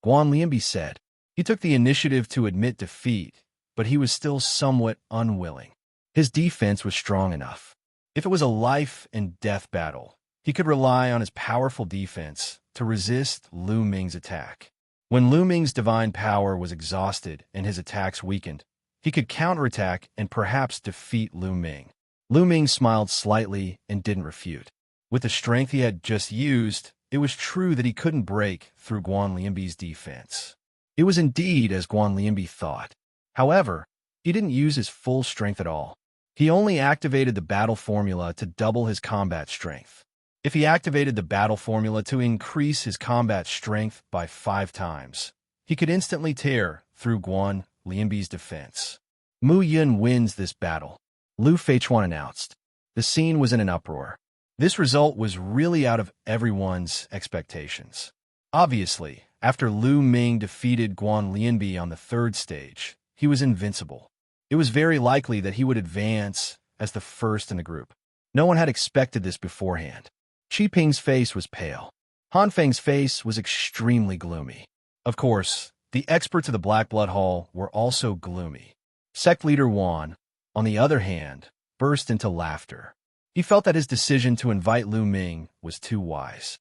Guan Lianbi said. He took the initiative to admit defeat, but he was still somewhat unwilling. His defense was strong enough. If it was a life-and-death battle, he could rely on his powerful defense to resist Lu Ming's attack. When Lu Ming's divine power was exhausted and his attacks weakened, he could counterattack and perhaps defeat Lu Ming. Lu Ming smiled slightly and didn't refute. With the strength he had just used, it was true that he couldn't break through Guan Lianbi's defense. It was indeed as Guan Lianbi thought. However, he didn't use his full strength at all. He only activated the battle formula to double his combat strength. If he activated the battle formula to increase his combat strength by 5 times, he could instantly tear through Guan Lianbi's defense. Mu Yun wins this battle, Lu Feichuan announced. The scene was in an uproar. This result was really out of everyone's expectations. Obviously, after Lu Ming defeated Guan Lianbi on the 3rd stage, he was invincible. It was very likely that he would advance as the first in the group. No one had expected this beforehand. Qi Ping's face was pale. Han Feng's face was extremely gloomy. Of course, the experts of the Black Blood Hall were also gloomy. Sect leader Wan, on the other hand, burst into laughter. He felt that his decision to invite Lu Ming was too wise.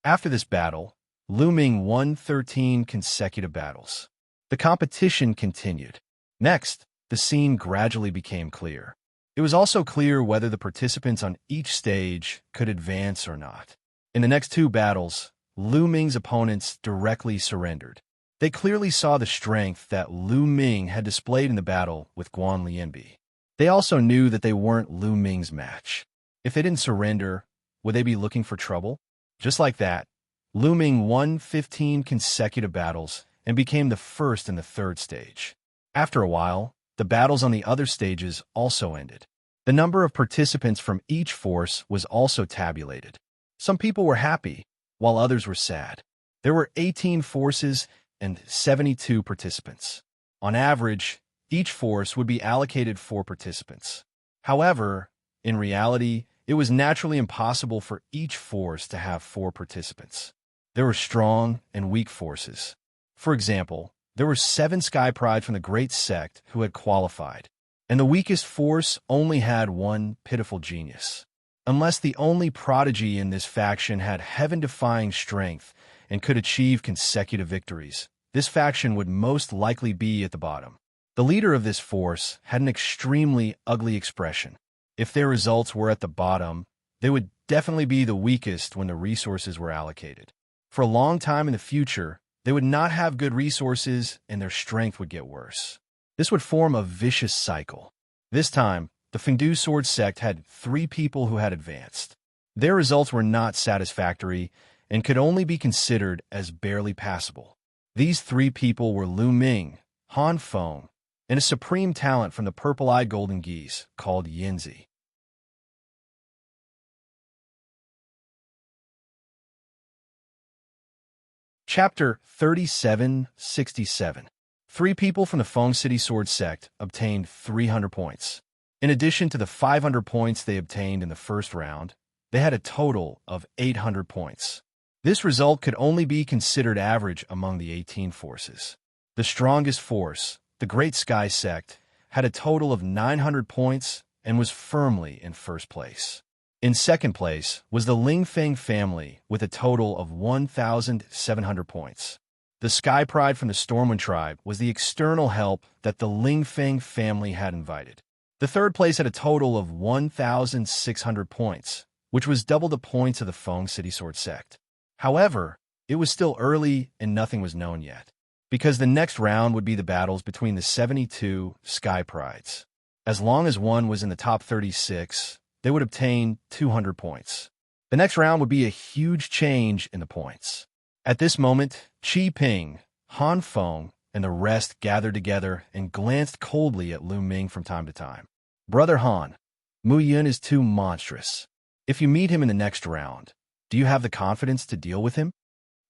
After this battle, Lu Ming won 13 consecutive battles. The competition continued. Next, the scene gradually became clear. It was also clear whether the participants on each stage could advance or not. In the next 2 battles, Lu Ming's opponents directly surrendered. They clearly saw the strength that Lu Ming had displayed in the battle with Guan Lianbi. They also knew that they weren't Lu Ming's match. If they didn't surrender, would they be looking for trouble? Just like that, Lu Ming won 15 consecutive battles and became the first in the 3rd stage. After a while, the battles on the other stages also ended. The number of participants from each force was also tabulated. Some people were happy, while others were sad. There were 18 forces and 72 participants. On average, each force would be allocated 4 participants. However, in reality, it was naturally impossible for each force to have 4 participants. There were strong and weak forces. For example, there were 7 Sky Pride from the Great Sect who had qualified, and the weakest force only had 1 pitiful genius. Unless the only prodigy in this faction had heaven-defying strength and could achieve consecutive victories, this faction would most likely be at the bottom. The leader of this force had an extremely ugly expression. If their results were at the bottom, they would definitely be the weakest when the resources were allocated. For a long time in the future, they would not have good resources and their strength would get worse. This would form a vicious cycle. This time, the Fengdu Sword Sect had 3 people who had advanced. Their results were not satisfactory and could only be considered as barely passable. These 3 people were Lu Ming, Han Feng, and a supreme talent from the purple-eyed golden geese called Yinzi. Chapter 3767. 3 people from the Feng City Sword Sect obtained 300 points. In addition to the 500 points they obtained in the first round, they had a total of 800 points. This result could only be considered average among the 18 forces. The strongest force, the Great Sky Sect, had a total of 900 points and was firmly in first place. In second place was the Lingfeng family with a total of 1,700 points. The Sky Pride from the Stormwind tribe was the external help that the Lingfeng family had invited. The third place had a total of 1,600 points, which was double the points of the Feng City Sword Sect. However, it was still early and nothing was known yet, because the next round would be the battles between the 72 Sky Prides. As long as one was in the top 36, they would obtain 200 points. The next round would be a huge change in the points. At this moment, Qi Ping, Han Feng, and the rest gathered together and glanced coldly at Lu Ming from time to time. Brother Han, Mu Yun is too monstrous. If you meet him in the next round, do you have the confidence to deal with him?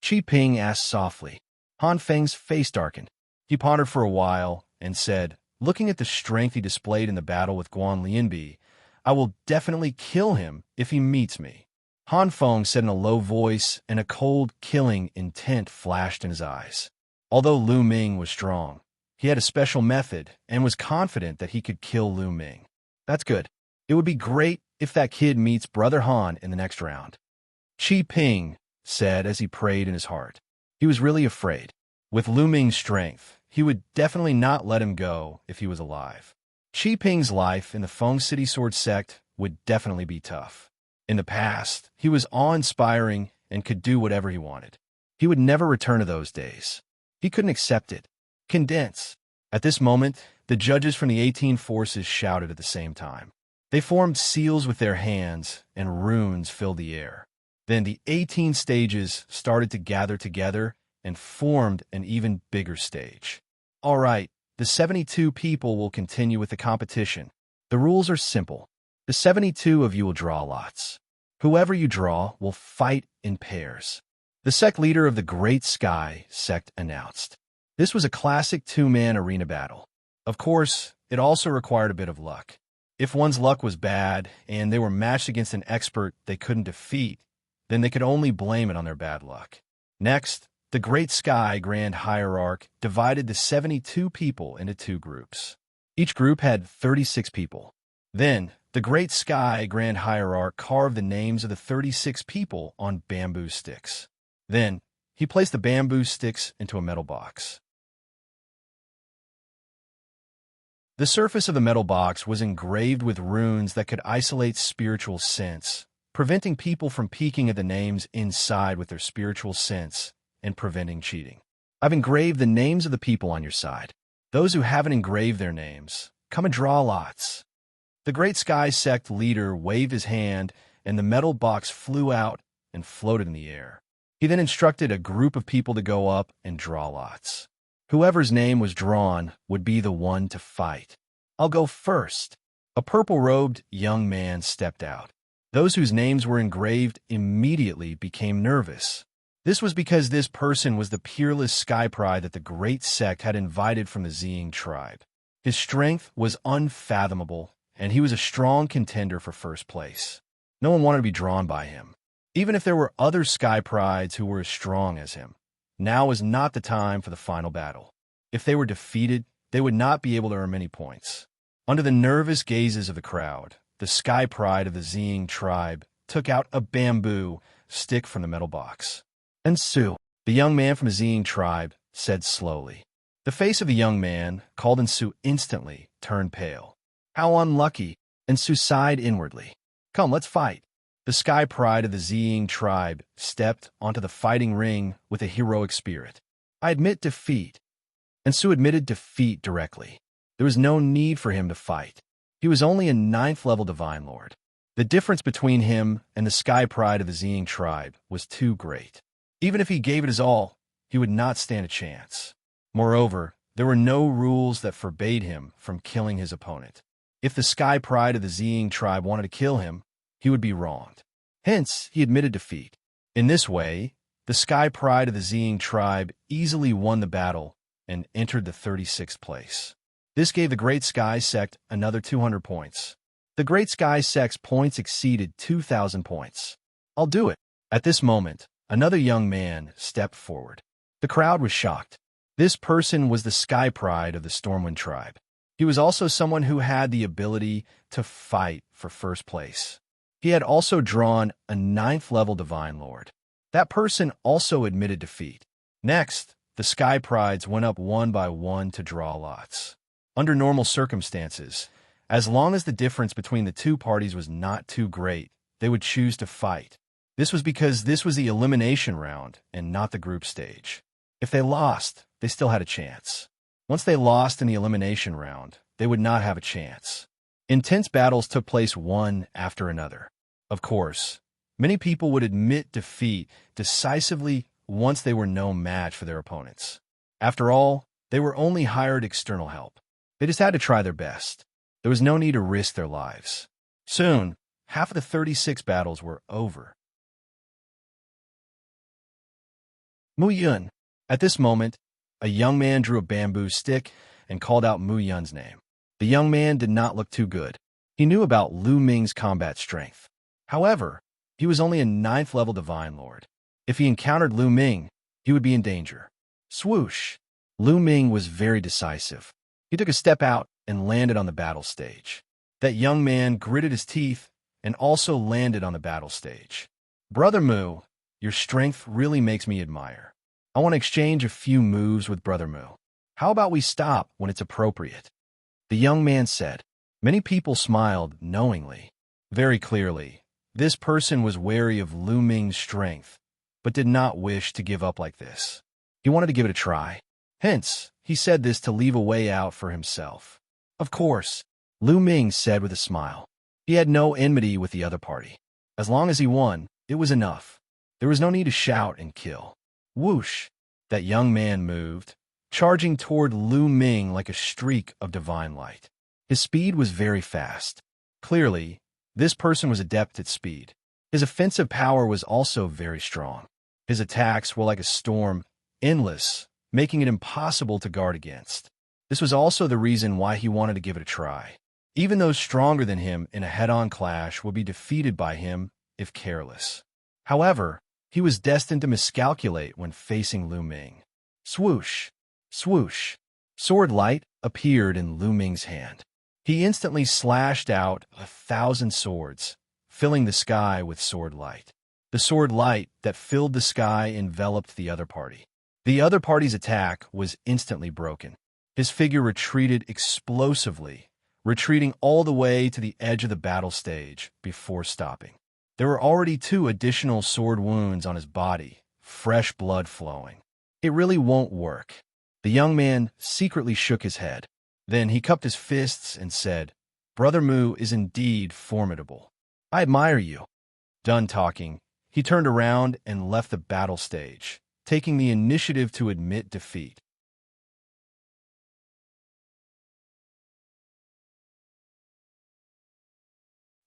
Qi Ping asked softly. Han Feng's face darkened. He pondered for a while and said, looking at the strength he displayed in the battle with Guan Lianbi, I will definitely kill him if he meets me. Han Feng said in a low voice, and a cold, killing intent flashed in his eyes. Although Lu Ming was strong, he had a special method and was confident that he could kill Lu Ming. That's good. It would be great if that kid meets Brother Han in the next round. Qi Ping said as he prayed in his heart. He was really afraid. With Lu Ming's strength, he would definitely not let him go if he was alive. Qi Ping's life in the Feng City Sword Sect would definitely be tough. In the past, he was awe-inspiring and could do whatever he wanted. He would never return to those days. He couldn't accept it. Condense. At this moment, the judges from the 18 forces shouted at the same time. They formed seals with their hands, and runes filled the air. Then the 18 stages started to gather together and formed an even bigger stage. All right, the 72 people will continue with the competition. The rules are simple. The 72 of you will draw lots. Whoever you draw will fight in pairs. The sect leader of the Great Sky Sect announced. This was a classic 2-man arena battle. Of course, it also required a bit of luck. If one's luck was bad and they were matched against an expert they couldn't defeat, then they could only blame it on their bad luck. Next, the Great Sky Grand Hierarch divided the 72 people into 2 groups. Each group had 36 people. Then, the Great Sky Grand Hierarch carved the names of the 36 people on bamboo sticks. Then, he placed the bamboo sticks into a metal box. The surface of the metal box was engraved with runes that could isolate spiritual sense, preventing people from peeking at the names inside with their spiritual sense and preventing cheating. I've engraved the names of the people on your side. Those who haven't engraved their names, come and draw lots. The Great Sky Sect leader waved his hand, and the metal box flew out and floated in the air. He then instructed a group of people to go up and draw lots. Whoever's name was drawn would be the one to fight. I'll go first. A purple-robed young man stepped out. Those whose names were engraved immediately became nervous. This was because this person was the peerless Sky Pride that the Great Sect had invited from the Xianxia tribe. His strength was unfathomable, and he was a strong contender for first place. No one wanted to be drawn by him. Even if there were other Sky Prides who were as strong as him, now was not the time for the final battle. If they were defeated, they would not be able to earn many points. Under the nervous gazes of the crowd, the Sky Pride of the Xianxia tribe took out a bamboo stick from the metal box. And Su, the young man from the Xianxia tribe, said slowly. The face of the young man, called Ensu, instantly turned pale. How unlucky! Ensu sighed inwardly. Come, let's fight. The Sky Pride of the Xianxia tribe stepped onto the fighting ring with a heroic spirit. I admit defeat. Ensu admitted defeat directly. There was no need for him to fight. He was only a 9th-level Divine Lord. The difference between him and the Sky Pride of the Xianxia tribe was too great. Even if he gave it his all, he would not stand a chance. Moreover, there were no rules that forbade him from killing his opponent. If the Sky Pride of the Xianxia tribe wanted to kill him, he would be wronged. Hence, he admitted defeat. In this way, the Sky Pride of the Ziying tribe easily won the battle and entered the 36th place. This gave the Great Sky Sect another 200 points. The Great Sky Sect's points exceeded 2,000 points. I'll do it. At this moment, another young man stepped forward. The crowd was shocked. This person was the Sky Pride of the Stormwind tribe. He was also someone who had the ability to fight for first place. He had also drawn a 9th-level Divine Lord. That person also admitted defeat. Next, the Sky Prides went up one by one to draw lots. Under normal circumstances, as long as the difference between the two parties was not too great, they would choose to fight. This was because this was the elimination round and not the group stage. If they lost, they still had a chance. Once they lost in the elimination round, they would not have a chance. Intense battles took place one after another. Of course, many people would admit defeat decisively once they were no match for their opponents. After all, they were only hired external help. They just had to try their best. There was no need to risk their lives. Soon, half of the 36 battles were over. Mu Yun. At this moment, a young man drew a bamboo stick and called out Mu Yun's name. The young man did not look too good. He knew about Lu Ming's combat strength. However, he was only a 9th-level Divine Lord. If he encountered Lu Ming, he would be in danger. Swoosh! Lu Ming was very decisive. He took a step out and landed on the battle stage. That young man gritted his teeth and also landed on the battle stage. Brother Mu, your strength really makes me admire. I want to exchange a few moves with Brother Mu. How about we stop when it's appropriate? The young man said. Many people smiled knowingly. Very clearly, this person was wary of Lu Ming's strength, but did not wish to give up like this. He wanted to give it a try. Hence, he said this to leave a way out for himself. Of course, Lu Ming said with a smile. He had no enmity with the other party. As long as he won, it was enough. There was no need to shout and kill. Whoosh! That young man moved, charging toward Lu Ming like a streak of divine light. His speed was very fast. Clearly, this person was adept at speed. His offensive power was also very strong. His attacks were like a storm, endless, making it impossible to guard against. This was also the reason why he wanted to give it a try. Even those stronger than him in a head-on clash would be defeated by him if careless. However, he was destined to miscalculate when facing Lu Ming. Swoosh! Swoosh! Sword light appeared in Lu Ming's hand. He instantly slashed out 1,000 swords, filling the sky with sword light. The sword light that filled the sky enveloped the other party. The other party's attack was instantly broken. His figure retreated explosively, retreating all the way to the edge of the battle stage before stopping. There were already 2 additional sword wounds on his body, fresh blood flowing. It really won't work. The young man secretly shook his head. Then he cupped his fists and said, Brother Mu is indeed formidable. I admire you. Done talking, he turned around and left the battle stage, taking the initiative to admit defeat.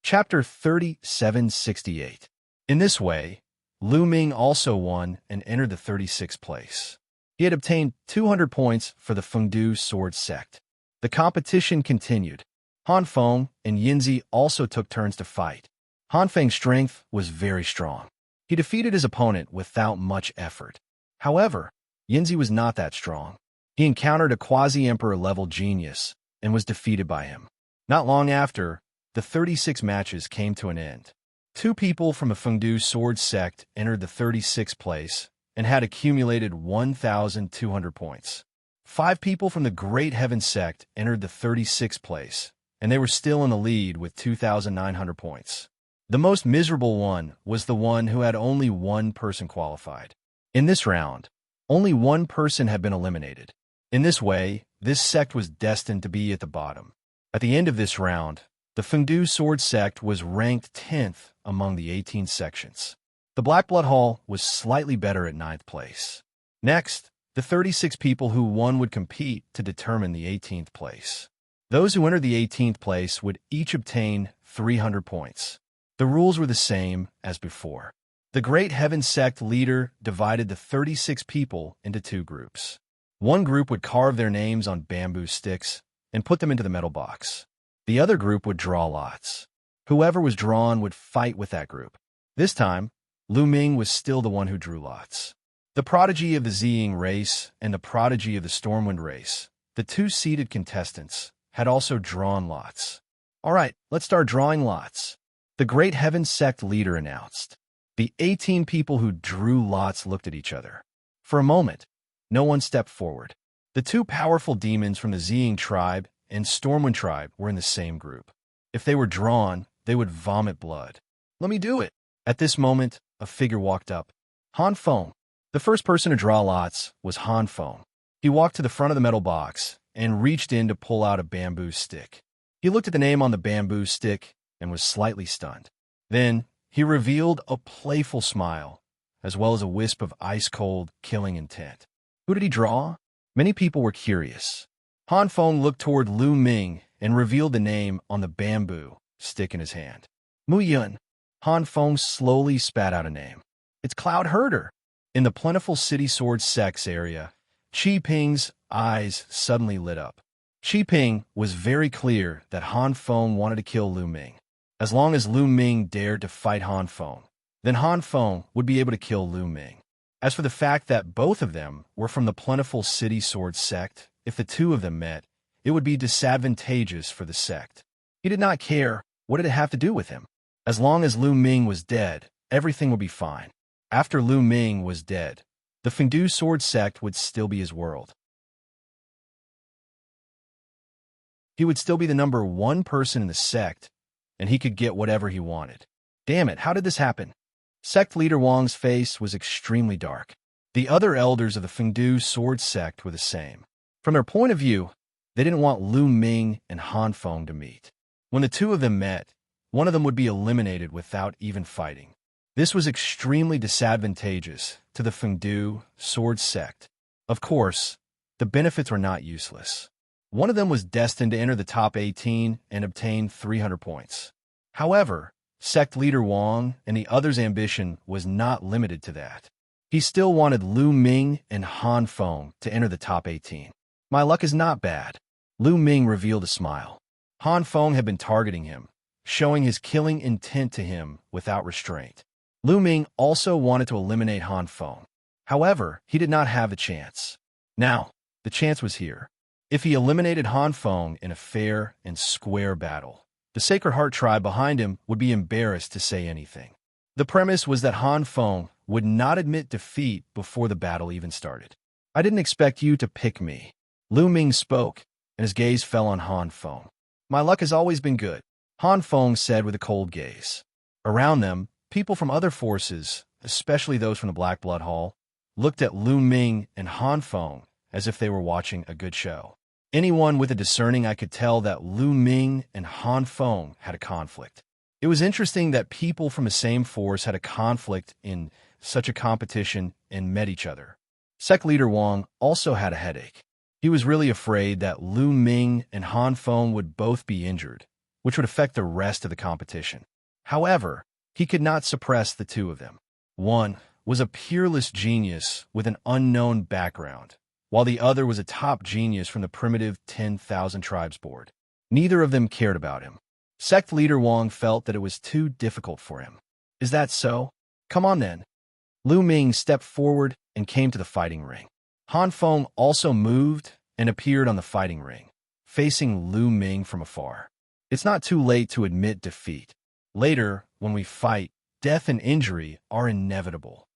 Chapter 3768. In this way, Lu Ming also won and entered the 36th place. He had obtained 200 points for the Fengdu sword sect. The competition continued. Han Feng and Yinzi also took turns to fight. Han Feng's strength was very strong. He defeated his opponent without much effort. However, Yinzi was not that strong. He encountered a quasi-emperor level genius and was defeated by him. Not long after, the 36 matches came to an end. 2 people from the Fengdu sword sect entered the 36th place and had accumulated 1,200 points. 5 people from the Great Heaven sect entered the 36th place, and they were still in the lead with 2,900 points. The most miserable one was the one who had only 1 person qualified. In this round, only 1 person had been eliminated. In this way, this sect was destined to be at the bottom. At the end of this round, the Fengdu sword sect was ranked 10th among the 18 sections. The Black Blood Hall was slightly better at 9th place. Next, the 36 people who won would compete to determine the 18th place. Those who entered the 18th place would each obtain 300 points. The rules were the same as before. The Great Heaven Sect leader divided the 36 people into two groups. One group would carve their names on bamboo sticks and put them into the metal box. The other group would draw lots. Whoever was drawn would fight with that group. This time, Lu Ming was still the one who drew lots. The prodigy of the Ziying race and the prodigy of the Stormwind race, the two seeded contestants, had also drawn lots. All right, let's start drawing lots. The Great Heaven Sect leader announced. The 18 people who drew lots looked at each other. For a moment, no one stepped forward. The two powerful demons from the Ziying tribe and Stormwind tribe were in the same group. If they were drawn, they would vomit blood. Let me do it. At this moment, a figure walked up. Han Feng. The first person to draw lots was Han Feng. He walked to the front of the metal box and reached in to pull out a bamboo stick. He looked at the name on the bamboo stick and was slightly stunned. Then, he revealed a playful smile, as well as a wisp of ice-cold, killing intent. Who did he draw? Many people were curious. Han Feng looked toward Lu Ming and revealed the name on the bamboo stick in his hand. Mu Yun. Han Feng slowly spat out a name. It's Cloud Herder. In the plentiful city sword sects area, Qi Ping's eyes suddenly lit up. Qi Ping was very clear that Han Feng wanted to kill Lu Ming. As long as Lu Ming dared to fight Han Feng, then Han Feng would be able to kill Lu Ming. As for the fact that both of them were from the plentiful city sword sect, if the two of them met, it would be disadvantageous for the sect. He did not care. What did it have to do with him? As long as Lu Ming was dead, everything would be fine. After Lu Ming was dead, the Fengdu sword sect would still be his world. He would still be the number one person in the sect, and he could get whatever he wanted. Damn it, how did this happen? Sect leader Wang's face was extremely dark. The other elders of the Fengdu sword sect were the same. From their point of view, they didn't want Lu Ming and Han Feng to meet. When the two of them met, one of them would be eliminated without even fighting. This was extremely disadvantageous to the Fengdu sword sect. Of course, the benefits were not useless. One of them was destined to enter the top 18 and obtain 300 points. However, sect leader Wang and the other's ambition was not limited to that. He still wanted Lu Ming and Han Feng to enter the top 18. My luck is not bad. Lu Ming revealed a smile. Han Feng had been targeting him, showing his killing intent to him without restraint. Lu Ming also wanted to eliminate Han Feng. However, he did not have the chance. Now, the chance was here. If he eliminated Han Feng in a fair and square battle, the Sacred Heart tribe behind him would be embarrassed to say anything. The premise was that Han Feng would not admit defeat before the battle even started. I didn't expect you to pick me. Lu Ming spoke, and his gaze fell on Han Feng. My luck has always been good, Han Feng said with a cold gaze. Around them, people from other forces, especially those from the Black Blood Hall, looked at Lu Ming and Han Feng as if they were watching a good show. Anyone with a discerning eye could tell that Lu Ming and Han Feng had a conflict. It was interesting that people from the same force had a conflict in such a competition and met each other. Sect leader Wang also had a headache. He was really afraid that Lu Ming and Han Feng would both be injured, which would affect the rest of the competition. However, he could not suppress the two of them. One was a peerless genius with an unknown background, while the other was a top genius from the primitive 10,000 Tribes board. Neither of them cared about him. Sect leader Wang felt that it was too difficult for him. Is that so? Come on then. Lu Ming stepped forward and came to the fighting ring. Han Feng also moved and appeared on the fighting ring, facing Lu Ming from afar. It's not too late to admit defeat. Later, when we fight, death and injury are inevitable.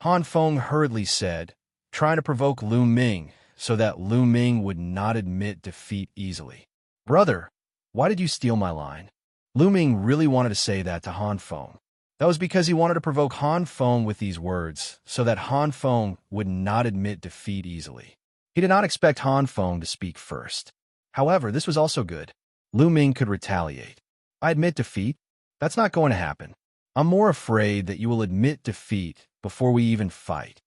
Han Feng hurriedly said, trying to provoke Lu Ming so that Lu Ming would not admit defeat easily. Brother, why did you steal my line? Lu Ming really wanted to say that to Han Feng. That was because he wanted to provoke Han Feng with these words so that Han Feng would not admit defeat easily. He did not expect Han Feng to speak first. However, this was also good. Lu Ming could retaliate. I admit defeat? That's not going to happen. I'm more afraid that you will admit defeat before we even fight.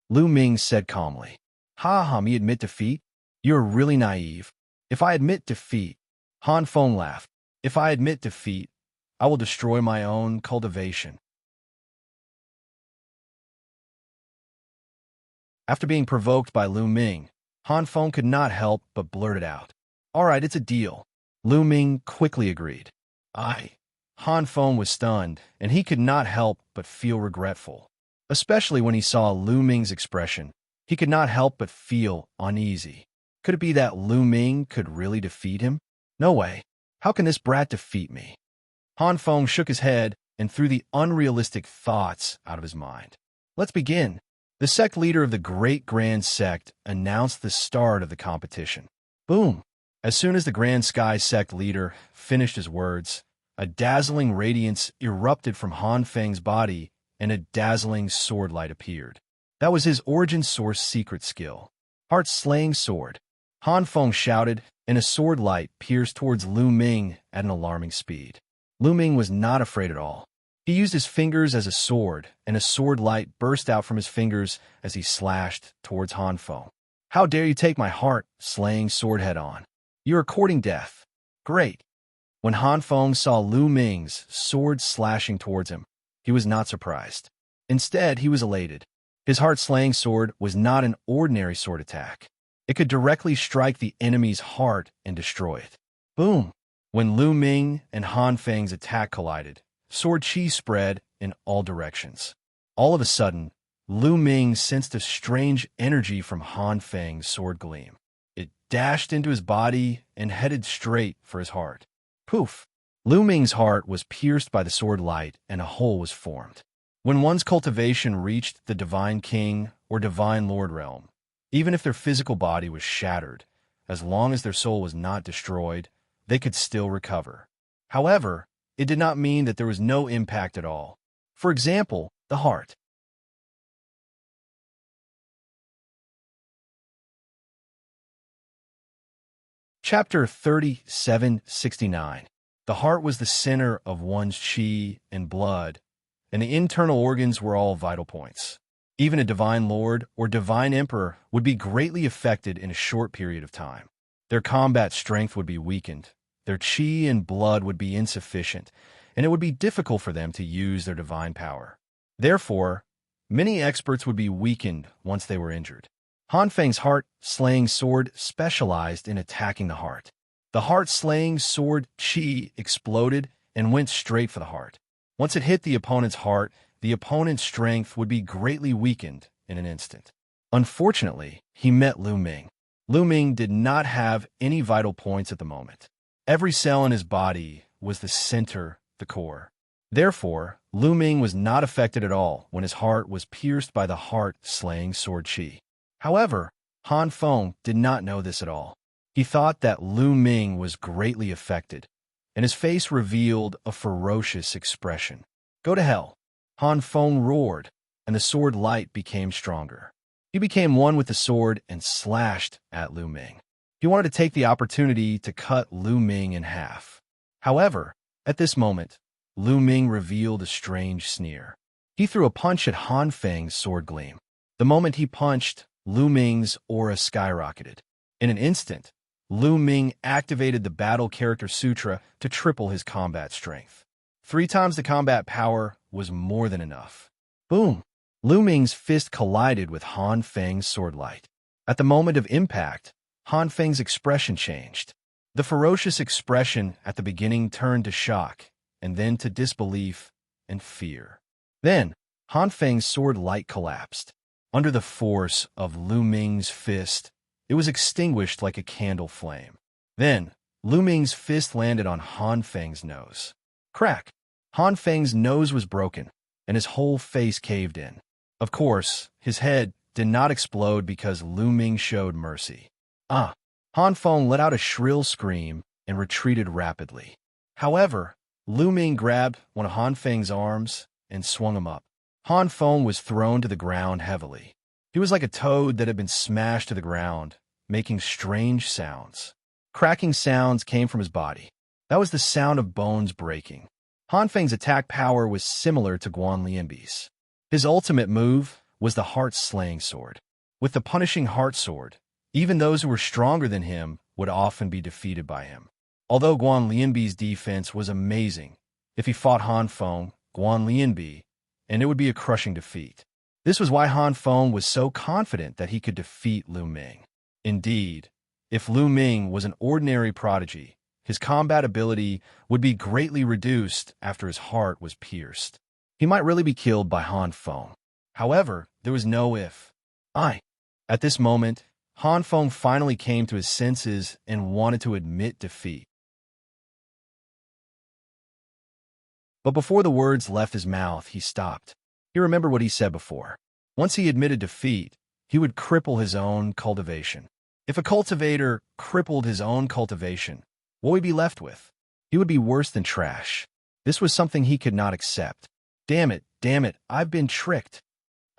Lu Ming said calmly. Me admit defeat? You're really naive. If I admit defeat, Han Feng laughed. If I admit defeat, I will destroy my own cultivation. After being provoked by Lu Ming, Han Feng could not help but blurt it out. "All right, it's a deal." Lu Ming quickly agreed. Han Feng was stunned, and he could not help but feel regretful. Especially when he saw Lu Ming's expression, he could not help but feel uneasy. Could it be that Lu Ming could really defeat him? No way. How can this brat defeat me? Han Feng shook his head and threw the unrealistic thoughts out of his mind. Let's begin. The sect leader of the Great Grand Sect announced the start of the competition. Boom! As soon as the Grand Sky Sect leader finished his words, a dazzling radiance erupted from Han Feng's body and a dazzling sword light appeared. That was his origin source secret skill. Heart-slaying sword. Han Feng shouted, and a sword light pierced towards Lu Ming at an alarming speed. Lu Ming was not afraid at all. He used his fingers as a sword, and a sword light burst out from his fingers as he slashed towards Han Feng. "How dare you take my heart-slaying sword head-on? You are courting death." Great. When Han Feng saw Lu Ming's sword slashing towards him, he was not surprised. Instead, he was elated. His heart-slaying sword was not an ordinary sword attack. It could directly strike the enemy's heart and destroy it. Boom! When Lu Ming and Han Feng's attack collided, sword chi spread in all directions. All of a sudden, Lu Ming sensed a strange energy from Han Feng's sword gleam. It dashed into his body and headed straight for his heart. Poof! Lu Ming's heart was pierced by the sword light and a hole was formed. When one's cultivation reached the Divine King or Divine Lord realm, even if their physical body was shattered, as long as their soul was not destroyed, they could still recover. However, it did not mean that there was no impact at all. For example, the heart. Chapter 3769. The heart was the center of one's chi and blood, and the internal organs were all vital points. Even a divine lord or divine emperor would be greatly affected in a short period of time. Their combat strength would be weakened, their chi and blood would be insufficient, and it would be difficult for them to use their divine power. Therefore, many experts would be weakened once they were injured. Han Feng's heart-slaying sword specialized in attacking the heart. The heart-slaying sword chi exploded and went straight for the heart. Once it hit the opponent's heart, the opponent's strength would be greatly weakened in an instant. Unfortunately, he met Lu Ming. Lu Ming did not have any vital points at the moment. Every cell in his body was the center, the core. Therefore, Lu Ming was not affected at all when his heart was pierced by the heart-slaying sword chi. However, Han Feng did not know this at all. He thought that Lu Ming was greatly affected, and his face revealed a ferocious expression. "Go to hell!" Han Feng roared, and the sword light became stronger. He became one with the sword and slashed at Lu Ming. He wanted to take the opportunity to cut Lu Ming in half. However, at this moment, Lu Ming revealed a strange sneer. He threw a punch at Han Feng's sword gleam. The moment he punched, Lu Ming's aura skyrocketed. In an instant, Lu Ming activated the Battle Character Sutra to triple his combat strength. 3 times the combat power was more than enough. Boom! Lu Ming's fist collided with Han Feng's sword light. At the moment of impact, Han Feng's expression changed. The ferocious expression at the beginning turned to shock, and then to disbelief and fear. Then, Han Feng's sword light collapsed. Under the force of Lu Ming's fist, it was extinguished like a candle flame. Then, Lu Ming's fist landed on Han Feng's nose. Crack! Han Feng's nose was broken, and his whole face caved in. Of course, his head did not explode because Lu Ming showed mercy. Han Feng let out a shrill scream and retreated rapidly. However, Lu Ming grabbed one of Han Feng's arms and swung him up. Han Feng was thrown to the ground heavily. He was like a toad that had been smashed to the ground, making strange sounds. Cracking sounds came from his body. That was the sound of bones breaking. Han Feng's attack power was similar to Guan Lianbi's. His ultimate move was the heart-slaying sword. With the punishing heart sword, even those who were stronger than him would often be defeated by him. Although Guan Lianbi's defense was amazing, if he fought Han Feng, Guan Lianbi, and it would be a crushing defeat. This was why Han Feng was so confident that he could defeat Lu Ming. Indeed, if Lu Ming was an ordinary prodigy, his combat ability would be greatly reduced after his heart was pierced. He might really be killed by Han Feng. However, there was no if. At this moment, Han Feng finally came to his senses and wanted to admit defeat. But before the words left his mouth, he stopped. He remembered what he said before. Once he admitted defeat, he would cripple his own cultivation. If a cultivator crippled his own cultivation, what would he be left with? He would be worse than trash. This was something he could not accept. Damn it, I've been tricked.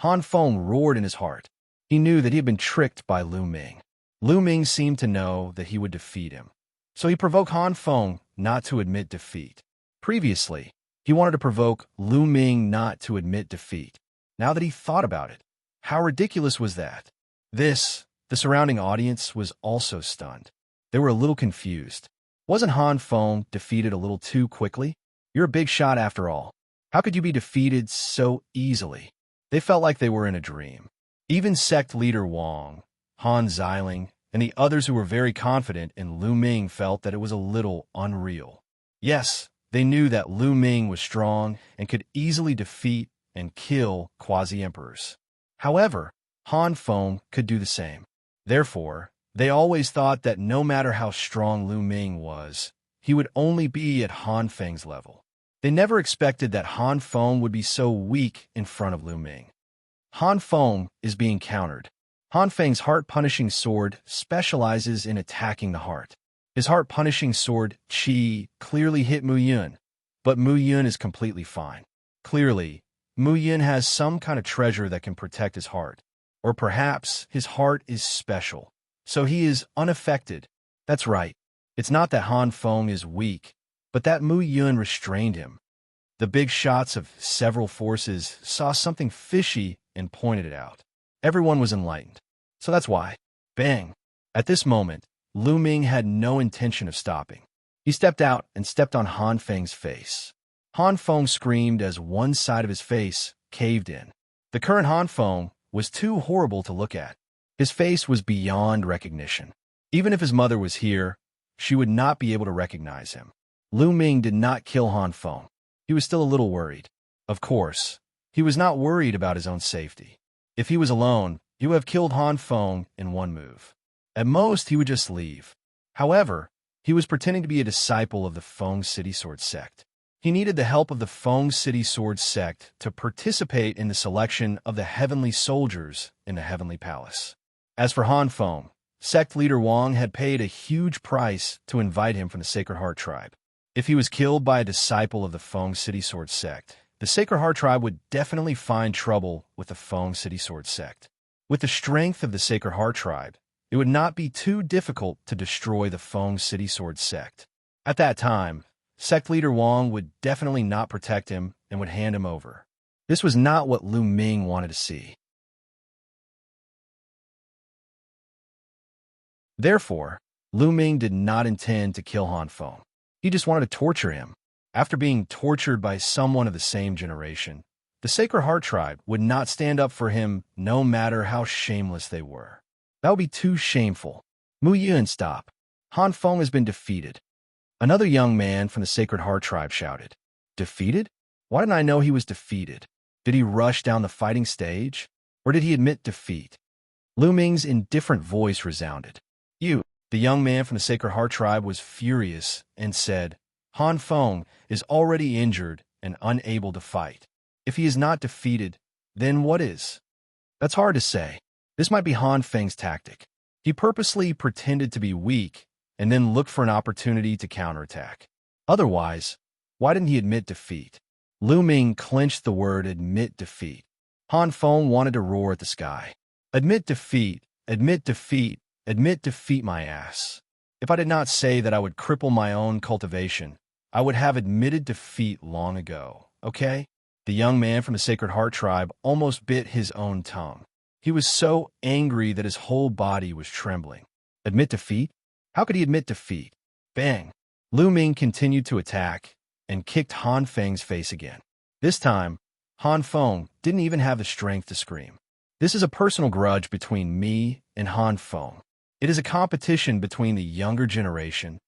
Han Feng roared in his heart. He knew that he had been tricked by Lu Ming. Lu Ming seemed to know that he would defeat him. So he provoked Han Feng not to admit defeat. Previously, he wanted to provoke Lu Ming not to admit defeat. Now that he thought about it, how ridiculous was that? The surrounding audience was also stunned. They were a little confused. Wasn't Han Feng defeated a little too quickly? You're a big shot after all. How could you be defeated so easily? They felt like they were in a dream. Even sect leader Wang, Han Xiling, and the others who were very confident in Lu Ming felt that it was a little unreal. Yes, they knew that Lu Ming was strong and could easily defeat and kill quasi-emperors. However, Han Feng could do the same. Therefore, they always thought that no matter how strong Lu Ming was, he would only be at Han Feng's level. They never expected that Han Feng would be so weak in front of Lu Ming. Han Feng is being countered. Han Feng's heart-punishing sword specializes in attacking the heart. His heart-punishing sword, Qi, clearly hit Mu Yun, but Mu Yun is completely fine. Clearly, Mu Yun has some kind of treasure that can protect his heart. Or perhaps his heart is special, so he is unaffected. That's right. It's not that Han Feng is weak, but that Mu Yun restrained him. The big shots of several forces saw something fishy and pointed it out. Everyone was enlightened. So that's why. Bang! At this moment, Lu Ming had no intention of stopping. He stepped out and stepped on Han Feng's face. Han Feng screamed as one side of his face caved in. The current Han Feng was too horrible to look at. His face was beyond recognition. Even if his mother was here, she would not be able to recognize him. Lu Ming did not kill Han Feng. He was still a little worried. Of course, he was not worried about his own safety. If he was alone, he would have killed Han Feng in one move. At most, he would just leave. However, he was pretending to be a disciple of the Feng City Sword sect. He needed the help of the Feng City Sword sect to participate in the selection of the heavenly soldiers in the Heavenly Palace. As for Han Feng, sect leader Wang had paid a huge price to invite him from the Sacred Heart tribe. If he was killed by a disciple of the Feng City Sword sect, the Sacred Heart tribe would definitely find trouble with the Feng City Sword sect. With the strength of the Sacred Heart tribe, it would not be too difficult to destroy the Feng City Sword sect. At that time, sect leader Wang would definitely not protect him and would hand him over. This was not what Lu Ming wanted to see. Therefore, Lu Ming did not intend to kill Han Feng. He just wanted to torture him. After being tortured by someone of the same generation, the Sacred Heart tribe would not stand up for him no matter how shameless they were. That would be too shameful. Mu Yun, stop. Han Feng has been defeated. Another young man from the Sacred Heart tribe shouted. Defeated? Why didn't I know he was defeated? Did he rush down the fighting stage? Or did he admit defeat? Lu Ming's indifferent voice resounded. You. The young man from the Sacred Heart tribe was furious and said, Han Feng is already injured and unable to fight. If he is not defeated, then what is? That's hard to say. This might be Han Feng's tactic. He purposely pretended to be weak and then looked for an opportunity to counterattack. Otherwise, why didn't he admit defeat? Lu Ming clenched the word admit defeat. Han Feng wanted to roar at the sky. Admit defeat, admit defeat, admit defeat my ass. If I did not say that I would cripple my own cultivation, I would have admitted defeat long ago, okay? The young man from the Sacred Heart tribe almost bit his own tongue. He was so angry that his whole body was trembling. Admit defeat? How could he admit defeat? Bang! Lu Ming continued to attack and kicked Han Feng's face again. This time, Han Feng didn't even have the strength to scream. This is a personal grudge between me and Han Feng. It is a competition between the younger generation.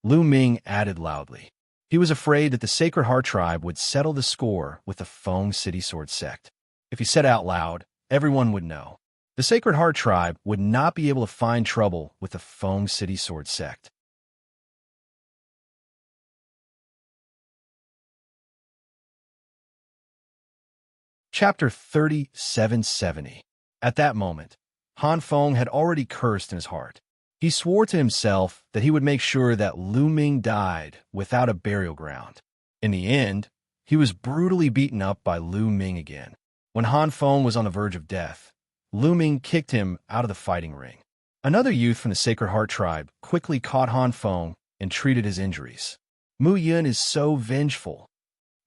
Lu Ming added loudly. He was afraid that the Sacred Heart tribe would settle the score with the Feng City Sword sect. If he said out loud, everyone would know. The Sacred Heart tribe would not be able to find trouble with the Feng City Sword sect. Chapter 3770. At that moment, Han Feng had already cursed in his heart. He swore to himself that he would make sure that Lu Ming died without a burial ground. In the end, he was brutally beaten up by Lu Ming again. When Han Feng was on the verge of death, Lu Ming kicked him out of the fighting ring. Another youth from the Sacred Heart tribe quickly caught Han Feng and treated his injuries. Mu Yun is so vengeful.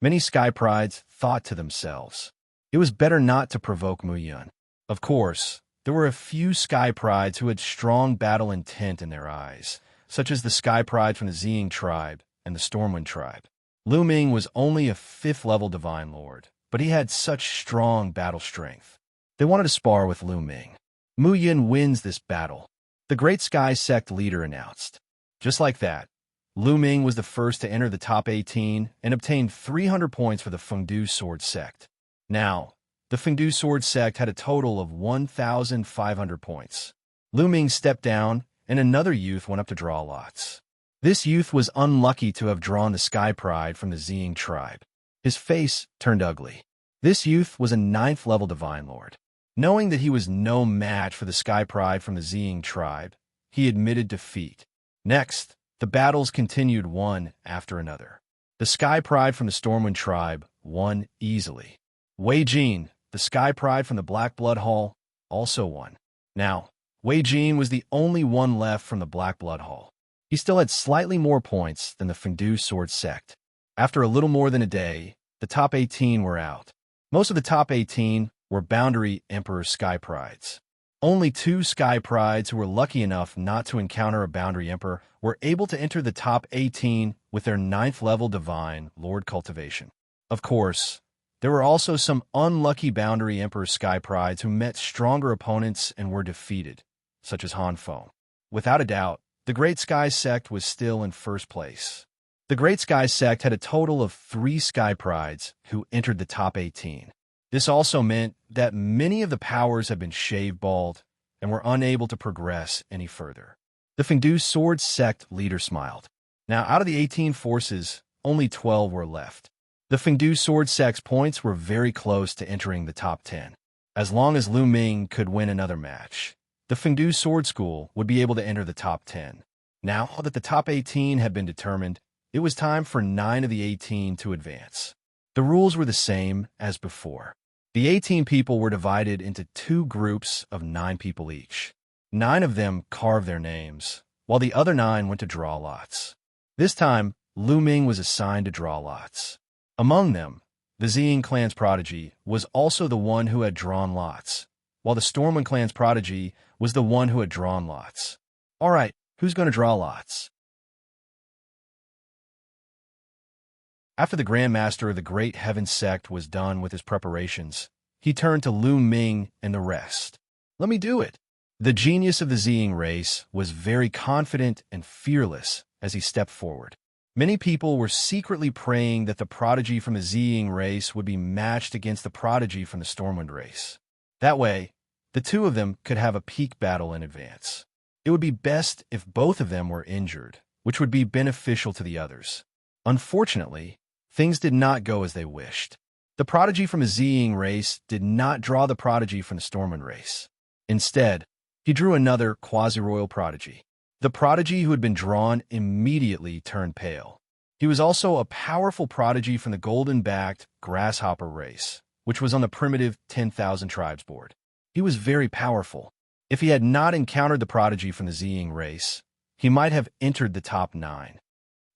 Many Sky Prides thought to themselves, it was better not to provoke Mu Yun. Of course, there were a few Sky Prides who had strong battle intent in their eyes, such as the Sky Pride from the Xing tribe and the Stormwind tribe. Lu Ming was only a 5th-level Divine Lord, but he had such strong battle strength. They wanted to spar with Lu Ming. Mu Yun wins this battle, the Great Sky Sect leader announced. Just like that, Lu Ming was the first to enter the top 18 and obtained 300 points for the Fengdu Sword sect. Now, the Fengdu Sword sect had a total of 1,500 points. Lu Ming stepped down, and another youth went up to draw lots. This youth was unlucky to have drawn the Sky Pride from the Xing tribe. His face turned ugly. This youth was a 9th-level Divine Lord. Knowing that he was no match for the Sky Pride from the Xing tribe, he admitted defeat. Next, the battles continued one after another. The Sky Pride from the Stormwind tribe won easily. Wei Jin, the Sky Pride from the Black Blood Hall, also won. Now, Wei Jin was the only one left from the Black Blood Hall. He still had slightly more points than the Fengdu Sword sect. After a little more than a day, the top 18 were out. Most of the top 18 were Boundary Emperor Sky Prides. Only 2 Sky Prides who were lucky enough not to encounter a Boundary Emperor were able to enter the top 18 with their 9th-level Divine Lord Cultivation. Of course, there were also some unlucky Boundary Emperor Sky Prides who met stronger opponents and were defeated, such as Han Feng. Without a doubt, the Great Sky Sect was still in first place. The Great Sky Sect had a total of 3 Sky Prides who entered the top 18. This also meant that many of the powers had been shaved bald and were unable to progress any further. The Fengdu Sword sect leader smiled. Now, out of the 18 forces, only 12 were left. The Fengdu Sword sect's points were very close to entering the top 10. As long as Lu Ming could win another match, the Fengdu Sword School would be able to enter the top 10. Now that the top 18 had been determined, it was time for 9 of the 18 to advance. The rules were the same as before. The 18 people were divided into 2 groups of 9 people each. 9 of them carved their names, while the other 9 went to draw lots. This time, Lu Ming was assigned to draw lots. Among them, the Xing clan's prodigy was also the one who had drawn lots, while the Stormwind clan's prodigy was the one who had drawn lots. All right, who's going to draw lots? After the Grand Master of the Great Heaven Sect was done with his preparations, he turned to Lu Ming and the rest. Let me do it. The genius of the Xing race was very confident and fearless as he stepped forward. Many people were secretly praying that the prodigy from the Xing race would be matched against the prodigy from the Stormwind race. That way, the 2 of them could have a peak battle in advance. It would be best if both of them were injured, which would be beneficial to the others. Unfortunately, things did not go as they wished. The prodigy from the Xing race did not draw the prodigy from the Stormwind race. Instead, he drew another quasi-royal prodigy. The prodigy who had been drawn immediately turned pale. He was also a powerful prodigy from the golden-backed grasshopper race, which was on the primitive 10,000 tribes board. He was very powerful. If he had not encountered the prodigy from the Xing race, he might have entered the top 9.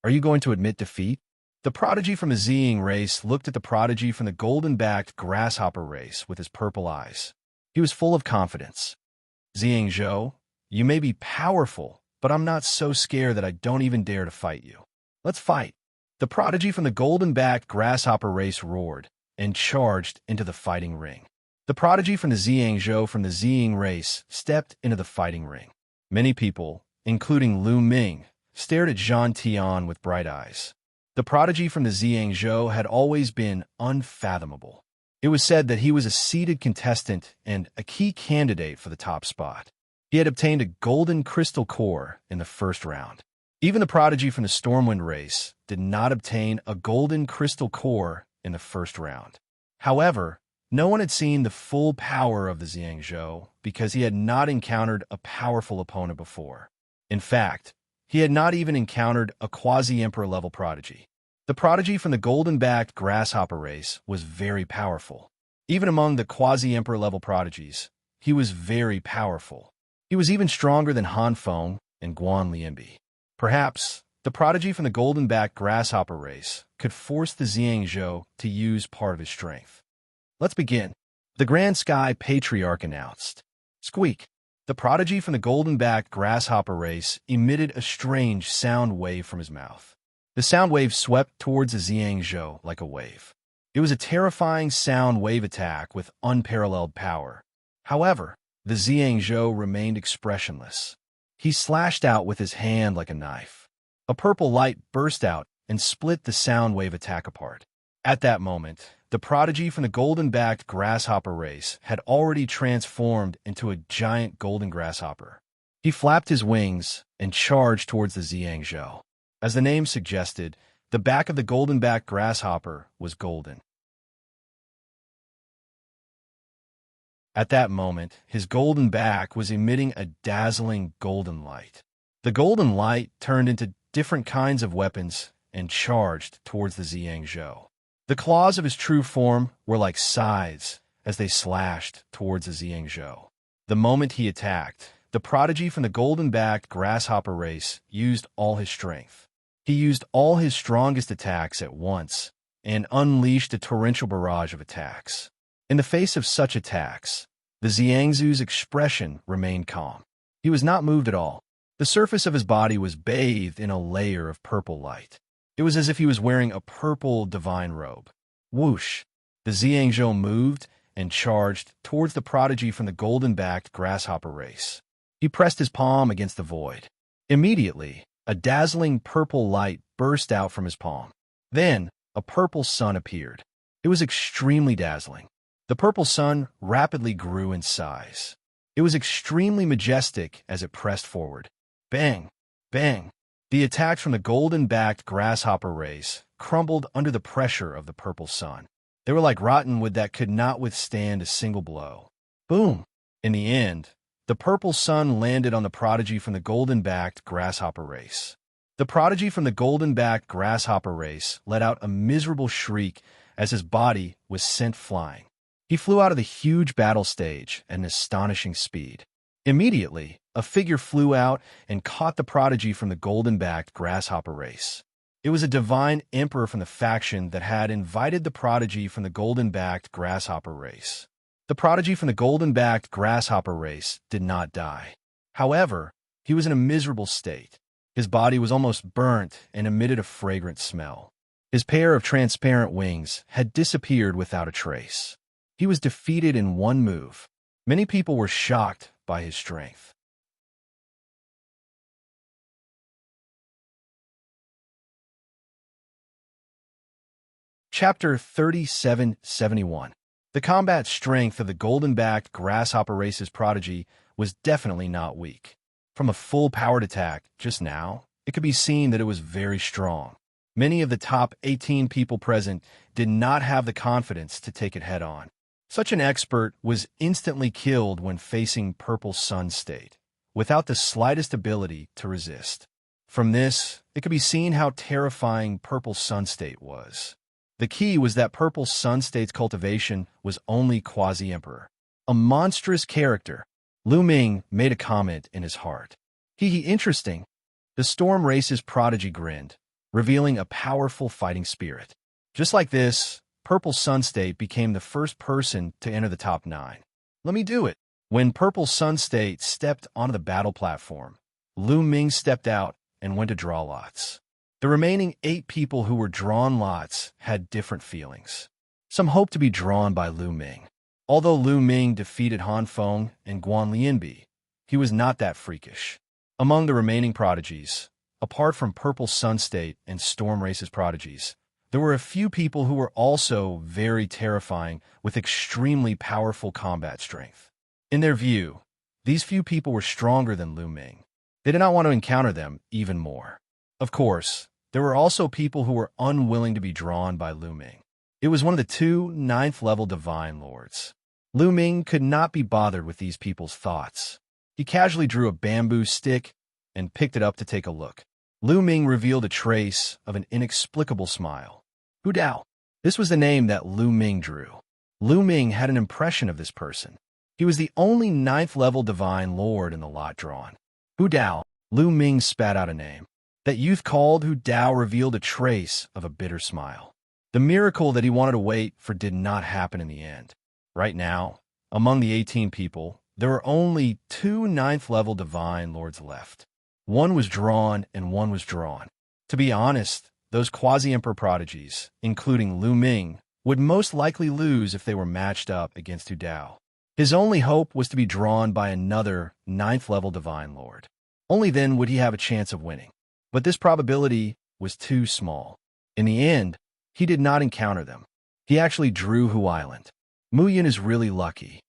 Are you going to admit defeat? The prodigy from the Xing race looked at the prodigy from the golden-backed grasshopper race with his purple eyes. He was full of confidence. Xianxia, you may be powerful, but I'm not so scared that I don't even dare to fight you. Let's fight. The prodigy from the golden-backed grasshopper race roared, and charged into the fighting ring. The prodigy from the Xianxia from the Ziying race stepped into the fighting ring. Many people, including Lu Ming, stared at Zhan Tian with bright eyes. The prodigy from the Xianxia had always been unfathomable. It was said that he was a seeded contestant and a key candidate for the top spot. He had obtained a golden crystal core in the first round. Even the prodigy from the Stormwind race did not obtain a golden crystal core in the first round. However, no one had seen the full power of the Xianxia because he had not encountered a powerful opponent before. In fact, he had not even encountered a quasi-emperor level prodigy. The prodigy from the golden-backed grasshopper race was very powerful. Even among the quasi-emperor level prodigies, he was very powerful. He was even stronger than Han Feng and Guan Lianbi. Perhaps, the prodigy from the golden-backed grasshopper race could force the Xianxia to use part of his strength. Let's begin. The Grand Sky Patriarch announced. Squeak. The prodigy from the golden-backed grasshopper race emitted a strange sound wave from his mouth. The sound wave swept towards the Xianxia like a wave. It was a terrifying sound wave attack with unparalleled power. However, the Xianxia remained expressionless. He slashed out with his hand like a knife. A purple light burst out and split the sound wave attack apart. At that moment, the prodigy from the golden-backed grasshopper race had already transformed into a giant golden grasshopper. He flapped his wings and charged towards the Xianxia. As the name suggested, the back of the golden-backed grasshopper was golden. At that moment, his golden back was emitting a dazzling golden light. The golden light turned into different kinds of weapons and charged towards the Xianxia. The claws of his true form were like scythes as they slashed towards the Xianxia. The moment he attacked, the prodigy from the golden-backed grasshopper race used all his strength. He used all his strongest attacks at once and unleashed a torrential barrage of attacks. In the face of such attacks, the Xianxia's expression remained calm. He was not moved at all. The surface of his body was bathed in a layer of purple light. It was as if he was wearing a purple divine robe. Whoosh! The Xianxia moved and charged towards the prodigy from the golden-backed grasshopper race. He pressed his palm against the void. Immediately, a dazzling purple light burst out from his palm. Then, a purple sun appeared. It was extremely dazzling. The purple sun rapidly grew in size. It was extremely majestic as it pressed forward. Bang! Bang! The attacks from the golden-backed grasshopper race crumbled under the pressure of the purple sun. They were like rotten wood that could not withstand a single blow. Boom! In the end, the purple sun landed on the prodigy from the golden-backed grasshopper race. The prodigy from the golden-backed grasshopper race let out a miserable shriek as his body was sent flying. He flew out of the huge battle stage at an astonishing speed. Immediately, a figure flew out and caught the prodigy from the golden-backed grasshopper race. It was a divine emperor from the faction that had invited the prodigy from the golden-backed grasshopper race. The prodigy from the golden-backed grasshopper race did not die. However, he was in a miserable state. His body was almost burnt and emitted a fragrant smell. His pair of transparent wings had disappeared without a trace. He was defeated in one move. Many people were shocked by his strength. Chapter 3771. The combat strength of the golden-backed grasshopper race's prodigy was definitely not weak. From a full-powered attack just now, it could be seen that it was very strong. Many of the top 18 people present did not have the confidence to take it head-on. Such an expert was instantly killed when facing Purple Sun State, without the slightest ability to resist. From this, it could be seen how terrifying Purple Sun State was. The key was that Purple Sun State's cultivation was only quasi-emperor. A monstrous character. Lu Ming made a comment in his heart. Interesting. The Storm Race's prodigy grinned, revealing a powerful fighting spirit. Just like this, Purple Sun State became the first person to enter the top 9. Let me do it. When Purple Sun State stepped onto the battle platform, Lu Ming stepped out and went to draw lots. The remaining 8 people who were drawn lots had different feelings. Some hoped to be drawn by Lu Ming. Although Lu Ming defeated Han Feng and Guan Lianbi, he was not that freakish. Among the remaining prodigies, apart from Purple Sun State and Storm Race's prodigies, there were a few people who were also very terrifying with extremely powerful combat strength. In their view, these few people were stronger than Lu Ming. They did not want to encounter them even more. Of course, there were also people who were unwilling to be drawn by Lu Ming. It was one of the two ninth-level divine lords. Lu Ming could not be bothered with these people's thoughts. He casually drew a bamboo stick and picked it up to take a look. Lu Ming revealed a trace of an inexplicable smile. Hu Dao. This was the name that Lu Ming drew. Lu Ming had an impression of this person. He was the only ninth-level divine lord in the lot drawn. Hu Dao. Lu Ming spat out a name. That youth called Hu Dao revealed a trace of a bitter smile. The miracle that he wanted to wait for did not happen in the end. Right now, among the 18 people, there were only 2 ninth-level divine lords left. One was drawn and one was drawn. To be honest, those quasi-emperor prodigies, including Lu Ming, would most likely lose if they were matched up against Hu Dao. His only hope was to be drawn by another ninth-level divine lord. Only then would he have a chance of winning. But this probability was too small. In the end, he did not encounter them. He actually drew Hu Island. Muyin is really lucky.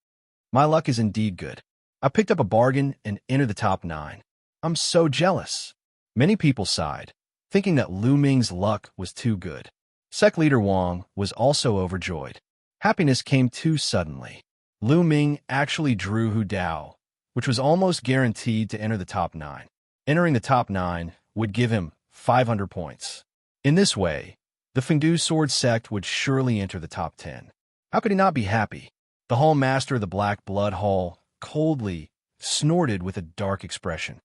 My luck is indeed good. I picked up a bargain and entered the top 9. I'm so jealous. Many people sighed, thinking that Lu Ming's luck was too good. Sect leader Wang was also overjoyed. Happiness came too suddenly. Lu Ming actually drew Hu Dao, which was almost guaranteed to enter the top 9. Entering the top 9 would give him 500 points. In this way, the Fengdu Sword Sect would surely enter the top 10. How could he not be happy? The Hall Master of the Black Blood Hall coldly snorted with a dark expression.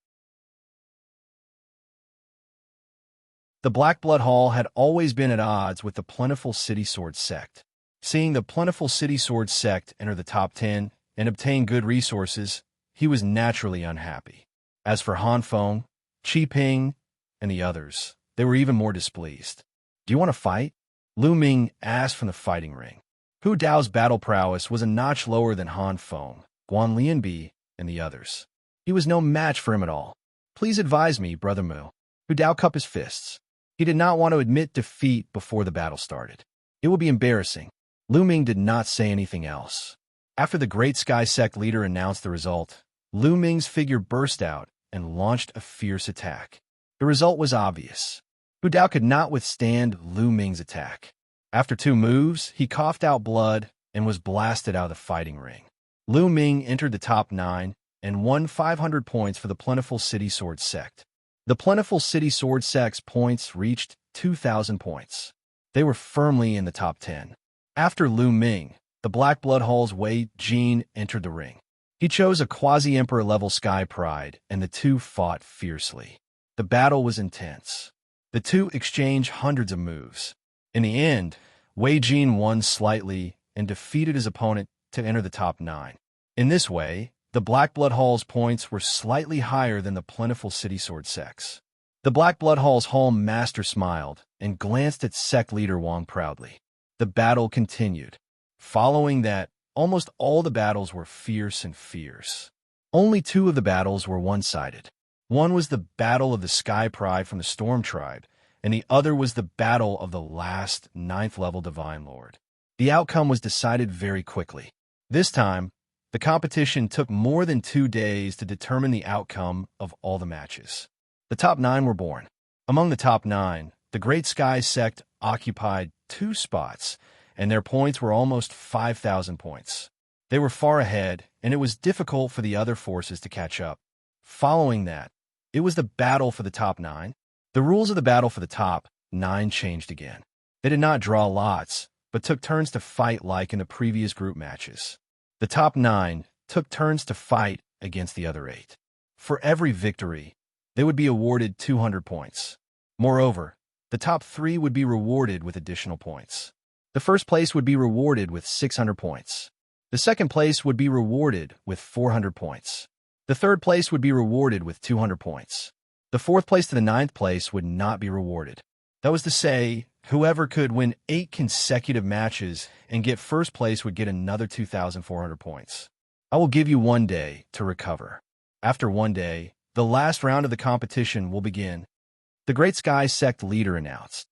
The Black Blood Hall had always been at odds with the Plentiful City Sword Sect. Seeing the Plentiful City Sword Sect enter the top 10 and obtain good resources, he was naturally unhappy. As for Han Feng, Qi Ping, and the others, they were even more displeased. Do you want to fight? Lu Ming asked from the fighting ring. Hu Dao's battle prowess was a notch lower than Han Feng, Guan Lianbi, and the others. He was no match for him at all. Please advise me, Brother Mu. Hu Dao cupped his fists. He did not want to admit defeat before the battle started. It would be embarrassing. Lu Ming did not say anything else. After the Great Sky Sect leader announced the result, Lu Ming's figure burst out and launched a fierce attack. The result was obvious. Hu Dao could not withstand Lu Ming's attack. After 2 moves, he coughed out blood and was blasted out of the fighting ring. Lu Ming entered the top 9 and won 500 points for the Plentiful City Sword Sect. The Plentiful City Sword Sect's points reached 2,000 points. They were firmly in the top 10. After Lu Ming, the Black Blood Hall's Wei Jin entered the ring. He chose a quasi-emperor level Sky Pride, and the two fought fiercely. The battle was intense. The two exchanged hundreds of moves. In the end, Wei Jin won slightly and defeated his opponent to enter the top 9. In this way, the Black Blood Hall's points were slightly higher than the Plentiful City Sword Sect's. The Black Blood Hall's Hall Master smiled and glanced at Sect leader Wang proudly. The battle continued. Following that, almost all the battles were fierce and fierce. Only 2 of the battles were one-sided. One was the Battle of the Sky Pride from the Storm Tribe, and the other was the battle of the last 9th-level Divine Lord. The outcome was decided very quickly. This time, the competition took more than 2 days to determine the outcome of all the matches. The top 9 were born. Among the top 9, the Great Sky Sect occupied 2 spots, and their points were almost 5,000 points. They were far ahead, and it was difficult for the other forces to catch up. Following that, it was the battle for the top 9. The rules of the battle for the top 9 changed again. They did not draw lots, but took turns to fight like in the previous group matches. The top 9 took turns to fight against the other 8. For every victory, they would be awarded 200 points. Moreover, the top 3 would be rewarded with additional points. The first place would be rewarded with 600 points. The second place would be rewarded with 400 points. The third place would be rewarded with 200 points. The fourth place to the 9th place would not be rewarded. That was to say, Whoever could win 8 consecutive matches and get first place would get another 2,400 points. I will give you 1 day to recover. After 1 day, the last round of the competition will begin. The Great Sky Sect leader announced.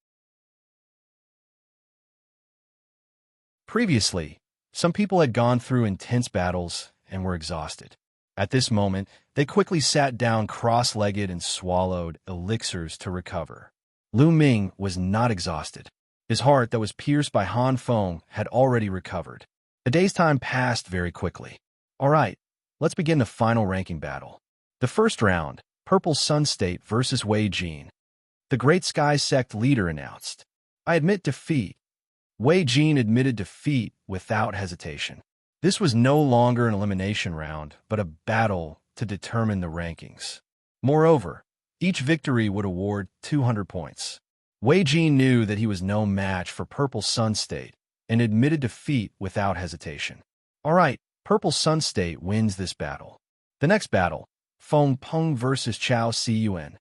Previously, some people had gone through intense battles and were exhausted. At this moment, they quickly sat down cross-legged and swallowed elixirs to recover. Lu Ming was not exhausted. His heart that was pierced by Han Feng had already recovered. A day's time passed very quickly. All right, let's begin the final ranking battle. The first round, Purple Sun State versus Wei Jin. The Great Sky Sect leader announced. I admit defeat. Wei Jin admitted defeat without hesitation. This was no longer an elimination round, but a battle to determine the rankings. Moreover, each victory would award 200 points. Wei Jin knew that he was no match for Purple Sun State and admitted defeat without hesitation. All right, Purple Sun State wins this battle. The next battle, Feng Peng versus Chao Siyuan.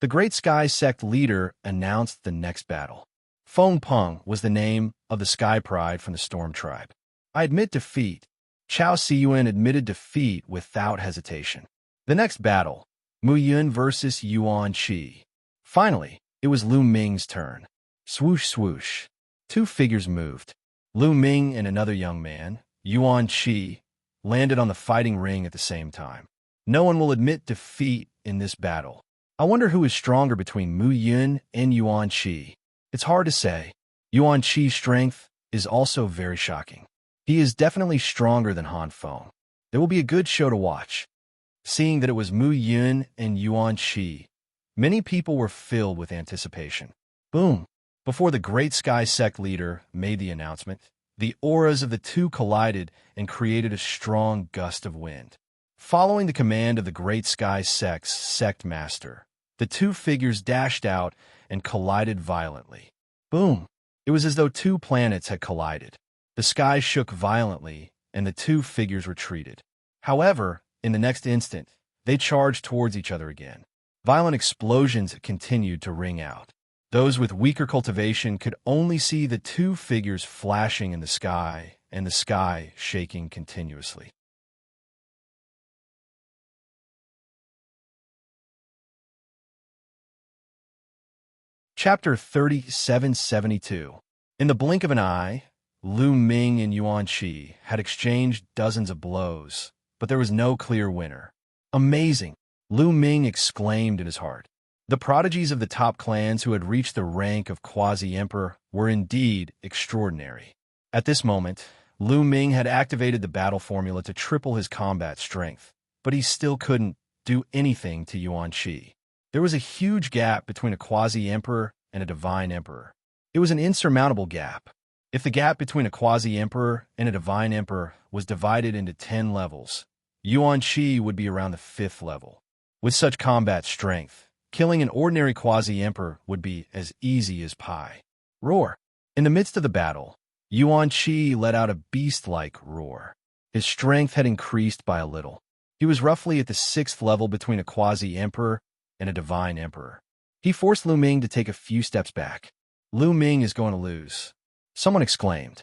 The Great Sky Sect leader announced the next battle. Feng Peng was the name of the Sky Pride from the Storm Tribe. I admit defeat. Chao Siyuan admitted defeat without hesitation. The next battle, Mu Yun versus Yuan Qi. Finally, it was Lu Ming's turn. Swoosh, swoosh. 2 figures moved. Lu Ming and another young man, Yuan Qi, landed on the fighting ring at the same time. No one will admit defeat in this battle. I wonder who is stronger between Mu Yun and Yuan Qi. It's hard to say. Yuan Qi's strength is also very shocking. He is definitely stronger than Han Feng. There will be a good show to watch. Seeing that it was Mu Yun and Yuan Qi, many people were filled with anticipation. Boom! Before the Great Sky Sect leader made the announcement, the auras of the two collided and created a strong gust of wind. Following the command of the Great Sky Sect's sect master, the 2 figures dashed out and collided violently. Boom! It was as though 2 planets had collided. The sky shook violently, and the 2 figures retreated. However, in the next instant, they charged towards each other again. Violent explosions continued to ring out. Those with weaker cultivation could only see the 2 figures flashing in the sky, and the sky shaking continuously. Chapter 3772. In the blink of an eye, Lu Ming and Yuan Qi had exchanged dozens of blows, but there was no clear winner. Amazing! Lu Ming exclaimed in his heart. The prodigies of the top clans who had reached the rank of quasi-emperor were indeed extraordinary. At this moment, Lu Ming had activated the battle formula to triple his combat strength, but he still couldn't do anything to Yuan Qi. There was a huge gap between a quasi-emperor and a divine emperor. It was an insurmountable gap. If the gap between a quasi-emperor and a divine emperor was divided into 10 levels, Yuan Qi would be around the 5th level. With such combat strength, killing an ordinary quasi-emperor would be as easy as pie. Roar! In the midst of the battle, Yuan Qi let out a beast-like roar. His strength had increased by a little. He was roughly at the 6th level between a quasi-emperor and a divine emperor. He forced Lu Ming to take a few steps back. Lu Ming is going to lose. Someone exclaimed.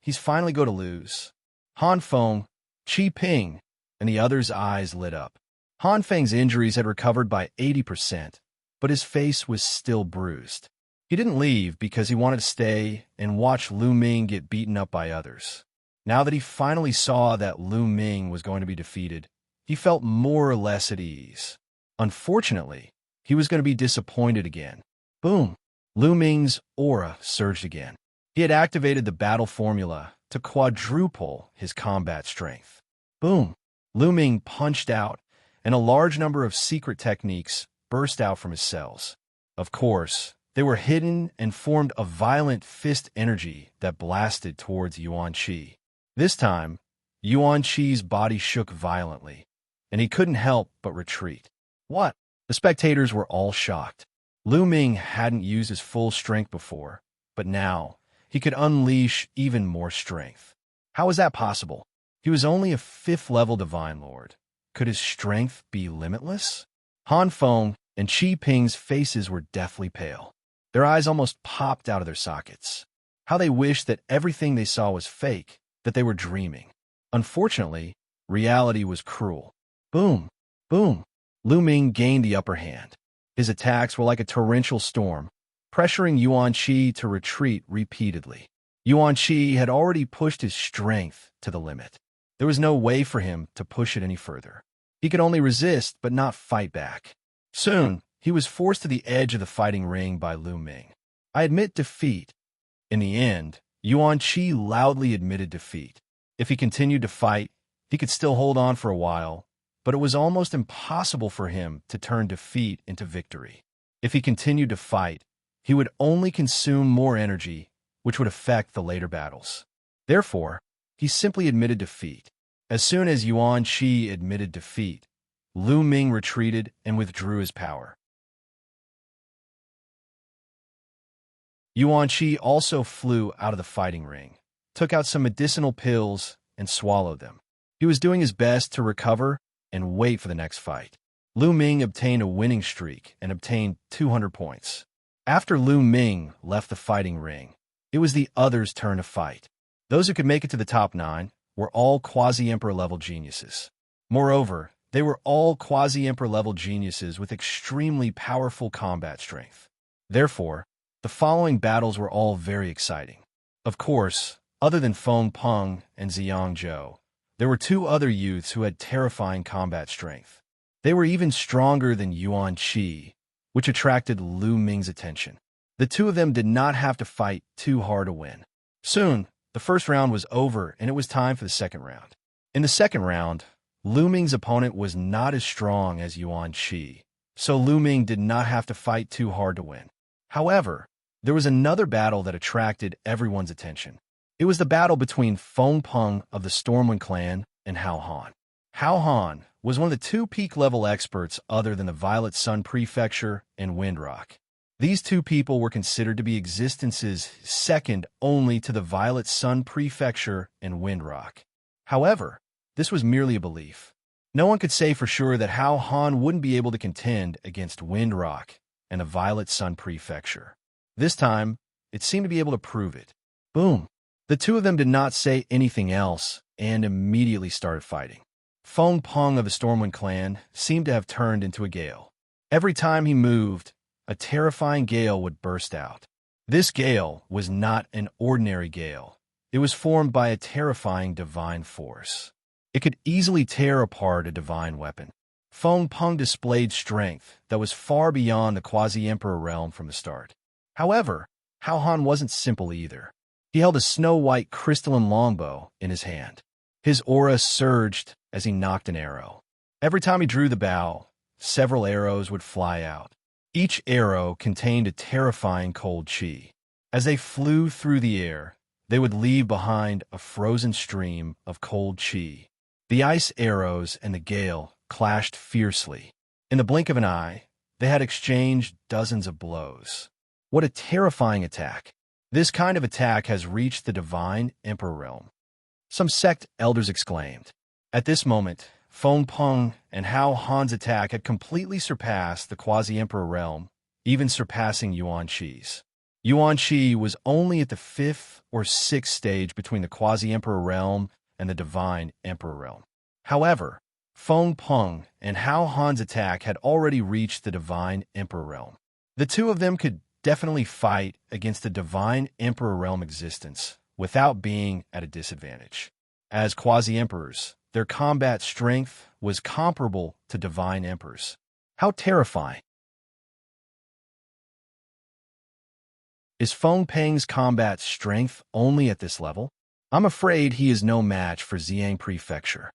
He's finally going to lose. Han Feng, Qi Ping, and the other's eyes lit up. Han Feng's injuries had recovered by 80%, but his face was still bruised. He didn't leave because he wanted to stay and watch Lu Ming get beaten up by others. Now that he finally saw that Lu Ming was going to be defeated, he felt more or less at ease. Unfortunately, he was going to be disappointed again. Boom! Lu Ming's aura surged again. He had activated the battle formula to quadruple his combat strength. Boom! Lu Ming punched out, and a large number of secret techniques burst out from his cells. Of course, they were hidden and formed a violent fist energy that blasted towards Yuan Qi. This time, Yuan Qi's body shook violently, and he couldn't help but retreat. What? The spectators were all shocked. Lu Ming hadn't used his full strength before, but now he could unleash even more strength. How was that possible? He was only a 5th-level Divine Lord. Could his strength be limitless? Han Feng and Qi Ping's faces were deathly pale. Their eyes almost popped out of their sockets. How they wished that everything they saw was fake, that they were dreaming. Unfortunately, reality was cruel. Boom! Boom! Lu Ming gained the upper hand. His attacks were like a torrential storm, pressuring Xianxia to retreat repeatedly. Xianxia had already pushed his strength to the limit. There was no way for him to push it any further. He could only resist but not fight back. Soon, he was forced to the edge of the fighting ring by Lu Ming. I admit defeat. In the end, Xianxia loudly admitted defeat. If he continued to fight, he could still hold on for a while, but it was almost impossible for him to turn defeat into victory. If he continued to fight, he would only consume more energy, which would affect the later battles. Therefore, he simply admitted defeat. As soon as Xianxia admitted defeat, Lu Ming retreated and withdrew his power. Xianxia also flew out of the fighting ring, took out some medicinal pills, and swallowed them. He was doing his best to recover and wait for the next fight. Lu Ming obtained a winning streak and obtained 200 points. After Lu Ming left the fighting ring, it was the others' turn to fight. Those who could make it to the top 9 were all quasi-emperor level geniuses. Moreover, they were all quasi-emperor level geniuses with extremely powerful combat strength. Therefore, the following battles were all very exciting. Of course, other than Feng Peng and Xianxia, there were 2 other youths who had terrifying combat strength. They were even stronger than Xianxia, which attracted Lu Ming's attention. The 2 of them did not have to fight too hard to win. Soon, the first round was over and it was time for the second round. In the second round, Lu Ming's opponent was not as strong as Xianxia, so Lu Ming did not have to fight too hard to win. However, there was another battle that attracted everyone's attention. It was the battle between Feng Peng of the Stormwind clan and Hao Han. Hao Han was one of the 2 peak-level experts other than the Violet Sun Prefecture and Windrock. These 2 people were considered to be existences second only to the Violet Sun Prefecture and Windrock. However, this was merely a belief. No one could say for sure that Hao Han wouldn't be able to contend against Windrock and the Violet Sun Prefecture. This time, it seemed to be able to prove it. Boom! The 2 of them did not say anything else and immediately started fighting. Feng Peng of the Stormwind clan seemed to have turned into a gale. Every time he moved, a terrifying gale would burst out. This gale was not an ordinary gale. It was formed by a terrifying divine force. It could easily tear apart a divine weapon. Feng Peng displayed strength that was far beyond the quasi-emperor realm from the start. However, Hao Han wasn't simple either. He held a snow-white crystalline longbow in his hand. His aura surged as he nocked an arrow. Every time he drew the bow, several arrows would fly out. Each arrow contained a terrifying cold chi. As they flew through the air, they would leave behind a frozen stream of cold chi. The ice arrows and the gale clashed fiercely. In the blink of an eye, they had exchanged dozens of blows. What a terrifying attack! This kind of attack has reached the divine emperor realm. Some sect elders exclaimed. At this moment, Feng Peng and Hao Han's attack had completely surpassed the quasi-emperor realm, even surpassing Xianxia's. Xianxia was only at the 5th or 6th stage between the quasi-emperor realm and the divine emperor realm. However, Feng Peng and Hao Han's attack had already reached the divine emperor realm. The 2 of them could definitely fight against the divine emperor realm existence without being at a disadvantage. As quasi-emperors, their combat strength was comparable to divine emperors. How terrifying! Is Feng Peng's combat strength only at this level? I'm afraid he is no match for Xiang Prefecture.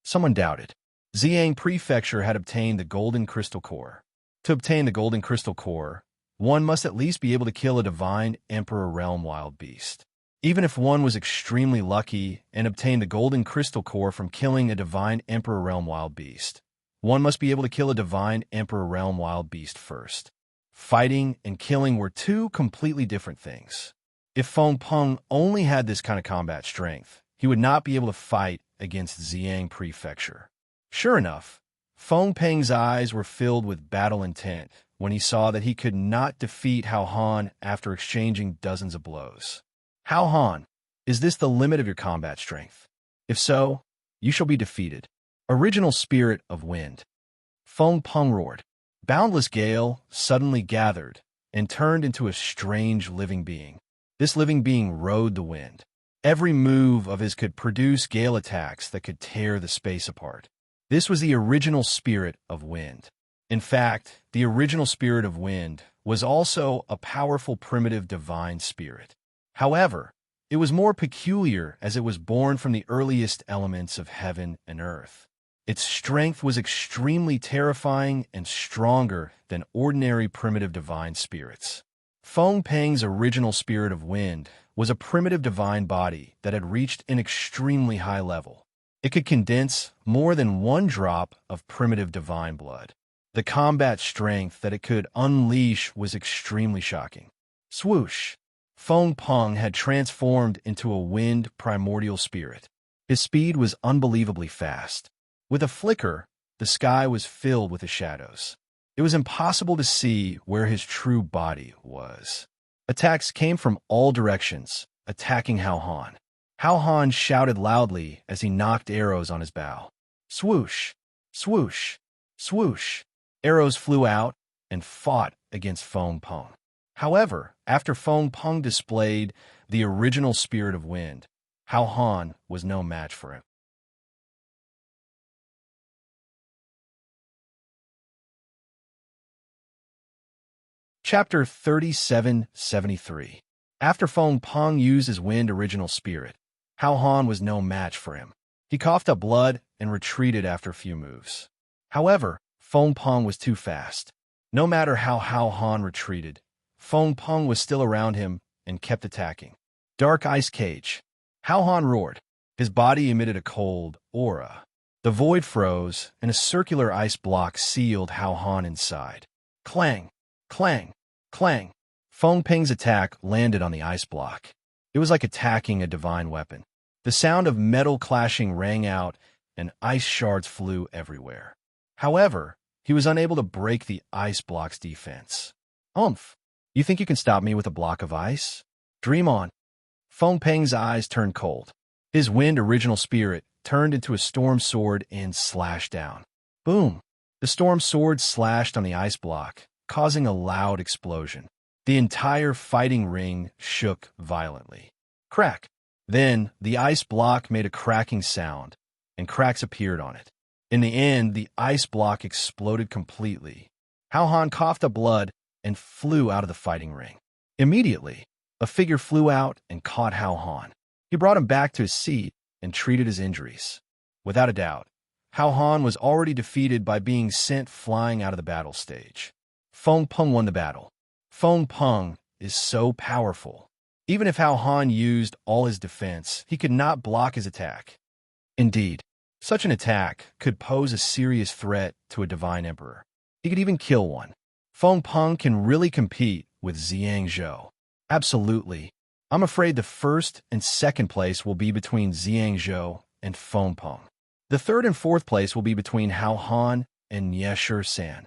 Someone doubted. Xiang Prefecture had obtained the Golden Crystal Core. To obtain the Golden Crystal Core, one must at least be able to kill a divine emperor realm wild beast. Even if one was extremely lucky and obtained the Golden Crystal Core from killing a divine emperor realm wild beast, one must be able to kill a divine emperor realm wild beast first. Fighting and killing were 2 completely different things. If Feng Peng only had this kind of combat strength, he would not be able to fight against Xiang Prefecture. Sure enough, Feng Peng's eyes were filled with battle intent when he saw that he could not defeat Hao Han after exchanging dozens of blows. Hao Han, is this the limit of your combat strength? If so, you shall be defeated. Original Spirit of Wind. Feng Peng roared. Boundless Gale suddenly gathered and turned into a strange living being. This living being rode the wind. Every move of his could produce gale attacks that could tear the space apart. This was the original Spirit of Wind. In fact, the original Spirit of Wind was also a powerful primitive divine spirit. However, it was more peculiar as it was born from the earliest elements of heaven and earth. Its strength was extremely terrifying and stronger than ordinary primitive divine spirits. Feng Peng's original Spirit of Wind was a primitive divine body that had reached an extremely high level. It could condense more than one drop of primitive divine blood. The combat strength that it could unleash was extremely shocking. Swoosh! Feng Peng had transformed into a wind primordial spirit. His speed was unbelievably fast. With a flicker, the sky was filled with the shadows. It was impossible to see where his true body was. Attacks came from all directions, attacking Hao Han. Hao Han shouted loudly as he knocked arrows on his bow. Swoosh! Swoosh! Swoosh! Arrows flew out and fought against Feng Peng. However, after Feng Peng displayed the original Spirit of Wind, Hao Han was no match for him. Chapter 3773. After Feng Peng used his wind original spirit, Hao Han was no match for him. He coughed up blood and retreated after a few moves. However, Feng Peng was too fast. No matter how Hao Han retreated, Feng Peng was still around him and kept attacking. Dark Ice Cage. Hao Han roared. His body emitted a cold aura. The void froze, and a circular ice block sealed Hao Han inside. Clang! Clang! Clang! Feng Peng's attack landed on the ice block. It was like attacking a divine weapon. The sound of metal clashing rang out, and ice shards flew everywhere. However, he was unable to break the ice block's defense. Umph! You think you can stop me with a block of ice? Dream on. Feng Peng's eyes turned cold. His wind original spirit turned into a storm sword and slashed down. Boom! The storm sword slashed on the ice block, causing a loud explosion. The entire fighting ring shook violently. Crack! Then, the ice block made a cracking sound, and cracks appeared on it. In the end, the ice block exploded completely. Hao Han coughed up blood and flew out of the fighting ring. Immediately, a figure flew out and caught Hao Han. He brought him back to his seat and treated his injuries. Without a doubt, Hao Han was already defeated by being sent flying out of the battle stage. Feng Peng won the battle. Feng Peng is so powerful. Even if Hao Han used all his defense, he could not block his attack. Indeed, such an attack could pose a serious threat to a divine emperor. He could even kill one. Feng Peng can really compete with Xianxia. Absolutely. I'm afraid the first and second place will be between Xianxia and Feng Peng. The third and fourth place will be between Hao Han and Xianxia.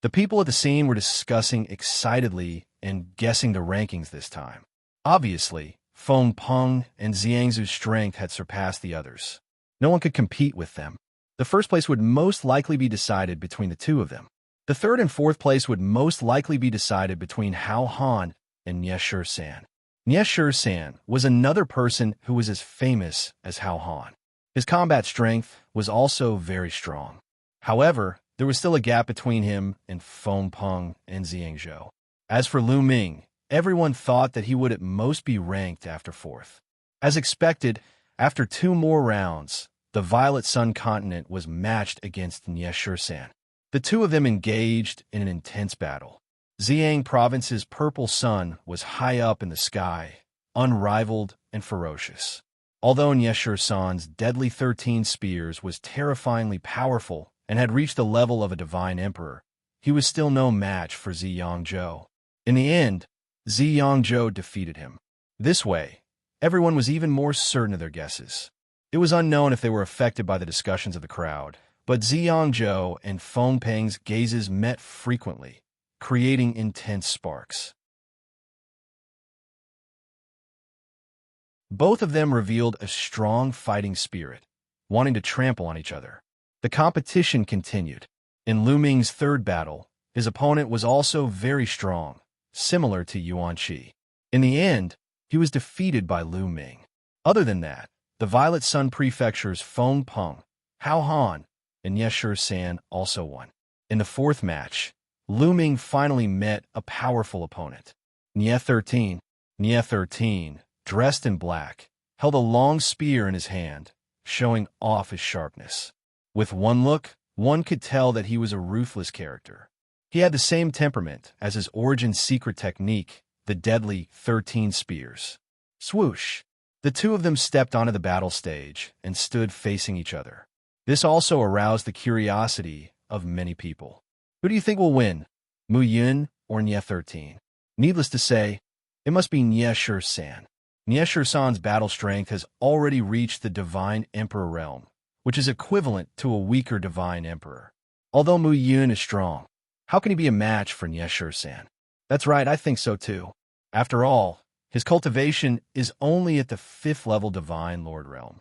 The people at the scene were discussing excitedly and guessing the rankings this time. Obviously, Feng Peng and Xianxia's strength had surpassed the others. No one could compete with them. The first place would most likely be decided between the two of them. The third and fourth place would most likely be decided between Hao Han and Xianxia. Xianxia was another person who was as famous as Hao Han. His combat strength was also very strong. However, there was still a gap between him and Feng Peng and Xianxia. As for Lu Ming, everyone thought that he would at most be ranked after fourth. As expected, after 2 more rounds, the Violet Sun continent was matched against Xianxia. The two of them engaged in an intense battle. Xiang province's purple sun was high up in the sky, unrivaled and ferocious. Although Xianxia's deadly 13 spears was terrifyingly powerful and had reached the level of a divine emperor, he was still no match for Xianxia. In the end, Xianxia defeated him. This way, everyone was even more certain of their guesses. It was unknown if they were affected by the discussions of the crowd, but Xianxia and Feng Peng's gazes met frequently, creating intense sparks. Both of them revealed a strong fighting spirit, wanting to trample on each other. The competition continued. In Lu Ming's third battle, his opponent was also very strong, similar to Xianxia. In the end, he was defeated by Lu Ming. Other than that, the Violet Sun Prefecture's Feng Peng, Hao Han, and Xianxia also won. In the fourth match, Lu Ming finally met a powerful opponent. Xianxia 13, dressed in black, held a long spear in his hand, showing off his sharpness. With one look, one could tell that he was a ruthless character. He had the same temperament as his origin secret technique, the deadly 13 spears. Swoosh! The two of them stepped onto the battle stage and stood facing each other. This also aroused the curiosity of many people. Who do you think will win, Mu Yun or Xianxia 13? Needless to say, it must be Xianxia. Xianxia's battle strength has already reached the Divine Emperor realm, which is equivalent to a weaker Divine Emperor. Although Mu Yun is strong, how can he be a match for Xianxia? That's right, I think so too. After all, his cultivation is only at the 5th level Divine Lord realm.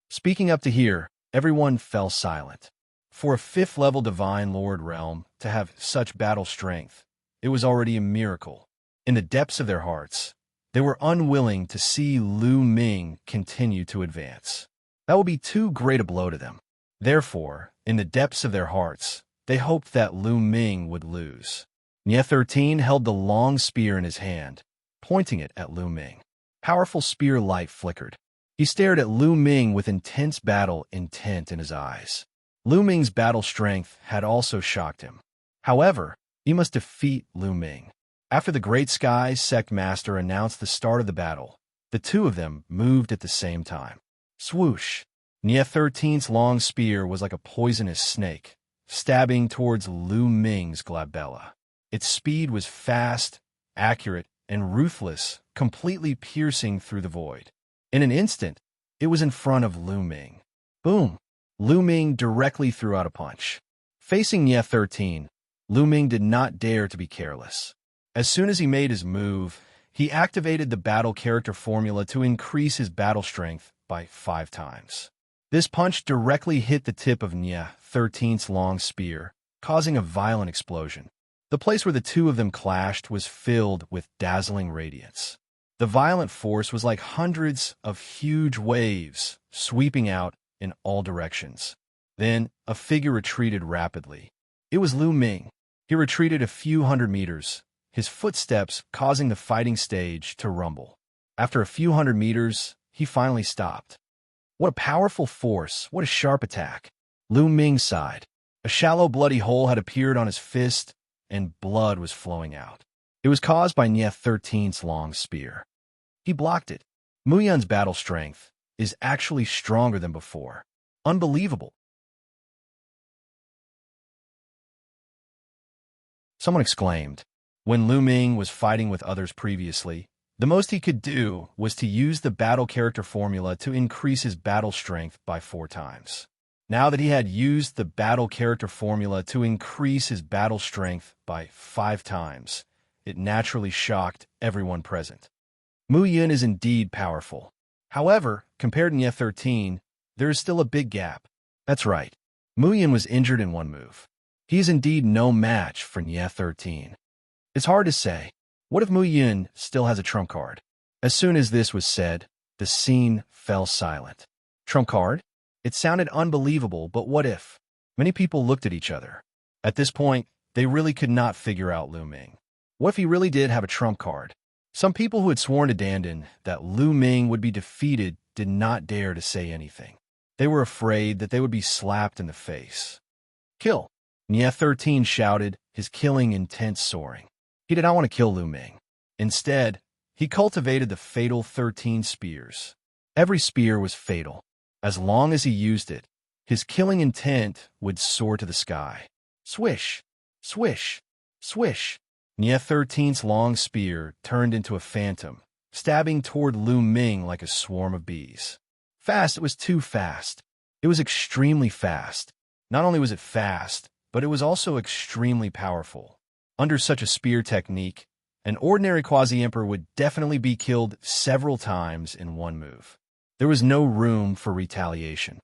Speaking up to here, everyone fell silent. For a 5th level Divine Lord realm to have such battle strength, it was already a miracle. In the depths of their hearts, they were unwilling to see Lu Ming continue to advance. That would be too great a blow to them. Therefore, in the depths of their hearts, they hoped that Lu Ming would lose. Xianxia 13 held the long spear in his hand, pointing it at Lu Ming. Powerful spear light flickered. He stared at Lu Ming with intense battle intent in his eyes. Lu Ming's battle strength had also shocked him. However, he must defeat Lu Ming. After the Great Sky's Sect Master announced the start of the battle, the two of them moved at the same time. Swoosh! Xianxia 13's long spear was like a poisonous snake, stabbing towards Lu Ming's glabella. Its speed was fast, accurate, and ruthless, completely piercing through the void. In an instant, it was in front of Lu Ming. Boom! Lu Ming directly threw out a punch. Facing Xianxia 13, Lu Ming did not dare to be careless. As soon as he made his move, he activated the battle character formula to increase his battle strength by 5 times. This punch directly hit the tip of Xianxia 13's long spear, causing a violent explosion. The place where the two of them clashed was filled with dazzling radiance. The violent force was like hundreds of huge waves sweeping out in all directions. Then, a figure retreated rapidly. It was Lu Ming. He retreated a few hundred meters, his footsteps causing the fighting stage to rumble. After a few hundred meters, he finally stopped. What a powerful force, what a sharp attack. Lu Ming sighed. A shallow bloody hole had appeared on his fist, and blood was flowing out. It was caused by Xianxia 13's long spear. He blocked it. Mu Yun's battle strength is actually stronger than before. Unbelievable. Someone exclaimed. When Lu Ming was fighting with others previously, the most he could do was to use the battle character formula to increase his battle strength by 4 times. Now that he had used the battle character formula to increase his battle strength by 5 times, it naturally shocked everyone present. Mu Yun is indeed powerful. However, compared to Xianxia 13, there is still a big gap. That's right. Mu Yun was injured in one move. He is indeed no match for Xianxia 13. It's hard to say. What if Mu Yun still has a trump card? As soon as this was said, the scene fell silent. Trump card? It sounded unbelievable, but what if? Many people looked at each other. At this point, they really could not figure out Lu Ming. What if he really did have a trump card? Some people who had sworn to Dandan that Lu Ming would be defeated did not dare to say anything. They were afraid that they would be slapped in the face. Kill! Xianxia 13 shouted, his killing intent soaring. He did not want to kill Lu Ming. Instead, he cultivated the fatal 13 spears. Every spear was fatal. As long as he used it, his killing intent would soar to the sky. Swish! Swish! Swish! Xianxia 13's long spear turned into a phantom, stabbing toward Lu Ming like a swarm of bees. Fast, it was too fast. It was extremely fast. Not only was it fast, but it was also extremely powerful. Under such a spear technique, an ordinary quasi-emperor would definitely be killed several times in one move. There was no room for retaliation.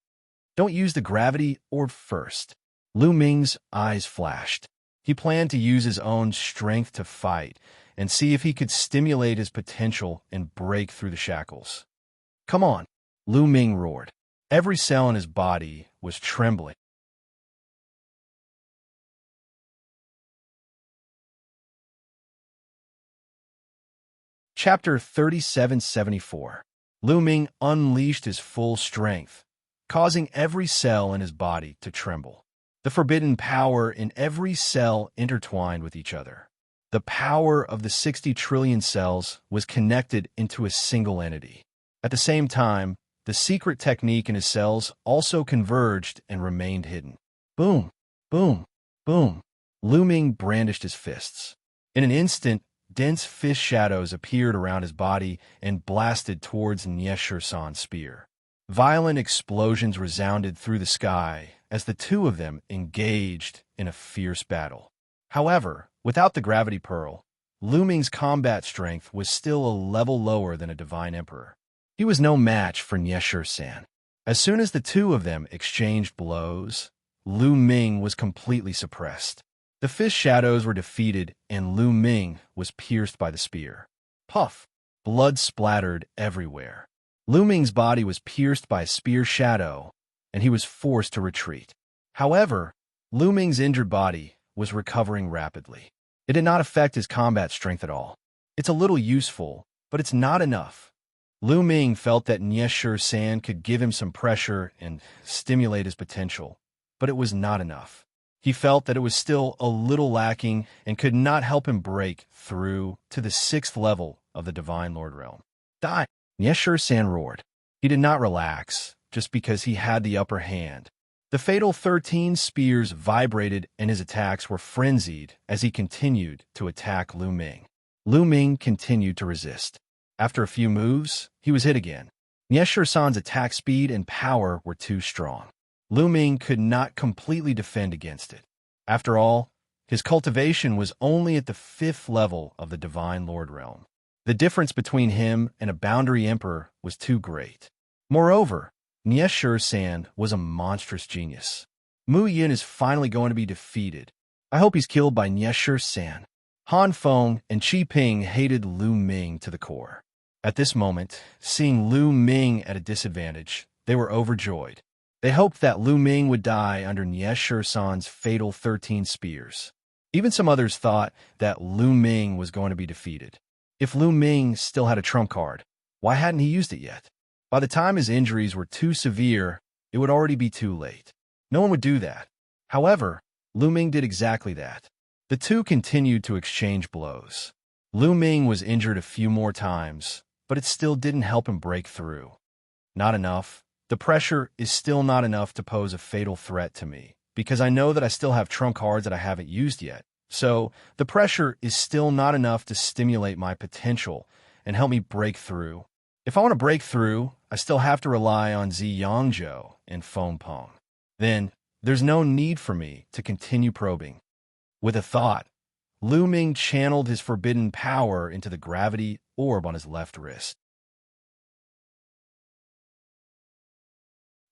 Don't use the gravity orb first. Lu Ming's eyes flashed. He planned to use his own strength to fight and see if he could stimulate his potential and break through the shackles. Come on, Lu Ming roared. Every cell in his body was trembling. Chapter 3774. Lu Ming unleashed his full strength, causing every cell in his body to tremble. The forbidden power in every cell intertwined with each other. The power of the 60 trillion cells was connected into a single entity. At the same time, the secret technique in his cells also converged and remained hidden. Boom, boom, boom. Lu Ming brandished his fists. In an instant, dense fist shadows appeared around his body and blasted towards Xianxia's spear. Violent explosions resounded through the sky as the two of them engaged in a fierce battle. However, without the gravity pearl, Lu Ming's combat strength was still a level lower than a divine emperor. He was no match for Xianxia. As soon as the two of them exchanged blows, Lu Ming was completely suppressed. The fist shadows were defeated, and Lu Ming was pierced by the spear. Puff! Blood splattered everywhere. Lu Ming's body was pierced by a spear shadow, and he was forced to retreat. However, Lu Ming's injured body was recovering rapidly. It did not affect his combat strength at all. It's a little useful, but it's not enough. Lu Ming felt that Xianxia could give him some pressure and stimulate his potential, but it was not enough. He felt that it was still a little lacking and could not help him break through to the 6th level of the Divine Lord Realm. Die! Xianxia roared. He did not relax, just because he had the upper hand. The fatal 13 spears vibrated and his attacks were frenzied as he continued to attack Lu Ming. Lu Ming continued to resist. After a few moves, he was hit again. Xianxia's attack speed and power were too strong. Lu Ming could not completely defend against it. After all, his cultivation was only at the 5th level of the Divine Lord Realm. The difference between him and a boundary emperor was too great. Moreover, Xianxia was a monstrous genius. Mu Yin is finally going to be defeated. I hope he's killed by Xianxia. Han Feng and Qi Ping hated Lu Ming to the core. At this moment, seeing Lu Ming at a disadvantage, they were overjoyed. They hoped that Lu Ming would die under Xianxia's fatal 13 spears. Even some others thought that Lu Ming was going to be defeated. If Lu Ming still had a trump card, why hadn't he used it yet? By the time his injuries were too severe, it would already be too late. No one would do that. However, Lu Ming did exactly that. The two continued to exchange blows. Lu Ming was injured a few more times, but it still didn't help him break through. Not enough. The pressure is still not enough to pose a fatal threat to me, because I know that I still have trump cards that I haven't used yet. So, the pressure is still not enough to stimulate my potential and help me break through. If I want to break through, I still have to rely on Xianxia and Feng Peng. Then, there's no need for me to continue probing. With a thought, Lu Ming channeled his forbidden power into the gravity orb on his left wrist.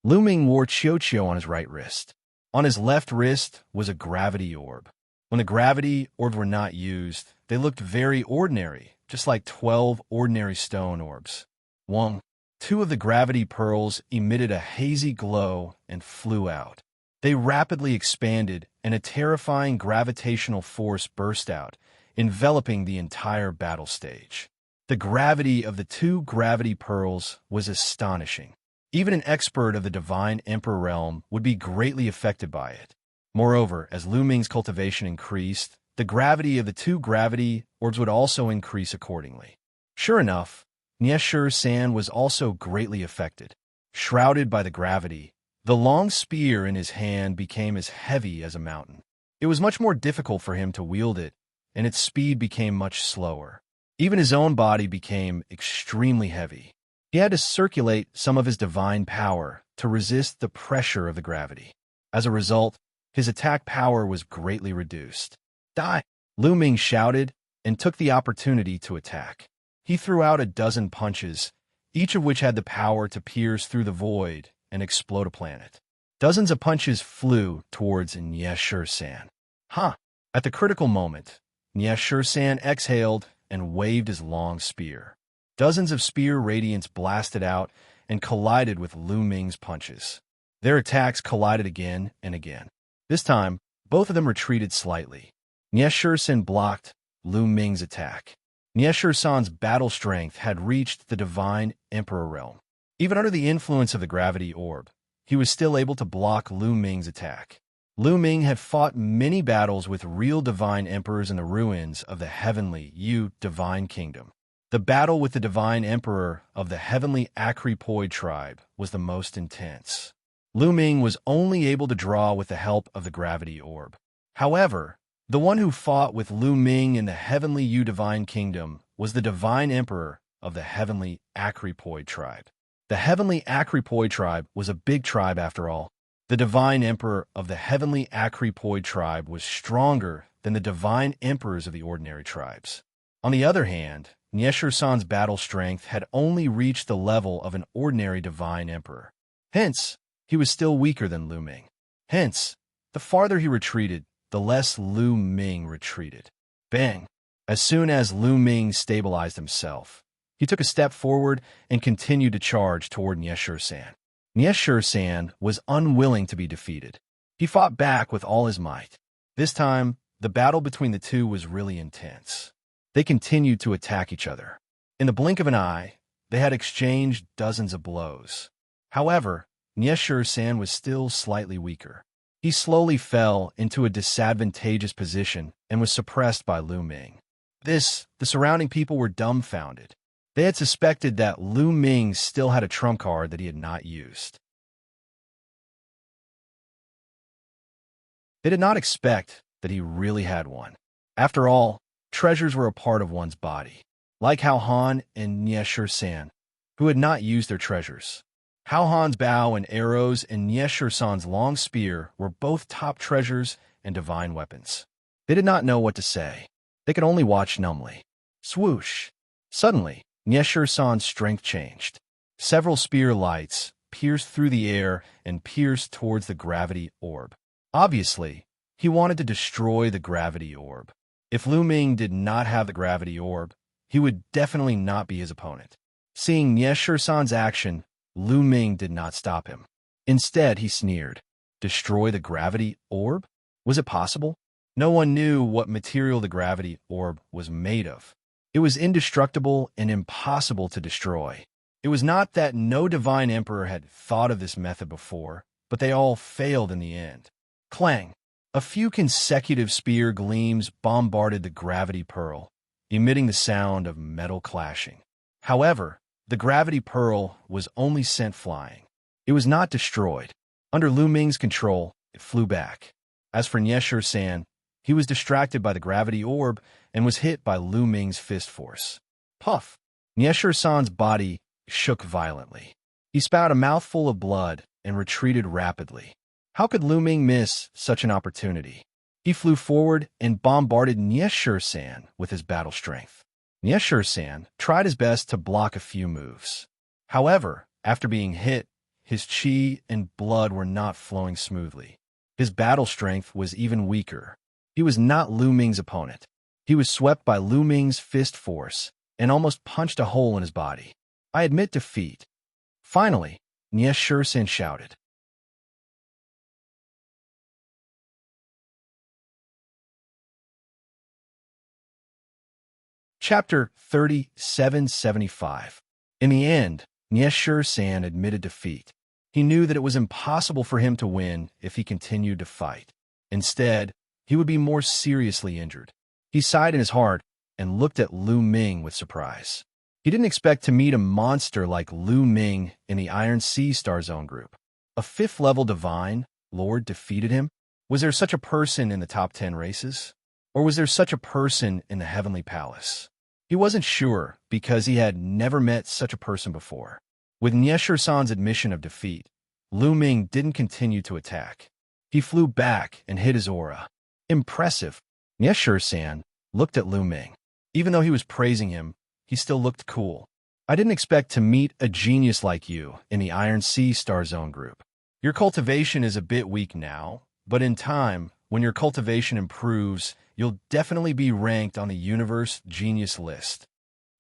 Lu Ming wore Qiu on his right wrist. On his left wrist was a gravity orb. When the gravity orbs were not used, they looked very ordinary, just like 12 ordinary stone orbs. 2 of the gravity pearls emitted a hazy glow and flew out. They rapidly expanded, and a terrifying gravitational force burst out, enveloping the entire battle stage. The gravity of the 2 gravity pearls was astonishing. Even an expert of the Divine Emperor realm would be greatly affected by it. Moreover, as Lu Ming's cultivation increased, the gravity of the 2 gravity orbs would also increase accordingly. Sure enough, Xianxia was also greatly affected. Shrouded by the gravity, the long spear in his hand became as heavy as a mountain. It was much more difficult for him to wield it, and its speed became much slower. Even his own body became extremely heavy. He had to circulate some of his divine power to resist the pressure of the gravity. As a result, his attack power was greatly reduced. Die! Lu Ming shouted and took the opportunity to attack. He threw out a dozen punches, each of which had the power to pierce through the void and explode a planet. Dozens of punches flew towards Xianxia. Huh! At the critical moment, Xianxia exhaled and waved his long spear. Dozens of spear radiance blasted out and collided with Lu Ming's punches. Their attacks collided again and again. This time, both of them retreated slightly. Xianxia blocked Lu Ming's attack. Xianxia's battle strength had reached the Divine Emperor realm. Even under the influence of the gravity orb, he was still able to block Lu Ming's attack. Lu Ming had fought many battles with real divine emperors in the ruins of the heavenly Divine Kingdom. The battle with the divine emperor of the heavenly Acrypoid tribe was the most intense. Lu Ming was only able to draw with the help of the gravity orb. However, the one who fought with Lu Ming in the heavenly Divine Kingdom was the divine emperor of the heavenly Acrypoid tribe. The heavenly Acrypoid tribe was a big tribe after all. The divine emperor of the heavenly Acrypoid tribe was stronger than the divine emperors of the ordinary tribes. On the other hand, Xianxia's battle strength had only reached the level of an ordinary divine emperor. Hence, he was still weaker than Lu Ming. Hence, the farther he retreated, the less Lu Ming retreated. Bang! As soon as Lu Ming stabilized himself, he took a step forward and continued to charge toward Xianxia. Xianxia was unwilling to be defeated. He fought back with all his might. This time, the battle between the two was really intense. They continued to attack each other. In the blink of an eye, they had exchanged dozens of blows. However, Xianxia was still slightly weaker. He slowly fell into a disadvantageous position and was suppressed by Lu Ming. The surrounding people were dumbfounded. They had suspected that Lu Ming still had a trump card that he had not used. They did not expect that he really had one. After all, treasures were a part of one's body, like Hao Han and Xianxia, who had not used their treasures. Hao Han's bow and arrows and Xianxia's long spear were both top treasures and divine weapons. They did not know what to say. They could only watch numbly. Swoosh! Suddenly, Xianxia's strength changed. Several spear lights pierced through the air and pierced towards the gravity orb. Obviously, he wanted to destroy the gravity orb. If Lu Ming did not have the gravity orb, he would definitely not be his opponent. Seeing Xianxia's action, Lu Ming did not stop him. Instead, he sneered. Destroy the gravity orb? Was it possible? No one knew what material the gravity orb was made of. It was indestructible and impossible to destroy. It was not that no divine emperor had thought of this method before, but they all failed in the end. Clang! A few consecutive spear gleams bombarded the gravity pearl, emitting the sound of metal clashing. However, the gravity pearl was only sent flying. It was not destroyed. Under Lu Ming's control, it flew back. As for Xianxia, he was distracted by the gravity orb and was hit by Lu Ming's fist force. Puff! Xianxia's body shook violently. He spat a mouthful of blood and retreated rapidly. How could Lu Ming miss such an opportunity? He flew forward and bombarded Xianxia with his battle strength. Xianxia tried his best to block a few moves. However, after being hit, his qi and blood were not flowing smoothly. His battle strength was even weaker. He was not Lu Ming's opponent. He was swept by Lu Ming's fist force and almost punched a hole in his body. I admit defeat. Finally, Xianxia shouted. Chapter 3775. In the end, Xianxia admitted defeat. He knew that it was impossible for him to win if he continued to fight. Instead, he would be more seriously injured. He sighed in his heart and looked at Lu Ming with surprise. He didn't expect to meet a monster like Lu Ming in the Iron Sea Star Zone group. A 5th-level divine lord defeated him? Was there such a person in the top 10 races? Or was there such a person in the Heavenly Palace? He wasn't sure because he had never met such a person before. With Xianxia's admission of defeat, Lu Ming didn't continue to attack. He flew back and hit his aura. Impressive. Xianxia, looked at Lu Ming. Even though he was praising him, he still looked cool. I didn't expect to meet a genius like you in the Iron Sea Star Zone group. Your cultivation is a bit weak now, but in time, when your cultivation improves, you'll definitely be ranked on the Universe Genius list.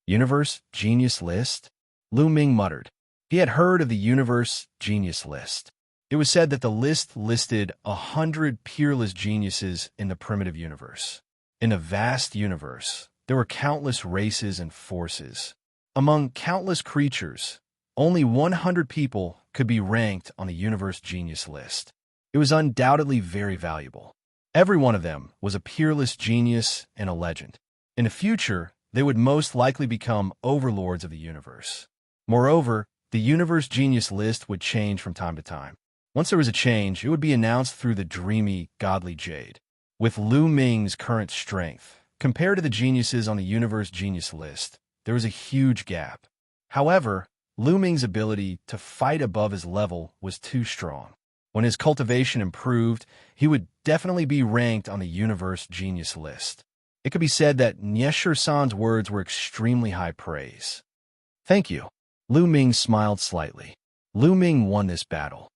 Universe Genius list? Lu Ming muttered. He had heard of the Universe Genius list. It was said that the list listed 100 peerless geniuses in the primitive universe. In a vast universe, there were countless races and forces. Among countless creatures, only 100 people could be ranked on the Universe Genius list. It was undoubtedly very valuable. Every one of them was a peerless genius and a legend. In the future, they would most likely become overlords of the universe. Moreover, the Universe Genius list would change from time to time. Once there was a change, it would be announced through the dreamy, godly jade. With Lu Ming's current strength, compared to the geniuses on the Universe Genius list, there was a huge gap. However, Lu Ming's ability to fight above his level was too strong. When his cultivation improved, he would definitely be ranked on the Universe Genius list. It could be said that Xianxia's words were extremely high praise. Thank you. Lu Ming smiled slightly. Lu Ming won this battle.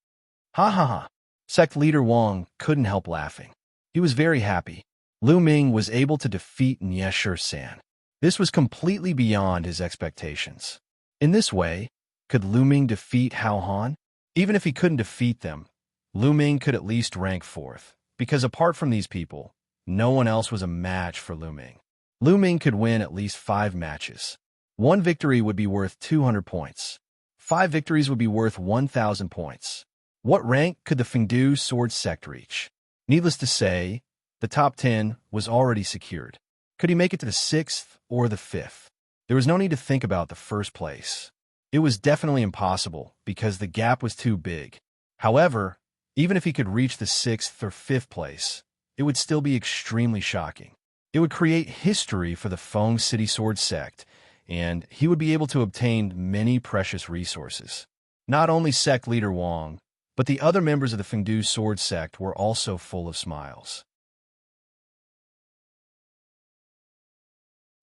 Ha ha ha. Sect leader Wang couldn't help laughing. He was very happy. Lu Ming was able to defeat Xianxia. This was completely beyond his expectations. In this way, could Lu Ming defeat Hao Han? Even if he couldn't defeat them, Lu Ming could at least rank 4th, because apart from these people, no one else was a match for Lu Ming. Lu Ming could win at least 5 matches. 1 victory would be worth 200 points. 5 victories would be worth 1,000 points. What rank could the Fengdu Sword Sect reach? Needless to say, the top 10 was already secured. Could he make it to the 6th or the 5th? There was no need to think about the first place. It was definitely impossible because the gap was too big. However, even if he could reach the 6th or 5th place, it would still be extremely shocking. It would create history for the Feng City Sword Sect, and he would be able to obtain many precious resources. Not only sect leader Wang, but the other members of the Fengdu Sword Sect were also full of smiles.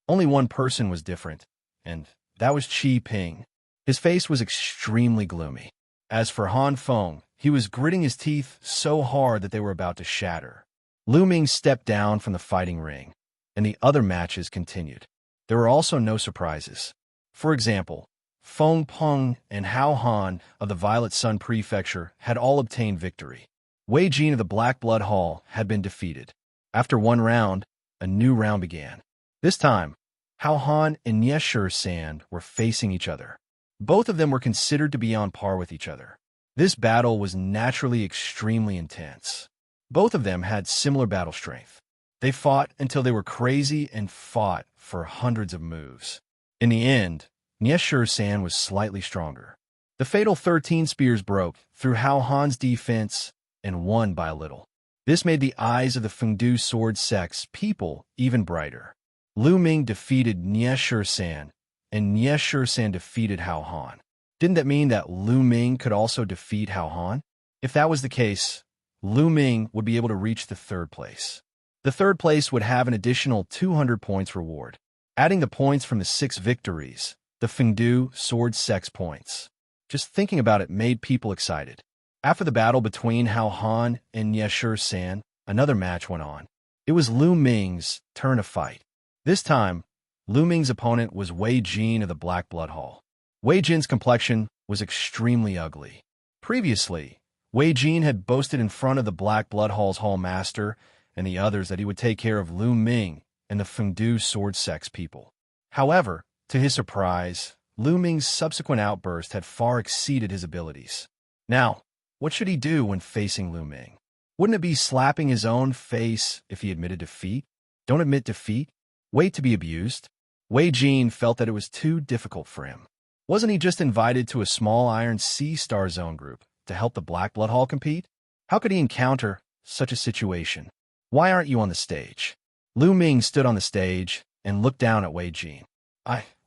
Only one person was different, and that was Qi Ping. His face was extremely gloomy. As for Han Feng, he was gritting his teeth so hard that they were about to shatter. Lu Ming stepped down from the fighting ring, and the other matches continued. There were also no surprises. For example, Feng Peng and Hao Han of the Violet Sun Prefecture had all obtained victory. Wei Jin of the Black Blood Hall had been defeated. After one round, a new round began. This time, Hao Han and Xianxia were facing each other. Both of them were considered to be on par with each other. This battle was naturally extremely intense. Both of them had similar battle strength. They fought until they were crazy and fought for hundreds of moves. In the end, Xianxia was slightly stronger. The fatal 13 spears broke through Hao Han's defense and won by a little. This made the eyes of the Fengdu Sword Sect's people even brighter. Lu Ming defeated Xianxia, and Xianxia defeated Hao Han. Didn't that mean that Lu Ming could also defeat Hao Han? If that was the case, Lu Ming would be able to reach the 3rd place. The 3rd place would have an additional 200 points reward. Adding the points from the 6 victories, the Fengdu Sword Sect's points. Just thinking about it made people excited. After the battle between Hao Han and Xianxia, another match went on. It was Lu Ming's turn to fight. This time, Lu Ming's opponent was Wei Jin of the Black Blood Hall. Wei Jin's complexion was extremely ugly. Previously, Wei Jin had boasted in front of the Black Blood Hall's Hall Master and the others that he would take care of Lu Ming and the Fengdu Sword Sect's people. However, to his surprise, Lu Ming's subsequent outburst had far exceeded his abilities. Now, what should he do when facing Lu Ming? Wouldn't it be slapping his own face if he admitted defeat? Don't admit defeat. Wait to be abused. Wei Jin felt that it was too difficult for him. Wasn't he just invited to a small Iron Sea Star Zone group to help the Black Blood Hall compete? How could he encounter such a situation? Why aren't you on the stage? Lu Ming stood on the stage and looked down at Wei Jin.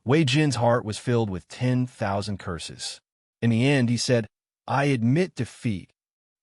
Wei Jin's heart was filled with 10,000 curses. In the end, he said, I admit defeat.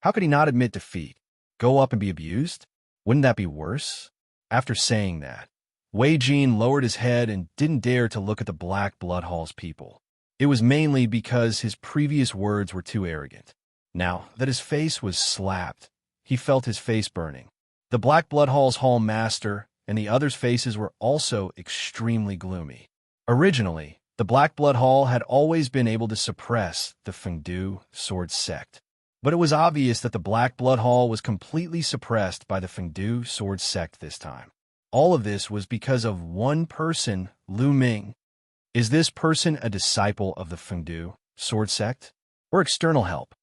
How could he not admit defeat? Go up and be abused? Wouldn't that be worse? After saying that, Wei Jin lowered his head and didn't dare to look at the Black Blood Hall's people. It was mainly because his previous words were too arrogant. Now that his face was slapped, he felt his face burning. The Black Blood Hall's Hall Master and the others' faces were also extremely gloomy. Originally, the Black Blood Hall had always been able to suppress the Fengdu sword sect. But it was obvious that the Black Blood Hall was completely suppressed by the Fengdu sword sect this time. All of this was because of one person, Lu Ming. Is this person a disciple of the Fengdu sword sect or external help?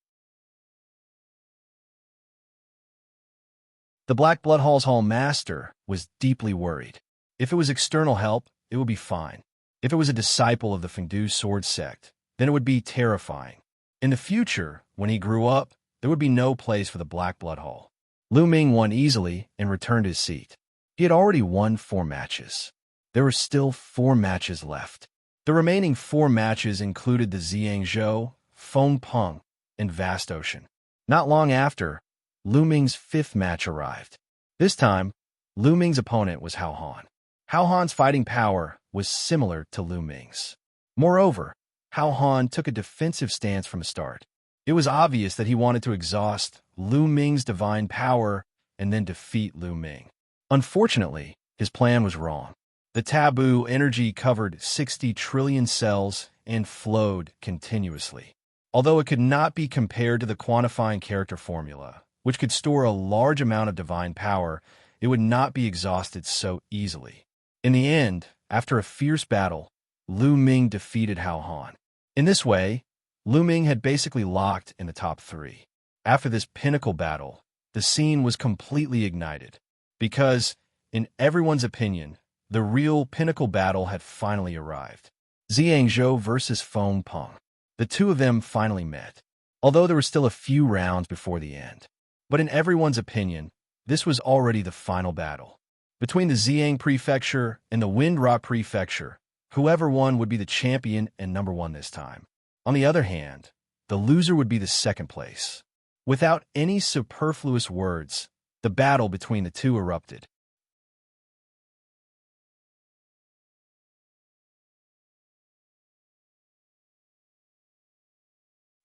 The Black Blood Hall's Hall Master was deeply worried. If it was external help, it would be fine. If it was a disciple of the Fengdu sword sect, then it would be terrifying. In the future, when he grew up, there would be no place for the Black Blood Hall. Lu Ming won easily and returned his seat. He had already won 4 matches. There were still 4 matches left. The remaining 4 matches included the Xianxia, Feng Peng, and Vast Ocean. Not long after, Lu Ming's 5th match arrived. This time, Lu Ming's opponent was Hao Han. Hao Han's fighting power was similar to Lu Ming's. Moreover, Hao Han took a defensive stance from the start. It was obvious that he wanted to exhaust Lu Ming's divine power and then defeat Lu Ming. Unfortunately, his plan was wrong. The taboo energy covered 60 trillion cells and flowed continuously. Although it could not be compared to the quantifying character formula, which could store a large amount of divine power, it would not be exhausted so easily. In the end, after a fierce battle, Lu Ming defeated Hao Han. In this way, Lu Ming had basically locked in the top 3. After this pinnacle battle, the scene was completely ignited, because, in everyone's opinion, the real pinnacle battle had finally arrived. Xianxia versus Feng Peng. The two of them finally met, although there were still a few rounds before the end. But in everyone's opinion, this was already the final battle. Between the Xiang Prefecture and the Windrock Prefecture, whoever won would be the champion and number 1 this time. On the other hand, the loser would be the 2nd place. Without any superfluous words, the battle between the two erupted.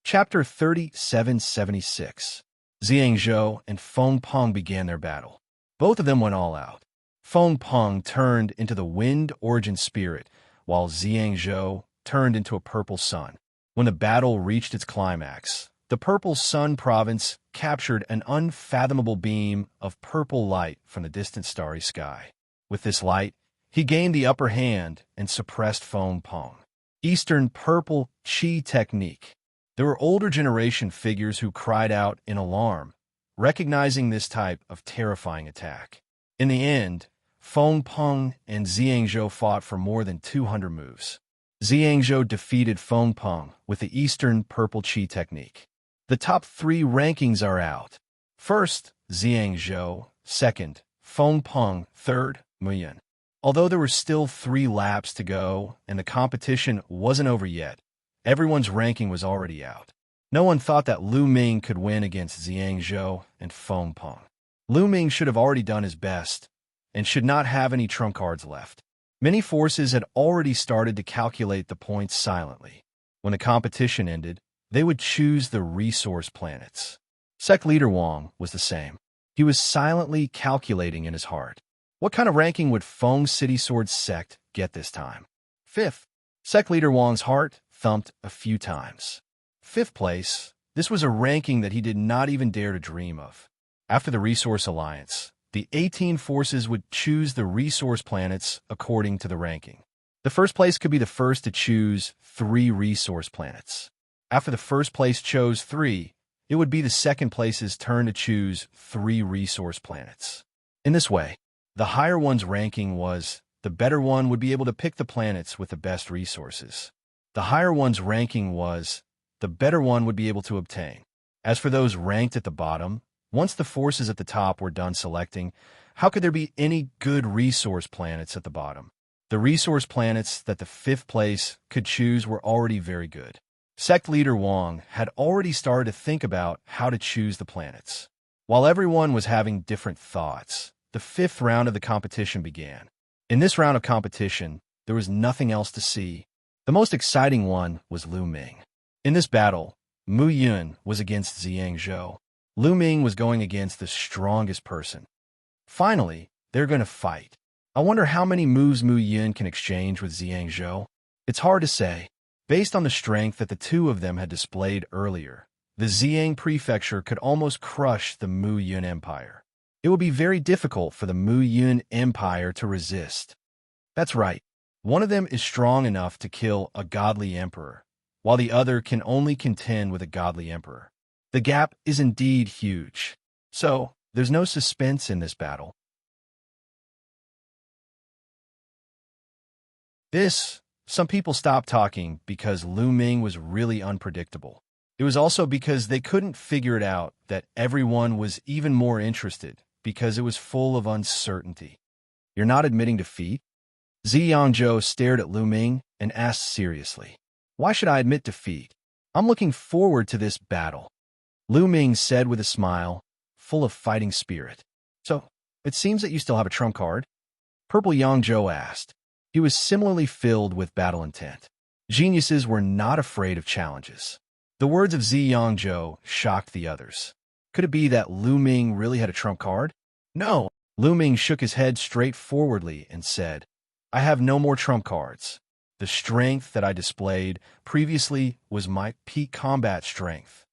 Chapter 3776. Xianxia and Feng Peng began their battle. Both of them went all out. Feng Peng turned into the wind origin spirit, while Xianxia turned into a purple sun. When the battle reached its climax, the purple sun province captured an unfathomable beam of purple light from the distant starry sky. With this light, he gained the upper hand and suppressed Feng Peng. Eastern Purple Qi Technique. There were older generation figures who cried out in alarm, recognizing this type of terrifying attack. In the end, Feng Peng and Xianxia fought for more than 200 moves. Xianxia defeated Feng Peng with the Eastern Purple Qi Technique. The top 3 rankings are out. First, Xianxia. Second, Feng Peng. Third, Muyan. Although there were still 3 laps to go and the competition wasn't over yet, everyone's ranking was already out. No one thought that Lu Ming could win against Xianxia and Feng Peng. Lu Ming should have already done his best and should not have any trump cards left. Many forces had already started to calculate the points silently. When the competition ended, they would choose the resource planets. Sect leader Wang was the same. He was silently calculating in his heart. What kind of ranking would Feng City Sword Sect get this time? 5th. Sect leader Wang's heart thumped a few times. 5th place. This was a ranking that he did not even dare to dream of. After the Resource Alliance, the 18 forces would choose the resource planets according to the ranking. The first place could be the first to choose 3 resource planets. After the first place chose 3, it would be the second place's turn to choose 3 resource planets. In this way, the higher one's ranking was, the better one would be able to pick the planets with the best resources. The higher one's ranking was, the better one would be able to obtain. As for those ranked at the bottom, once the forces at the top were done selecting, how could there be any good resource planets at the bottom? The resource planets that the 5th place could choose were already very good. Sect leader Wang had already started to think about how to choose the planets. While everyone was having different thoughts, the 5th round of the competition began. In this round of competition, there was nothing else to see. The most exciting one was Lu Ming. In this battle, Mu Yun was against Xianxia. Lu Ming was going against the strongest person. Finally, they're going to fight. I wonder how many moves Mu Yun can exchange with Xianxia. It's hard to say. Based on the strength that the two of them had displayed earlier, the Xiang prefecture could almost crush the Mu Yun Empire. It would be very difficult for the Mu Yun Empire to resist. That's right. One of them is strong enough to kill a godly emperor, while the other can only contend with a godly emperor. The gap is indeed huge. So, there's no suspense in this battle. Some people stopped talking because Lu Ming was really unpredictable. It was also because they couldn't figure it out that everyone was even more interested because it was full of uncertainty. You're not admitting defeat? Xianxia stared at Lu Ming and asked seriously, "Why should I admit defeat? I'm looking forward to this battle." Lu Ming said with a smile, full of fighting spirit. "So, it seems that you still have a trump card?" Purple Yangzhou asked. He was similarly filled with battle intent. Geniuses were not afraid of challenges. The words of Xianxia shocked the others. Could it be that Lu Ming really had a trump card? No. Lu Ming shook his head straightforwardly and said, "I have no more trump cards. The strength that I displayed previously was my peak combat strength.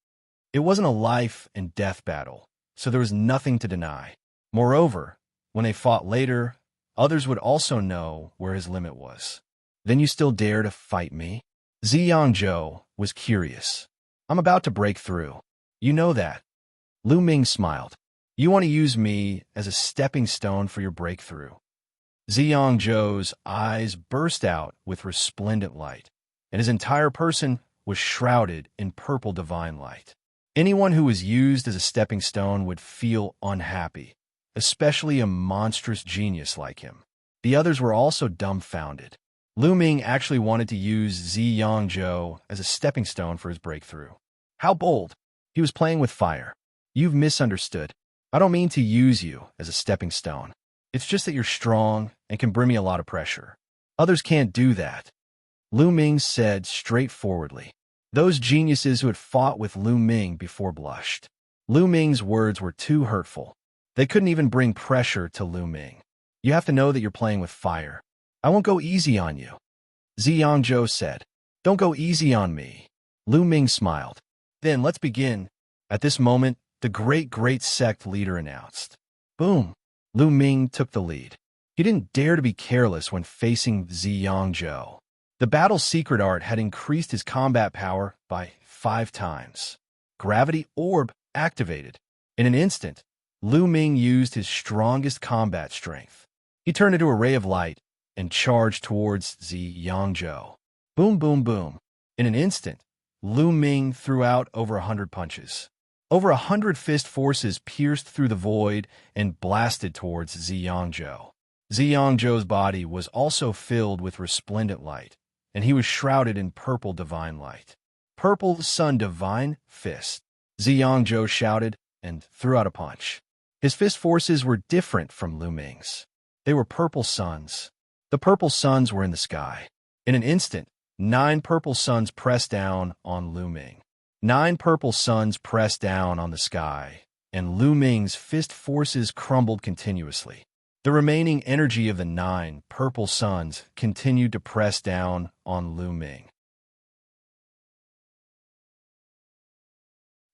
It wasn't a life and death battle, so there was nothing to deny. Moreover, when they fought later, others would also know where his limit was. Then you still dare to fight me?" Xianxia was curious. "I'm about to break through. You know that." Lu Ming smiled. "You want to use me as a stepping stone for your breakthrough?" Xianxia's eyes burst out with resplendent light, and his entire person was shrouded in purple divine light. Anyone who was used as a stepping stone would feel unhappy, especially a monstrous genius like him. The others were also dumbfounded. Lu Ming actually wanted to use Xianxia as a stepping stone for his breakthrough. How bold! He was playing with fire. "You've misunderstood. I don't mean to use you as a stepping stone. It's just that you're strong and can bring me a lot of pressure. Others can't do that." Lu Ming said straightforwardly. Those geniuses who had fought with Lu Ming before blushed. Lu Ming's words were too hurtful. They couldn't even bring pressure to Lu Ming. "You have to know that you're playing with fire. I won't go easy on you." Xianxia said. "Don't go easy on me." Lu Ming smiled. "Then let's begin." At this moment, the great sect leader announced. Boom! Lu Ming took the lead. He didn't dare to be careless when facing Xianxia. The battle's secret art had increased his combat power by 5 times. Gravity Orb activated. In an instant, Lu Ming used his strongest combat strength. He turned into a ray of light and charged towards Xianxia. Boom, boom, boom. In an instant, Lu Ming threw out over 100 punches. Over 100 fist forces pierced through the void and blasted towards Xianxia. Xianxia's body was also filled with resplendent light, and he was shrouded in purple divine light. "Purple Sun Divine Fist," Xianxia shouted and threw out a punch. His fist forces were different from Lu Ming's. They were purple suns. The purple suns were in the sky. In an instant, 9 purple suns pressed down on Lu Ming. 9 purple suns pressed down on the sky, and Lu Ming's fist forces crumbled continuously. The remaining energy of the 9 purple suns continued to press down on Lu Ming.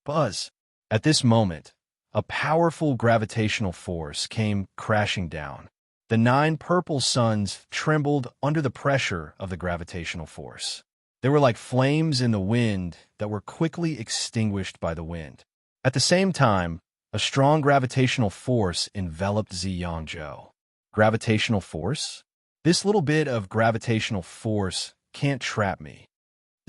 Buzz! At this moment, a powerful gravitational force came crashing down. The 9 purple suns trembled under the pressure of the gravitational force. They were like flames in the wind that were quickly extinguished by the wind. At the same time, a strong gravitational force enveloped Xianxia. Gravitational force? This little bit of gravitational force can't trap me.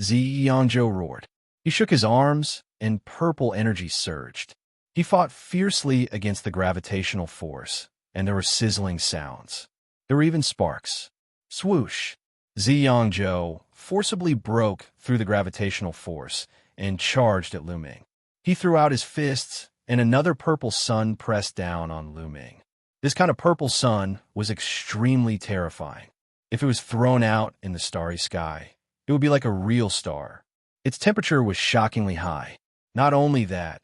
Xianxia roared. He shook his arms, and purple energy surged. He fought fiercely against the gravitational force, and there were sizzling sounds. There were even sparks. Swoosh! Xianxia forcibly broke through the gravitational force and charged at Lu Ming. He threw out his fists, and another purple sun pressed down on Lu Ming. This kind of purple sun was extremely terrifying. If it was thrown out in the starry sky, it would be like a real star. Its temperature was shockingly high. Not only that,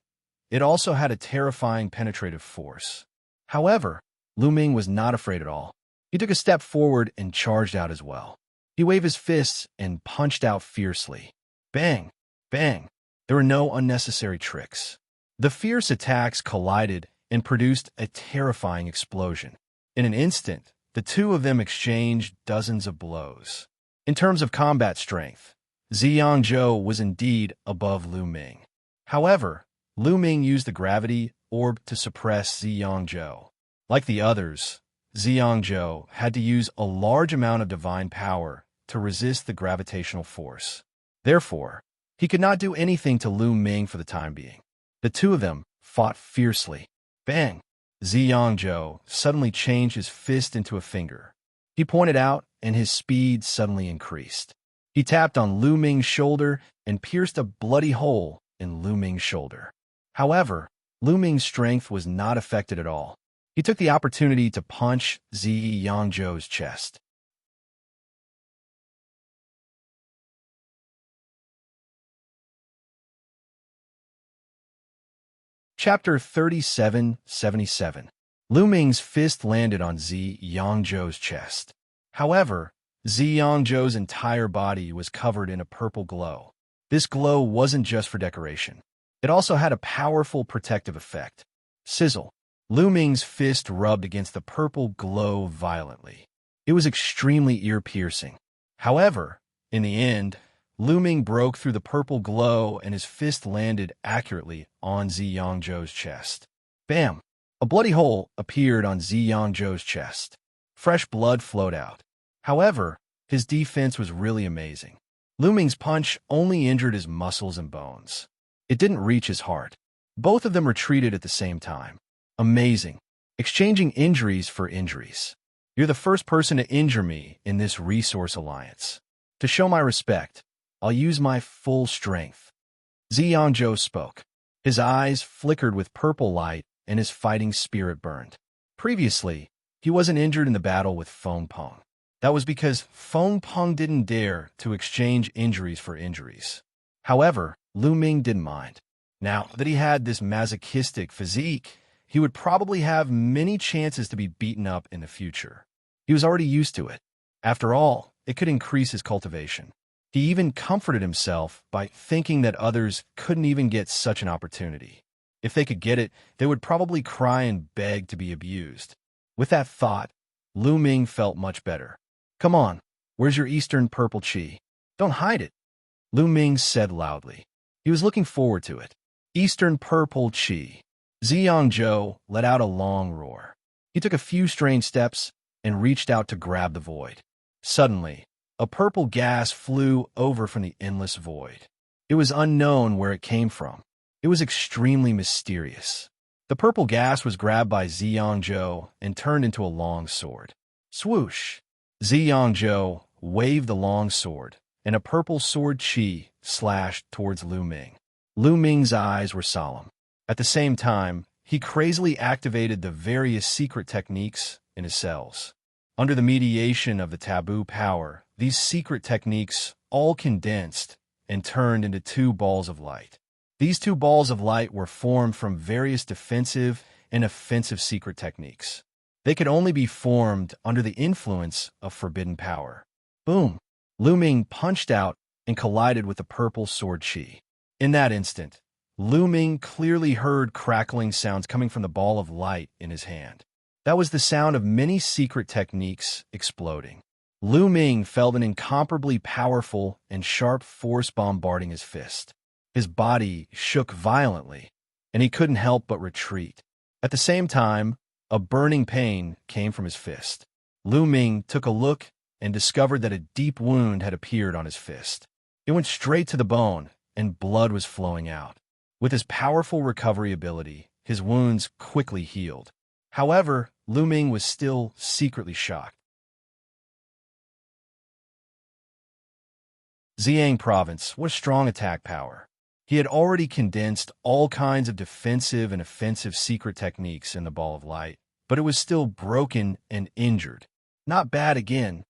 it also had a terrifying penetrative force. However, Lu Ming was not afraid at all. He took a step forward and charged out as well. He waved his fists and punched out fiercely. Bang! Bang! There were no unnecessary tricks. The fierce attacks collided and produced a terrifying explosion. In an instant, the two of them exchanged dozens of blows. In terms of combat strength, Xianxia was indeed above Lu Ming. However, Lu Ming used the gravity orb to suppress Xianxia. Like the others, Xianxia had to use a large amount of divine power to resist the gravitational force. Therefore, he could not do anything to Lu Ming for the time being. The two of them fought fiercely. Bang! Xianxia suddenly changed his fist into a finger. He pointed out, and his speed suddenly increased. He tapped on Lu Ming's shoulder and pierced a bloody hole in Lu Ming's shoulder. However, Lu Ming's strength was not affected at all. He took the opportunity to punch Xianxia's chest. Chapter 3777. Lu Ming's fist landed on Xianxia's chest. However, Xianxia's entire body was covered in a purple glow. This glow wasn't just for decoration. It also had a powerful protective effect. Sizzle. Lu Ming's fist rubbed against the purple glow violently. It was extremely ear-piercing. However, in the end, Lu Ming broke through the purple glow and his fist landed accurately on Xianxia's chest. Bam! A bloody hole appeared on Xianxia's chest. Fresh blood flowed out. However, his defense was really amazing. Lu Ming's punch only injured his muscles and bones. It didn't reach his heart. Both of them retreated at the same time. Amazing. Exchanging injuries for injuries. You're the first person to injure me in this resource alliance. To show my respect, I'll use my full strength. Xianxia spoke. His eyes flickered with purple light and his fighting spirit burned. Previously, he wasn't injured in the battle with Feng Peng. That was because Feng Peng didn't dare to exchange injuries for injuries. However, Lu Ming didn't mind. Now that he had this masochistic physique, he would probably have many chances to be beaten up in the future. He was already used to it. After all, it could increase his cultivation. He even comforted himself by thinking that others couldn't even get such an opportunity. If they could get it, they would probably cry and beg to be abused. With that thought, Lu Ming felt much better. Come on, where's your Eastern Purple Qi? Don't hide it, Lu Ming said loudly. He was looking forward to it. Eastern Purple Qi. Xianxia let out a long roar. He took a few strange steps and reached out to grab the void. Suddenly, a purple gas flew over from the endless void. It was unknown where it came from. It was extremely mysterious. The purple gas was grabbed by Xianxia and turned into a long sword. Swoosh! Xianxia waved the long sword, and a purple sword qi slashed towards Lu Ming. Lu Ming's eyes were solemn. At the same time, he crazily activated the various secret techniques in his cells. Under the mediation of the taboo power, these secret techniques all condensed and turned into two balls of light. These two balls of light were formed from various defensive and offensive secret techniques. They could only be formed under the influence of forbidden power. Boom! Lu Ming punched out and collided with the purple sword qi. In that instant, Lu Ming clearly heard crackling sounds coming from the ball of light in his hand. That was the sound of many secret techniques exploding. Lu Ming felt an incomparably powerful and sharp force bombarding his fist. His body shook violently, and he couldn't help but retreat. At the same time, a burning pain came from his fist. Lu Ming took a look and discovered that a deep wound had appeared on his fist. It went straight to the bone, and blood was flowing out. With his powerful recovery ability, his wounds quickly healed. However, Lu Ming was still secretly shocked. Xiang Province was strong attack power. He had already condensed all kinds of defensive and offensive secret techniques in the ball of light, but it was still broken and injured. Not bad again.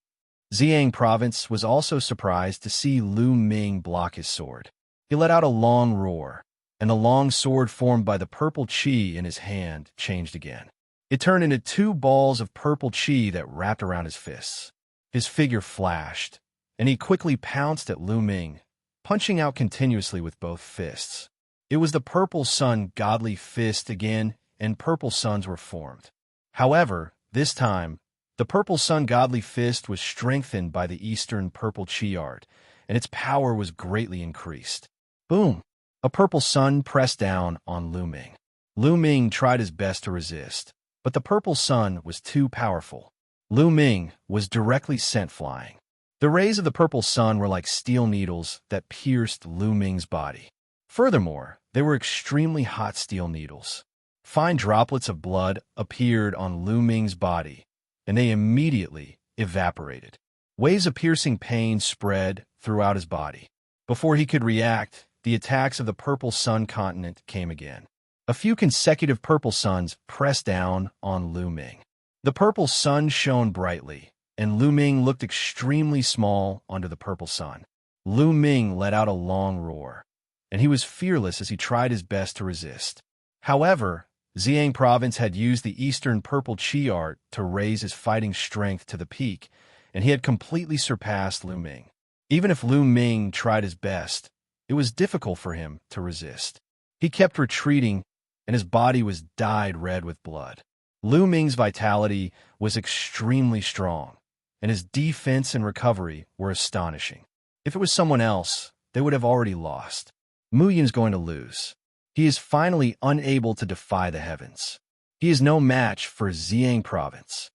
Xiang Province was also surprised to see Lu Ming block his sword. He let out a long roar, and the long sword formed by the purple qi in his hand changed again. It turned into 2 balls of purple qi that wrapped around his fists. His figure flashed, and he quickly pounced at Lu Ming, punching out continuously with both fists. It was the Purple Sun Godly Fist again, and purple suns were formed. However, this time, the Purple Sun Godly Fist was strengthened by the Eastern Purple Qi art, and its power was greatly increased. Boom! A purple sun pressed down on Lu Ming. Lu Ming tried his best to resist, but the purple sun was too powerful. Lu Ming was directly sent flying. The rays of the purple sun were like steel needles that pierced Lu Ming's body. Furthermore, they were extremely hot steel needles. Fine droplets of blood appeared on Lu Ming's body, and they immediately evaporated. Waves of piercing pain spread throughout his body. Before he could react, the attacks of the Purple Sun continent came again. A few consecutive purple suns pressed down on Lu Ming. The purple sun shone brightly, and Lu Ming looked extremely small under the purple sun. Lu Ming let out a long roar, and he was fearless as he tried his best to resist. However, Xiang Province had used the Eastern Purple Qi art to raise his fighting strength to the peak, and he had completely surpassed Lu Ming. Even if Lu Ming tried his best, it was difficult for him to resist. He kept retreating, and his body was dyed red with blood. Lu Ming's vitality was extremely strong, and his defense and recovery were astonishing. If it was someone else, they would have already lost. Mu Yun's going to lose. He is finally unable to defy the heavens. He is no match for Xiang Province.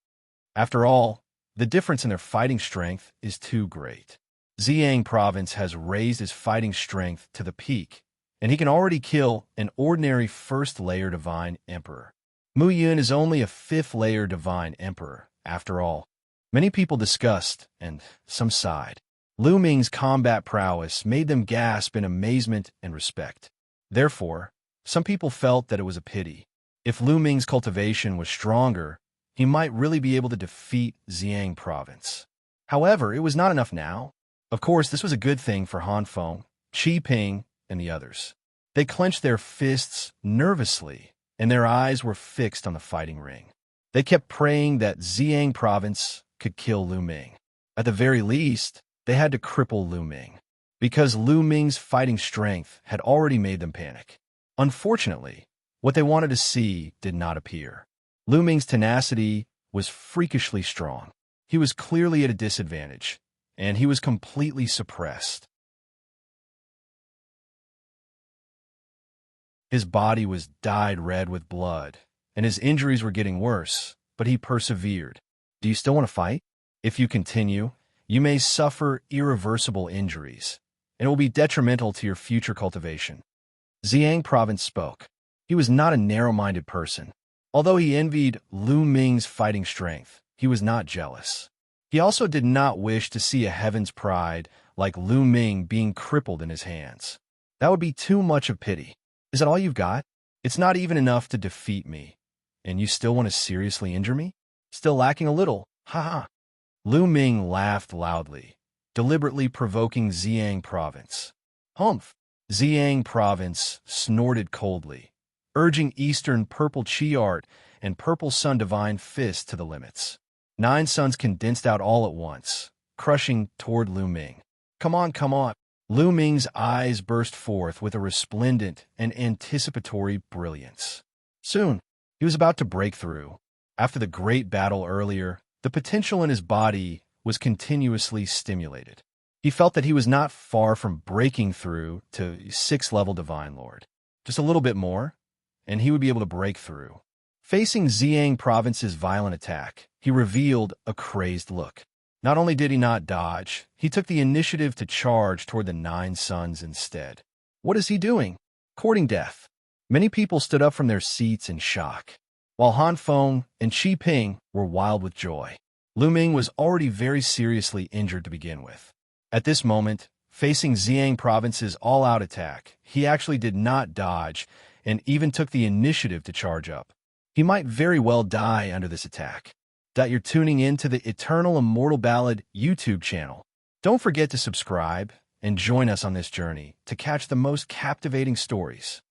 After all, the difference in their fighting strength is too great. Xiang Province has raised his fighting strength to the peak, and he can already kill an ordinary first-layer Divine Emperor. Mu Yun is only a fifth-layer Divine Emperor, after all. Many people discussed, and some sighed. Lu Ming's combat prowess made them gasp in amazement and respect. Therefore, some people felt that it was a pity. If Lu Ming's cultivation was stronger, he might really be able to defeat Xiang Province. However, it was not enough now. Of course, this was a good thing for Han Feng, Qi Ping, and the others. They clenched their fists nervously, and their eyes were fixed on the fighting ring. They kept praying that Xiang Province could kill Lu Ming. At the very least, they had to cripple Lu Ming, because Lu Ming's fighting strength had already made them panic. Unfortunately, what they wanted to see did not appear. Lu Ming's tenacity was freakishly strong. He was clearly at a disadvantage, and he was completely suppressed. His body was dyed red with blood, and his injuries were getting worse, but he persevered. Do you still want to fight? If you continue, you may suffer irreversible injuries, and it will be detrimental to your future cultivation. Xiang Province spoke. He was not a narrow-minded person. Although he envied Lu Ming's fighting strength, he was not jealous. He also did not wish to see a heaven's pride like Lu Ming being crippled in his hands. That would be too much of pity. Is that all you've got? It's not even enough to defeat me, and you still want to seriously injure me? Still lacking a little, ha. Lu Ming laughed loudly, deliberately provoking Xiang Province. Humph! Xiang Province snorted coldly, urging Eastern Purple Qi art and Purple Sun Divine Fist to the limits. 9 suns condensed out all at once, crushing toward Lu Ming. Come on, come on! Lu Ming's eyes burst forth with a resplendent and anticipatory brilliance. Soon, he was about to break through. After the great battle earlier, the potential in his body was continuously stimulated. He felt that he was not far from breaking through to 6th-level Divine Lord. Just a little bit more, and he would be able to break through. Facing Xiang Province's violent attack, he revealed a crazed look. Not only did he not dodge, he took the initiative to charge toward the 9 suns instead. What is he doing? Courting death. Many people stood up from their seats in shock, while Han Feng and Qi Ping were wild with joy. Lu Ming was already very seriously injured to begin with. At this moment, facing Xiang Province's all-out attack, he actually did not dodge and even took the initiative to charge up. He might very well die under this attack. You're tuning in to the Eternal Immortal Ballad YouTube channel. Don't forget to subscribe and join us on this journey to catch the most captivating stories.